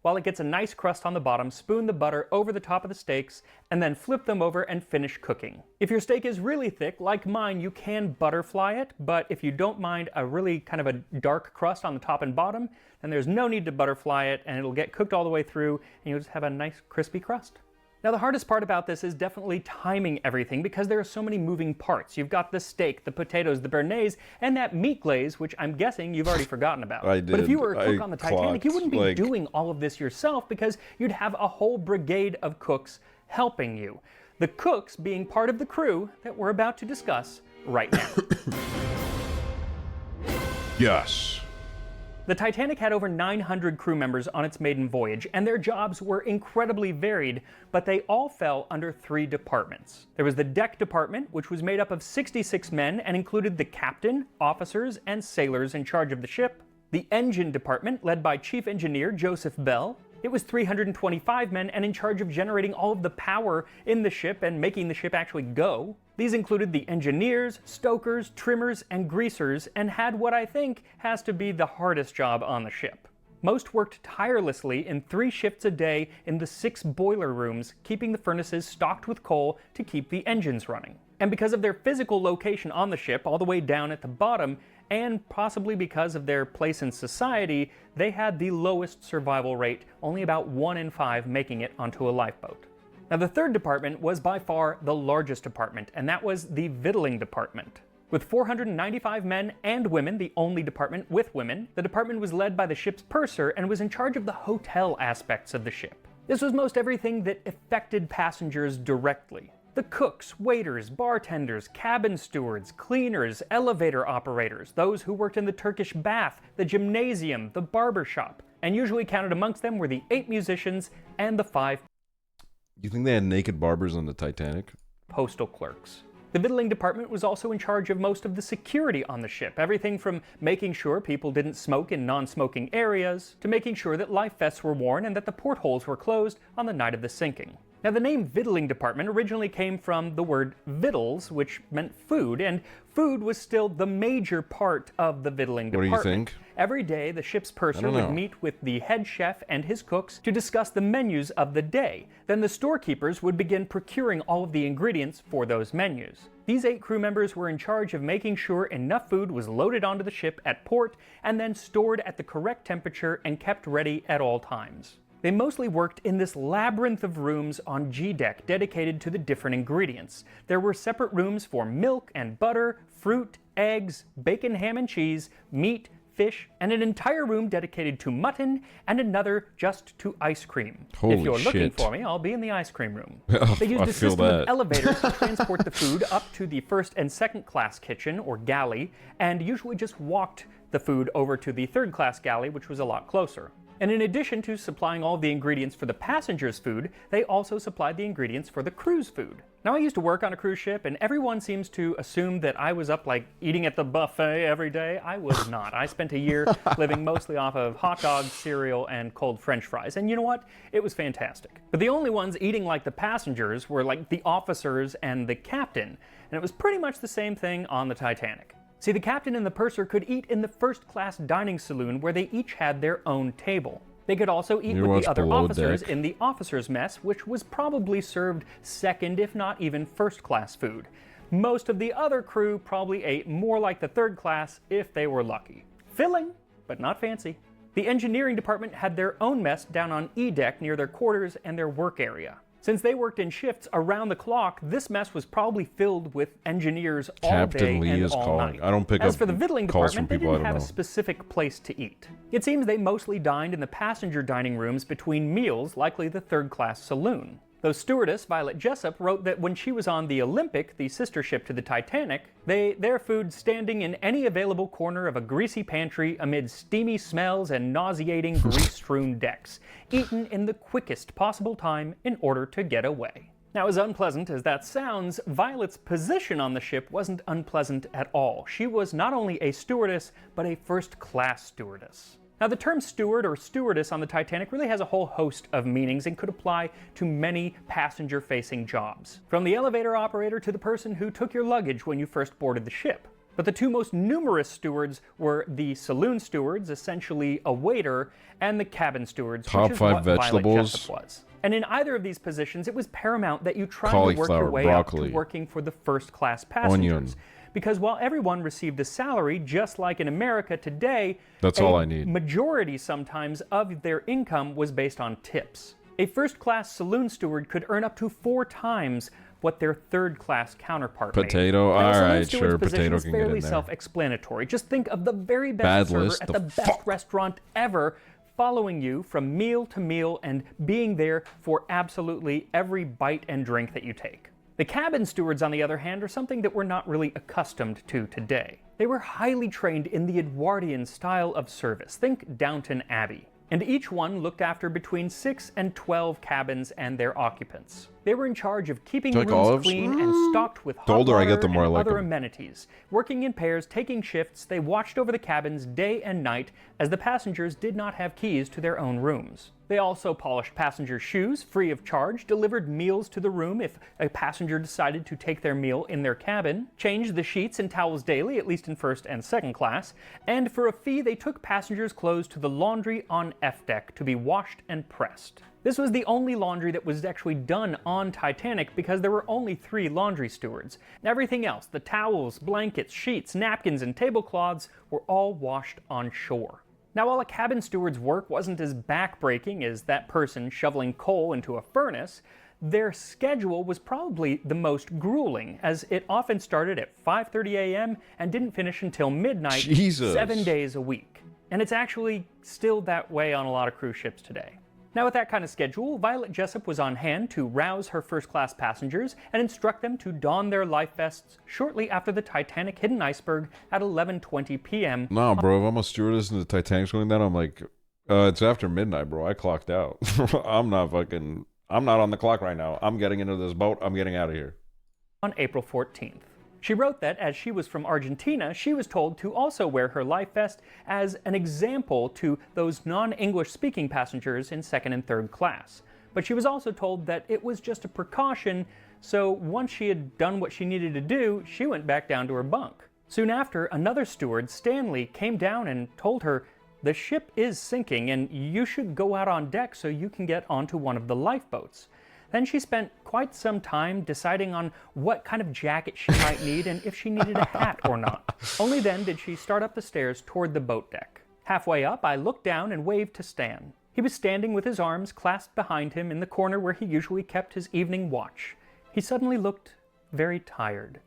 While it gets a nice crust on the bottom, spoon the butter over the top of the steaks and then flip them over and finish cooking. If your steak is really thick, like mine, you can butterfly it, but if you don't mind a really kind of a dark crust on the top and bottom, then there's no need to butterfly it, and it'll get cooked all the way through and you'll just have a nice crispy crust. Now the hardest part about this is definitely timing everything, because there are so many moving parts. You've got the steak, the potatoes, the béarnaise, and that meat glaze, which I'm guessing you've already forgotten about. I But if you did. were a cook I on the Titanic, you wouldn't be clocked, doing all of this yourself, because you'd have a whole brigade of cooks helping you. The cooks being part of the crew that we're about to discuss right now. Yes. The Titanic had over 900 crew members on its maiden voyage, and their jobs were incredibly varied, but they all fell under 3 departments. There was the deck department, which was made up of 66 men and included the captain, officers, and sailors in charge of the ship. The engine department, led by Chief Engineer Joseph Bell. It was 325 men and in charge of generating all of the power in the ship and making the ship actually go. These included the engineers, stokers, trimmers, and greasers, and had what I think has to be the hardest job on the ship. Most worked tirelessly in 3 shifts a day in the 6 boiler rooms, keeping the furnaces stocked with coal to keep the engines running. And because of their physical location on the ship, all the way down at the bottom, and possibly because of their place in society, they had the lowest survival rate, only about 1 in 5 making it onto a lifeboat. Now the 3rd department was by far the largest department, and that was the victualling department. With 495 men and women, the only department with women, the department was led by the ship's purser and was in charge of the hotel aspects of the ship. This was most everything that affected passengers directly. The cooks, waiters, bartenders, cabin stewards, cleaners, elevator operators, those who worked in the Turkish bath, the gymnasium, the barber shop, and usually counted amongst them were the 8 musicians and the 5 You think they had naked barbers on the Titanic? postal clerks. The victualling department was also in charge of most of the security on the ship, everything from making sure people didn't smoke in non-smoking areas, to making sure that life vests were worn and that the portholes were closed on the night of the sinking. Now the name victualling department originally came from the word victuals, which meant food, and food was still the major part of the victualling department. What do you think? Every day, the ship's purser don't would know. meet with the head chef and his cooks to discuss the menus of the day. Then the storekeepers would begin procuring all of the ingredients for those menus. These 8 crew members were in charge of making sure enough food was loaded onto the ship at port and then stored at the correct temperature and kept ready at all times. They mostly worked in this labyrinth of rooms on G-deck dedicated to the different ingredients. There were separate rooms for milk and butter, fruit, eggs, bacon, ham and cheese, meat, fish, and an entire room dedicated to mutton, and another just to ice cream. Holy if you're looking shit. for me, I'll be in the ice cream room. Oh, They used I a feel system that. of elevators to transport the food up to the first and second class kitchen, or galley, and usually just walked the food over to the third class galley, which was a lot closer. And in addition to supplying all the ingredients for the passengers' food, they also supplied the ingredients for the crew's food. Now, I used to work on a cruise ship, and everyone seems to assume that I was up like eating at the buffet every day. I was not. I spent a year living mostly off of hot dogs, cereal, and cold French fries. And you know what? It was fantastic. But the only ones eating like the passengers were like the officers and the captain. And it was pretty much the same thing on the Titanic. See, the captain and the purser could eat in the first-class dining saloon where they each had their own table. They could also eat You with watch the other Below officers Deck? in the officers' mess, which was probably served second, if not even first-class food. Most of the other crew probably ate more like the third class if they were lucky. Filling, but not fancy. The engineering department had their own mess down on E-deck near their quarters and their work area. Since they worked in shifts around the clock, this mess was probably filled with engineers all Captain day Lee and is all calling. night. I don't pick As up for the victualling calls from department, they people I didn't don't have a know. specific place to eat. It seems they mostly dined in the passenger dining rooms between meals, likely the third-class saloon. Though stewardess Violet Jessup wrote that when she was on the Olympic, the sister ship to the Titanic, their food standing in any available corner of a greasy pantry amid steamy smells and nauseating grease-strewn decks, eaten in the quickest possible time in order to get away. Now, as unpleasant as that sounds, Violet's position on the ship wasn't unpleasant at all. She was not only a stewardess, but a first-class stewardess. Now, the term steward or stewardess on the Titanic really has a whole host of meanings and could apply to many passenger-facing jobs, from the elevator operator to the person who took your luggage when you first boarded the ship. But the two most numerous stewards were the saloon stewards, essentially a waiter, and the cabin stewards, Top which is 5 what Violet vegetables. Jessup was. And in either of these positions, it was paramount that you try to work your Cauliflower, way broccoli, up to working for the first-class passengers. onion. Because while everyone received a salary, just like in America today, That's a all I need. majority sometimes of their income was based on tips. A first-class saloon steward could earn up to 4 times what their third-class counterpart made. Potato? Now, a saloon Alright, steward's sure, position potato is can get fairly in there. self-explanatory. Just think of the very best Bad server list, at the the best fuck? restaurant ever, following you from meal to meal and being there for absolutely every bite and drink that you take. The cabin stewards, on the other hand, are something that we're not really accustomed to today. They were highly trained in the Edwardian style of service. Think Downton Abbey. And each one looked after between 6 and 12 cabins and their occupants. They were in charge of keeping Do you like rooms olives? clean and stocked with hot The older I water get, the more and I like other them. amenities. Working in pairs, taking shifts, they watched over the cabins day and night as the passengers did not have keys to their own rooms. They also polished passengers' shoes free of charge, delivered meals to the room if a passenger decided to take their meal in their cabin, changed the sheets and towels daily, at least in first and second class, and for a fee they took passengers' clothes to the laundry on F-deck to be washed and pressed. This was the only laundry that was actually done on Titanic because there were only 3 laundry stewards. Everything else, the towels, blankets, sheets, napkins, and tablecloths, were all washed on shore. Now, while a cabin steward's work wasn't as backbreaking as that person shoveling coal into a furnace, their schedule was probably the most grueling, as it often started at 5:30 a.m. and didn't finish until midnight, Jesus. 7 days a week. And it's actually still that way on a lot of cruise ships today. Now, with that kind of schedule, Violet Jessup was on hand to rouse her first-class passengers and instruct them to don their life vests shortly after the Titanic hit an iceberg at 11:20 p.m. Nah, bro, if I'm a stewardess and the Titanic's going down, I'm like, it's after midnight, bro. I clocked out. I'm not on the clock right now. I'm getting into this boat. I'm getting out of here. on April 14th. She wrote that, as she was from Argentina, she was told to also wear her life vest as an example to those non-English speaking passengers in second and third class. But she was also told that it was just a precaution, so once she had done what she needed to do, she went back down to her bunk. Soon after, another steward, Stanley, came down and told her, "The ship is sinking and you should go out on deck so you can get onto one of the lifeboats." Then she spent quite some time deciding on what kind of jacket she might need and if she needed a hat or not. Only then did she start up the stairs toward the boat deck. Halfway up, I looked down and waved to Stan. He was standing with his arms clasped behind him in the corner where he usually kept his evening watch. He suddenly looked very tired.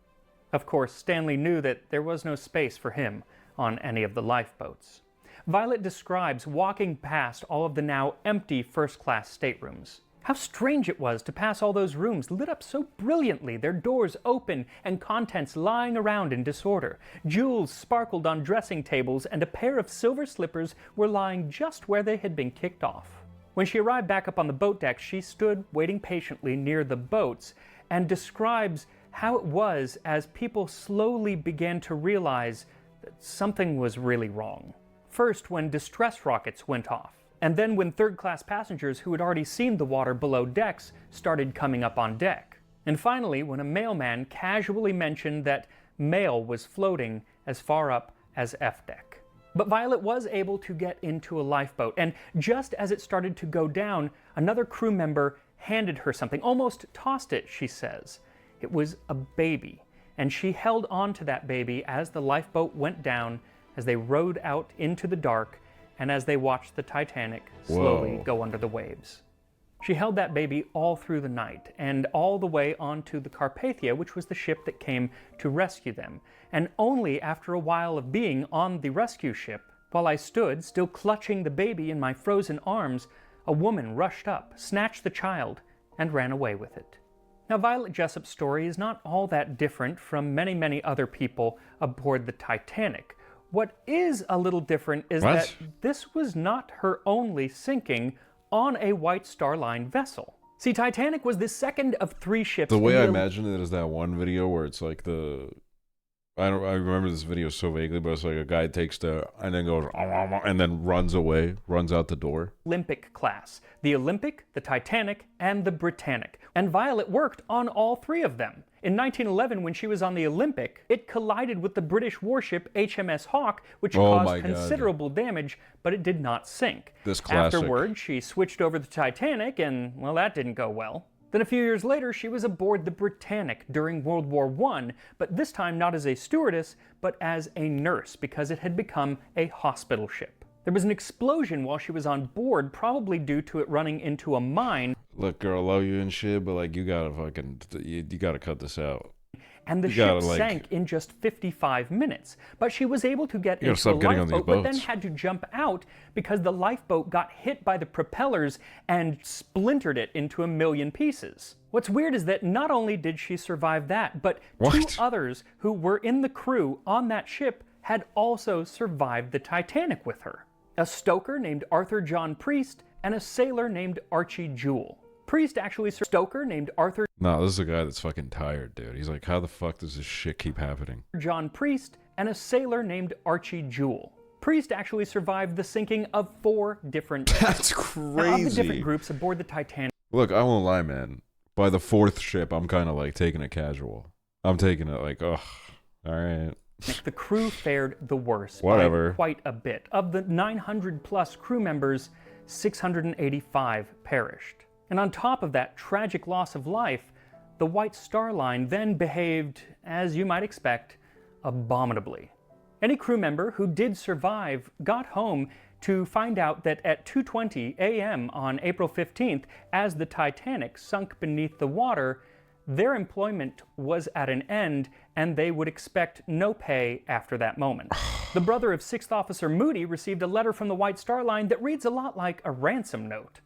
Of course, Stanley knew that there was no space for him on any of the lifeboats. Violet describes walking past all of the now empty first-class staterooms. How strange it was to pass all those rooms lit up so brilliantly, their doors open and contents lying around in disorder. Jewels sparkled on dressing tables and a pair of silver slippers were lying just where they had been kicked off. When she arrived back up on the boat deck, she stood waiting patiently near the boats and describes how it was as people slowly began to realize that something was really wrong. First, when distress rockets went off, and then when third-class passengers who had already seen the water below decks started coming up on deck. And finally, when a mailman casually mentioned that mail was floating as far up as F deck. But Violet was able to get into a lifeboat, and just as it started to go down, another crew member handed her something, almost tossed it, she says. It was a baby, and she held on to that baby as the lifeboat went down, as they rowed out into the dark, and as they watched the Titanic slowly go under the waves. She held that baby all through the night, and all the way onto the Carpathia, which was the ship that came to rescue them. And only after a while of being on the rescue ship, while I stood, still clutching the baby in my frozen arms, a woman rushed up, snatched the child, and ran away with it. Now, Violet Jessup's story is not all that different from many, many other people aboard the Titanic. What is a little different is that this was not her only sinking on a White Star Line vessel. See, Titanic was the second of 3 ships. The way I imagine it is that one video where it's like I remember this video so vaguely, but it's like a guy takes and then goes and then runs away, runs out the door. Olympic class. The Olympic, the Titanic, and the Britannic. And Violet worked on all 3 of them. In 1911, when she was on the Olympic, it collided with the British warship HMS Hawk, which caused considerable damage, but it did not sink. This classic. Afterward, she switched over to the Titanic, and, well, that didn't go well. Then a few years later, she was aboard the Britannic during World War I, but this time not as a stewardess, but as a nurse, because it had become a hospital ship. There was an explosion while she was on board, probably due to it running into a mine. Look, girl, I love you and shit, but like you gotta cut this out. And the ship sank in just 55 minutes. But she was able to get into a lifeboat, but then had to jump out because the lifeboat got hit by the propellers and splintered it into a million pieces. What's weird is that not only did she survive that, but 2 others who were in the crew on that ship had also survived the Titanic with her. A stoker named Arthur John Priest and a sailor named Archie Jewell. Priest actually stoker named Arthur. No, this is a guy that's fucking tired, dude. He's like, how the fuck does this shit keep happening? John Priest and a sailor named Archie Jewell. Priest actually survived the sinking of 4 different ships. That's crazy. Now, of the different groups aboard the Titanic. Look, I won't lie, man. By the 4th ship, I'm kind of like taking it casual. I'm taking it like, ugh, all right. The crew fared the worst by quite a bit. Of the 900 plus crew members, 685 perished. And on top of that tragic loss of life, the White Star Line then behaved, as you might expect, abominably. Any crew member who did survive got home to find out that at 2:20 a.m. on April 15th, as the Titanic sunk beneath the water, their employment was at an end and they would expect no pay after that moment. The brother of 6th Officer Moody received a letter from the White Star Line that reads a lot like a ransom note.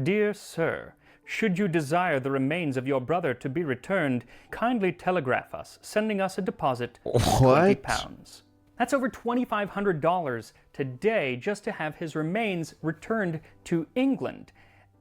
Dear Sir, should you desire the remains of your brother to be returned, kindly telegraph us, sending us a deposit of £20. That's over $2,500 today just to have his remains returned to England.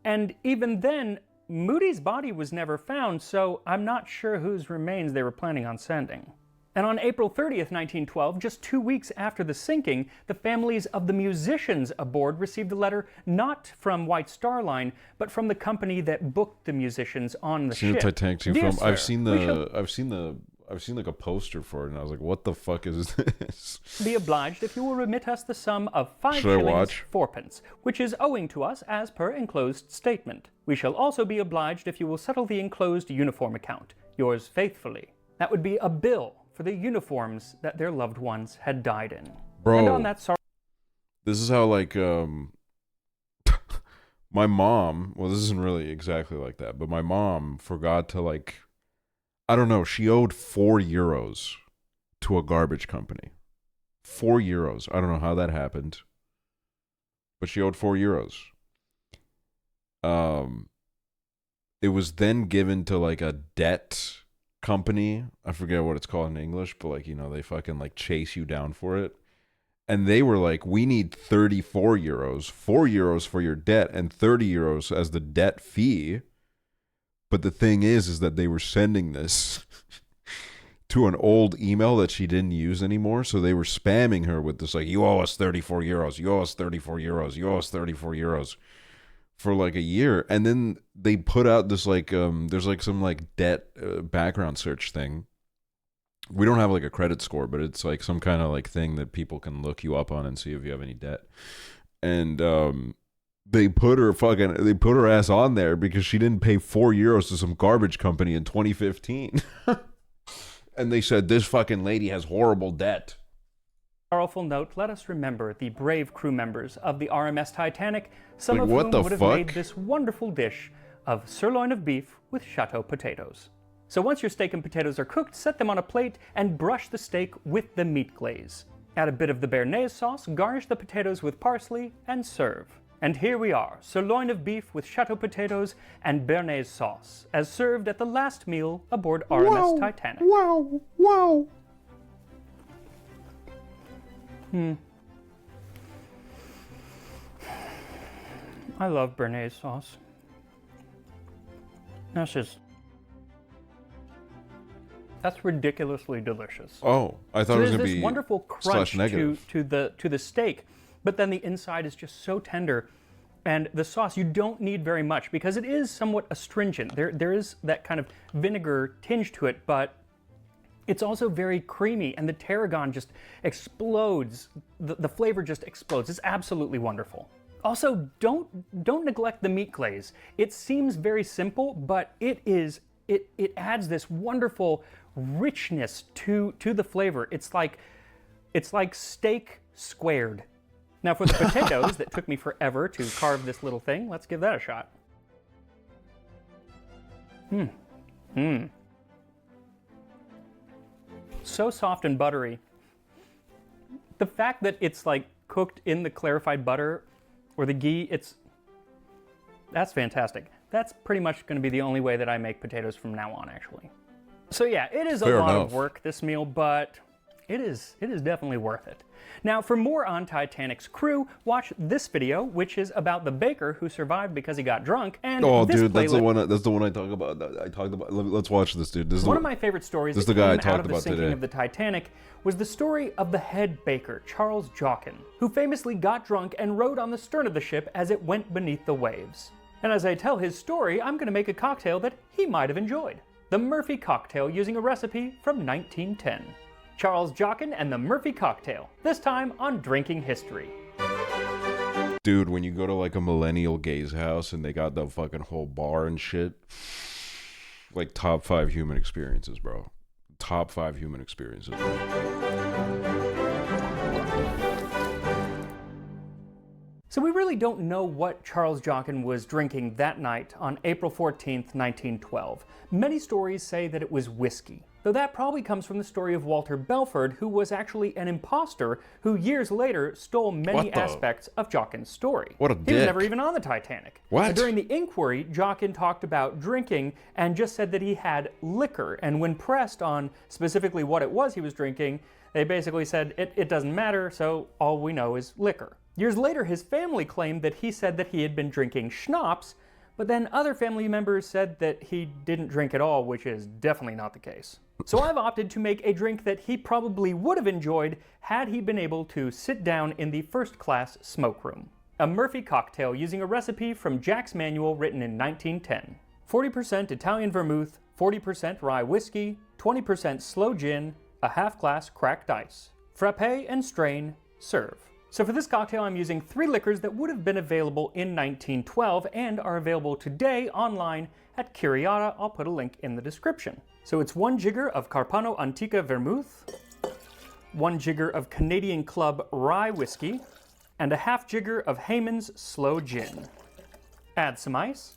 And even then, Moody's body was never found, so I'm not sure whose remains they were planning on sending. And on April 30th, 1912, just 2 weeks after the sinking, the families of the musicians aboard received a letter not from White Star Line, but from the company that booked the musicians on the ship. The Titanic too. Dear From sir, I've seen like a poster for it, and I was like, "What the fuck is this?" Be obliged if you will remit us the sum of 5 shillings 4pence, which is owing to us as per enclosed statement. We shall also be obliged if you will settle the enclosed uniform account. Yours faithfully. That would be a bill for the uniforms that their loved ones had died in. Bro, and on that this is how like my mom. Well, this isn't really exactly like that, but my mom forgot to like. I don't know. She owed €4 to a garbage company. €4. I don't know how that happened, but she owed €4. It was then given to like a debt company. I forget what it's called in English, but like, you know, they fucking like chase you down for it. And they were like, we need €34, €4 for your debt, and €30 as the debt fee. But the thing is that they were sending this to an old email that she didn't use anymore. So they were spamming her with this, like, you owe us €34, you owe us €34, you owe us €34 for like a year. And then they put out this like, there's like some like debt background search thing. We don't have like a credit score, but it's like some kind of like thing that people can look you up on and see if you have any debt. And they put her ass on there because she didn't pay €4 to some garbage company in 2015. And they said this fucking lady has horrible debt. Powerful note, let us remember the brave crew members of the RMS Titanic, some Like, of what whom the would have fuck? made this wonderful dish of sirloin of beef with chateau potatoes. So once your steak and potatoes are cooked, set them on a plate and brush the steak with the meat glaze. Add a bit of the béarnaise sauce, garnish the potatoes with parsley, and serve. And here we are, sirloin of beef with chateau potatoes and béarnaise sauce, as served at the last meal aboard RMS Titanic. Wow, wow. I love béarnaise sauce. That's ridiculously delicious. Oh, I thought So it was there's going to this be wonderful crunch /negative. to the steak, but then the inside is just so tender, and the sauce, you don't need very much because it is somewhat astringent. There is that kind of vinegar tinge to it, but it's also very creamy, and the tarragon just explodes. The flavor just explodes. It's absolutely wonderful. Also, don't neglect the meat glaze. It seems very simple, but it adds this wonderful richness to the flavor. It's like steak squared. Now for the potatoes that took me forever to carve this little thing, let's give that a shot. So soft and buttery. The fact that it's like cooked in the clarified butter or the ghee, that's fantastic. That's pretty much going to be the only way that I make potatoes from now on, actually. So yeah, it is a Fair lot enough. of work, this meal, but it is definitely worth it. Now, for more on Titanic's crew, watch this video, which is about the baker who survived because he got drunk, and Oh, this dude, that's the playlist- one I talk about. Let's watch this, dude. This is One of my favorite stories this is that the guy I came out talked of the about sinking today. of the Titanic was the story of the head baker, Charles Jockin, who famously got drunk and rode on the stern of the ship as it went beneath the waves. And as I tell his story, I'm going to make a cocktail that he might have enjoyed. The Murphy Cocktail, using a recipe from 1910. Charles Jockin and the Murphy Cocktail, this time on Drinking History. Dude, when you go to like a millennial gays house and they got the fucking whole bar and shit, like top 5 human experiences, bro. Top 5 human experiences. So we really don't know what Charles Jockin was drinking that night on April 14th, 1912. Many stories say that it was whiskey, though that probably comes from the story of Walter Belford, who was actually an imposter who years later stole many What the- aspects of Jockin's story. What a He was dick. never even on the Titanic. What? During the inquiry, Jockin talked about drinking and just said that he had liquor, and when pressed on specifically what it was he was drinking, they basically said, it doesn't matter, so all we know is liquor. Years later, his family claimed that he said that he had been drinking schnapps, but then other family members said that he didn't drink at all, which is definitely not the case. So I've opted to make a drink that he probably would have enjoyed had he been able to sit down in the first-class smoke room. A Murphy cocktail using a recipe from Jack's manual written in 1910. 40% Italian vermouth, 40% rye whiskey, 20% sloe gin, a half glass cracked ice. Frappe and strain, serve. So for this cocktail, I'm using 3 liquors that would have been available in 1912 and are available today online at Curiata. I'll put a link in the description. So it's 1 jigger of Carpano Antica Vermouth, 1 jigger of Canadian Club Rye Whiskey, and a half jigger of Hayman's Sloe Gin. Add some ice,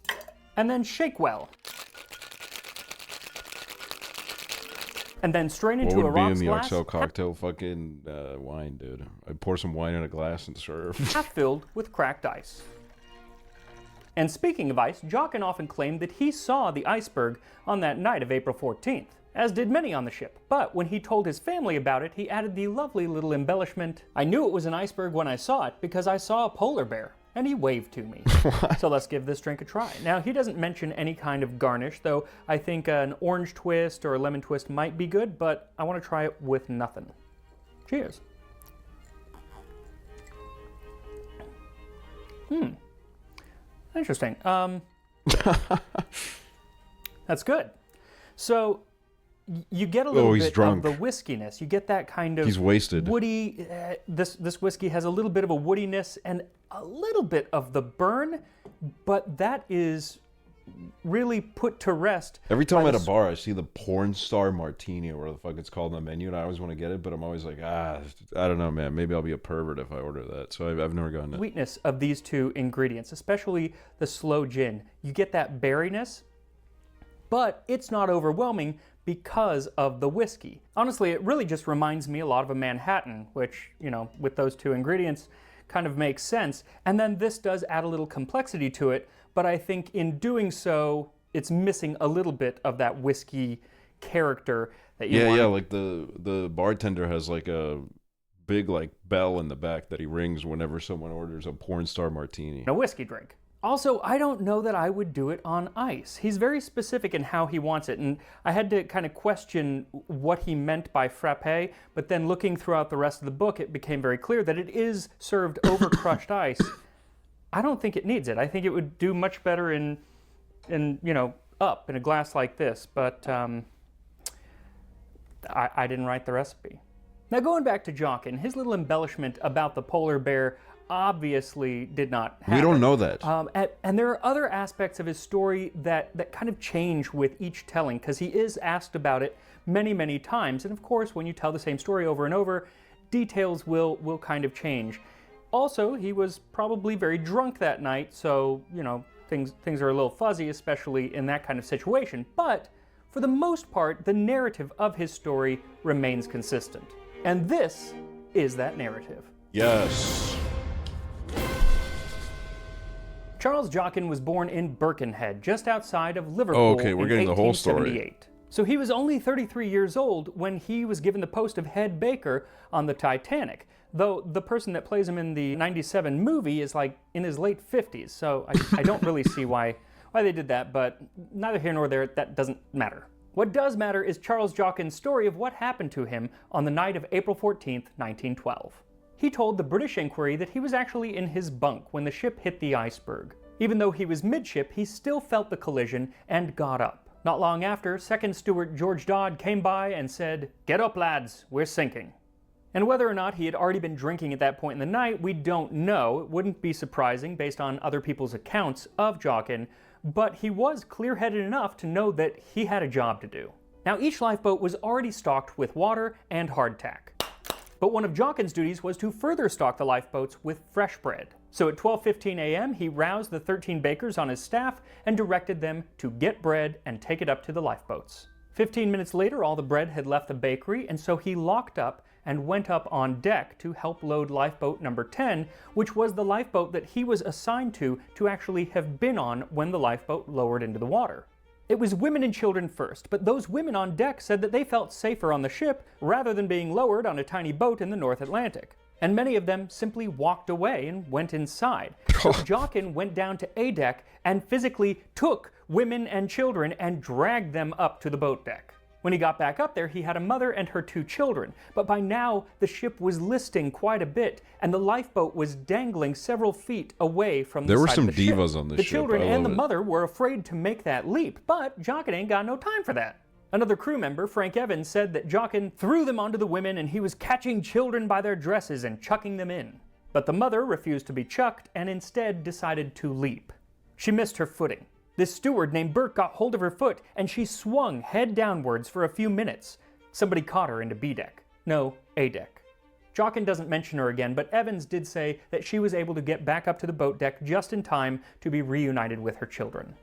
and then shake well. and then strain What into a would be in rocks the glass, Aksel cocktail? Fucking wine, dude. I'd pour some wine in a glass and serve. half filled with cracked ice. And speaking of ice, Jockin often claimed that he saw the iceberg on that night of April 14th, as did many on the ship. But when he told his family about it, he added the lovely little embellishment, "I knew it was an iceberg when I saw it because I saw a polar bear, and he waved to me." So let's give this drink a try. Now, he doesn't mention any kind of garnish, though I think an orange twist or a lemon twist might be good, but I want to try it with nothing. Cheers. Interesting. That's good. So you get a little he's bit drunk. of the whiskiness. You get that kind of He's wasted. woody. This whiskey has a little bit of a woodiness and a little bit of the burn, but that is really put to rest. Every time by at the a bar, I see the porn star martini or whatever the fuck it's called on the menu, and I always want to get it, but I'm always like, I don't know, man. Maybe I'll be a pervert if I order that. So I've never gotten it. sweetness of these two ingredients, especially the slow gin. You get that berryness, but it's not overwhelming because of the whiskey. Honestly, it really just reminds me a lot of a Manhattan, which, you know, with those two ingredients kind of makes sense. And then this does add a little complexity to it, but I think in doing so, it's missing a little bit of that whiskey character that you want. Yeah, like the bartender has like a big like bell in the back that he rings whenever someone orders a porn star martini. A whiskey drink. Also, I don't know that I would do it on ice. He's very specific in how he wants it, and I had to kind of question what he meant by frappe, but then looking throughout the rest of the book, it became very clear that it is served over crushed ice. I don't think it needs it. I think it would do much better in you know, up in a glass like this, but I didn't write the recipe. Now, going back to Jockin, his little embellishment about the polar bear obviously did not happen. We don't know that. And there are other aspects of his story that kind of change with each telling, because he is asked about it many, many times. And of course, when you tell the same story over and over, details will kind of change. Also, he was probably very drunk that night, so, you know, things are a little fuzzy, especially in that kind of situation. But for the most part, the narrative of his story remains consistent. And this is that narrative. Yes. Charles Jockin was born in Birkenhead, just outside of Liverpool Okay, we're in getting the whole story. 1878. So he was only 33 years old when he was given the post of head baker on the Titanic, though the person that plays him in the 97 movie is like in his late 50s, so I don't really see why they did that, but neither here nor there, that doesn't matter. What does matter is Charles Jockin's story of what happened to him on the night of April 14th, 1912. He told the British Inquiry that he was actually in his bunk when the ship hit the iceberg. Even though he was midship, he still felt the collision and got up. Not long after, Second Steward George Dodd came by and said, "Get up, lads, we're sinking." And whether or not he had already been drinking at that point in the night, we don't know. It wouldn't be surprising based on other people's accounts of Jockin, but he was clear-headed enough to know that he had a job to do. Now, each lifeboat was already stocked with water and hardtack. But one of Jockin's duties was to further stock the lifeboats with fresh bread. So at 12:15 a.m., he roused the 13 bakers on his staff and directed them to get bread and take it up to the lifeboats. 15 minutes later, all the bread had left the bakery, and so he locked up and went up on deck to help load lifeboat number 10, which was the lifeboat that he was assigned to actually have been on when the lifeboat lowered into the water. It was women and children first, but those women on deck said that they felt safer on the ship rather than being lowered on a tiny boat in the North Atlantic. And many of them simply walked away and went inside. So Jockin went down to A deck and physically took women and children and dragged them up to the boat deck. When he got back up there, he had a mother and her 2 children, but by now the ship was listing quite a bit, and the lifeboat was dangling several feet away from the There were side some of the ship. divas on this The ship. children I and the love it. mother were afraid to make that leap, but Jockin ain't got no time for that. Another crew member, Frank Evans, said that Jockin threw them onto the women and he was catching children by their dresses and chucking them in. But the mother refused to be chucked and instead decided to leap. She missed her footing. This steward named Burke got hold of her foot and she swung head downwards for a few minutes. Somebody caught her into B deck. No, A deck. Jockin doesn't mention her again, but Evans did say that she was able to get back up to the boat deck just in time to be reunited with her children.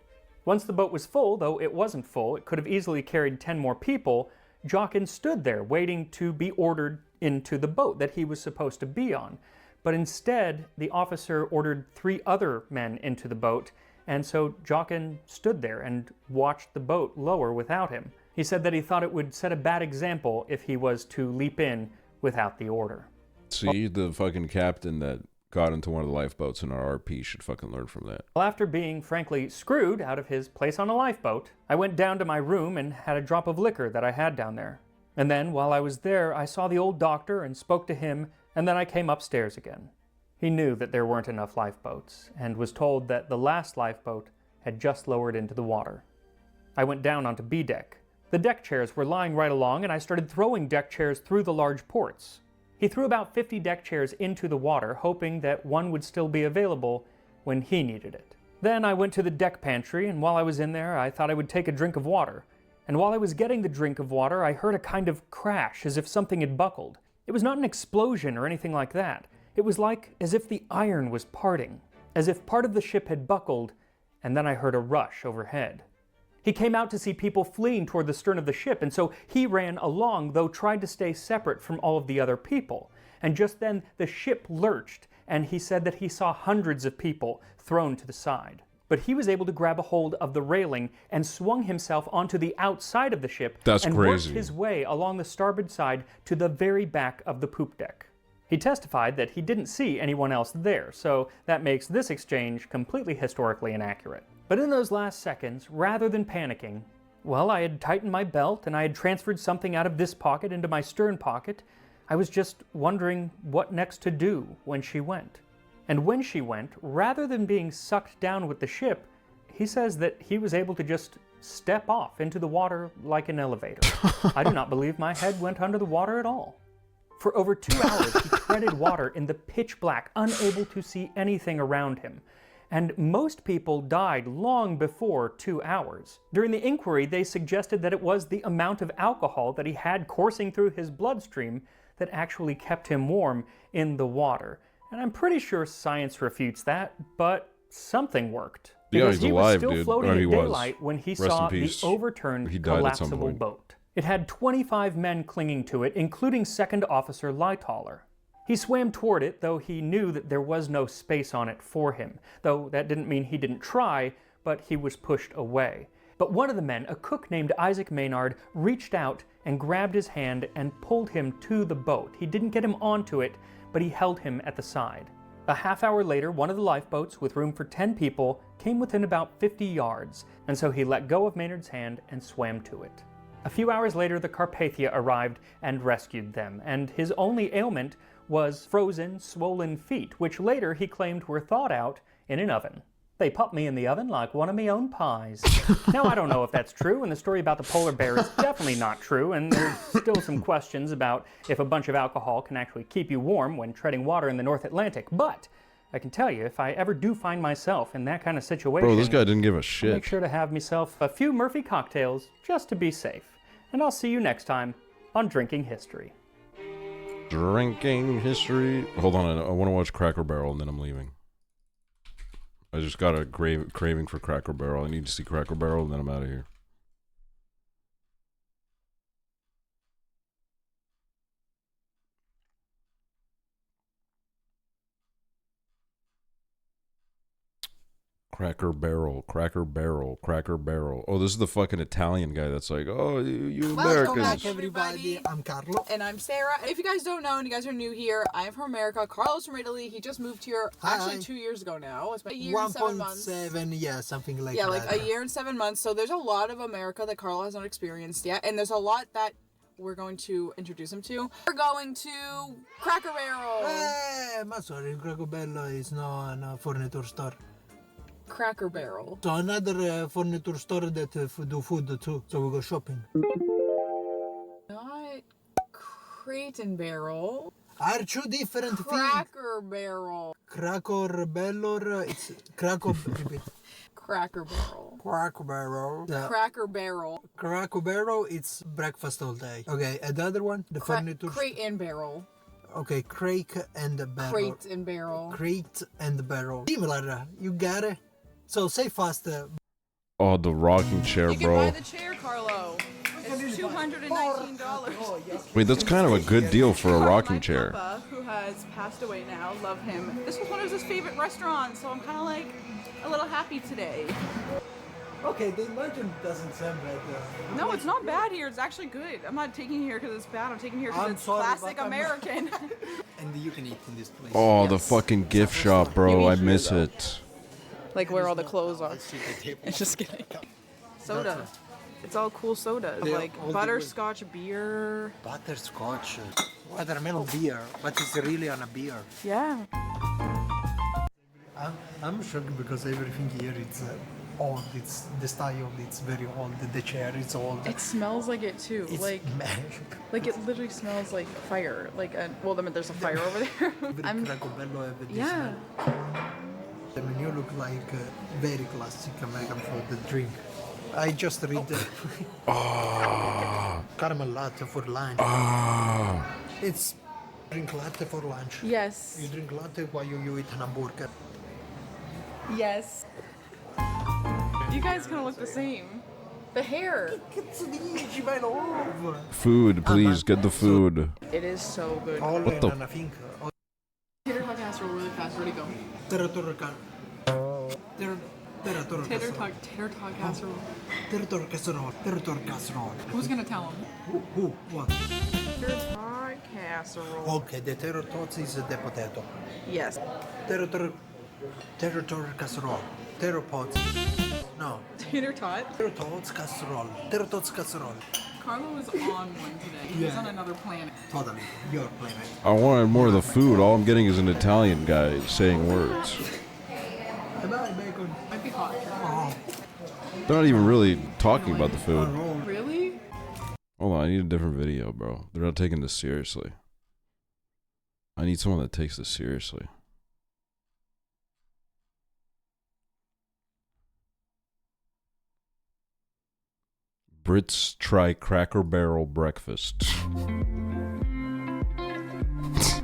Once the boat was full, though it wasn't full, it could have easily carried 10 more people, Jockin stood there waiting to be ordered into the boat that he was supposed to be on. But instead, the officer ordered 3 other men into the boat, and so Jockin stood there and watched the boat lower without him. He said that he thought it would set a bad example if he was to leap in without the order. See, the fucking captain that got into one of the lifeboats in our RP should fucking learn from that. Well, after being frankly screwed out of his place on a lifeboat, I went down to my room and had a drop of liquor that I had down there. And then, while I was there, I saw the old doctor and spoke to him, and then I came upstairs again. He knew that there weren't enough lifeboats, and was told that the last lifeboat had just lowered into the water. I went down onto B deck. The deck chairs were lying right along, and I started throwing deck chairs through the large ports. He threw about 50 deck chairs into the water, hoping that one would still be available when he needed it. Then I went to the deck pantry, and while I was in there, I thought I would take a drink of water. And while I was getting the drink of water, I heard a kind of crash, as if something had buckled. It was not an explosion or anything like that. It was like as if the iron was parting, as if part of the ship had buckled, and then I heard a rush overhead. He came out to see people fleeing toward the stern of the ship, and so he ran along, though tried to stay separate from all of the other people. And just then the ship lurched, and he said that he saw hundreds of people thrown to the side. But he was able to grab a hold of the railing and swung himself onto the outside of the ship and worked his way along the starboard side to the very back of the poop deck. He testified that he didn't see anyone else there, so that makes this exchange completely historically inaccurate. But in those last seconds, rather than panicking, well, I had tightened my belt and I had transferred something out of this pocket into my stern pocket. I was just wondering what next to do when she went. And when she went, rather than being sucked down with the ship, he says that he was able to just step off into the water like an elevator. I do not believe my head went under the water at all. For over 2 hours, he treaded water in the pitch black, unable to see anything around him. And most people died long before 2 hours. During the inquiry, they suggested that it was the amount of alcohol that he had coursing through his bloodstream that actually kept him warm in the water. And I'm pretty sure science refutes that, but something worked. Yeah, Because he's alive, was still dude. floating Or in he was. daylight when he Rest saw in the peace. overturned He died at some collapsible point. boat. It had 25 men clinging to it, including Second Officer Lightaller. He swam toward it, though he knew that there was no space on it for him, though that didn't mean he didn't try, but he was pushed away. But one of the men, a cook named Isaac Maynard, reached out and grabbed his hand and pulled him to the boat. He didn't get him onto it, but he held him at the side. A half hour later, one of the lifeboats, with room for 10 people, came within about 50 yards, and so he let go of Maynard's hand and swam to it. A few hours later, the Carpathia arrived and rescued them, and his only ailment was frozen, swollen feet, which later he claimed were thawed out in an oven. They popped me in the oven like one of me own pies. Now, I don't know if that's true, and the story about the polar bear is definitely not true, and there's still some questions about if a bunch of alcohol can actually keep you warm when treading water in the North Atlantic. But I can tell you, if I ever do find myself in that kind of situation, Bro, this guy didn't give a I'll shit. make sure to have myself a few Murphy cocktails just to be safe. And I'll see you next time on Drinking History. Drinking history. Hold on, I want to watch Cracker Barrel and then I'm leaving. I just got a craving for Cracker Barrel. I need to see Cracker Barrel and then I'm out of here. Cracker Barrel, Cracker Barrel, Cracker Barrel. Oh, this is the fucking Italian guy that's like, oh, you Welcome Americans. back, everybody. I'm Carlo. And I'm Sarah. If you guys don't know and you guys are new here, I'm from America. Carlos from Italy. He just moved here actually 2 years ago now. It's been a year and 7 months. 1.7, yeah, something like that. Yeah, like a year and 7 months. So there's a lot of America that Carlo has not experienced yet. And there's a lot that we're going to introduce him to. We're going to Cracker Barrel. Ma sorry, Cracker Barrel is no furniture store. Cracker Barrel. So another furniture store that do food too. So we go shopping. Not Crate and Barrel. Are two different things. Cracker Barrel. Cracker Barrel, it's Cracker. Cracker Barrel. Cracker Barrel. Cracker Barrel. Cracker Barrel, it's breakfast all day. Okay, and the other one, the furniture. Crate and Barrel. Okay, crate and barrel. Crate and Barrel. Crate and barrel. Similar, you got it. So say fast. Oh, the rocking chair, You can bro. buy the chair, Carlo. It's $219. Wait, that's kind of a good deal for a rocking My chair. papa, who has passed away now, love him. This was one of his favorite restaurants, so I'm kind of like a little happy today. Okay, the imagine doesn't sound bad. No, it's not bad here. It's actually good. I'm not taking it here because it's bad. I'm taking it here because I'm it's sorry, classic but I'm not- American. And you can eat in this place. Oh, the fucking gift shop, bro. I miss though. it. Like where all the clothes are. Just kidding. Soda. It's all cool sodas. They're Like all the butterscotch beer. Butterscotch, watermelon beer, but it's really on a beer. Yeah. I'm shocked because everything here it's old. It's the style. It's very old. The chair is old. It smells like it too. It's Like it literally smells like fire. Like well, I mean, there's a fire over there. Cracobello have this Yeah. smell. The menu look like very classic American food. The drink. I just read the caramel latte for lunch. It's drink latte for lunch. Yes. You drink latte while you eat an hamburger. Yes. You guys kind of look the same. The hair. Food, please. Get the food. It is so good. What the? Tater tot casserole really fast. Ready, go. Tater Tater tot casserole. Tater casserole. Who's gonna tell him? Who? What? Tater tot casserole. Okay, the tater tots is the potato. Yes. Tater casserole. Tater pots. No. Tater tot. Tater tots casserole. Tater tots casserole. Carlo was on one today. He was on another planet. Totally. Your planet. I wanted more of the food. All I'm getting is an Italian guy saying words. Bye, bacon. Might be hot. Oh, They're not even really talking about the food. Really? Hold on, I need a different video, bro. They're not taking this seriously. I need someone that takes this seriously. Brits try Cracker Barrel breakfast.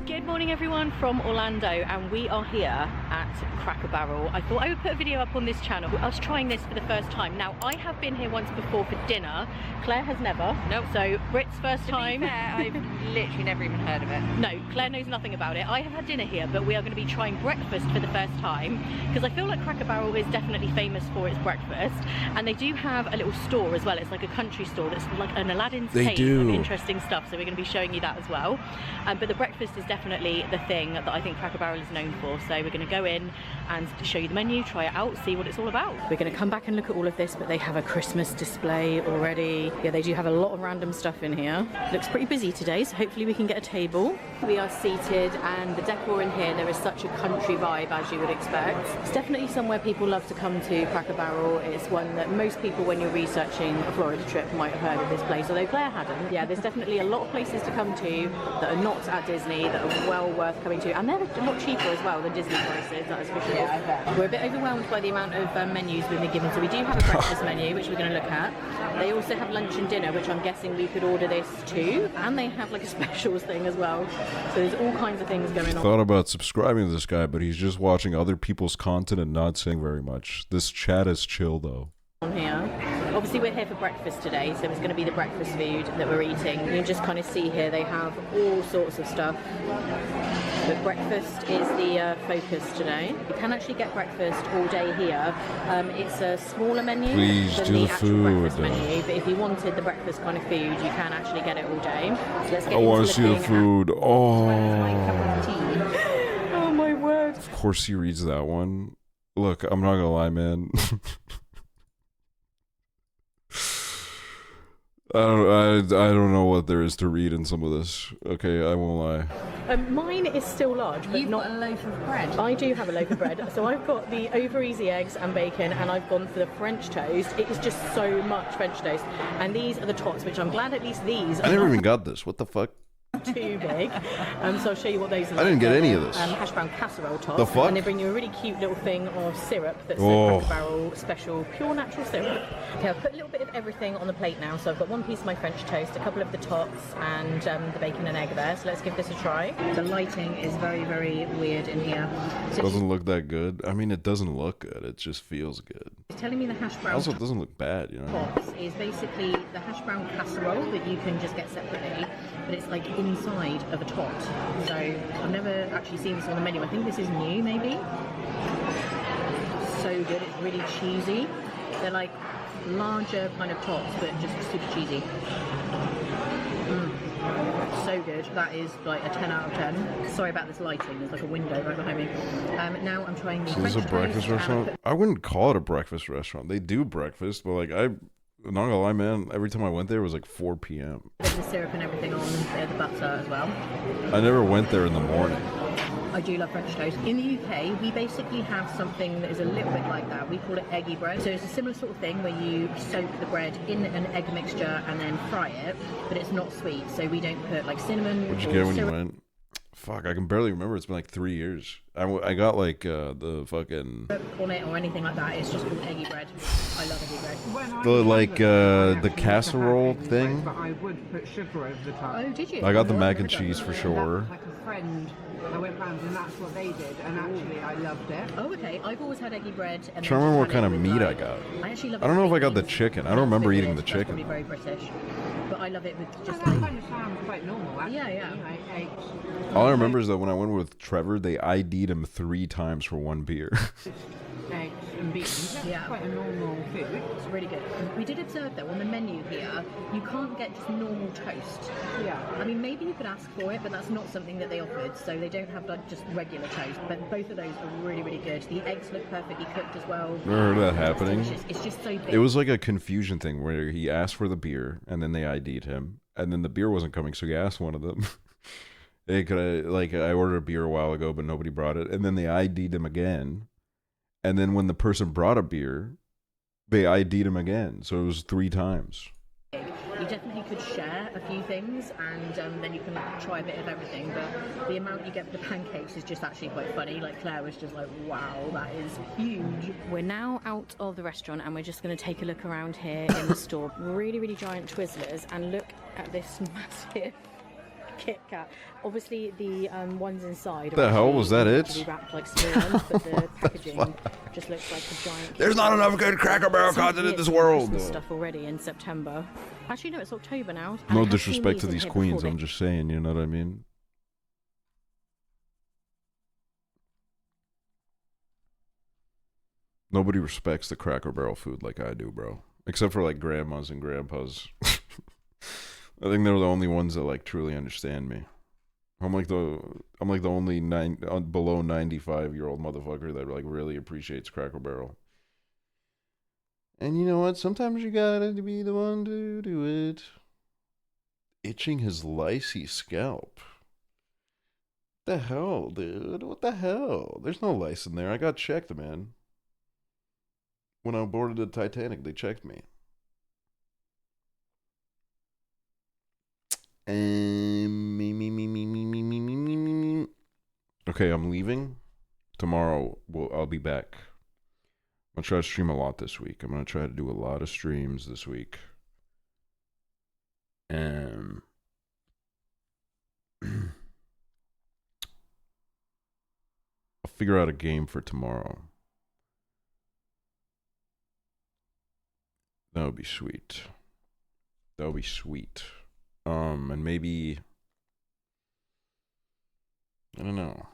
Good morning everyone from Orlando, and we are here at Cracker Barrel. I thought I would put a video up on this channel. I was trying this for the first time. Now, I have been here once before for dinner. Claire has never. Nope. So Brit's first time. To be fair, I've literally never even heard of it. No, Claire knows nothing about it. I have had dinner here, but we are going to be trying breakfast for the first time because I feel like Cracker Barrel is definitely famous for its breakfast, and they do have a little store as well. It's like a country store that's like an Aladdin's cave of interesting stuff, so we're going to be showing you that as well. But the breakfast is definitely the thing that I think Cracker Barrel is known for, so we're going to go in and show you the menu, try it out, see what it's all about. We're going to come back and look at all of this, but they have a Christmas display already. Yeah, they do have a lot of random stuff in here. Looks pretty busy today, so hopefully we can get a table. We are seated, and the decor in here, there is such a country vibe, as you would expect. It's definitely somewhere people love to come to, Cracker Barrel. It's one that most people, when you're researching a Florida trip, might have heard of this place, although Claire hadn't. Yeah, there's definitely a lot of places to come to that are not at Disney, that are well worth coming to, and they're a lot cheaper as well than Disney prices, that is for sure. Yeah, I bet. We're a bit overwhelmed by the amount of menus we've been given, so we do have a breakfast menu, which we're going to look at. They also have lunch and dinner, which I'm guessing we could order this too, and they have like a specials thing as well, so there's all kinds of things going on. Thought about subscribing to this guy, but he's just watching other people's content and not saying very much. This chat is chill though. On here. Obviously we're here for breakfast today, so it's going to be the breakfast food that we're eating. You can just kind of see here they have all sorts of stuff, but breakfast is the focus today. You can actually get breakfast all day here. It's a smaller menu than the actual breakfast menu, but if you wanted the breakfast kind of food, you can actually get it all day. So let's get I want to see the food. Oh. Oh my word. Of course he reads that one. Look, I'm not gonna lie, man. I don't know what there is to read in some of this. Okay, I won't lie. Mine is still large, but You've not got a loaf of bread. I do have a loaf of bread. So I've got the over easy eggs and bacon, and I've gone for the French toast. It is just so much French toast. And these are the tots, which I'm glad at least these are I never even got this. What the fuck? too big. So I'll show you what those are. I didn't get any of this. Hash brown casserole tots. The fuck? And they bring you a really cute little thing of syrup that's a Cracker Barrel special pure natural syrup. Okay, I've put a little bit of everything on the plate now. So I've got one piece of my French toast, a couple of the tots, and the bacon and egg there. So let's give this a try. The lighting is very, very weird in here. So Doesn't look that good. I mean, it doesn't look good. It just feels good. telling me the hash brown Also, it doesn't look bad, you know. box is basically the hash brown casserole that you can just get separately, but it's like inside of a tot. So I've never actually seen this on the menu. I think this is new, maybe. So good. It's really cheesy. They're like larger kind of tots, but just super cheesy. So good. That is like a 10 out of 10. Sorry about this lighting. There's like a window right behind me. Now I'm trying the So this is a breakfast restaurant? I wouldn't call it a breakfast restaurant. They do breakfast, but like I'm not gonna lie, man, every time I went there it was like 4 p.m. With the syrup and everything on, the butter as well. I never went there in the morning. I do love French toast. In the UK, we basically have something that is a little bit like that. We call it eggy bread. So it's a similar sort of thing where you soak the bread in an egg mixture and then fry it, but it's not sweet. So we don't put like cinnamon. What'd you get when you went? Fuck, I can barely remember. It's been like 3 years. I got like the fucking on it or anything like that. It's just called eggy bread. I love eggy bread. the like the casserole thing. But I would put sugar over the top. Oh, did you? I got the mac and cheese for sure. Like a friend, I went round and that's what they did, and actually I loved it. Oh, okay. I've always had eggy bread. And I'm trying to remember what kind of meat I got. I actually love. I don't know if I got the chicken. I don't remember eating the That's chicken. probably very British, but I love it with just That kind of sounds quite normal, actually. Yeah. All I remember is that when I went with Trevor, they ID'd him 3 times for 1 beer. Eggs and beans. That's Yeah. quite a normal food. It's really good. We did observe though on the menu here, you can't get just normal toast. Yeah. I mean, maybe you could ask for it, but that's not something that they offered. So they don't have like just regular toast. But both of those are really, really good. The eggs look perfectly cooked as well. Never heard of that happening. It's just so big. It was like a confusion thing where he asked for the beer and then they ID'd him, and then the beer wasn't coming, so he asked one of them. Hey, I ordered a beer a while ago, but nobody brought it, and then they ID'd him again, and then when the person brought a beer, they ID'd him again, so it was 3 times. You definitely could share a few things, and then you can try a bit of everything. But the amount you get for the pancakes is just actually quite funny. Like Claire was just like, "Wow, that is huge." We're now out of the restaurant, and we're just going to take a look around here in the store. Really, really giant Twizzlers, and look at this massive Kit Kat. Obviously, the ones inside. The hell was that? It wrapped like small ones, but the packaging just looks like a giant. There's not enough good Cracker Barrel content in this world. Christmas stuff already in September. Actually, no, it's October now. No disrespect to these queens. I'm just saying, you know what I mean? Nobody respects the Cracker Barrel food like I do, bro. Except for like grandmas and grandpas. I think they're the only ones that like truly understand me. I'm like the only below 95-year-old motherfucker that like really appreciates Cracker Barrel. And you know what? Sometimes you gotta be the one to do it. Itching his licey scalp. The hell, dude? What the hell? There's no lice in there. I got checked, man. When I boarded the Titanic, they checked me. Okay, I'm leaving. Tomorrow, I'll be back. I'm going to try to stream a lot this week. I'm going to try to do a lot of streams this week. I'll figure out a game for tomorrow. That would be sweet. That would be sweet. And maybe, I don't know.